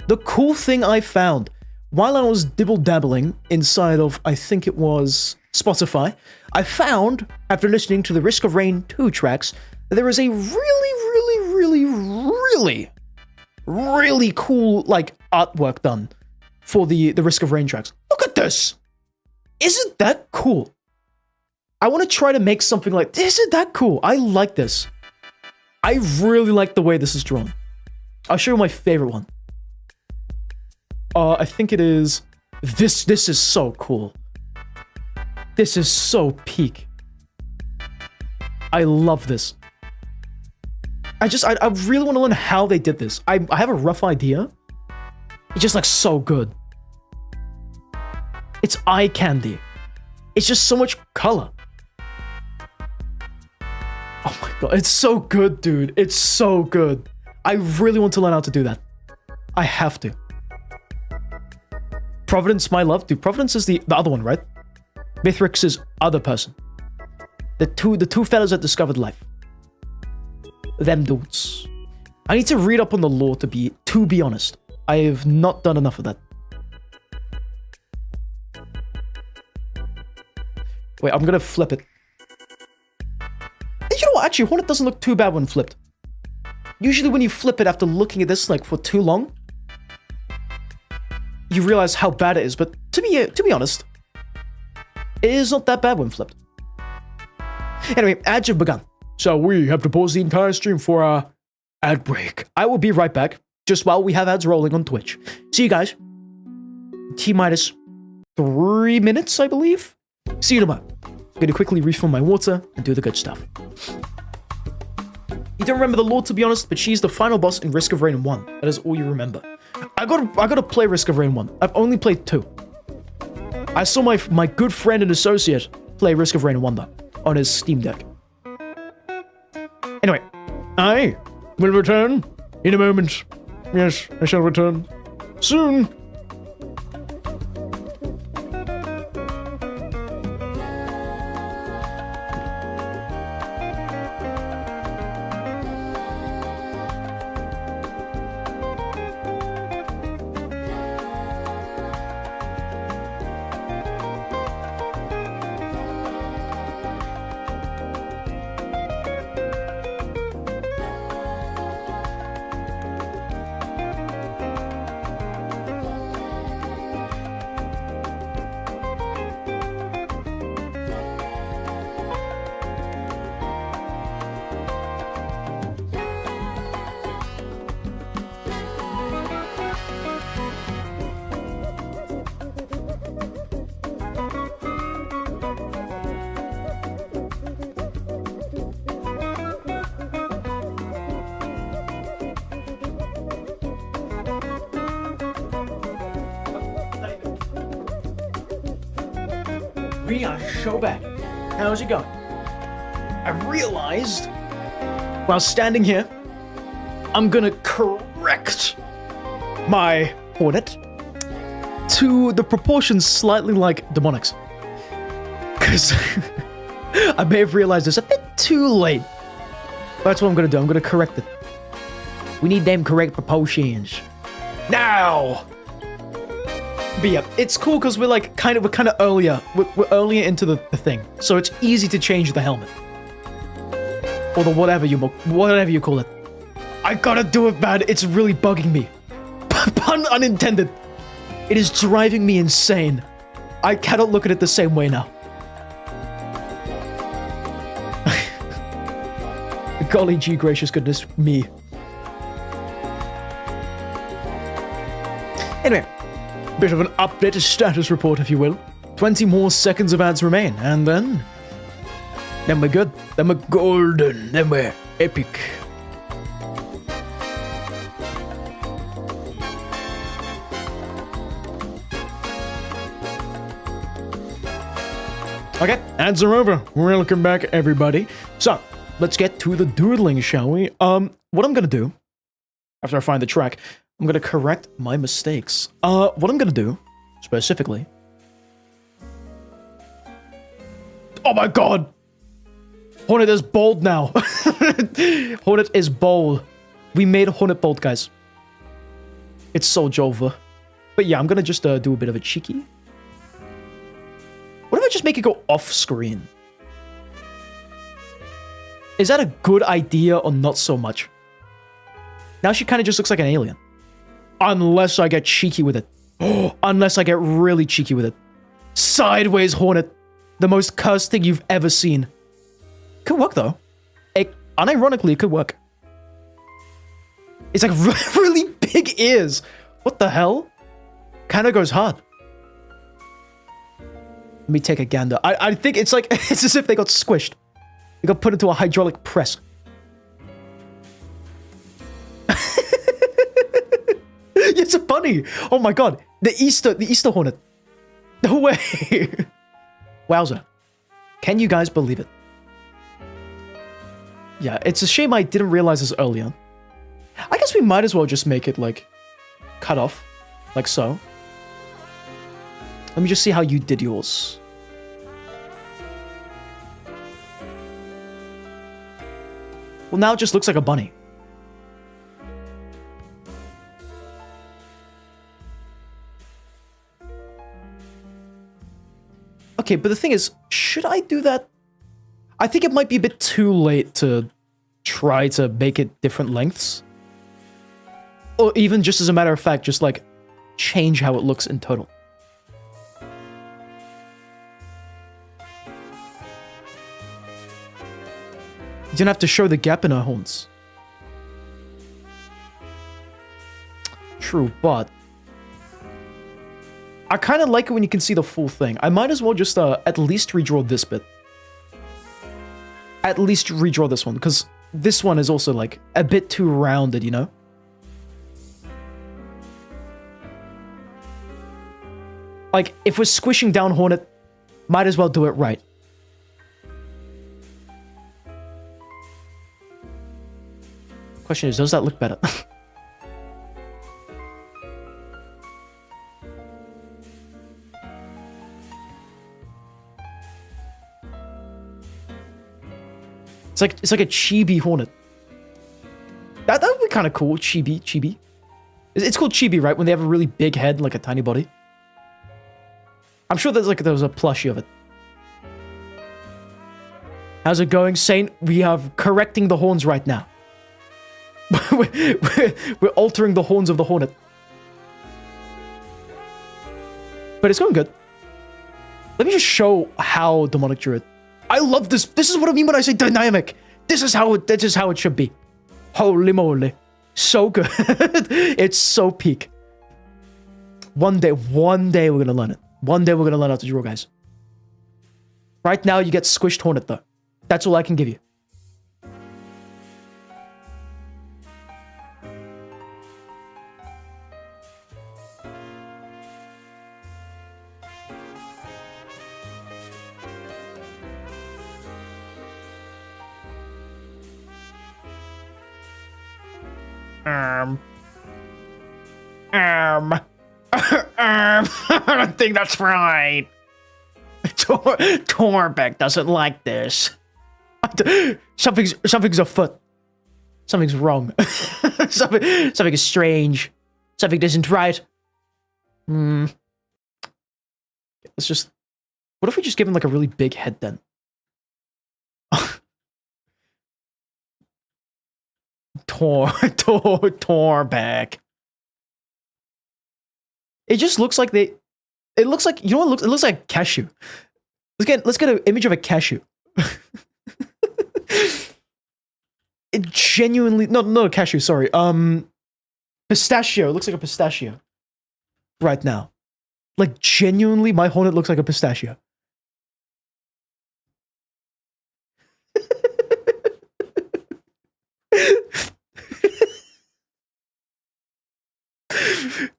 The cool thing I found while I was dibble-dabbling inside of, I think it was Spotify, I found, after listening to the Risk of Rain 2 tracks, that there is a really cool, like, artwork done for the Risk of Rain tracks. Look at this! Isn't that cool? I want to try to make something like, isn't that cool? I like this. I really like the way this is drawn. I'll show you my favorite one. I think it is... This is so cool. This is so peak. I love this. I really want to learn how they did this. I have a rough idea. It's just like so good. It's eye candy. It's just so much color. Oh my god, it's so good, dude. It's so good. I really want to learn how to do that. I have to. Providence, my love. Dude, Providence is the other one, right? Mithrix's other person. The two fellas that discovered life. Them dudes. I need to read up on the lore to be honest. I have not done enough of that. Wait, I'm gonna flip it. You know what? Actually, Hornet doesn't look too bad when flipped. Usually when you flip it after looking at this like for too long, you realize how bad it is. But to be honest, it is not that bad when flipped. Anyway, ads have begun. So we have to pause the entire stream for our ad break. I will be right back, just while we have ads rolling on Twitch. See you guys. T-minus 3 minutes, I believe. See you tomorrow. I'm gonna quickly refill my water and do the good stuff. You don't remember the lore, to be honest, but she's the final boss in Risk of Rain 1. That is all you remember. I gotta play Risk of Rain 1. I've only played 2. I saw my good friend and associate play Risk of Rain 1 though, on his Steam Deck. Anyway, I will return in a moment. Yes, I shall return soon. We are so back. How's it going? I realized while standing here, I'm gonna correct my Hornet to the proportions slightly like Demonics. Because I may have realized this a bit too late. That's what I'm gonna do. I'm gonna correct it. We need them correct proportions. Now! But yeah, it's cool because we're like kind of earlier. We're earlier into the thing, so it's easy to change the helmet or the whatever you call it. I gotta do it, man. It's really bugging me. Pun unintended. It is driving me insane. I cannot look at it the same way now. Golly gee gracious goodness me. Anyway. Bit of an updated status report, if you will. 20 more seconds of ads remain, and then we're good. Then we're golden. Then we're epic. Okay, ads are over. Welcome back, everybody. So, let's get to the doodling, shall we? What I'm gonna do, after I find the track, I'm gonna correct my mistakes. What I'm gonna do, specifically... Oh my god! Hornet is bold now. Hornet is bold. We made Hornet bold, guys. It's so Jova. But yeah, I'm gonna just do a bit of a cheeky. What if I just make it go off screen? Is that a good idea or not so much? Now she kind of just looks like an alien. Unless I get cheeky with it. Unless I get really cheeky with it. Sideways Hornet. The most cursed thing you've ever seen. Could work, though. Unironically, it could work. It's like really big ears. What the hell? Kinda goes hard. Let me take a gander. I think it's like... It's as if they got squished. They got put into a hydraulic press. It's a bunny. Oh my god. The Easter hornet. No way. Wowza. Can you guys believe it? Yeah, it's a shame I didn't realize this earlier. I guess we might as well just make it, like, cut off. Like so. Let me just see how you did yours. Well, now it just looks like a bunny. Okay, but the thing is, should I do that? I think it might be a bit too late to try to make it different lengths. Or even just as a matter of fact, just like change how it looks in total. You don't have to show the gap in her horns. True, but I kind of like it when you can see the full thing. I might as well just at least redraw this bit. At least redraw this one, because this one is also like a bit too rounded, you know? Like, if we're squishing down Hornet, might as well do it right. Question is, does that look better? It's like a chibi hornet. That would be kind of cool. Chibi. It's called chibi, right? When they have a really big head and like a tiny body. I'm sure there was a plushie of it. How's it going, Saint? We are correcting the horns right now. we're altering the horns of the hornet. But it's going good. Let me just show how demonic druid. I love this. This is what I mean when I say dynamic. This is how it should be. Holy moly. So good. It's so peak. One day we're gonna learn it. One day we're gonna learn how to draw, guys. Right now you get squished hornet though. That's all I can give you. I don't think that's right. Torbeck doesn't like this. Something's afoot. Something's wrong. Something is strange. Something isn't right. Let's just... What if we just give him like a really big head then? Torbeck. It just looks like they... It looks like... You know what it looks like? A cashew. Let's get an image of a cashew. It genuinely... No, not a cashew, sorry. Pistachio. It looks like a pistachio. Right now. Like, genuinely, my hornet looks like a pistachio.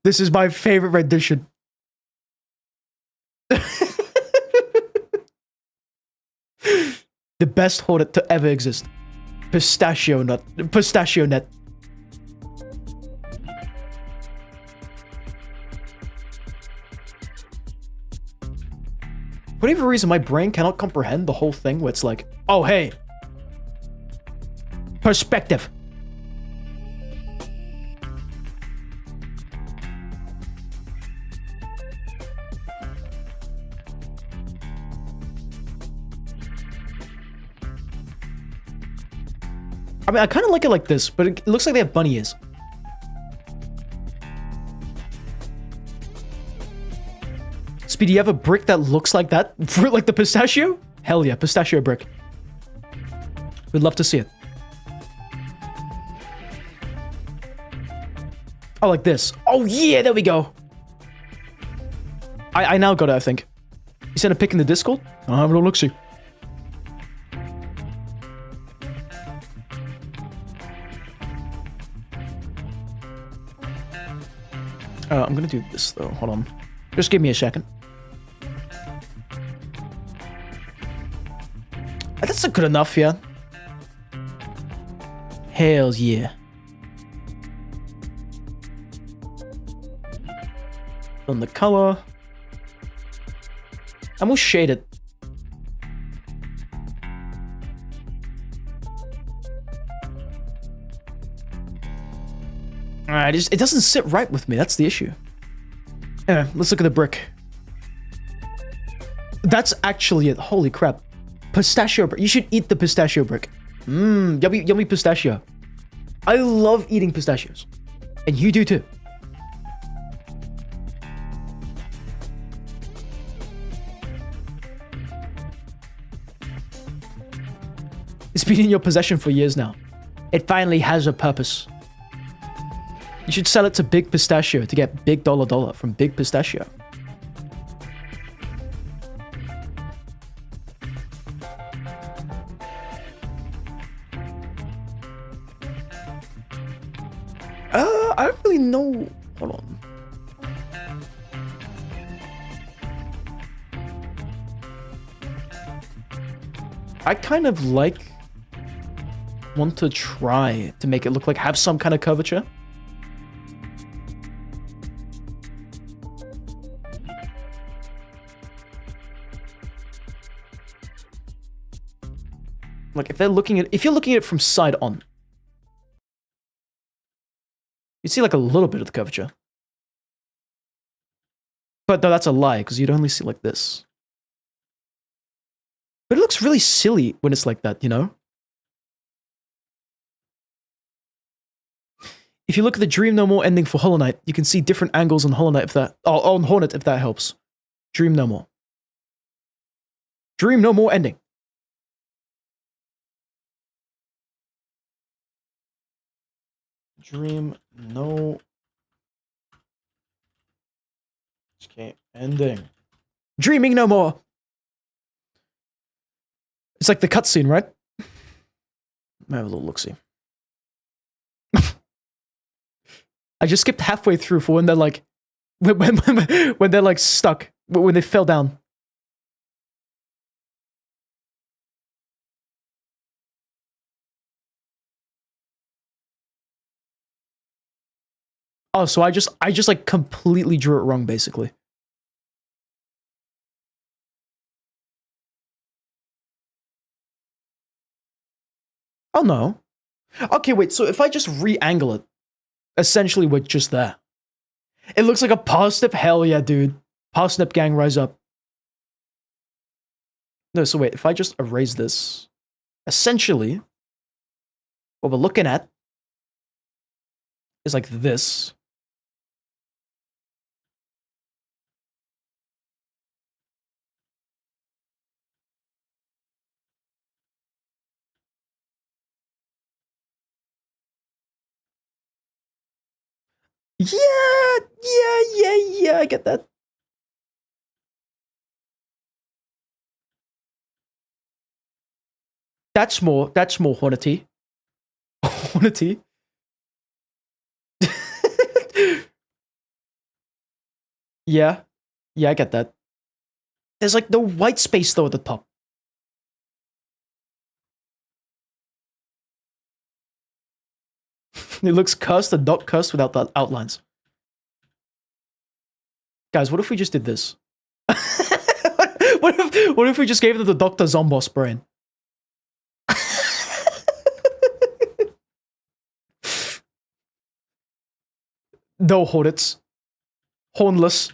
This is my favorite rendition. The best hornet to ever exist. Pistachio nut. Pistachio net. For whatever reason, my brain cannot comprehend the whole thing where it's like, oh, hey. Perspective. I mean, I kind of like it like this, but it looks like they have bunny ears. Speedy, do you have a brick that looks like that? Like the pistachio? Hell yeah, pistachio brick. We'd love to see it. Oh, like this. Oh yeah, there we go. I now got it, I think. You sent a pic in the Discord? I'm gonna look see. I'm gonna do this though. Hold on. Just give me a second. That's good enough, yeah. Hells yeah. On the color. And we'll shade it. Alright, it doesn't sit right with me. That's the issue. Anyway, let's look at the brick. That's actually it. Holy crap. Pistachio brick. You should eat the pistachio brick. Mmm, yummy, yummy pistachio. I love eating pistachios. And you do too. It's been in your possession for years now. It finally has a purpose. You should sell it to Big Pistachio to get big dollar from Big Pistachio. I don't really know. Hold on. I kind of want to try to make it look like have some kind of curvature. Like if you're looking at it from side on, you see like a little bit of the curvature. But no, that's a lie because you'd only see like this. But it looks really silly when it's like that, you know? If you look at the Dream No More ending for Hollow Knight, you can see different angles on Hollow Knight if that... Oh, on Hornet if that helps. Dream No More. Dream No More ending. Dream No... Okay, ending. Dreaming No More! It's like the cutscene, right? I have a little look-see. I just skipped halfway through for when they're like... when they're like stuck. When they fell down. Oh, so I just like completely drew it wrong, basically. Oh no. Okay, wait, so if I just re-angle it, essentially we're just there. It looks like a parsnip? Hell yeah, dude. Parsnip gang, rise up. No, so wait, if I just erase this, essentially, what we're looking at is like this. Yeah, I get that. That's more Hornety. Hornety. Yeah, I get that. There's like the white space though at the top. It looks cursed and not cursed without the outlines. Guys, what if we just did this? What if we just gave them the Dr. Zombos brain? No Hornets. Hornless.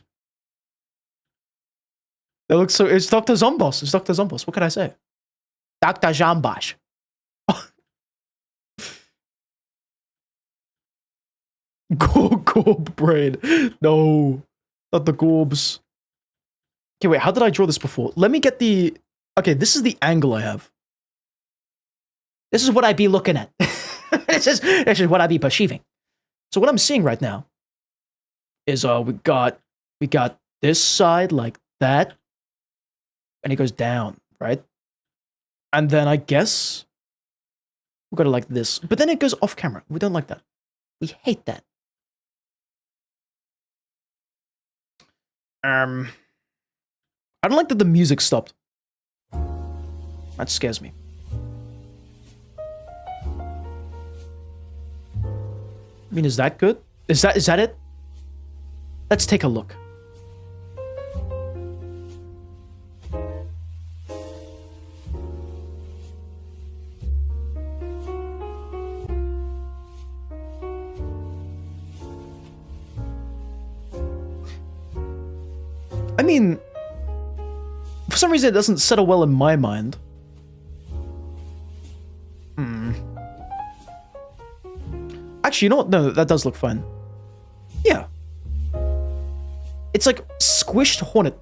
That looks so... It's Dr. Zombos. It's Dr. Zombos. What can I say? Dr. Zombosh. Gorb brain. No. Not the Gorbs. Okay, wait. How did I draw this before? Let me get the... Okay, this is the angle I have. This is what I be looking at. this is what I be perceiving. So what I'm seeing right now is we got this side like that, and it goes down, right? And then I guess we got it like this, but then it goes off camera. We don't like that. We hate that. I don't like that the music stopped. That scares me. I mean, is that good? Is that it? Let's take a look. I mean, for some reason it doesn't settle well in my mind. Actually, you know what? No, that does look fine. Yeah. It's like squished Hornet.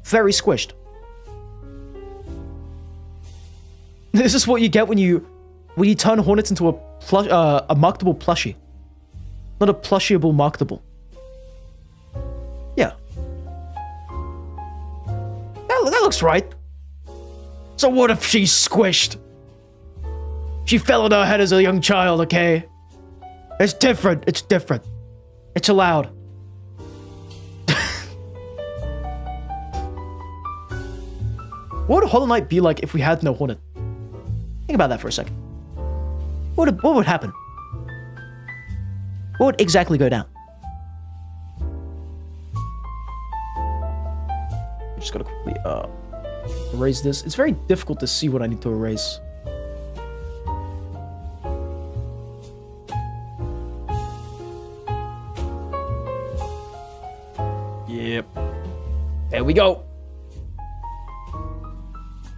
Very squished. This is what you get when you turn Hornets into a marketable plushie. Not a plushiable marketable. Yeah. That looks right. So what if she's squished? She fell on her head as a young child, okay? It's different. It's different. It's allowed. What would Hollow Knight be like if we had no Hornet? Think about that for a second. What would happen? What would exactly go down? I'm just gonna quickly erase this. It's very difficult to see what I need to erase. Yep. There we go.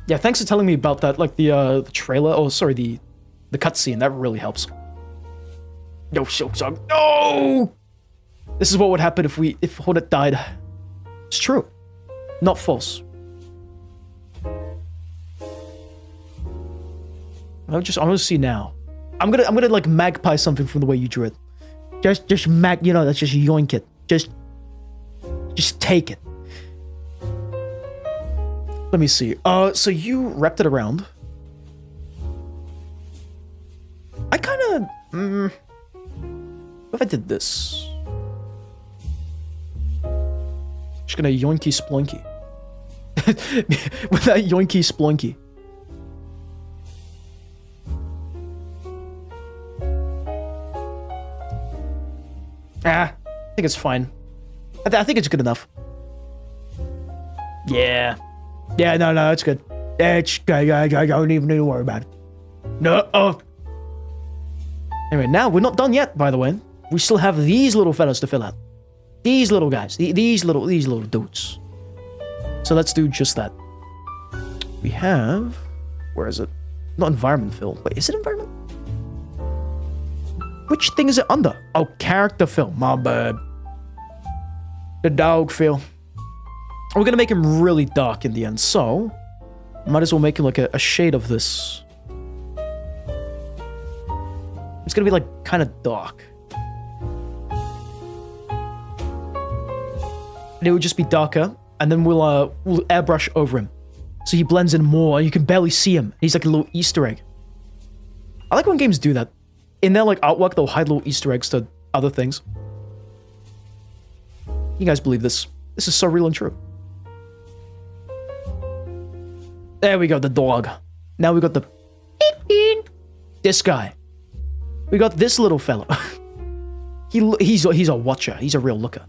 Yeah, thanks for telling me about that, like the trailer. Oh, sorry, the cutscene. That really helps. No, Silksong. No! This is what would happen if Hornet died. It's true. Not false. I want to see now. I'm gonna like magpie something from the way you drew it. Just that's just yoink it. Just take it. Let me see. So you wrapped it around. I kind of... what if I did this? Just gonna yoinky splunky. With that yoinky splunky. I think it's fine. I think it's good enough. Yeah. Yeah, no, it's good. It's good. I don't even need to worry about it. No. Anyway, now we're not done yet, by the way. We still have these little fellas to fill out. These little guys. These little dudes. So let's do just that. We have... Where is it? Not environment fill. Wait, is it environment? Which thing is it under? Oh, character fill. My bad. The dog fill. We're gonna make him really dark in the end, so might as well make him like a shade of this. It's gonna be like kind of dark. And it would just be darker, and then we'll airbrush over him. So he blends in more, and you can barely see him. He's like a little Easter egg. I like when games do that. In their like artwork, they'll hide little Easter eggs to other things. You guys believe this? This is so real and true. There we go, the dog. Now we got the... This guy. We got this little fellow. He's a watcher. He's a real looker.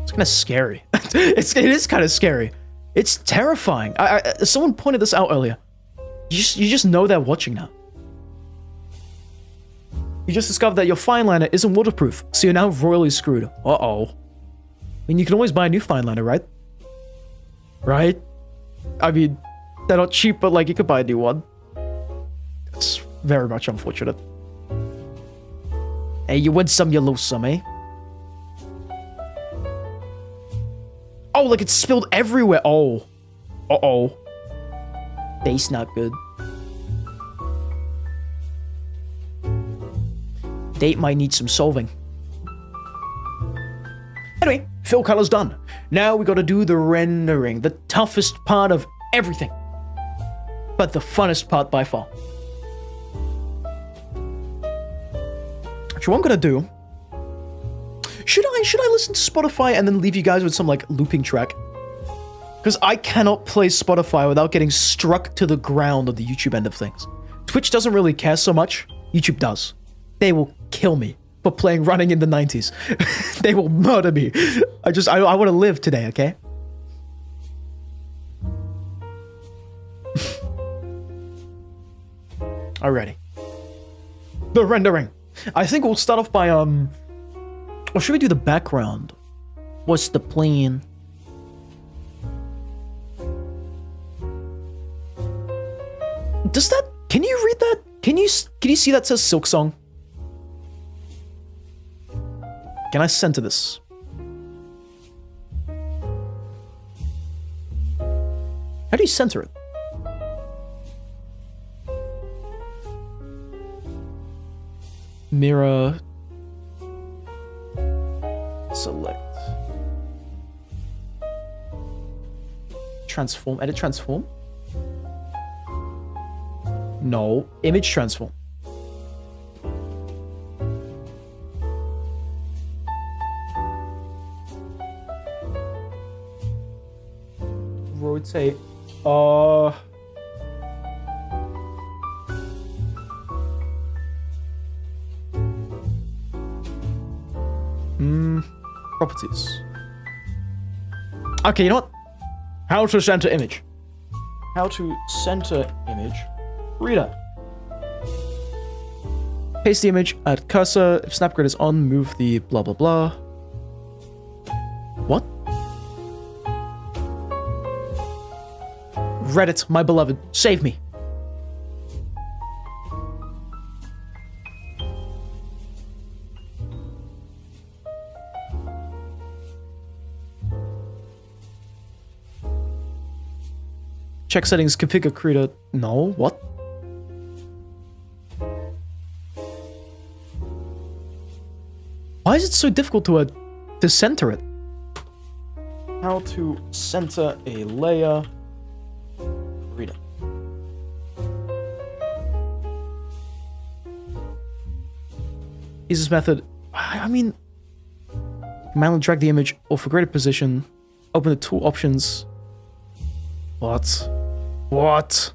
It's kind of scary. It is kind of scary. It's terrifying. Someone pointed this out earlier. You just know they're watching now. You just discovered that your fine liner isn't waterproof, so you're now royally screwed. Uh-oh. I mean, you can always buy a new fine liner, right? Right? I mean, they're not cheap, but like, you could buy a new one. It's very much unfortunate. Hey, you win some, you lose some, eh? Oh, like it's spilled everywhere. Oh. Uh-oh. That's not good. Date might need some solving. Anyway, fill color's done. Now we gotta do the rendering, the toughest part of everything, but the funnest part by far. So what I'm gonna do, should I listen to Spotify and then leave you guys with some like looping track? Because I cannot play Spotify without getting struck to the ground on the YouTube end of things. Twitch doesn't really care so much. YouTube does. They will kill me for playing Running in the 90s. They will murder me. I want to live today, okay? Alrighty. The rendering. I think we'll start off by, or should we do the background? What's the plan? Does that, can you read that? Can you see that says Silksong? Can I center this? How do you center it? Mirror. Select. Transform. Edit transform. No. Image transform. Rotate. Properties. Okay, you know what? How to center image. How to center image. Reader. Paste the image, add cursor. If snap grid is on, move the blah blah blah. What? Reddit, my beloved, save me. Check settings, configure creator. No, what? Why is it so difficult to center it? How to center a layer. Creator. Easiest method. I mean, manually drag the image or for greater position. Open the tool options. What? What?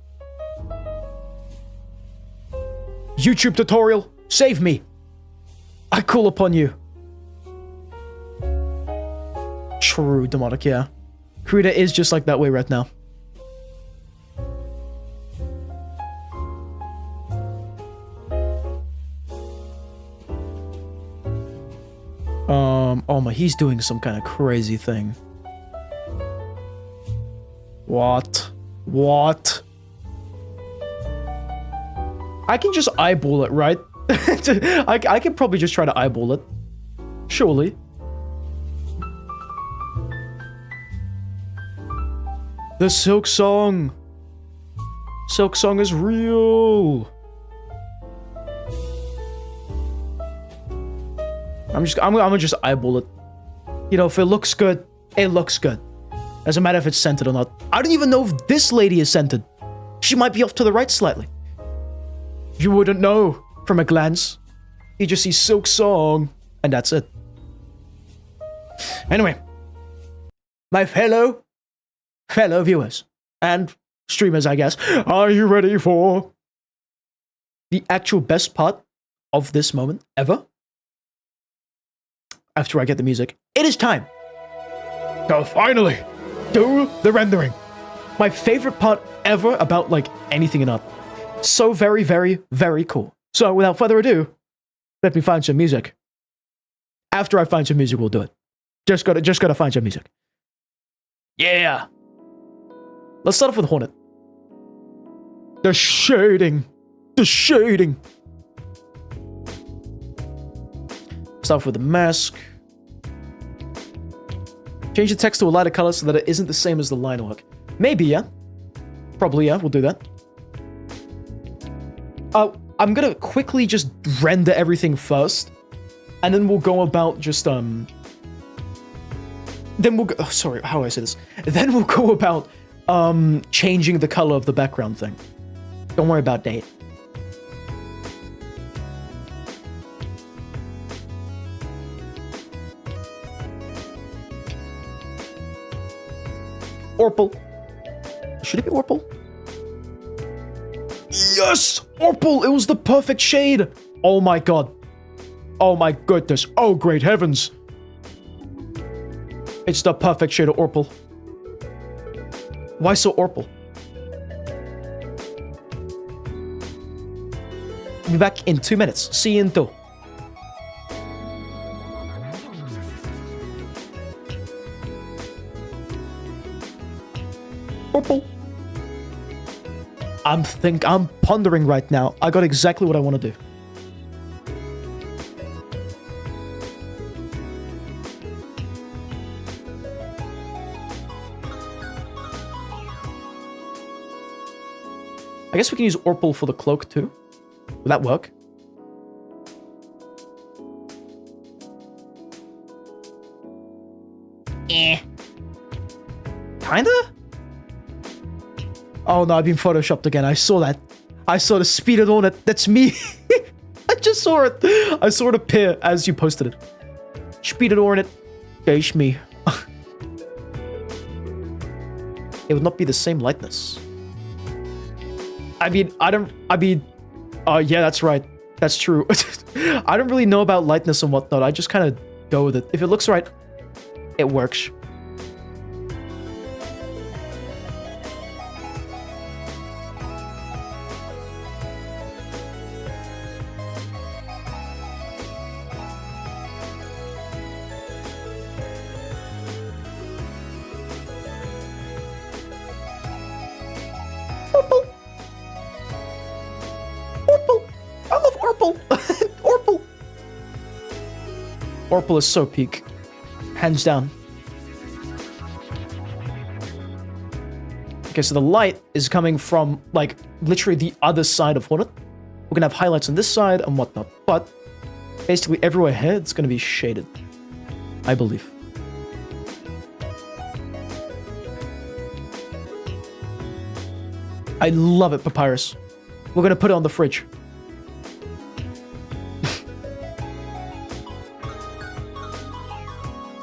YouTube tutorial, save me. I call upon you. True, Demotic, yeah. Creator is just like that way right now. Oh my, he's doing some kind of crazy thing. What? What? I can just eyeball it, right? I can probably just try to eyeball it. Surely. The Silksong. Silksong is real. I'm gonna just eyeball it. You know, if it looks good, it looks good. Doesn't matter if it's centered or not. I don't even know if this lady is centered. She might be off to the right slightly. You wouldn't know from a glance. You just see Silksong, and that's it. Anyway, my fellow viewers and streamers, I guess, are you ready for the actual best part of this moment ever? After I get the music, it is time to finally do the rendering. My favorite part ever about like anything in art. So very, very, very cool. So without further ado, let me find some music. After I find some music, we'll do it. Just gotta find some music. Yeah. Let's start off with Hornet. The shading. The shading. Start off with the mask. Change the text to a lighter color so that it isn't the same as the line work. Maybe, yeah. Probably, yeah. We'll do that. I'm gonna quickly just render everything first. And then we'll go about just, then we'll go, oh, sorry, how do I say this? Then we'll go about changing the color of the background thing. Don't worry about date. Orpal. Should it be Orpal? Yes! Orpal! It was the perfect shade! Oh my god. Oh my goodness. Oh great heavens. It's the perfect shade of Orpal. Why so Orpal? I'll be back in 2 minutes. See you in 2. Orpal. I'm pondering right now. I got exactly what I want to do. I guess we can use Orpal for the cloak too. Will that work? Kinda? Oh no, I've been photoshopped again. I saw that. I saw the Speededdog on it. That's me. I just saw it. I saw it appear as you posted it. Speededdog on it. That's me. It would not be the same lightness. Yeah, that's right. That's true. I don't really know about lightness and whatnot. I just kind of go with it. If it looks right, it works. Orpal. Orpal. I love Orpal. Orpal. Orpal is so peak. Hands down. Okay, so the light is coming from, like, literally the other side of Hornet. We're gonna have highlights on this side and whatnot, but basically everywhere here, it's gonna be shaded. I believe. I love it, Papyrus. We're gonna put it on the fridge.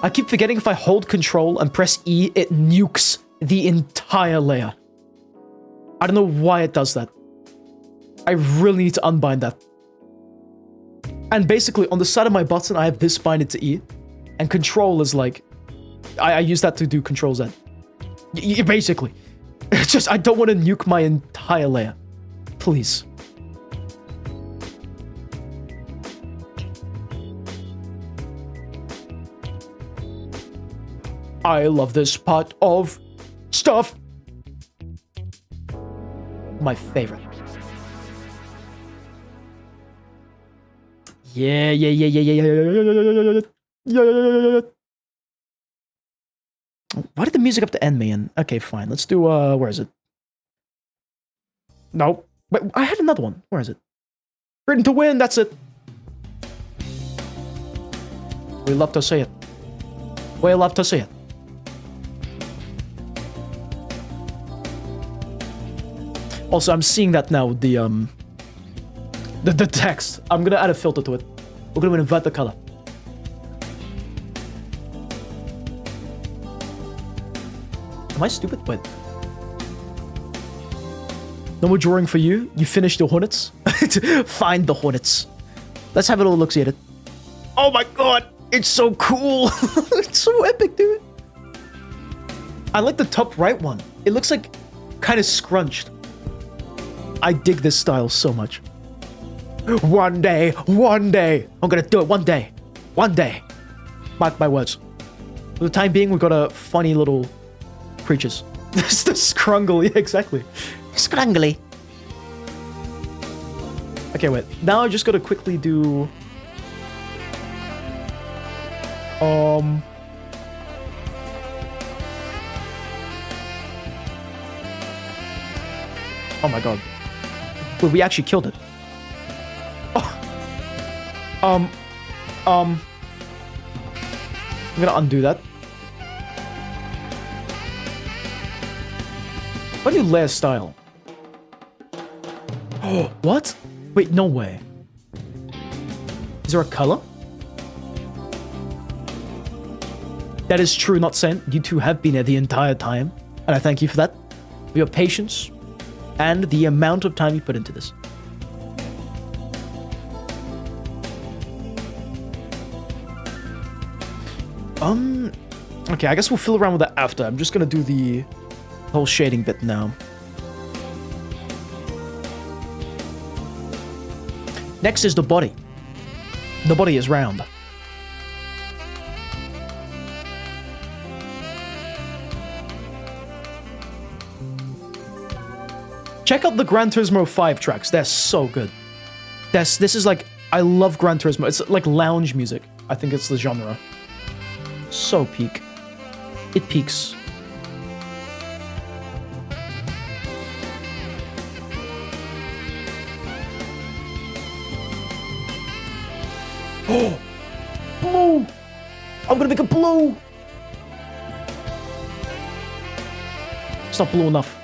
I keep forgetting if I hold control and press E, it nukes the entire layer. I don't know why it does that. I really need to unbind that. And basically, on the side of my button, I have this binded to E. And control is like... I use that to do control Z. Basically. It's just, I don't want to nuke my entire layer. Please. I love this part of stuff. My favorite. Yeah. Why did the music have to end me in? Okay, fine. Let's do, where is it? Nope. Wait, I had another one. Where is it? Written to win, that's it. We love to see it. We love to see it. Also, I'm seeing that now with the text. I'm gonna add a filter to it. We're gonna invert the color. Am I stupid? Wait. No more drawing for you. You finished the Hornets. Find the Hornets. Let's have a little look-see at it. Oh my god! It's so cool! It's so epic, dude. I like the top right one. It looks like kind of scrunched. I dig this style so much. One day, I'm gonna do it one day. Mark my words. For the time being, we've got a funny little creatures. This the scrungle, yeah, exactly. Scrungly. Okay, wait. Now I just gotta quickly do... Oh my god. Wait, we actually killed it. Oh. I'm gonna undo that. What new layer style? Oh, what? Wait, no way. Is there a color? That is true, not saying. You two have been here the entire time. And I thank you for that. For your patience. And the amount of time you put into this. Okay, I guess we'll fill around with that after. I'm just gonna do the whole shading bit now. Next is the body. The body is round. Check out the Gran Turismo 5 tracks. They're so good. This is like, I love Gran Turismo. It's like lounge music. I think it's the genre. So peak. It peaks. Oh! Blue! I'm gonna make it blue! It's not blue enough.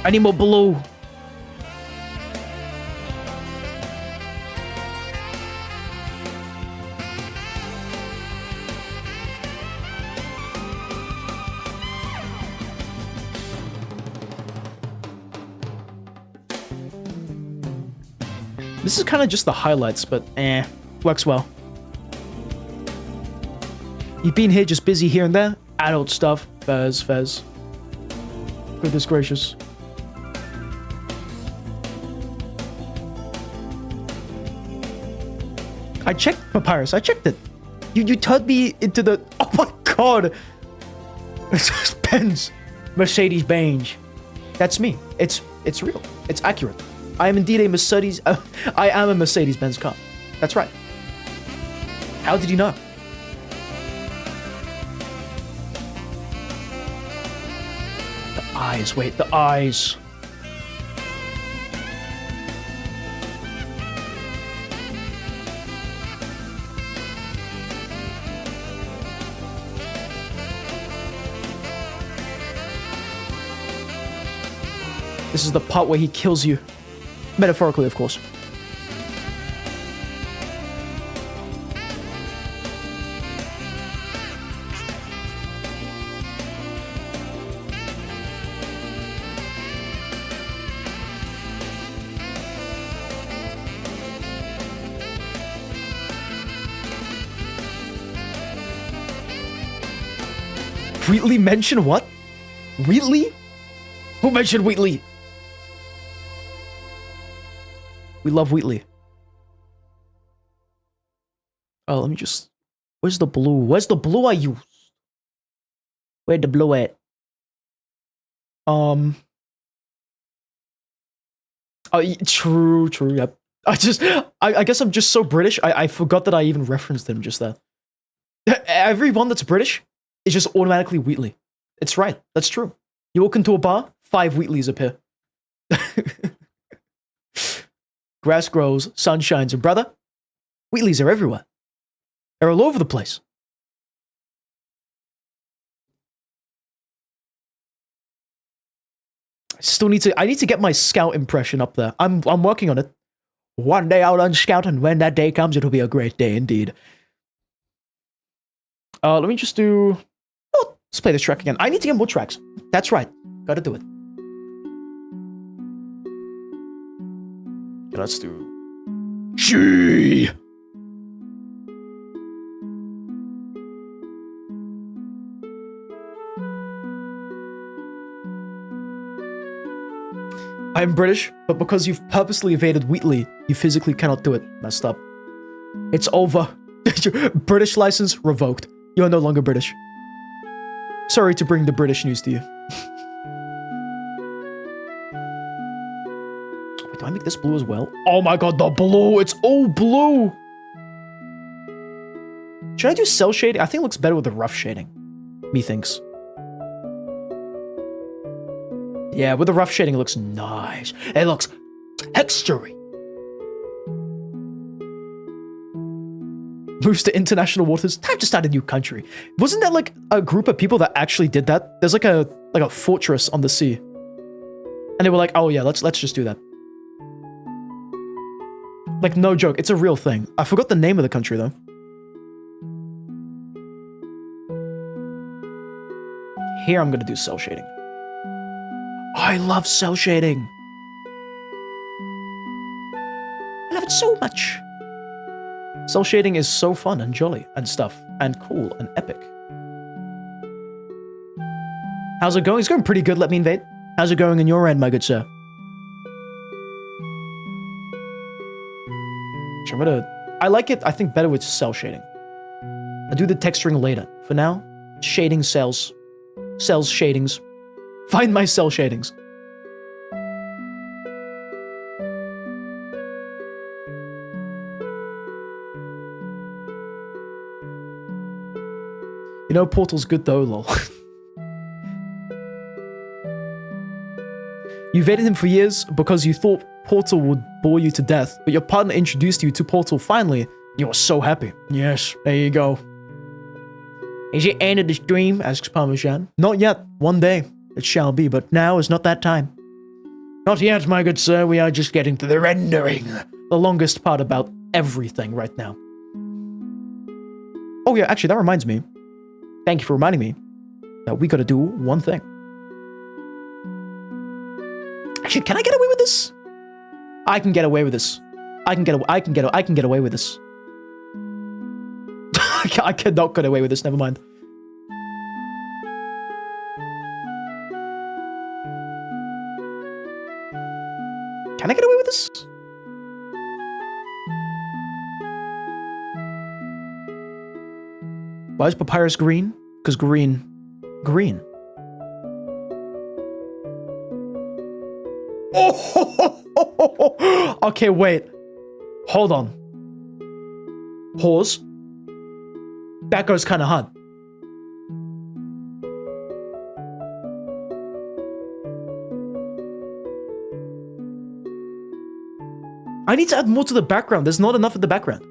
I need more blue. This is kind of just the highlights, but works well. You've been here just busy here and there. Adult stuff. Fez. Goodness gracious. I checked, Papyrus. I checked it. You turned me into the... Oh my god! It's Benz. Mercedes-Benz. That's me. It's real. It's accurate. I am indeed a Mercedes... I am a Mercedes-Benz car. That's right. How did you know? The eyes. Wait, the eyes. This is the part where he kills you. Metaphorically, of course. Wheatley mentioned what? Wheatley? Who mentioned Wheatley? We love Wheatley. Oh, let me just... Where's the blue? Where's the blue I used? Where'd the blue at? Oh, true, yep. I guess I'm just so British, I forgot that I even referenced him just there. Everyone that's British is just automatically Wheatley. It's right, that's true. You walk into a bar, 5 Wheatleys appear. Grass grows, sun shines, and brother, Wheatleys are everywhere. They're all over the place. I need to get my scout impression up there. I'm working on it. One day out on scout, and when that day comes, it'll be a great day indeed. Let me just do... Oh, let's play this track again. I need to get more tracks. That's right. Gotta do it. Yeah, let's do... She. I'm British, but because you've purposely evaded Wheatley, you physically cannot do it. Messed up. It's over. British license revoked. You are no longer British. Sorry to bring the British news to you. Wait, do I make this blue as well? Oh my god, the blue! It's all blue! Should I do cell shading? I think it looks better with the rough shading. Methinks. Yeah, with the rough shading, it looks nice. It looks textury. Moves to international waters. Time to start a new country. Wasn't that like a group of people that actually did that? There's like a like a fortress on the sea. And they were like, oh yeah, let's just do that. Like, no joke, it's a real thing. I forgot the name of the country, though. Here I'm gonna do cell shading. I love cell shading. I love it so much. Cell shading is so fun and jolly and stuff and cool and epic. How's it going? It's going pretty good, let me invade. How's it going on your end, my good sir? I like it, I think, better with cell shading. I'll do the texturing later. For now, shading cells. Cells shadings. Find my cell shadings. You know, Portal's good though, lol. You evaded him for years because you thought Portal would bore you to death, but your partner introduced you to Portal finally. You were so happy. Yes, there you go. Is it end of the stream? Asks Parmesan. Not yet. One day it shall be, but now is not that time. Not yet, my good sir. We are just getting to the rendering. The longest part about everything right now. Oh yeah, actually, that reminds me. Thank you for reminding me that we gotta do one thing. Actually, can I get away with this? I can get away with this. I can get away with this. I cannot get away with this, never mind. Can I get away with this? Why is papyrus green? Because green. Green. Oh! Okay, wait. Hold on. Pause. That goes kind of hard. I need to add more to the background. There's not enough in the background.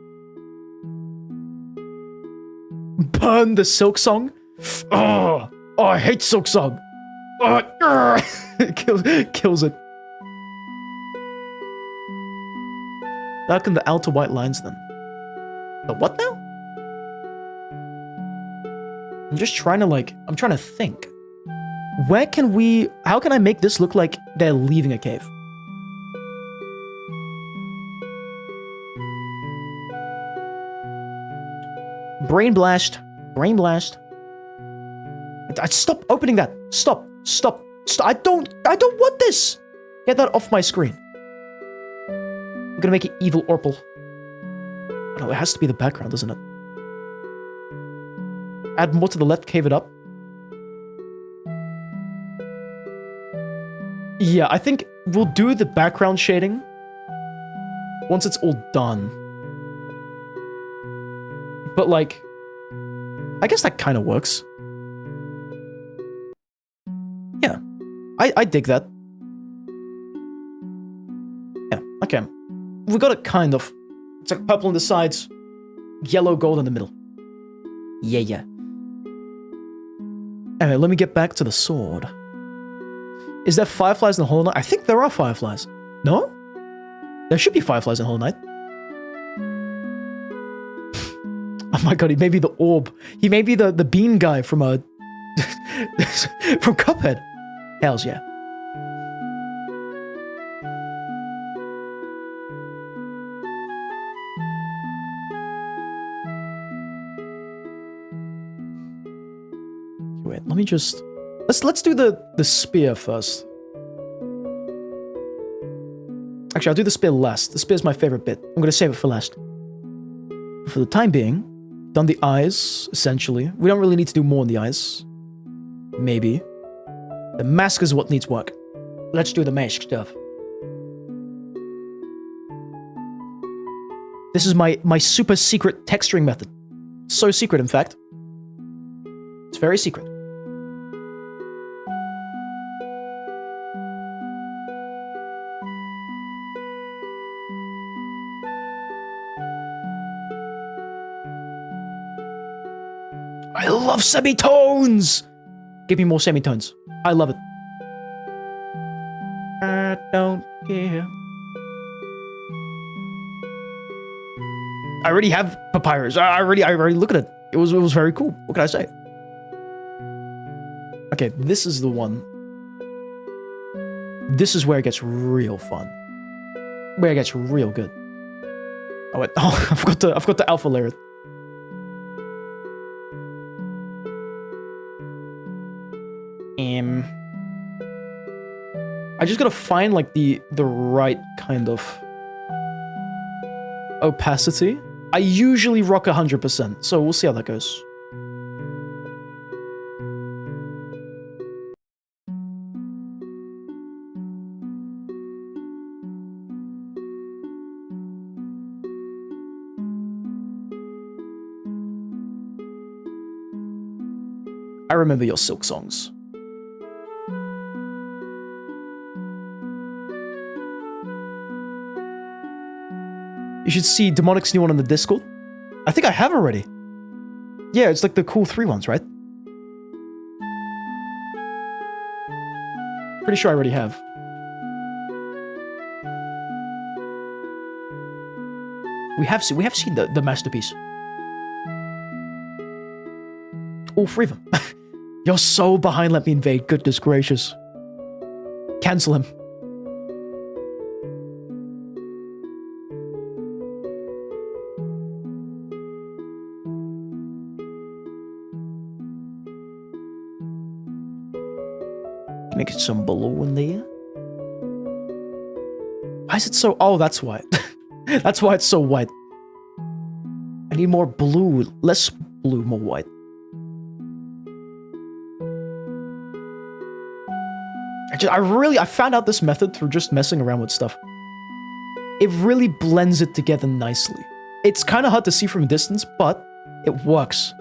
Burn the Silksong. Oh, I hate Silksong. It kills it. Darken the outer white lines then. The what now? I'm just trying to I'm trying to think. How can I make this look like they're leaving a cave? Brain blast. Brain blast. Stop opening that. Stop. I don't want this. Get that off my screen. I'm gonna make it evil Orpal. No, it has to be the background, doesn't it? Add more to the left, cave it up. Yeah, I think we'll do the background shading once it's all done. But I guess that kind of works. Yeah, I dig that. Yeah, okay. We got it kind of. It's like purple on the sides, yellow gold in the middle. Yeah. Anyway, let me get back to the sword. Is there fireflies in the Hollow Knight? I think there are fireflies. No? There should be fireflies in Hollow Knight. Oh my god, he may be the orb. He may be the bean guy from from Cuphead. Hells yeah. Wait, let me just let's do the spear first. Actually, I'll do the spear last. The spear's my favorite bit. I'm gonna save it for last. For the time being, done the eyes, essentially. We don't really need to do more on the eyes. Maybe. The mask is what needs work. Let's do the mask stuff. This is my super secret texturing method. So secret, in fact. It's very secret. I love semitones! Give me more semitones. I love it. I don't care. I already have papyrus. I already look at it. It was very cool. What can I say? Okay, this is the one. This is where it gets real fun. Where it gets real good. Oh wait, oh, I forgot the alpha layer. I just gotta find like the right kind of opacity. I usually rock 100%, so we'll see how that goes. I remember your Silksongs. You should see Demonic's new one on the Discord. I think I have already. Yeah, it's like the cool 3 ones, right? Pretty sure I already have. We have seen the masterpiece. All 3 of them. You're so behind, let me invade. Goodness gracious. Cancel him. Make it some blue in there. Why is it so... Oh, that's why. That's why it's so white. I need more blue. Less blue, more white. I found out this method through just messing around with stuff. It really blends it together nicely. It's kind of hard to see from a distance, but it works.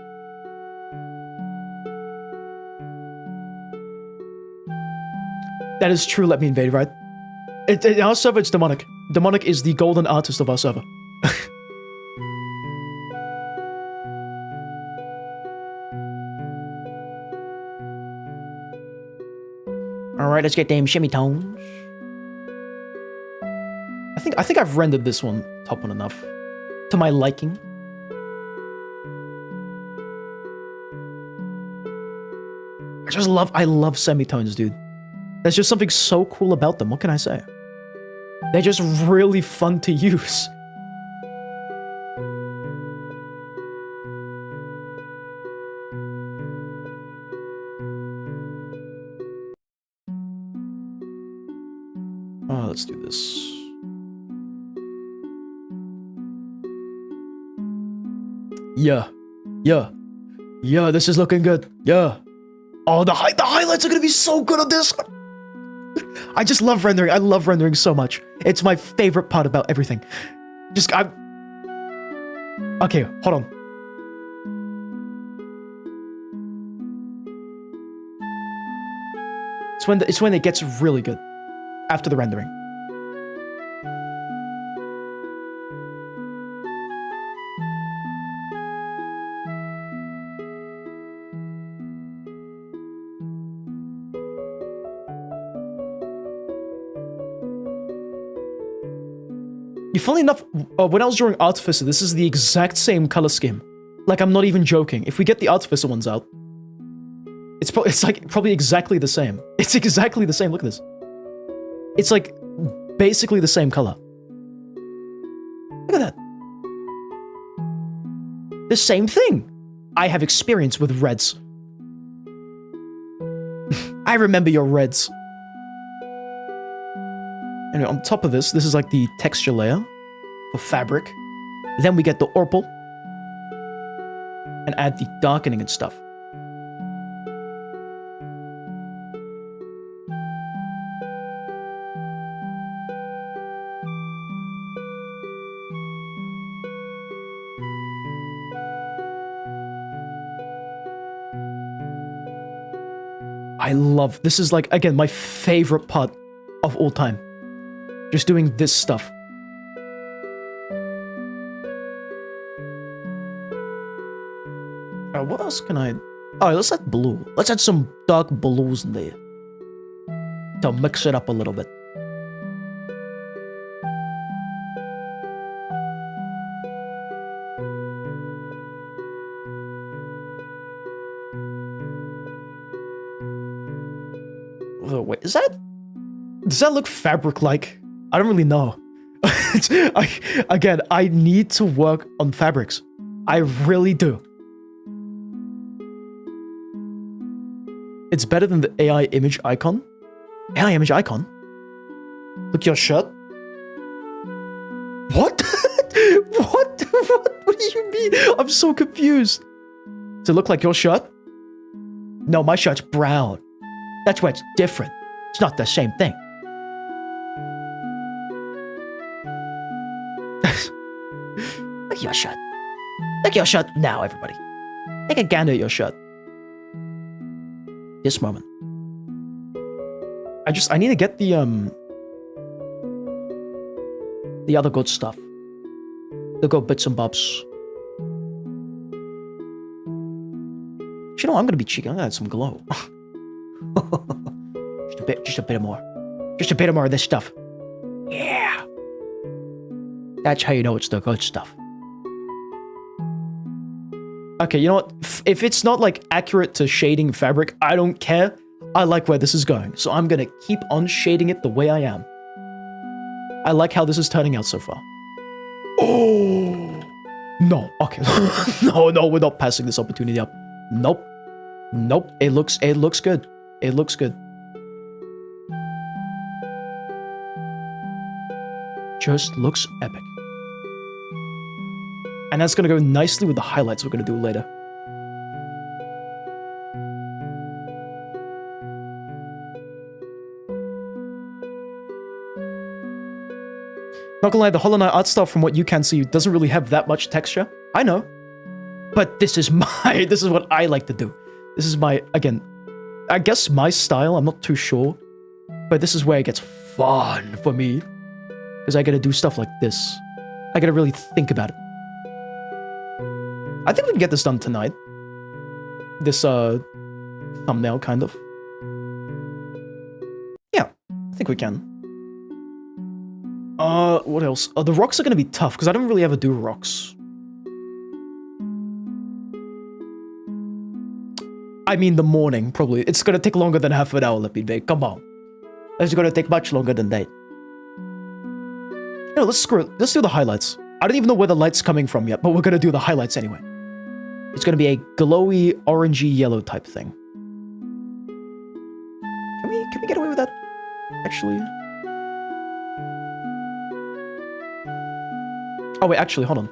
That is true, let me invade, right? In our server, it's Demonic. Demonic is the golden artist of our server. Alright, let's get them shimmy tones. I think I've rendered this one top one enough. To my liking. I love semitones, dude. There's just something so cool about them. What can I say? They're just really fun to use. Oh, let's do this. Yeah, this is looking good. Yeah. Oh, the highlights are gonna be so good on this. I just love rendering. I love rendering so much. It's my favorite part about everything. Okay, hold on. It's when it gets really good. After the rendering. Funnily enough, when I was drawing Artificer, this is the exact same color scheme. Like, I'm not even joking. If we get the Artificer ones out, it's like probably exactly the same. It's exactly the same. Look at this. It's like basically the same color. Look at that. The same thing. I have experience with reds. I remember your reds. Anyway, on top of this is like the texture layer for fabric. Then we get the Orpal and add the darkening and stuff. I love, this is like, again, my favorite part of all time. Just doing this stuff. What else can I... Oh, let's add blue. Let's add some dark blues in there. to mix it up a little bit. Oh, wait, does that look fabric-like? I don't really know. Again, I need to work on fabrics. I really do. It's better than the AI image icon. AI image icon? Look, your shirt. What? What do you mean? I'm so confused. Does it look like your shirt? No, my shirt's brown. That's why it's different. It's not the same thing. Look at your shirt. Look at your shirt now, everybody. Take a gander at your shirt. This moment. I need to get the other good stuff. The good bits and bobs. You know, I'm gonna be cheeky. I'm gonna add some glow. just a bit more. Just a bit more of this stuff. Yeah. That's how you know it's the good stuff. Okay, you know what? If it's not like accurate to shading fabric, I don't care. I like where this is going, so I'm gonna keep on shading it the way I am. I like how this is turning out so far. Oh no! Okay, no, we're not passing this opportunity up. Nope. It looks good. It looks good. Just looks epic. And that's gonna go nicely with the highlights we're gonna do later. Not gonna lie, the Hollow Knight art style from what you can see doesn't really have that much texture. I know. But this is what I like to do. This is my, again, I guess my style, I'm not too sure. But this is where it gets fun for me. Because I gotta do stuff like this. I gotta really think about it. I think we can get this done tonight. This, thumbnail, kind of. Yeah, I think we can. What else? The rocks are gonna be tough, because I don't really ever do rocks. I mean the morning, probably. It's gonna take longer than half an hour, let me make. Come on. It's gonna take much longer than that. No, let's do the highlights. I don't even know where the light's coming from yet, but we're gonna do the highlights anyway. It's gonna be a glowy, orangey, yellow type thing. Can we get away with that? Actually. Oh wait, actually, hold on.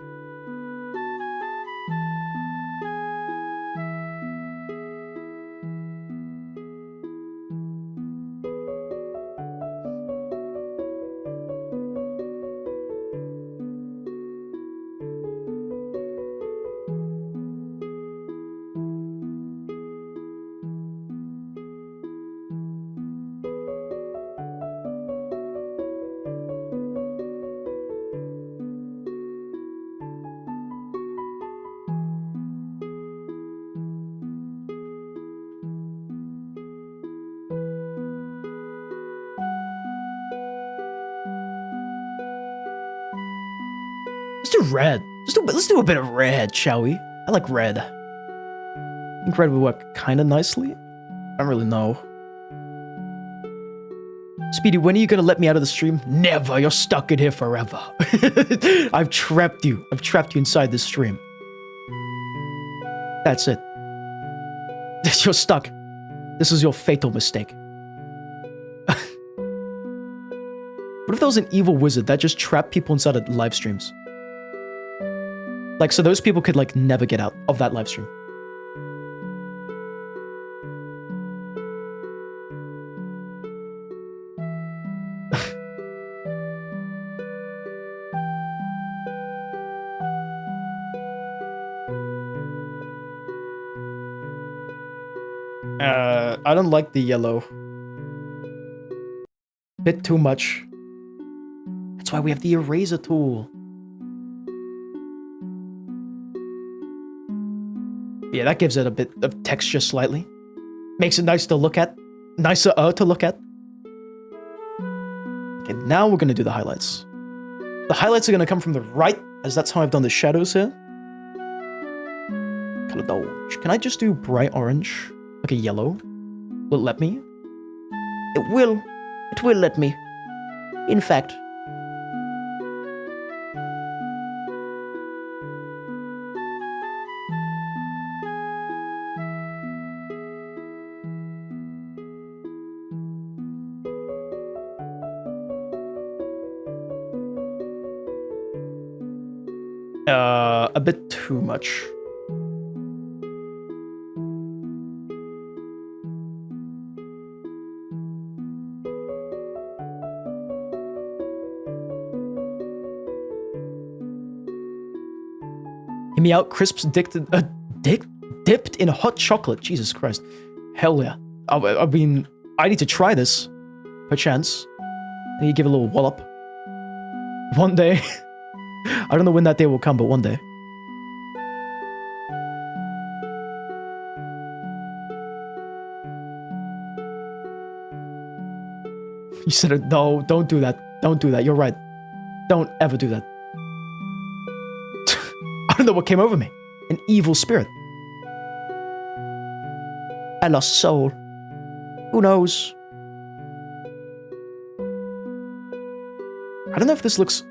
Let's do red. Let's do a bit of red, shall we? I like red. I think red would work kind of nicely. I don't really know. Speedy, when are you gonna let me out of the stream? Never. You're stuck in here forever. I've trapped you. I've trapped you inside this stream. That's it. You're stuck. This is your fatal mistake. What if there was an evil wizard that just trapped people inside of live streams? Like, so those people could, like, never get out of that live stream. I don't like the yellow. Bit too much. That's why we have the eraser tool. Yeah, that gives it a bit of texture slightly. Makes it nice to look at. Nicer to look at. Okay, now we're gonna do the highlights. The highlights are gonna come from the right, as that's how I've done the shadows here. Color dodge. Can I just do bright orange? Like a yellow? Will it let me?
It will. It will let me. In fact.
A bit too much. Hear me out, crisps dipped in hot chocolate. Jesus Christ. Hell yeah. I mean, I need to try this. Perchance. I need to give it a little wallop. One day. I don't know when that day will come, but one day. You said it. No, don't do that. Don't do that. You're right. Don't ever do that. I don't know what came over me. An evil spirit.
I lost soul. Who knows?
I don't know if this looks...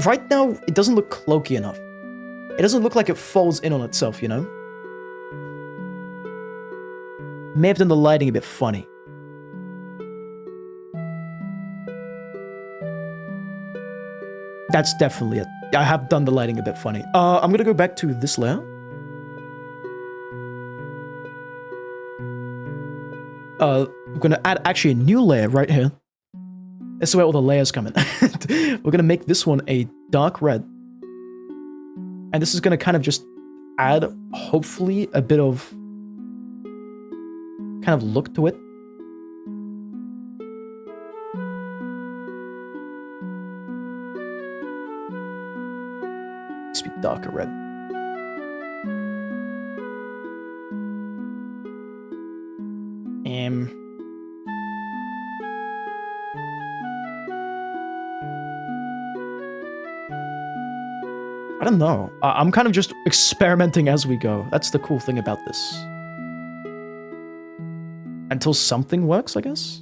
Right now, it doesn't look cloaky enough. It doesn't look like it folds in on itself, you know? May have done the lighting a bit funny. That's definitely it. I have done the lighting a bit funny. I'm gonna go back to this layer. I'm gonna add actually a new layer right here. This is where all the layers come in. We're gonna make this one a dark red. And this is gonna kind of just add, hopefully, a bit of kind of look to it. Let's be darker red. I don't know. I'm kind of just experimenting as we go. That's the cool thing about this. Until something works, I guess?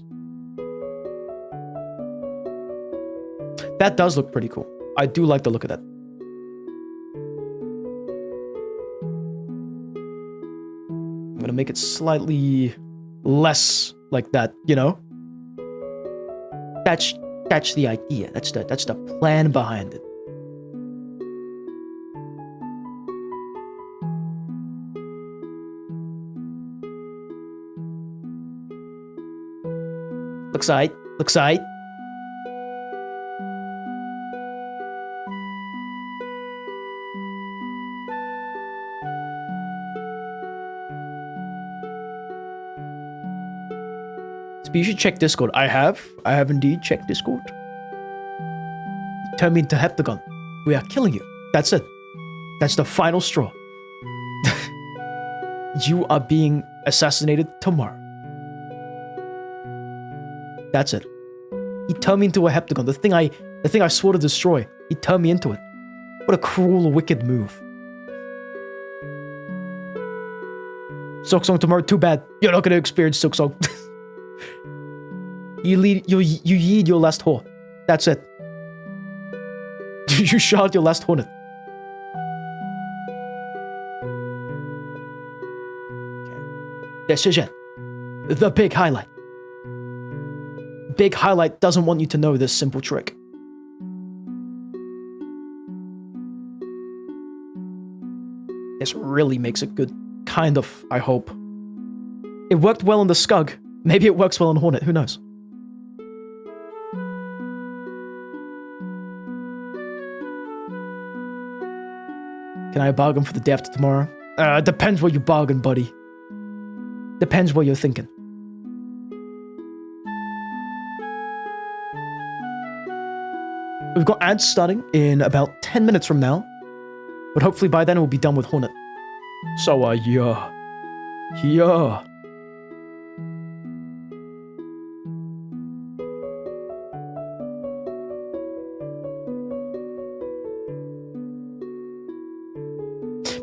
That does look pretty cool. I do like the look of that. I'm gonna make it slightly less like that, you know?
That's the idea. That's the plan behind it. Looks aight. Looks aight.
You should check Discord. I have indeed checked Discord. Turn me into Heptagon. We are killing you. That's it. That's the final straw. You are being assassinated tomorrow. That's it. He turned me into a Heptagon. The thing I swore to destroy. He turned me into it. What a cruel, wicked move. Silksong tomorrow. Too bad. You're not gonna experience Silksong. You yeed your last whore. That's it. You shot your last hornet. Okay. Decision. The big highlight. Big highlight doesn't want you to know this simple trick. This really makes it good. Kind of, I hope. It worked well on the Scug. Maybe it works well on Hornet. Who knows? Can I bargain for the day after tomorrow? Depends what you bargain, buddy. Depends what you're thinking. We've got ads starting in about 10 minutes from now. But hopefully by then we'll be done with Hornet. So, yeah.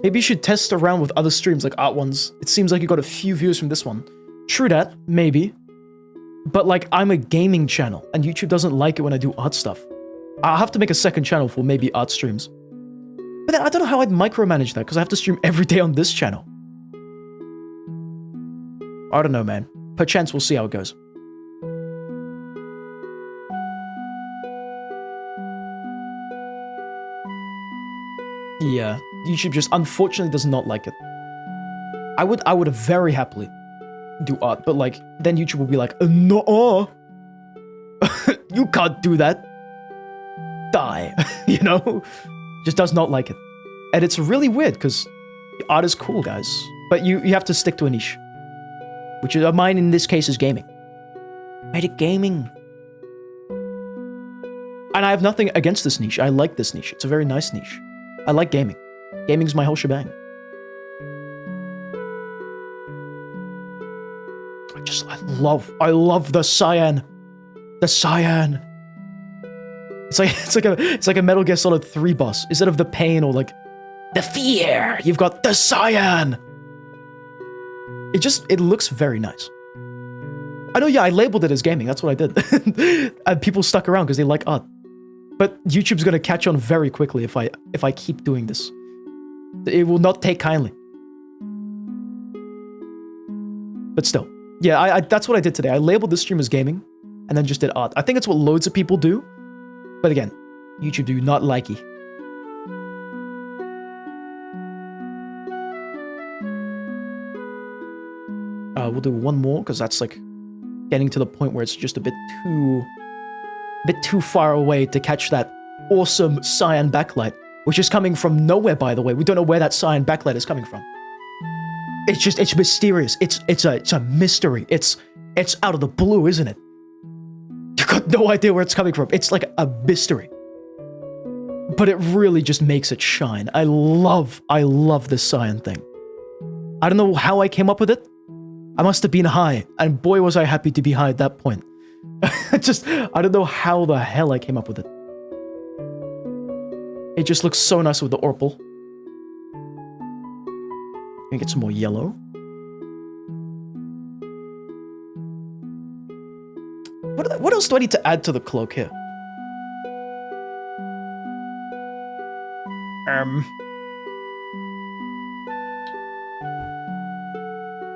Maybe you should test around with other streams like art ones. It seems like you got a few views from this one. True that, maybe. But like, I'm a gaming channel, and YouTube doesn't like it when I do art stuff. I'll have to make a second channel for maybe art streams. But then I don't know how I'd micromanage that, because I have to stream every day on this channel. I don't know, man. Perchance we'll see how it goes. Yeah, YouTube just unfortunately does not like it. I would very happily do art, but like, then YouTube will be like, no, you can't do that. Die, you know? Just does not like it. And it's really weird, because art is cool, guys. But you have to stick to a niche. Which is, mine in this case is gaming. Made it gaming. And I have nothing against this niche. I like this niche. It's a very nice niche. I like gaming. Gaming's my whole shebang. I love the cyan. The cyan. It's like a Metal Gear Solid 3 boss. Instead of the pain or like the fear, you've got the cyan. It looks very nice. I know, yeah, I labeled it as gaming. That's what I did. And people stuck around because they like art. But YouTube's gonna catch on very quickly if I keep doing this. It will not take kindly. But still. Yeah, that's what I did today. I labeled this stream as gaming, and then just did art. I think it's what loads of people do. But again, YouTube do not like it. We'll do one more, because that's like getting to the point where it's just a bit too far away to catch that awesome cyan backlight, which is coming from nowhere, by the way. We don't know where that cyan backlight is coming from. It's mysterious. It's a mystery. It's out of the blue, isn't it? You got no idea where it's coming from. It's like a mystery. But it really just makes it shine. I love this cyan thing. I don't know how I came up with it. I must have been high, and boy was I happy to be high at that point. I don't know how the hell I came up with it. It just looks so nice with the orpal. Let me get some more yellow. What else do I need to add to the cloak here?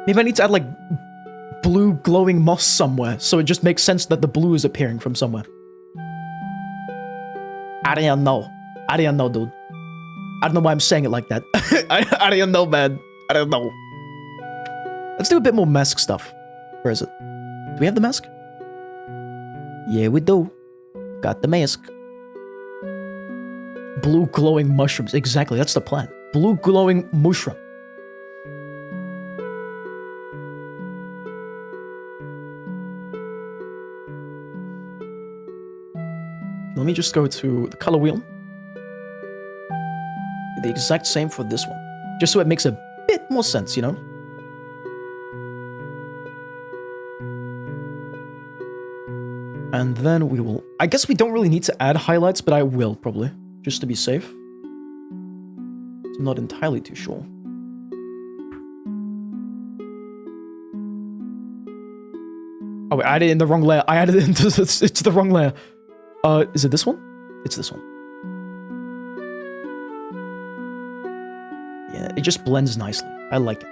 Maybe I need to add like blue glowing moss somewhere, so it just makes sense that the blue is appearing from somewhere. I don't know, dude. I don't know why I'm saying it like that. I don't know, man. I don't know. Let's do a bit more mask stuff. Where is it? Do we have the mask? Yeah, we do. Got the mask. Blue glowing mushrooms. Exactly, that's the plan. Blue glowing mushroom. Let me just go to the color wheel. The exact same for this one. Just so it makes a bit more sense, you know? And then we will... I guess we don't really need to add highlights, but I will, probably. Just to be safe. I'm not entirely too sure. Oh, I added it in the wrong layer. I added it into it's the wrong layer. Is it this one? It's this one. Yeah, it just blends nicely. I like it.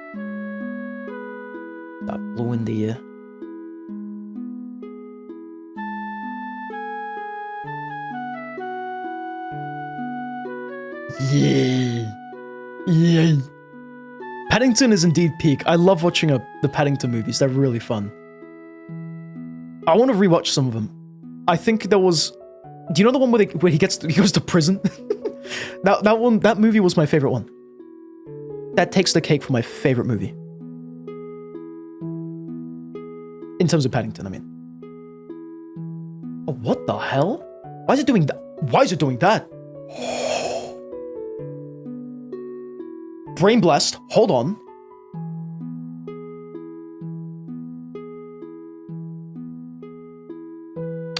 That blue in the air. Yay. Yay. Paddington is indeed peak. I love watching the Paddington movies. They're really fun. I want to rewatch some of them. I think there was... Do you know the one where he goes to prison? that movie was my favorite one. That takes the cake for my favorite movie. In terms of Paddington, I mean. Oh, what the hell? Why is it doing that? Why is it doing that? Brain blast. Hold on.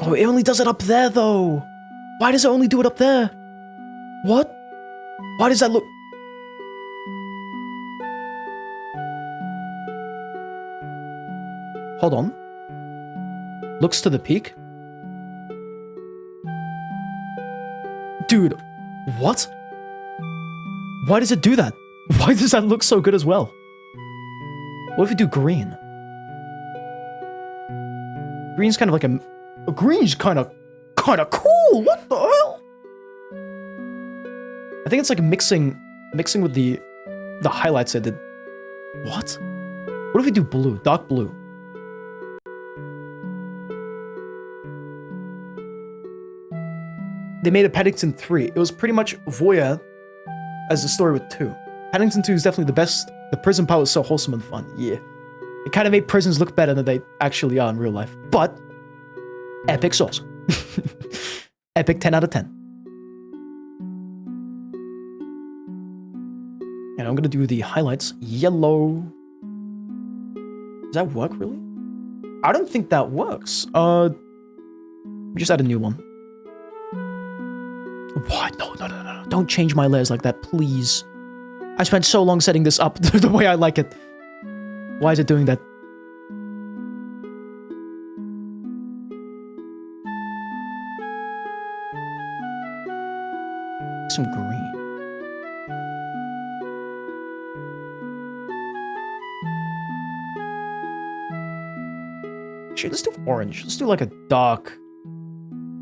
Oh, it only does it up there, though. Why does it only do it up there? What? Why does that look... Hold on. Looks to the peak. Dude, what? Why does it do that? Why does that look so good as well? What if we do green? Green's kind of like a green's kind of cool. What the hell? I think it's like mixing with the highlights I did. What? What if we do blue? Dark blue. They made a Paddington 3. It was pretty much Voyeur as the story with 2. Paddington 2 is definitely the best. The prison part was so wholesome and fun. Yeah. It kind of made prisons look better than they actually are in real life. But, epic sauce. Epic 10 out of 10. And I'm gonna do the highlights. Yellow. Does that work, really? I don't think that works. Just add a new one. What? No. Don't change my layers like that, please. I spent so long setting this up the way I like it. Why is it doing that? Some green. Actually, let's do orange. Let's do like a dark...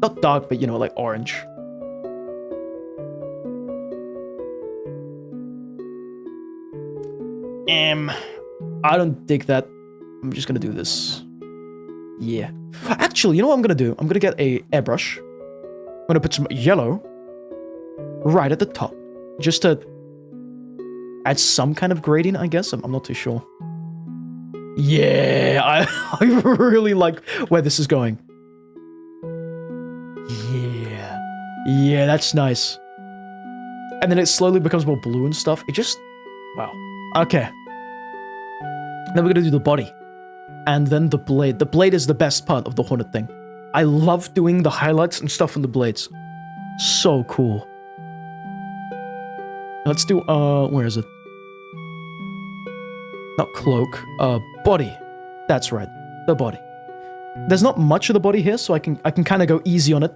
Not dark, but you know, like orange. I don't dig that. I'm just gonna do this. Yeah. Actually, you know what I'm gonna do? I'm gonna get a airbrush. I'm gonna put some yellow right at the top. Just to add some kind of gradient, I guess. I'm not too sure. Yeah, I really like where this is going. Yeah, that's nice. And then it slowly becomes more blue and stuff. It just... Wow. Okay. Then we're gonna do the body. And then the blade. The blade is the best part of the Hornet thing. I love doing the highlights and stuff on the blades. So cool. Let's do, where is it? Not cloak, body. That's right, the body. There's not much of the body here, so I can kind of go easy on it.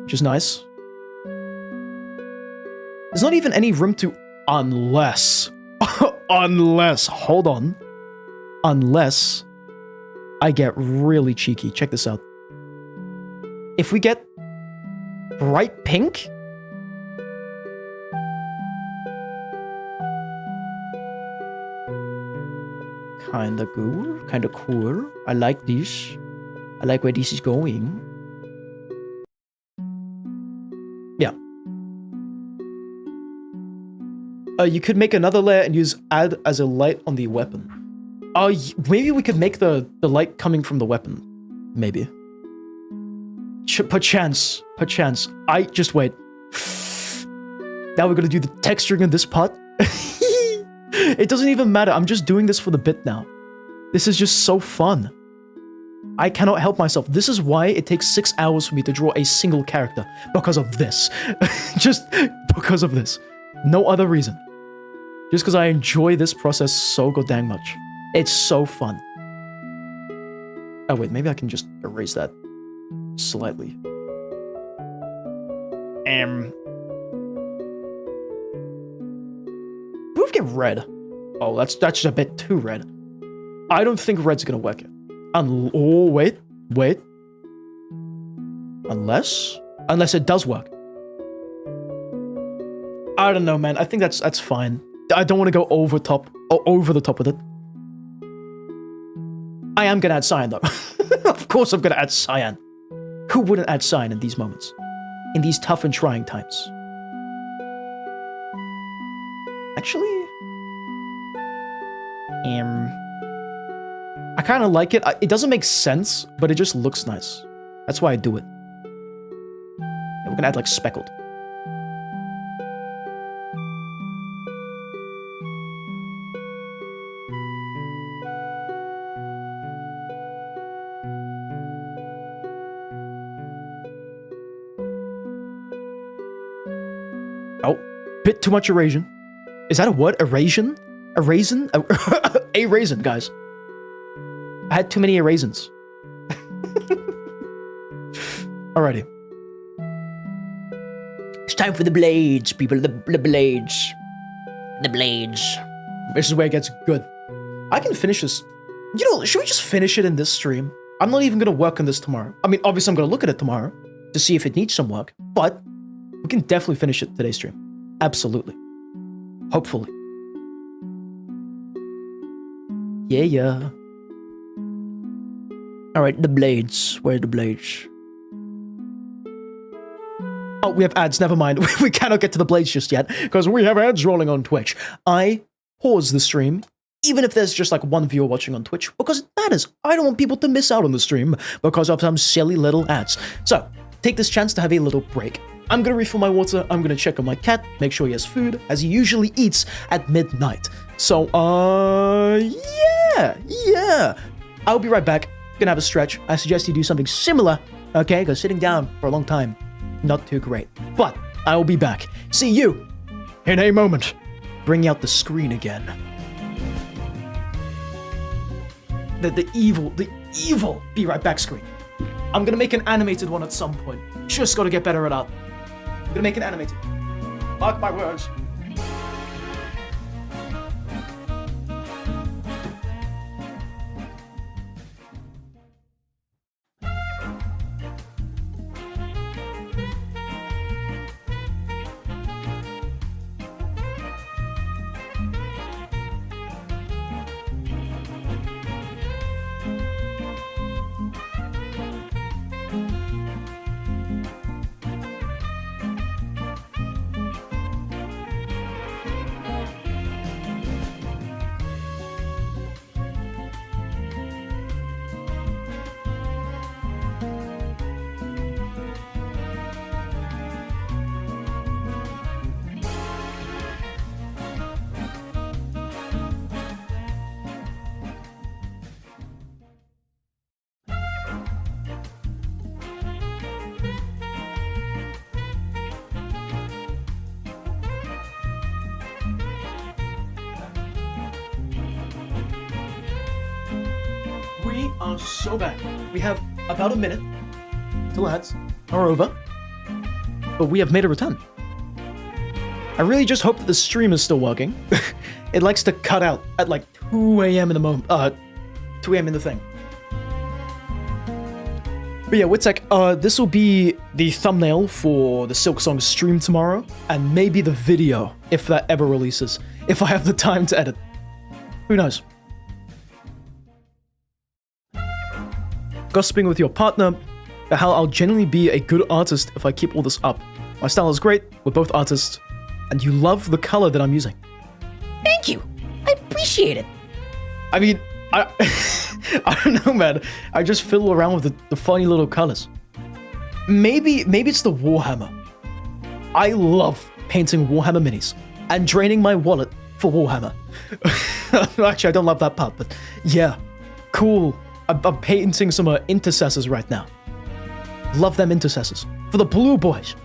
Which is nice. There's not even any room to... Unless... hold on. Unless I get really cheeky. Check this out. If we get bright pink... Kinda cool. I like this. I like where this is going. Yeah. You could make another layer and use add as a light on the weapon. Maybe we could make the light coming from the weapon. Maybe. Perchance. Just wait. Now we're gonna do the texturing in this part. It doesn't even matter. I'm just doing this for the bit now. This is just so fun. I cannot help myself. This is why it takes 6 hours for me to draw a single character. Because of this. Just because of this. No other reason. Just because I enjoy this process so goddamn much. It's so fun. Oh wait, maybe I can just erase that slightly. What if we get red? Oh, that's just a bit too red. I don't think red's gonna work it. Oh, wait. Unless it does work. I don't know, man. I think that's fine. I don't want to go over the top with it. I am gonna add cyan though. Of course I'm gonna add cyan. Who wouldn't add cyan in these moments? In these tough and trying times? Actually... I kind of like it. It doesn't make sense, but it just looks nice. That's why I do it. Yeah, we're gonna add like speckled. Oh, bit too much erasion. Is that a word? Erasion? A raisin? A raisin, guys. had too many raisins. Alrighty.
It's time for the blades, people. The blades. The blades.
This is where it gets good. I can finish this. You know, should we just finish it in this stream? I'm not even going to work on this tomorrow. I mean, obviously I'm going to look at it tomorrow to see if it needs some work, but we can definitely finish it today's stream. Absolutely. Hopefully. Yeah.
Alright, the blades. Where are the blades?
Oh, we have ads. Never mind. We cannot get to the blades just yet because we have ads rolling on Twitch. I pause the stream, even if there's just like one viewer watching on Twitch, because it matters. I don't want people to miss out on the stream because of some silly little ads. So, take this chance to have a little break. I'm gonna refill my water, I'm gonna check on my cat, make sure he has food, as he usually eats at midnight. So, yeah. I'll be right back. Gonna have a stretch. I suggest you do something similar, okay? Because sitting down for a long time, not too great. But, I will be back. See you in a moment. Bring out the screen again. The evil be right back screen. I'm gonna make an animated one at some point. Just gotta get better at that. I'm gonna make an animated. Mark my words. We are so back. We have about a minute till ads are over, but we have made a return. I really just hope that the stream is still working. It likes to cut out at like 2 a.m. in the moment. 2 a.m. in the thing. But yeah, Witzek, this will be the thumbnail for the Silksong stream tomorrow, and maybe the video, if that ever releases, if I have the time to edit. Who knows? Gossiping with your partner, how I'll genuinely be a good artist if I keep all this up. My style is great, we're both artists, and you love the color that I'm using.
Thank you. I appreciate it.
I mean, I don't know, man. I just fiddle around with the funny little colors. Maybe it's the Warhammer. I love painting Warhammer minis and draining my wallet for Warhammer. Actually, I don't love that part, but yeah, cool. I'm painting some intercessors right now. Love them intercessors. For the blue boys.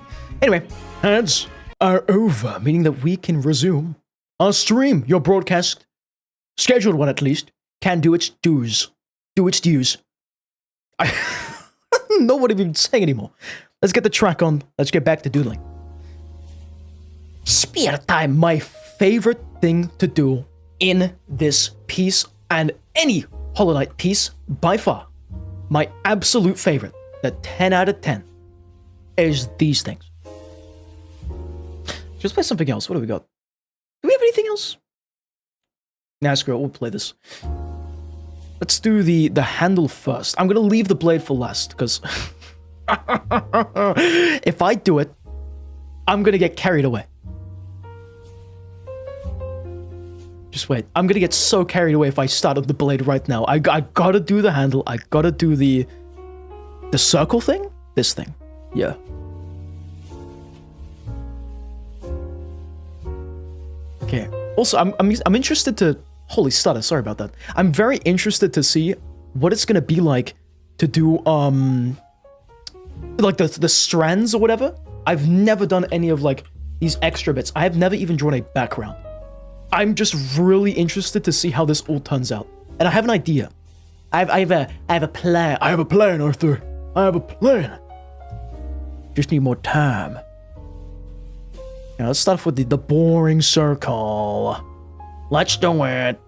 Anyway, ads are over, meaning that we can resume our stream. Your broadcast, scheduled one at least, can do its dues. Do its dues. I don't know what I'm even saying anymore. Let's get the track on. Let's get back to doodling.
Spear time.
My favorite thing to do in this piece and any Hollow Knight piece, by far, my absolute favorite, the 10 out of 10, is these things. Just play something else. What do we got? Do we have anything else? Nah, screw it. We'll play this. Let's do the handle first. I'm going to leave the blade for last, because if I do it, I'm going to get carried away. Just wait. I'm gonna get so carried away if I start up the blade right now. I gotta do the handle. I gotta do the circle thing? This thing. Yeah. Okay. Also, I'm interested to... Holy stutter, sorry about that. I'm very interested to see what it's gonna be like to do, like the strands or whatever. I've never done any of, like, these extra bits. I have never even drawn a background. I'm just really interested to see how this all turns out. And I have an idea.
I have a plan.
I have a plan, Arthur. I have a plan. Just need more time. Yeah, let's start off with the boring circle. Let's do it.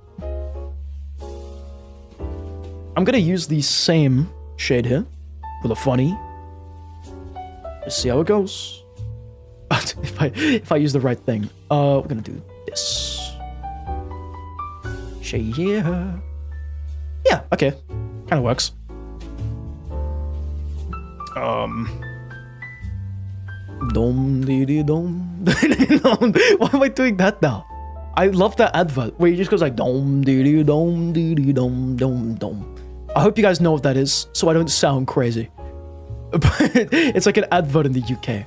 I'm gonna use the same shade here for the funny. Just see how it goes. if I use the right thing, we're gonna do this. Shade here. Yeah, okay, kind of works. Dom dee dee dom. Why am I doing that now? I love that advert where he just goes like dom dee dee dom dee dee dom dom dom. I hope you guys know what that is, so I don't sound crazy. But it's like an advert in the UK.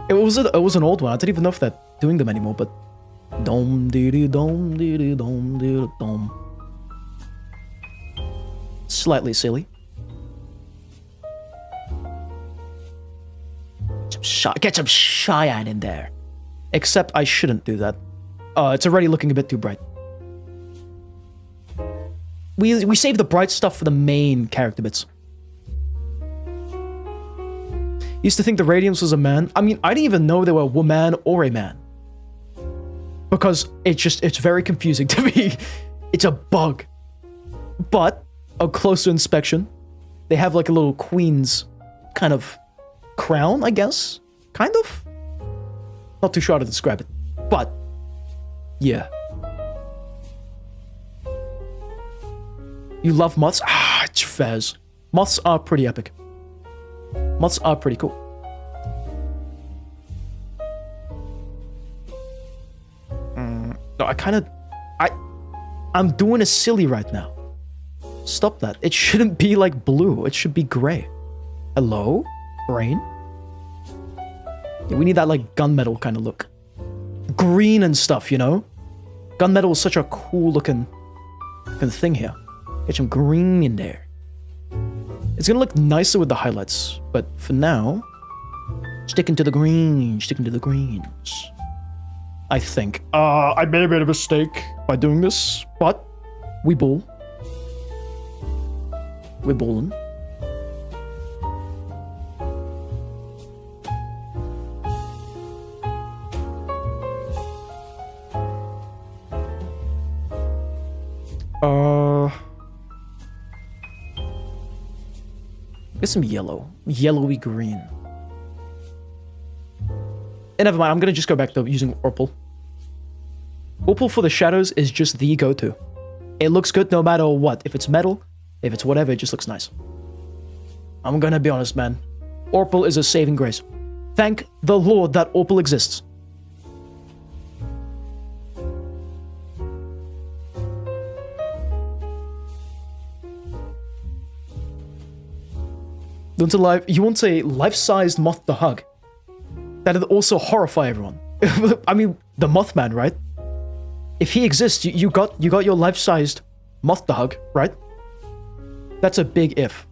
It was an old one. I don't even know if they're doing them anymore. But dom dee dee dom dee dee dom dee dee dom. Slightly silly. Get some Cheyenne in there. Except I shouldn't do that. It's already looking a bit too bright. We save the bright stuff for the main character bits. Used to think the Radiance was a man. I mean, I didn't even know they were a woman or a man. Because it's very confusing to me. It's a bug. But a closer inspection, they have like a little queen's kind of crown, I guess. Kind of? Not too sure how to describe it. But, yeah. You love moths? Ah, it's fez. Moths are pretty epic. Moths are pretty cool. No, I'm doing a silly right now. Stop that. It shouldn't be like blue. It should be gray. Hello? Brain? Yeah, we need that like gunmetal kind of look. Green and stuff, you know? Gunmetal is such a cool looking thing here. Get some green in there. It's gonna look nicer with the highlights, but for now, sticking to the green, sticking to the greens. I think. I made a bit of a mistake by doing this, but we ball. We're balling. Get some yellow. Yellowy green. And never mind, I'm gonna just go back to using Orpal. Orpal for the shadows is just the go-to. It looks good no matter what. If it's metal, if it's whatever, it just looks nice. I'm gonna be honest, man. Orpal is a saving grace. Thank the Lord that Orpal exists. You want a life-sized moth to hug. That'd also horrify everyone. I mean, the Mothman, right? If he exists, you got your life-sized moth to hug, right? That's a big if.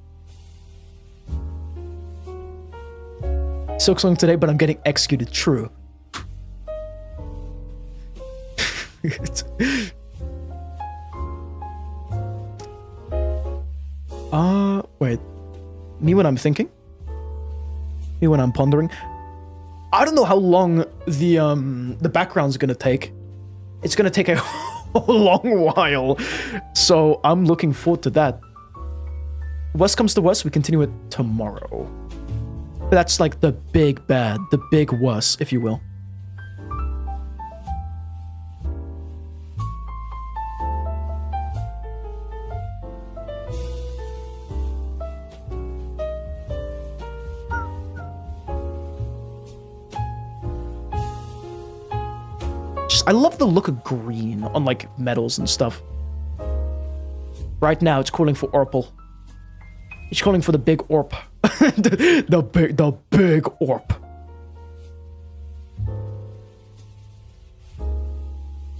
Silksong today, but I'm getting executed. True. Wait. Me when I'm thinking? Me when I'm pondering? I don't know how long the background's gonna take. It's gonna take a long while. So I'm looking forward to that. Worst comes to worst, we continue it tomorrow. That's like the big bad, the big worst, if you will. I love the look of green on like metals and stuff. Right now, it's calling for Orpal. It's calling for the big orp. the big orp.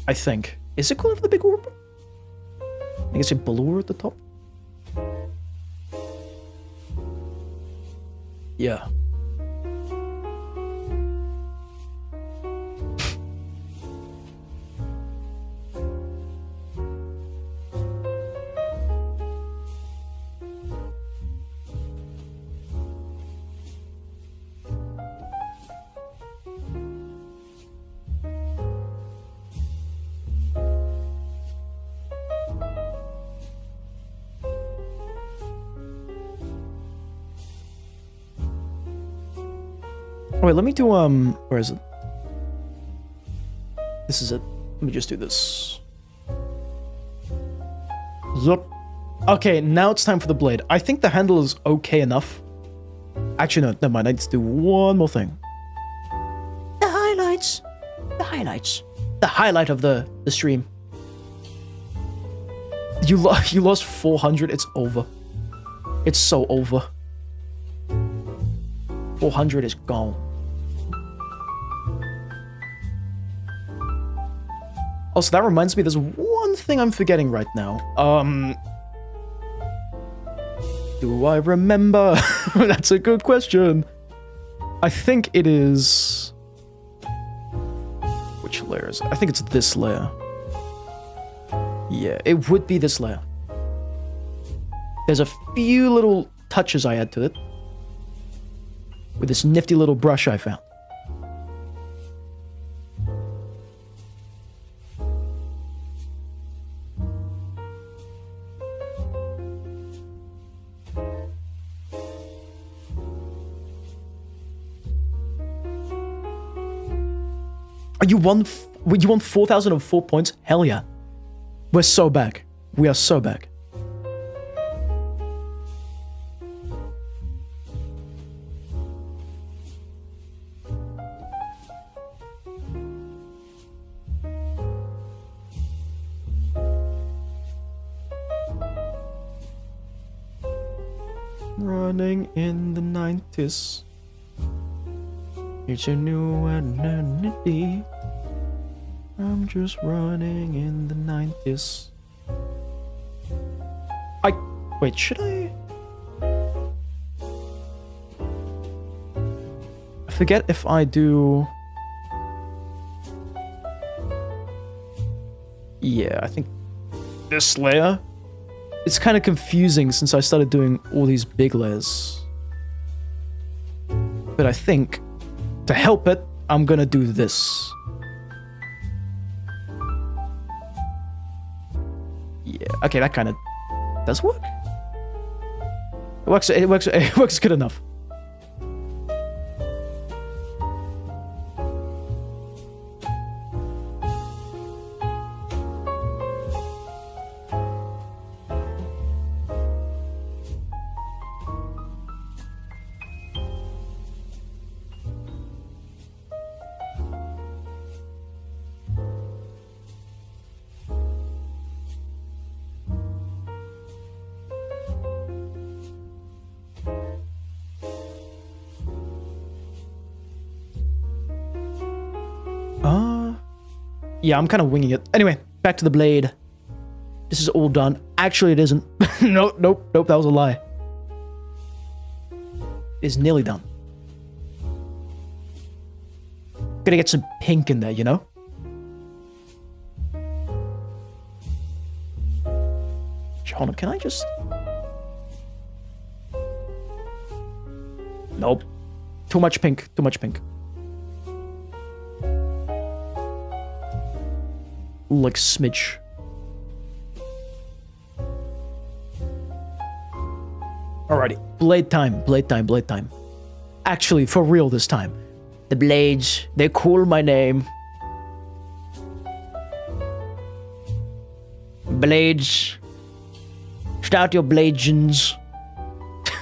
I think. Is it calling for the big orp? I think it's a blue at the top. Yeah. Oh, wait, let me do, where is it? This is it. Let me just do this. Zup. Okay, now it's time for the blade. I think the handle is okay enough. Actually, no, never mind. I need to do one more thing.
The highlights. The highlights.
The highlight of the stream. You lost 400. It's over. It's so over. 400 is gone. Also, that reminds me, there's one thing I'm forgetting right now. Do I remember? That's a good question. I think it is... Which layer is it? I think it's this layer. Yeah, it would be this layer. There's a few little touches I add to it. With this nifty little brush I found. You won 4,004 points? Hell yeah. We're so back. We are so back. Running in the 90s. It's a new identity. I'm just running in the 90s. Wait, should I? I forget if I do... Yeah, I think this layer. It's kind of confusing since I started doing all these big layers. But I think, to help it, I'm gonna do this. Yeah, okay, that kind of does work. It works good enough. Yeah, I'm kind of winging it. Anyway, back to the blade. This is all done. Actually, it isn't. Nope, that was a lie. It's nearly done. Gonna get some pink in there, you know? Hold on, can I just... Nope. Too much pink. Like smidge. Alrighty, blade time. Actually, for real this time. The blades, they call my name. Blades. Start your bladesins.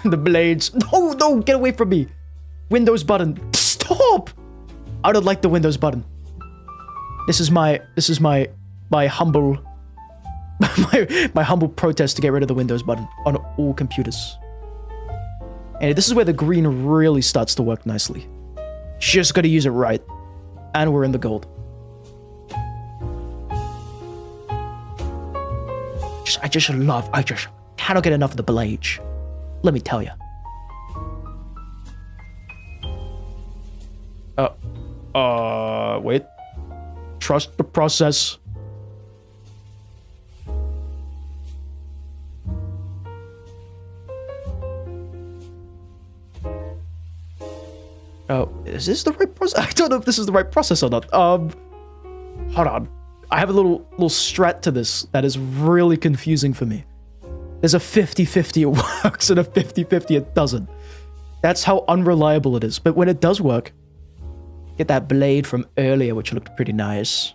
The blades. No, get away from me. Windows button. Stop! I don't like the Windows button. This is my humble my humble protest to get rid of the Windows button on all computers. And this is where the green really starts to work nicely. Just gotta use it right. And we're in the gold. I just cannot get enough of the blade. Let me tell you. Wait. Trust the process. Oh, is this the right process? I don't know if this is the right process or not. Hold on. I have a little strat to this that is really confusing for me. There's a 50-50 it works and a 50-50 it doesn't. That's how unreliable it is. But when it does work, Get that blade from earlier, which looked pretty nice.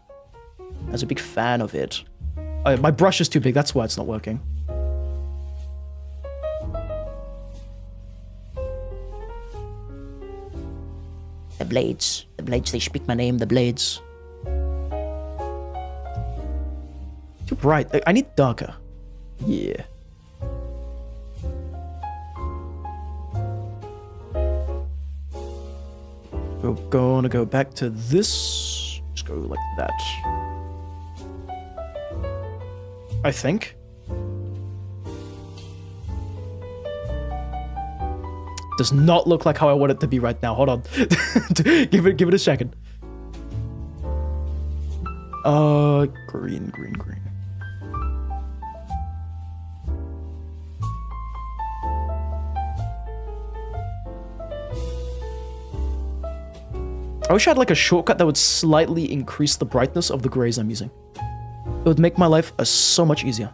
I was a big fan of it. Oh, my brush is too big, that's why it's not working.
The blades, they speak my name, the blades.
Too bright. I need darker. Yeah. We're gonna go back to this. Just go like that. I think. Does not look like how I want it to be right now. Hold on. give it a second. Green. I wish I had like a shortcut that would slightly increase the brightness of the grays I'm using. It would make my life so much easier.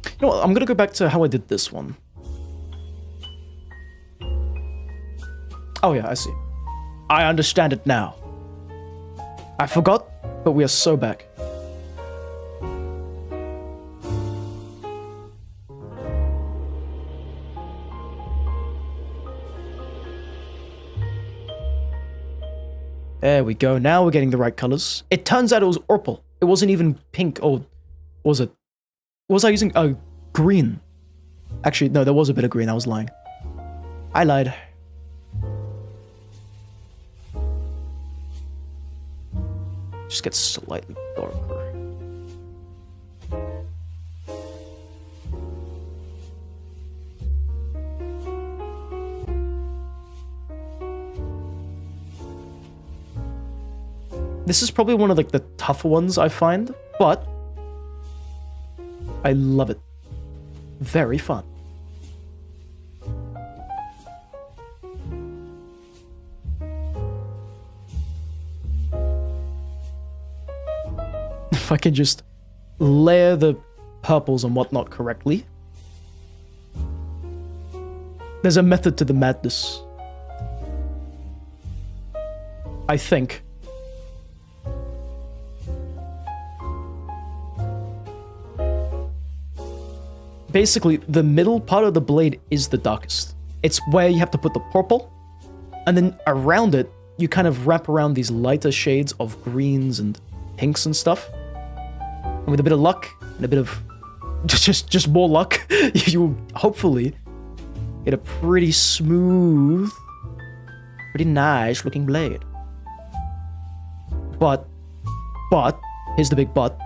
You know what, I'm gonna go back to how I did this one. Oh yeah, I see. I understand it now. I forgot, but we are so back. There we go. Now we're getting the right colors. It turns out it was purple. It wasn't even pink, or was it? Was I using green? Actually, no, there was a bit of green. I was lying. I lied. Just get slightly darker. This is probably one of like the tougher ones I find, but I love it. Very fun. If I can just layer the purples and whatnot correctly. There's a method to the madness. I think. Basically, the middle part of the blade is the darkest. It's where you have to put the purple, and then around it, you kind of wrap around these lighter shades of greens and pinks and stuff. And with a bit of luck, and a bit of just more luck, you hopefully get a pretty smooth, pretty nice looking blade. But, here's the big but.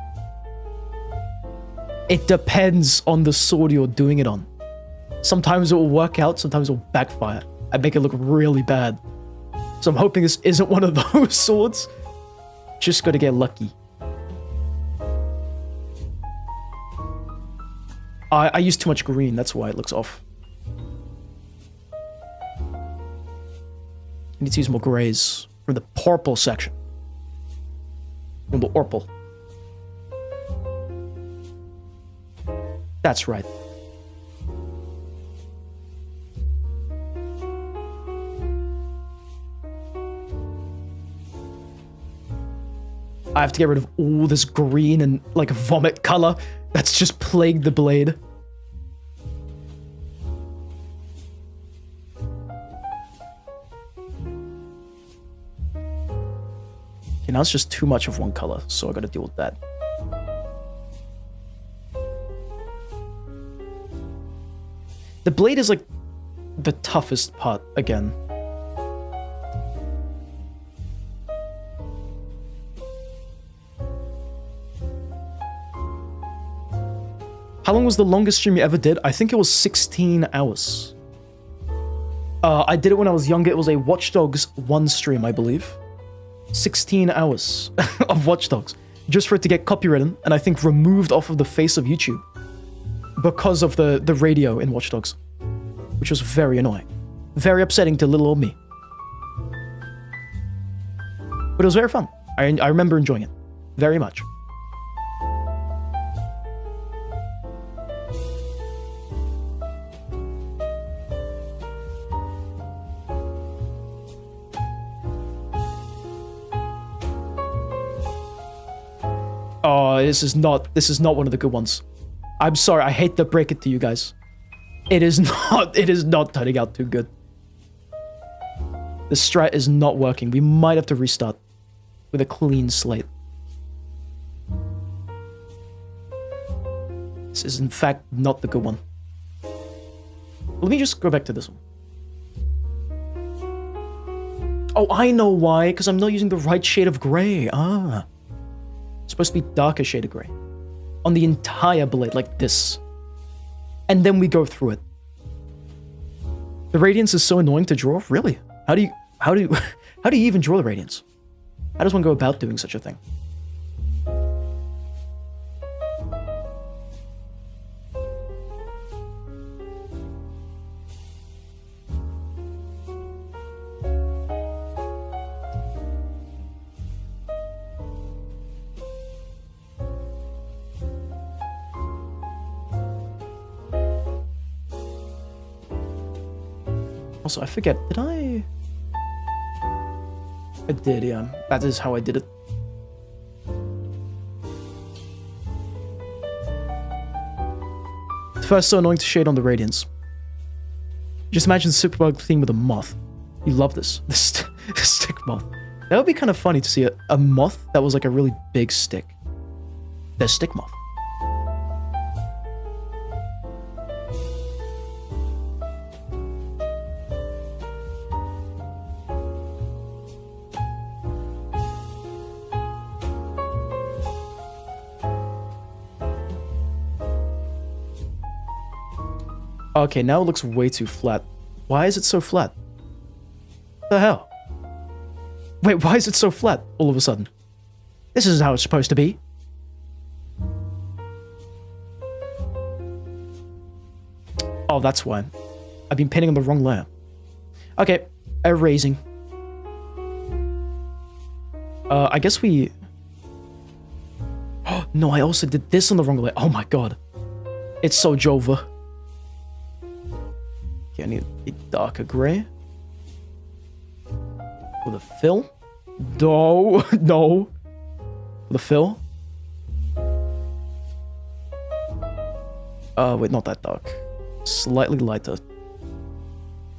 It depends on the sword you're doing it on. Sometimes it will work out, sometimes it will backfire. I make it look really bad. So I'm hoping this isn't one of those swords. Just gotta get lucky. I used too much green, that's why it looks off. I need to use more grays from the purple section. From the purple. That's right. I have to get rid of all this green and like vomit color that's just plagued the blade. Okay, now it's just too much of one color, so I gotta deal with that. The blade is like the toughest part again. How long was the longest stream you ever did? I think it was 16 hours. I did it when I was younger. It was a Watch Dogs 1 stream, I believe. 16 hours of Watch Dogs. Just for it to get copywritten and I think removed off of the face of YouTube. Because of the radio in Watch Dogs. Which was very annoying. Very upsetting to little old me. But it was very fun. I remember enjoying it. Very much. Oh, this is not one of the good ones. I'm sorry, I hate to break it to you guys. It is not turning out too good. The strat is not working. We might have to restart with a clean slate. This is in fact not the good one. Let me just go back to this one. Oh, I know why, because I'm not using the right shade of gray. Ah. It's supposed to be darker shade of gray. On the entire blade, like this. And then we go through it. The radiance is so annoying to draw? Really? How do you even draw the radiance? How does one go about doing such a thing? Also, I forget, did I did, yeah. That is how I did it. First, so annoying to shade on the radiance. Just imagine the Superbug theme with a moth. You love this. The stick moth. That would be kind of funny to see a moth that was like a really big stick. The stick moth. Okay, now it looks way too flat. Why is it so flat? What the hell? Wait, why is it so flat all of a sudden? This isn't how it's supposed to be. Oh, that's why. I've been painting on the wrong layer. Okay, erasing. I guess we... Oh, no, I also did this on the wrong layer. Oh my god. It's so Jova. I need a darker gray. For the fill? No, no. For the fill? Wait, not that dark. Slightly lighter.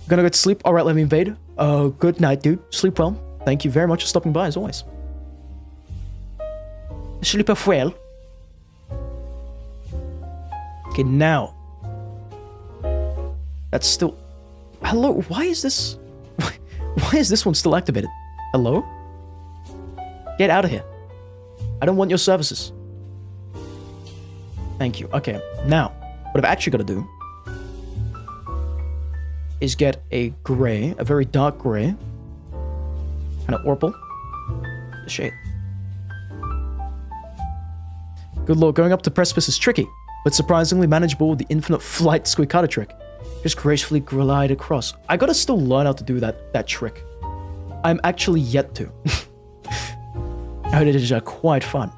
Gonna go to sleep? Alright, let me invade. Good night, dude. Sleep well. Thank you very much for stopping by, as always. Sleep well. Okay, now. That's still... Hello, why is this... Why is this one still activated? Hello? Get out of here. I don't want your services. Thank you. Okay, now, what I've actually got to do is get a gray, a very dark gray, and an orpal. The shade. Good lord, going up the precipice is tricky, but surprisingly manageable with the infinite flight squicata trick. Just gracefully glide across. I gotta still learn how to do that trick. I'm actually yet to. I heard it is quite fun.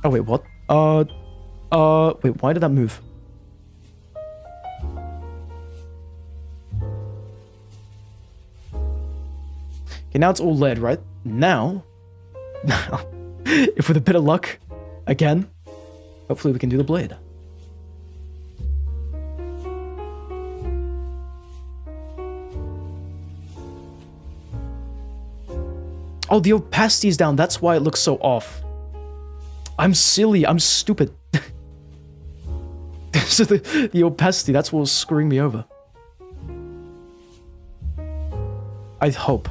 Oh wait, what? Wait, why did that move? Okay, now it's all lead, right? Now, if with a bit of luck, again, hopefully we can do the blade. Oh, the opacity is down. That's why it looks so off. I'm silly. I'm stupid. So the opacity, that's what was screwing me over. I hope.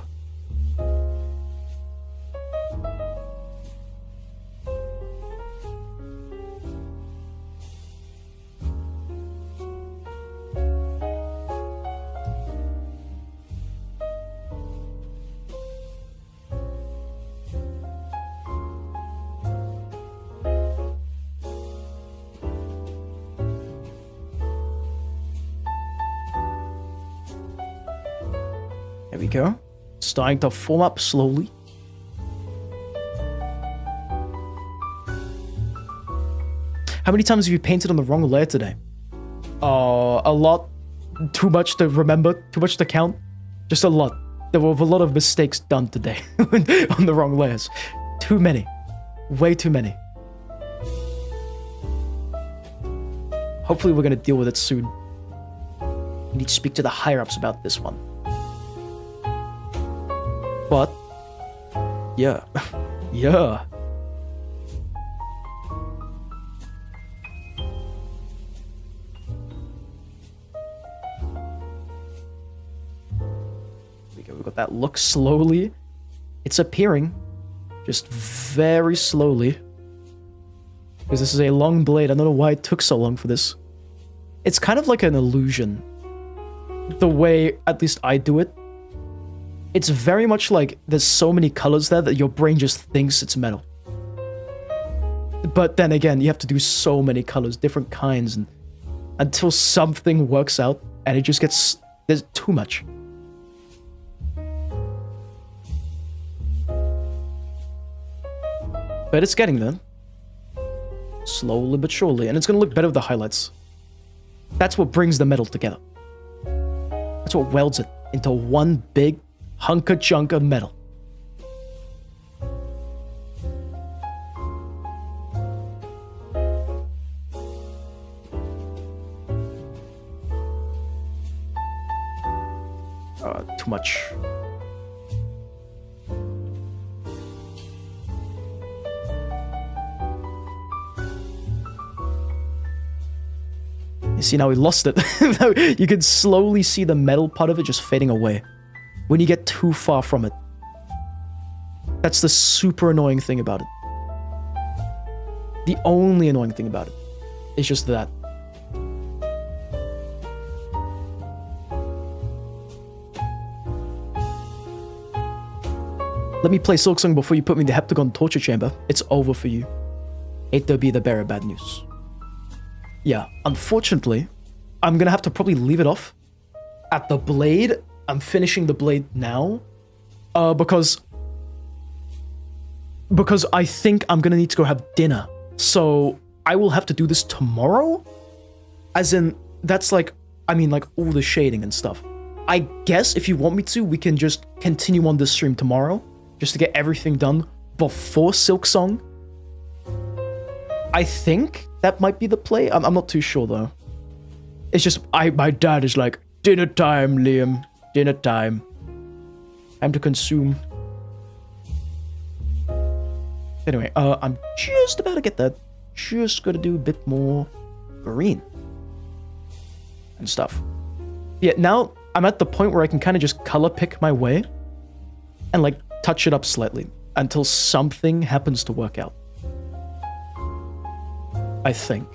There we go. Starting to form up slowly. How many times have you painted on the wrong layer today? A lot. Too much to remember. Too much to count. Just a lot. There were a lot of mistakes done today on the wrong layers. Too many. Way too many. Hopefully we're gonna deal with it soon. We need to speak to the higher-ups about this one. But, yeah. Yeah. We've got that look slowly. It's appearing. Just very slowly. Because this is a long blade. I don't know why it took so long for this. It's kind of like an illusion. The way, at least I do it. It's very much like there's so many colors there that your brain just thinks it's metal. But then again, you have to do so many colors, different kinds, and until something works out, and it just gets... there's too much. But it's getting there. Slowly but surely. And it's going to look better with the highlights. That's what brings the metal together. That's what welds it into one big hunk chunk of metal. Too much. You see, now we lost it. You can slowly see the metal part of it just fading away when you get too far from it. That's the super annoying thing about it. The only annoying thing about it is just that. Let me play Silksong before you put me in the heptagon torture chamber. It's over for you. Hate to be the bearer of bad news. Yeah, unfortunately, I'm gonna have to probably leave it off at the blade. I'm finishing the blade now, because I think I'm gonna need to go have dinner. So I will have to do this tomorrow. As in, that's like, I mean, like all the shading and stuff. I guess if you want me to, we can just continue on this stream tomorrow, just to get everything done before Silksong. I think that might be the play. I'm not too sure though. It's just my dad is like, dinner time, Liam. Dinner time. Time to consume. Anyway, I'm just about to get that. Just gotta do a bit more green and stuff. Yeah, now I'm at the point where I can kind of just color pick my way and like touch it up slightly until something happens to work out. I think.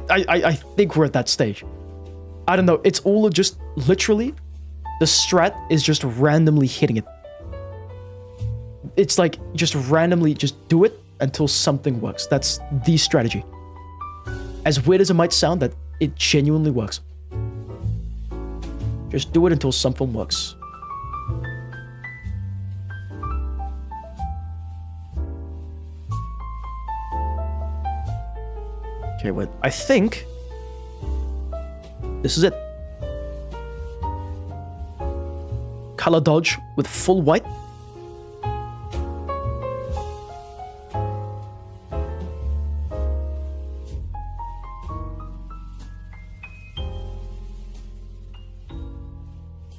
I think we're at that stage. I don't know. It's all just literally the strat is just randomly hitting it. It's like just randomly just do it until something works. That's the strategy. As weird as it might sound, that it genuinely works. Just do it until something works. Okay, wait. I think this is it. Color dodge with full white.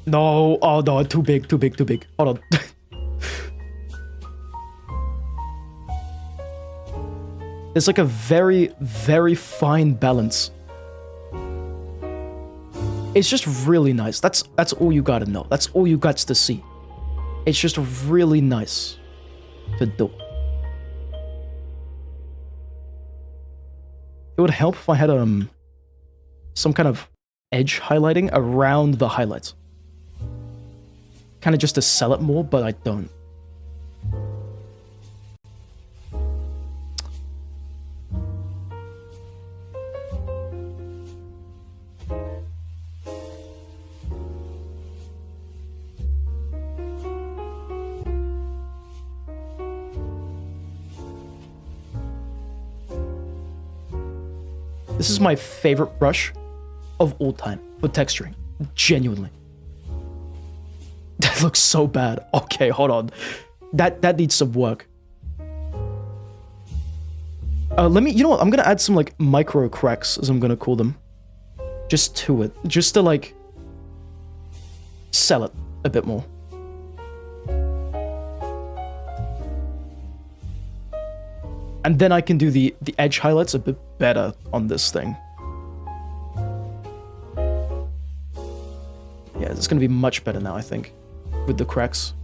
No, oh no, too big. Hold on. It's like a very, very fine balance. It's just really nice. That's all you gotta know. That's all you got to see. It's just really nice to do. It would help if I had some kind of edge highlighting around the highlights. Kind of just to sell it more, but I don't. This is my favorite brush of all time for texturing. Genuinely. That looks so bad. Okay, hold on. That needs some work. Let me, you know what? I'm gonna add some like micro cracks, as I'm gonna call them. Just to it. Just to like sell it a bit more. And then I can do the edge highlights a bit better on this thing. Yeah, it's gonna be much better now, I think, with the cracks.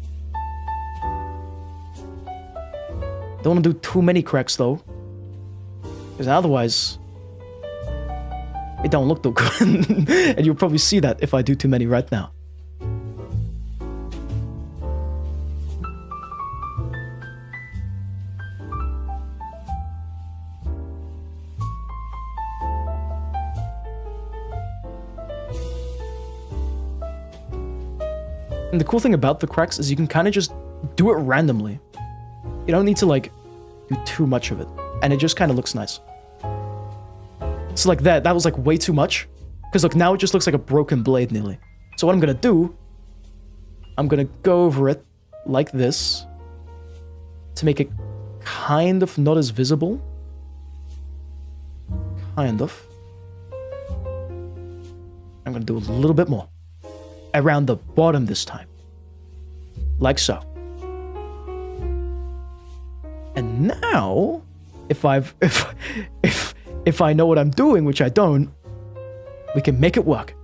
Don't want to do too many cracks though, because otherwise it don't look too good. And you'll probably see that if I do too many right now. And the cool thing about the cracks is you can kind of just do it randomly. You don't need to like do too much of it, and it just kind of looks nice. So like that was like way too much, because look, now it just looks like a broken blade nearly. So what I'm gonna do, I'm gonna go over it like this to make it kind of not as visible. Kind of. I'm gonna do a little bit more around the bottom this time, like so. And now, if I know what I'm doing, which I don't, we can make it work.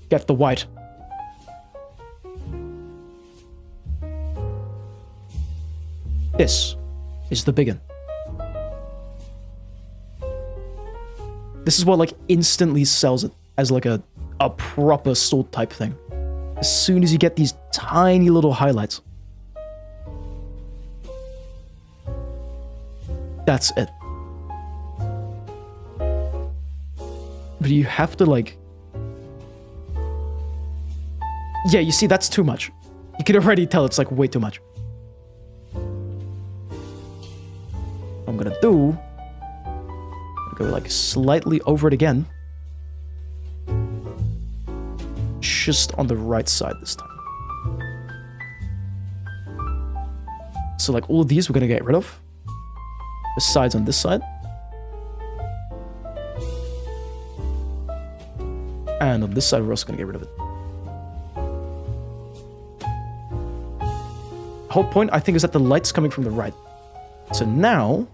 Get the white. This is the big one. This is what like instantly sells it as like a proper sword type thing. As soon as you get these tiny little highlights. That's it. But you have to like... Yeah, you see, that's too much. You can already tell it's like way too much. What I'm gonna do... go like slightly over it again. Just on the right side this time. So like all of these we're gonna get rid of. The sides on this side. And on this side we're also gonna get rid of it. The whole point I think is that the light's coming from the right. So now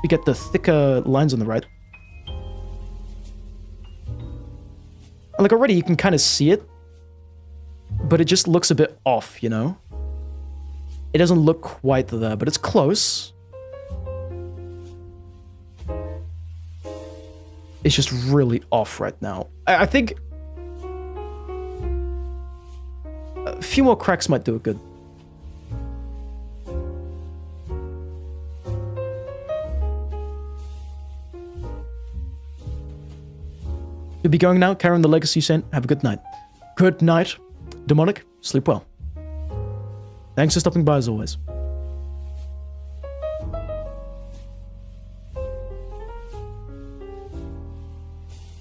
we get the thicker lines on the right. And like already you can kind of see it, but it just looks a bit off, you know? It doesn't look quite there, but it's close. It's just really off right now. I think a few more cracks might do it good. You'll be going now, carrying the legacy you sent. Have a good night. Good night. Demonic, sleep well. Thanks for stopping by as always.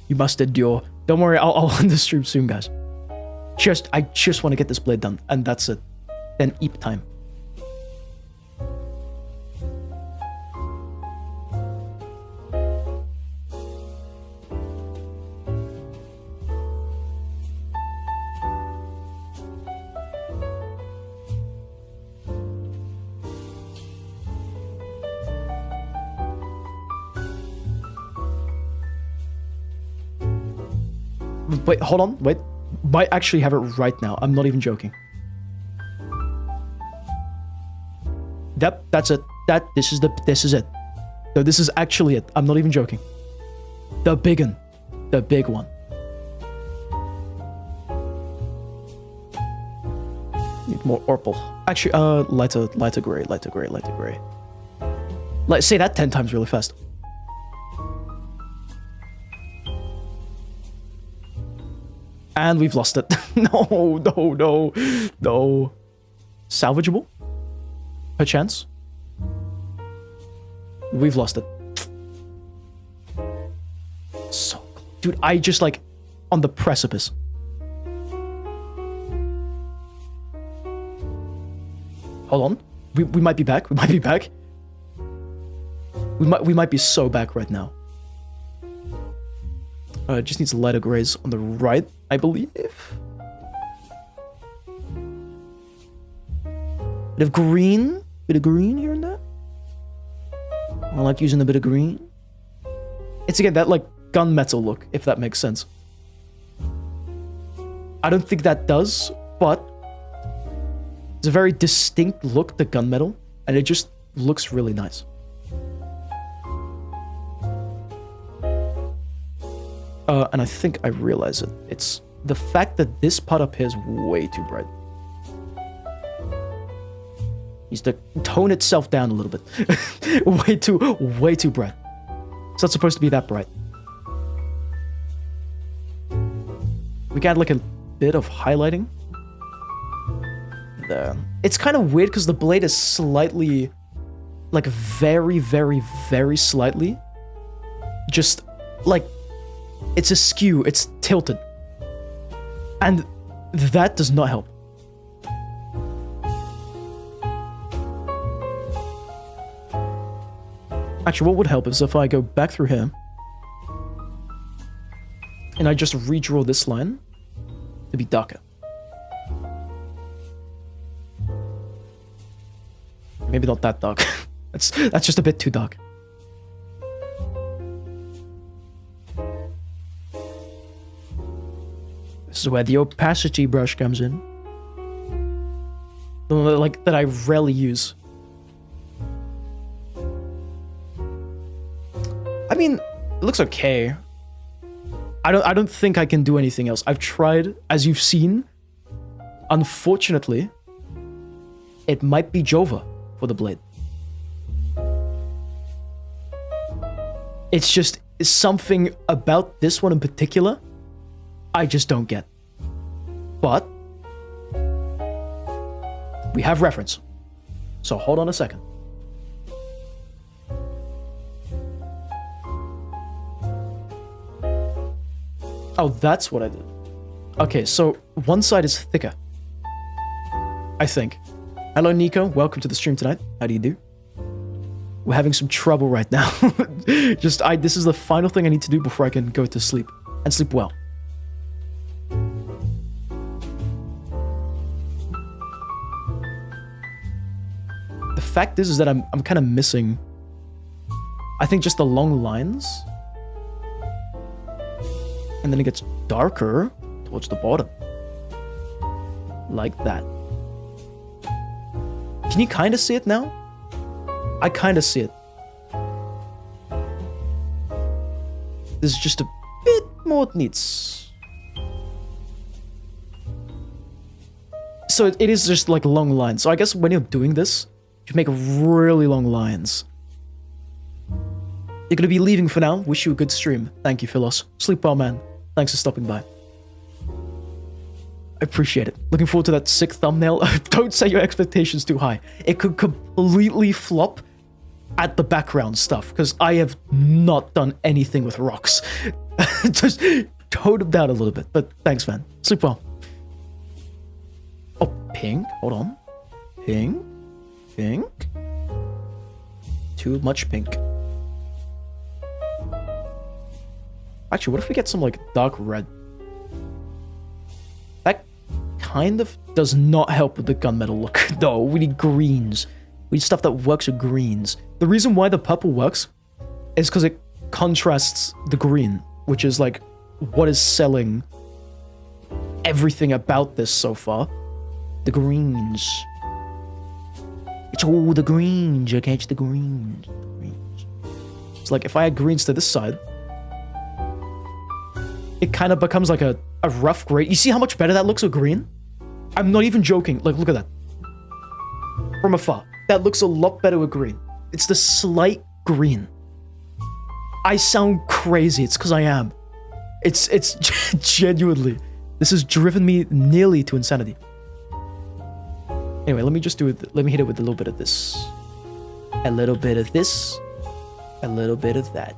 You must endure. Don't worry, I'll end the stream soon, guys. I just want to get this blade done, and that's it. Then eep time. Wait, hold on, wait. Might actually have it right now. I'm not even joking. Yep, that's it. This is it. So this is actually it. I'm not even joking. The big one. The big one. Need more purple. Actually, lighter gray. Like, say that 10 times really fast. And we've lost it. No. Salvageable? Perchance? We've lost it. Dude, I just like on the precipice. Hold on. We might be back. We might be back. We might be so back right now. It just needs lighter grays on the right, I believe. Bit of green here and there. I like using a bit of green. It's again that like gunmetal look, if that makes sense. I don't think that does, but it's a very distinct look to gunmetal, and it just looks really nice. And I think I realize it. It's the fact that this part up here is way too bright. Needs to tone itself down a little bit. way too bright. It's not supposed to be that bright. We got like a bit of highlighting. There. It's kind of weird because the blade is slightly, like very, very, very slightly, just like, it's askew, it's tilted. And that does not help. Actually, what would help is if I go back through here and I just redraw this line to be darker. Maybe not that dark. That's just a bit too dark. This is where the opacity brush comes in. The one like that I rarely use. I mean, it looks okay. I don't think I can do anything else. I've tried, as you've seen. Unfortunately, it might be Jova for the blade. It's just something about this one in particular I just don't get. But we have reference. So hold on a second. Oh, that's what I did. Okay, so one side is thicker, I think. Hello, Nico. Welcome to the stream tonight. How do you do? We're having some trouble right now. This is the final thing I need to do before I can go to sleep. And sleep well. The fact is that I'm kind of missing, I think, just the long lines. And then it gets darker towards the bottom. Like that. Can you kind of see it now? I kind of see it. There's just a bit more it needs. So it is just like long lines. So I guess when you're doing this, you make really long lines. You're gonna be leaving for now. Wish you a good stream. Thank you, Philos. Sleep well, man. Thanks for stopping by. I appreciate it. Looking forward to that sick thumbnail. Don't set your expectations too high. It could completely flop at the background stuff, because I have not done anything with rocks. Just tone them down a little bit, but thanks, man. Sleep well. Oh, pink. Hold on. Pink. Pink. Too much pink. Actually, what if we get some, like, dark red? That kind of does not help with the gunmetal look, though. We need greens. We need stuff that works with greens. The reason why the purple works is because it contrasts the green, which is, like, what is selling everything about this so far. The greens. It's all the greens. You catch the greens. It's like, if I add greens to this side, it kind of becomes like a rough gray. You see how much better that looks with green? I'm not even joking. Like, look at that. From afar. That looks a lot better with green. It's the slight green. I sound crazy. It's because I am. It's genuinely. This has driven me nearly to insanity. Anyway, let me just do it. Let me hit it with a little bit of this. A little bit of this. A little bit of that.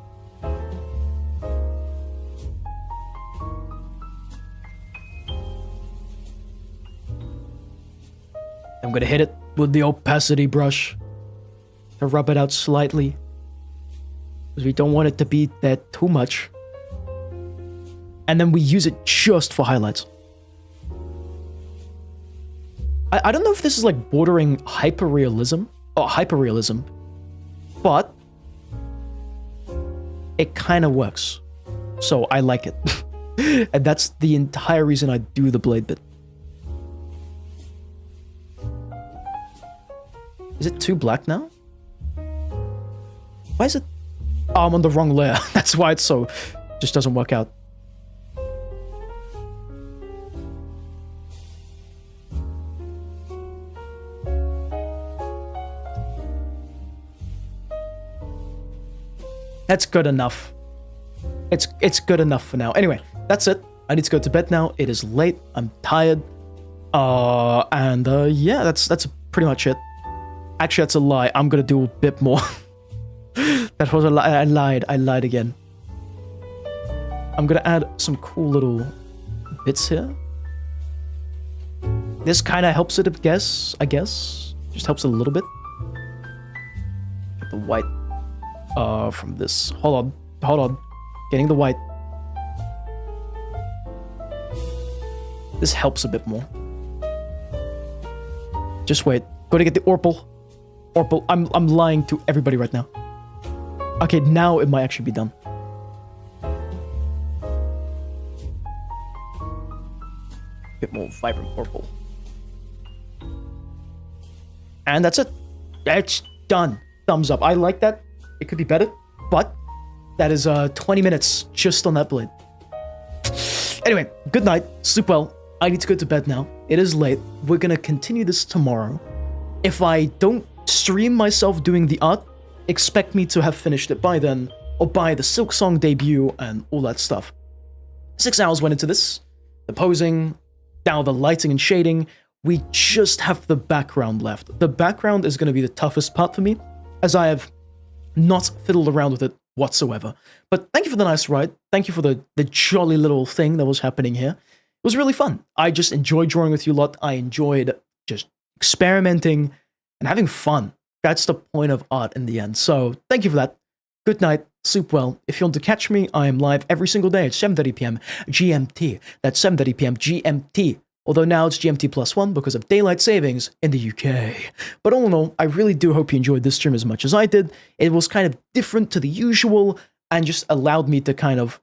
I'm gonna hit it with the opacity brush to rub it out slightly, because we don't want it to be there too much. And then we use it just for highlights. I don't know if this is like bordering hyperrealism, but it kind of works. So I like it. And that's the entire reason I do the blade bit. Is it too black now? Why is it? Oh, I'm on the wrong layer. That's why it's so... just doesn't work out. That's good enough. It's good enough for now. Anyway, that's it. I need to go to bed now. It is late. I'm tired. Yeah, that's pretty much it. Actually, that's a lie. I'm gonna do a bit more. That was a lie. I lied again. I'm gonna add some cool little bits here. This kind of helps it, I guess. Just helps it a little bit. Get the white from this. Hold on. Getting the white. This helps a bit more. Just wait. Gotta get the Orpal. I'm lying to everybody right now. Okay, now it might actually be done. Bit more vibrant purple. And that's it. It's done. Thumbs up. I like that. It could be better, but that is 20 minutes just on that blade. Anyway, good night. Sleep well. I need to go to bed now. It is late. We're gonna continue this tomorrow. If I don't stream myself doing the art, expect me to have finished it by then, or by the Silksong debut and all that stuff. 6 hours went into this. The posing, now the lighting and shading. We just have the background left. The background is going to be the toughest part for me, as I have not fiddled around with it whatsoever. But thank you for the nice ride. Thank you for the jolly little thing that was happening here. It was really fun. I just enjoyed drawing with you a lot. I enjoyed just experimenting and having fun. That's the point of art in the end. So thank you for that. Good night. Sleep well. If you want to catch me, I am live every single day at 7:30 p.m. GMT. That's 7:30 p.m. GMT. Although now it's GMT +1 because of daylight savings in the UK. But all in all, I really do hope you enjoyed this stream as much as I did. It was kind of different to the usual and just allowed me to kind of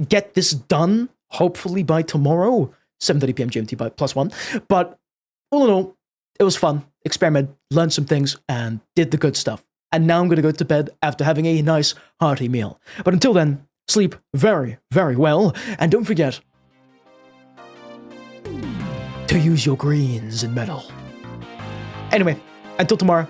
get this done, hopefully by tomorrow, 7:30 p.m. GMT by +1. But all in all, it was fun. Experiment, learned some things, and did the good stuff. And now I'm going to go to bed after having a nice, hearty meal. But until then, sleep very, very well, and don't forget to use your greens in metal. Anyway, until tomorrow.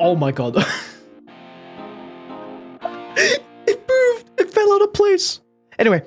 Oh my god. It moved! It fell out of place! Anyway.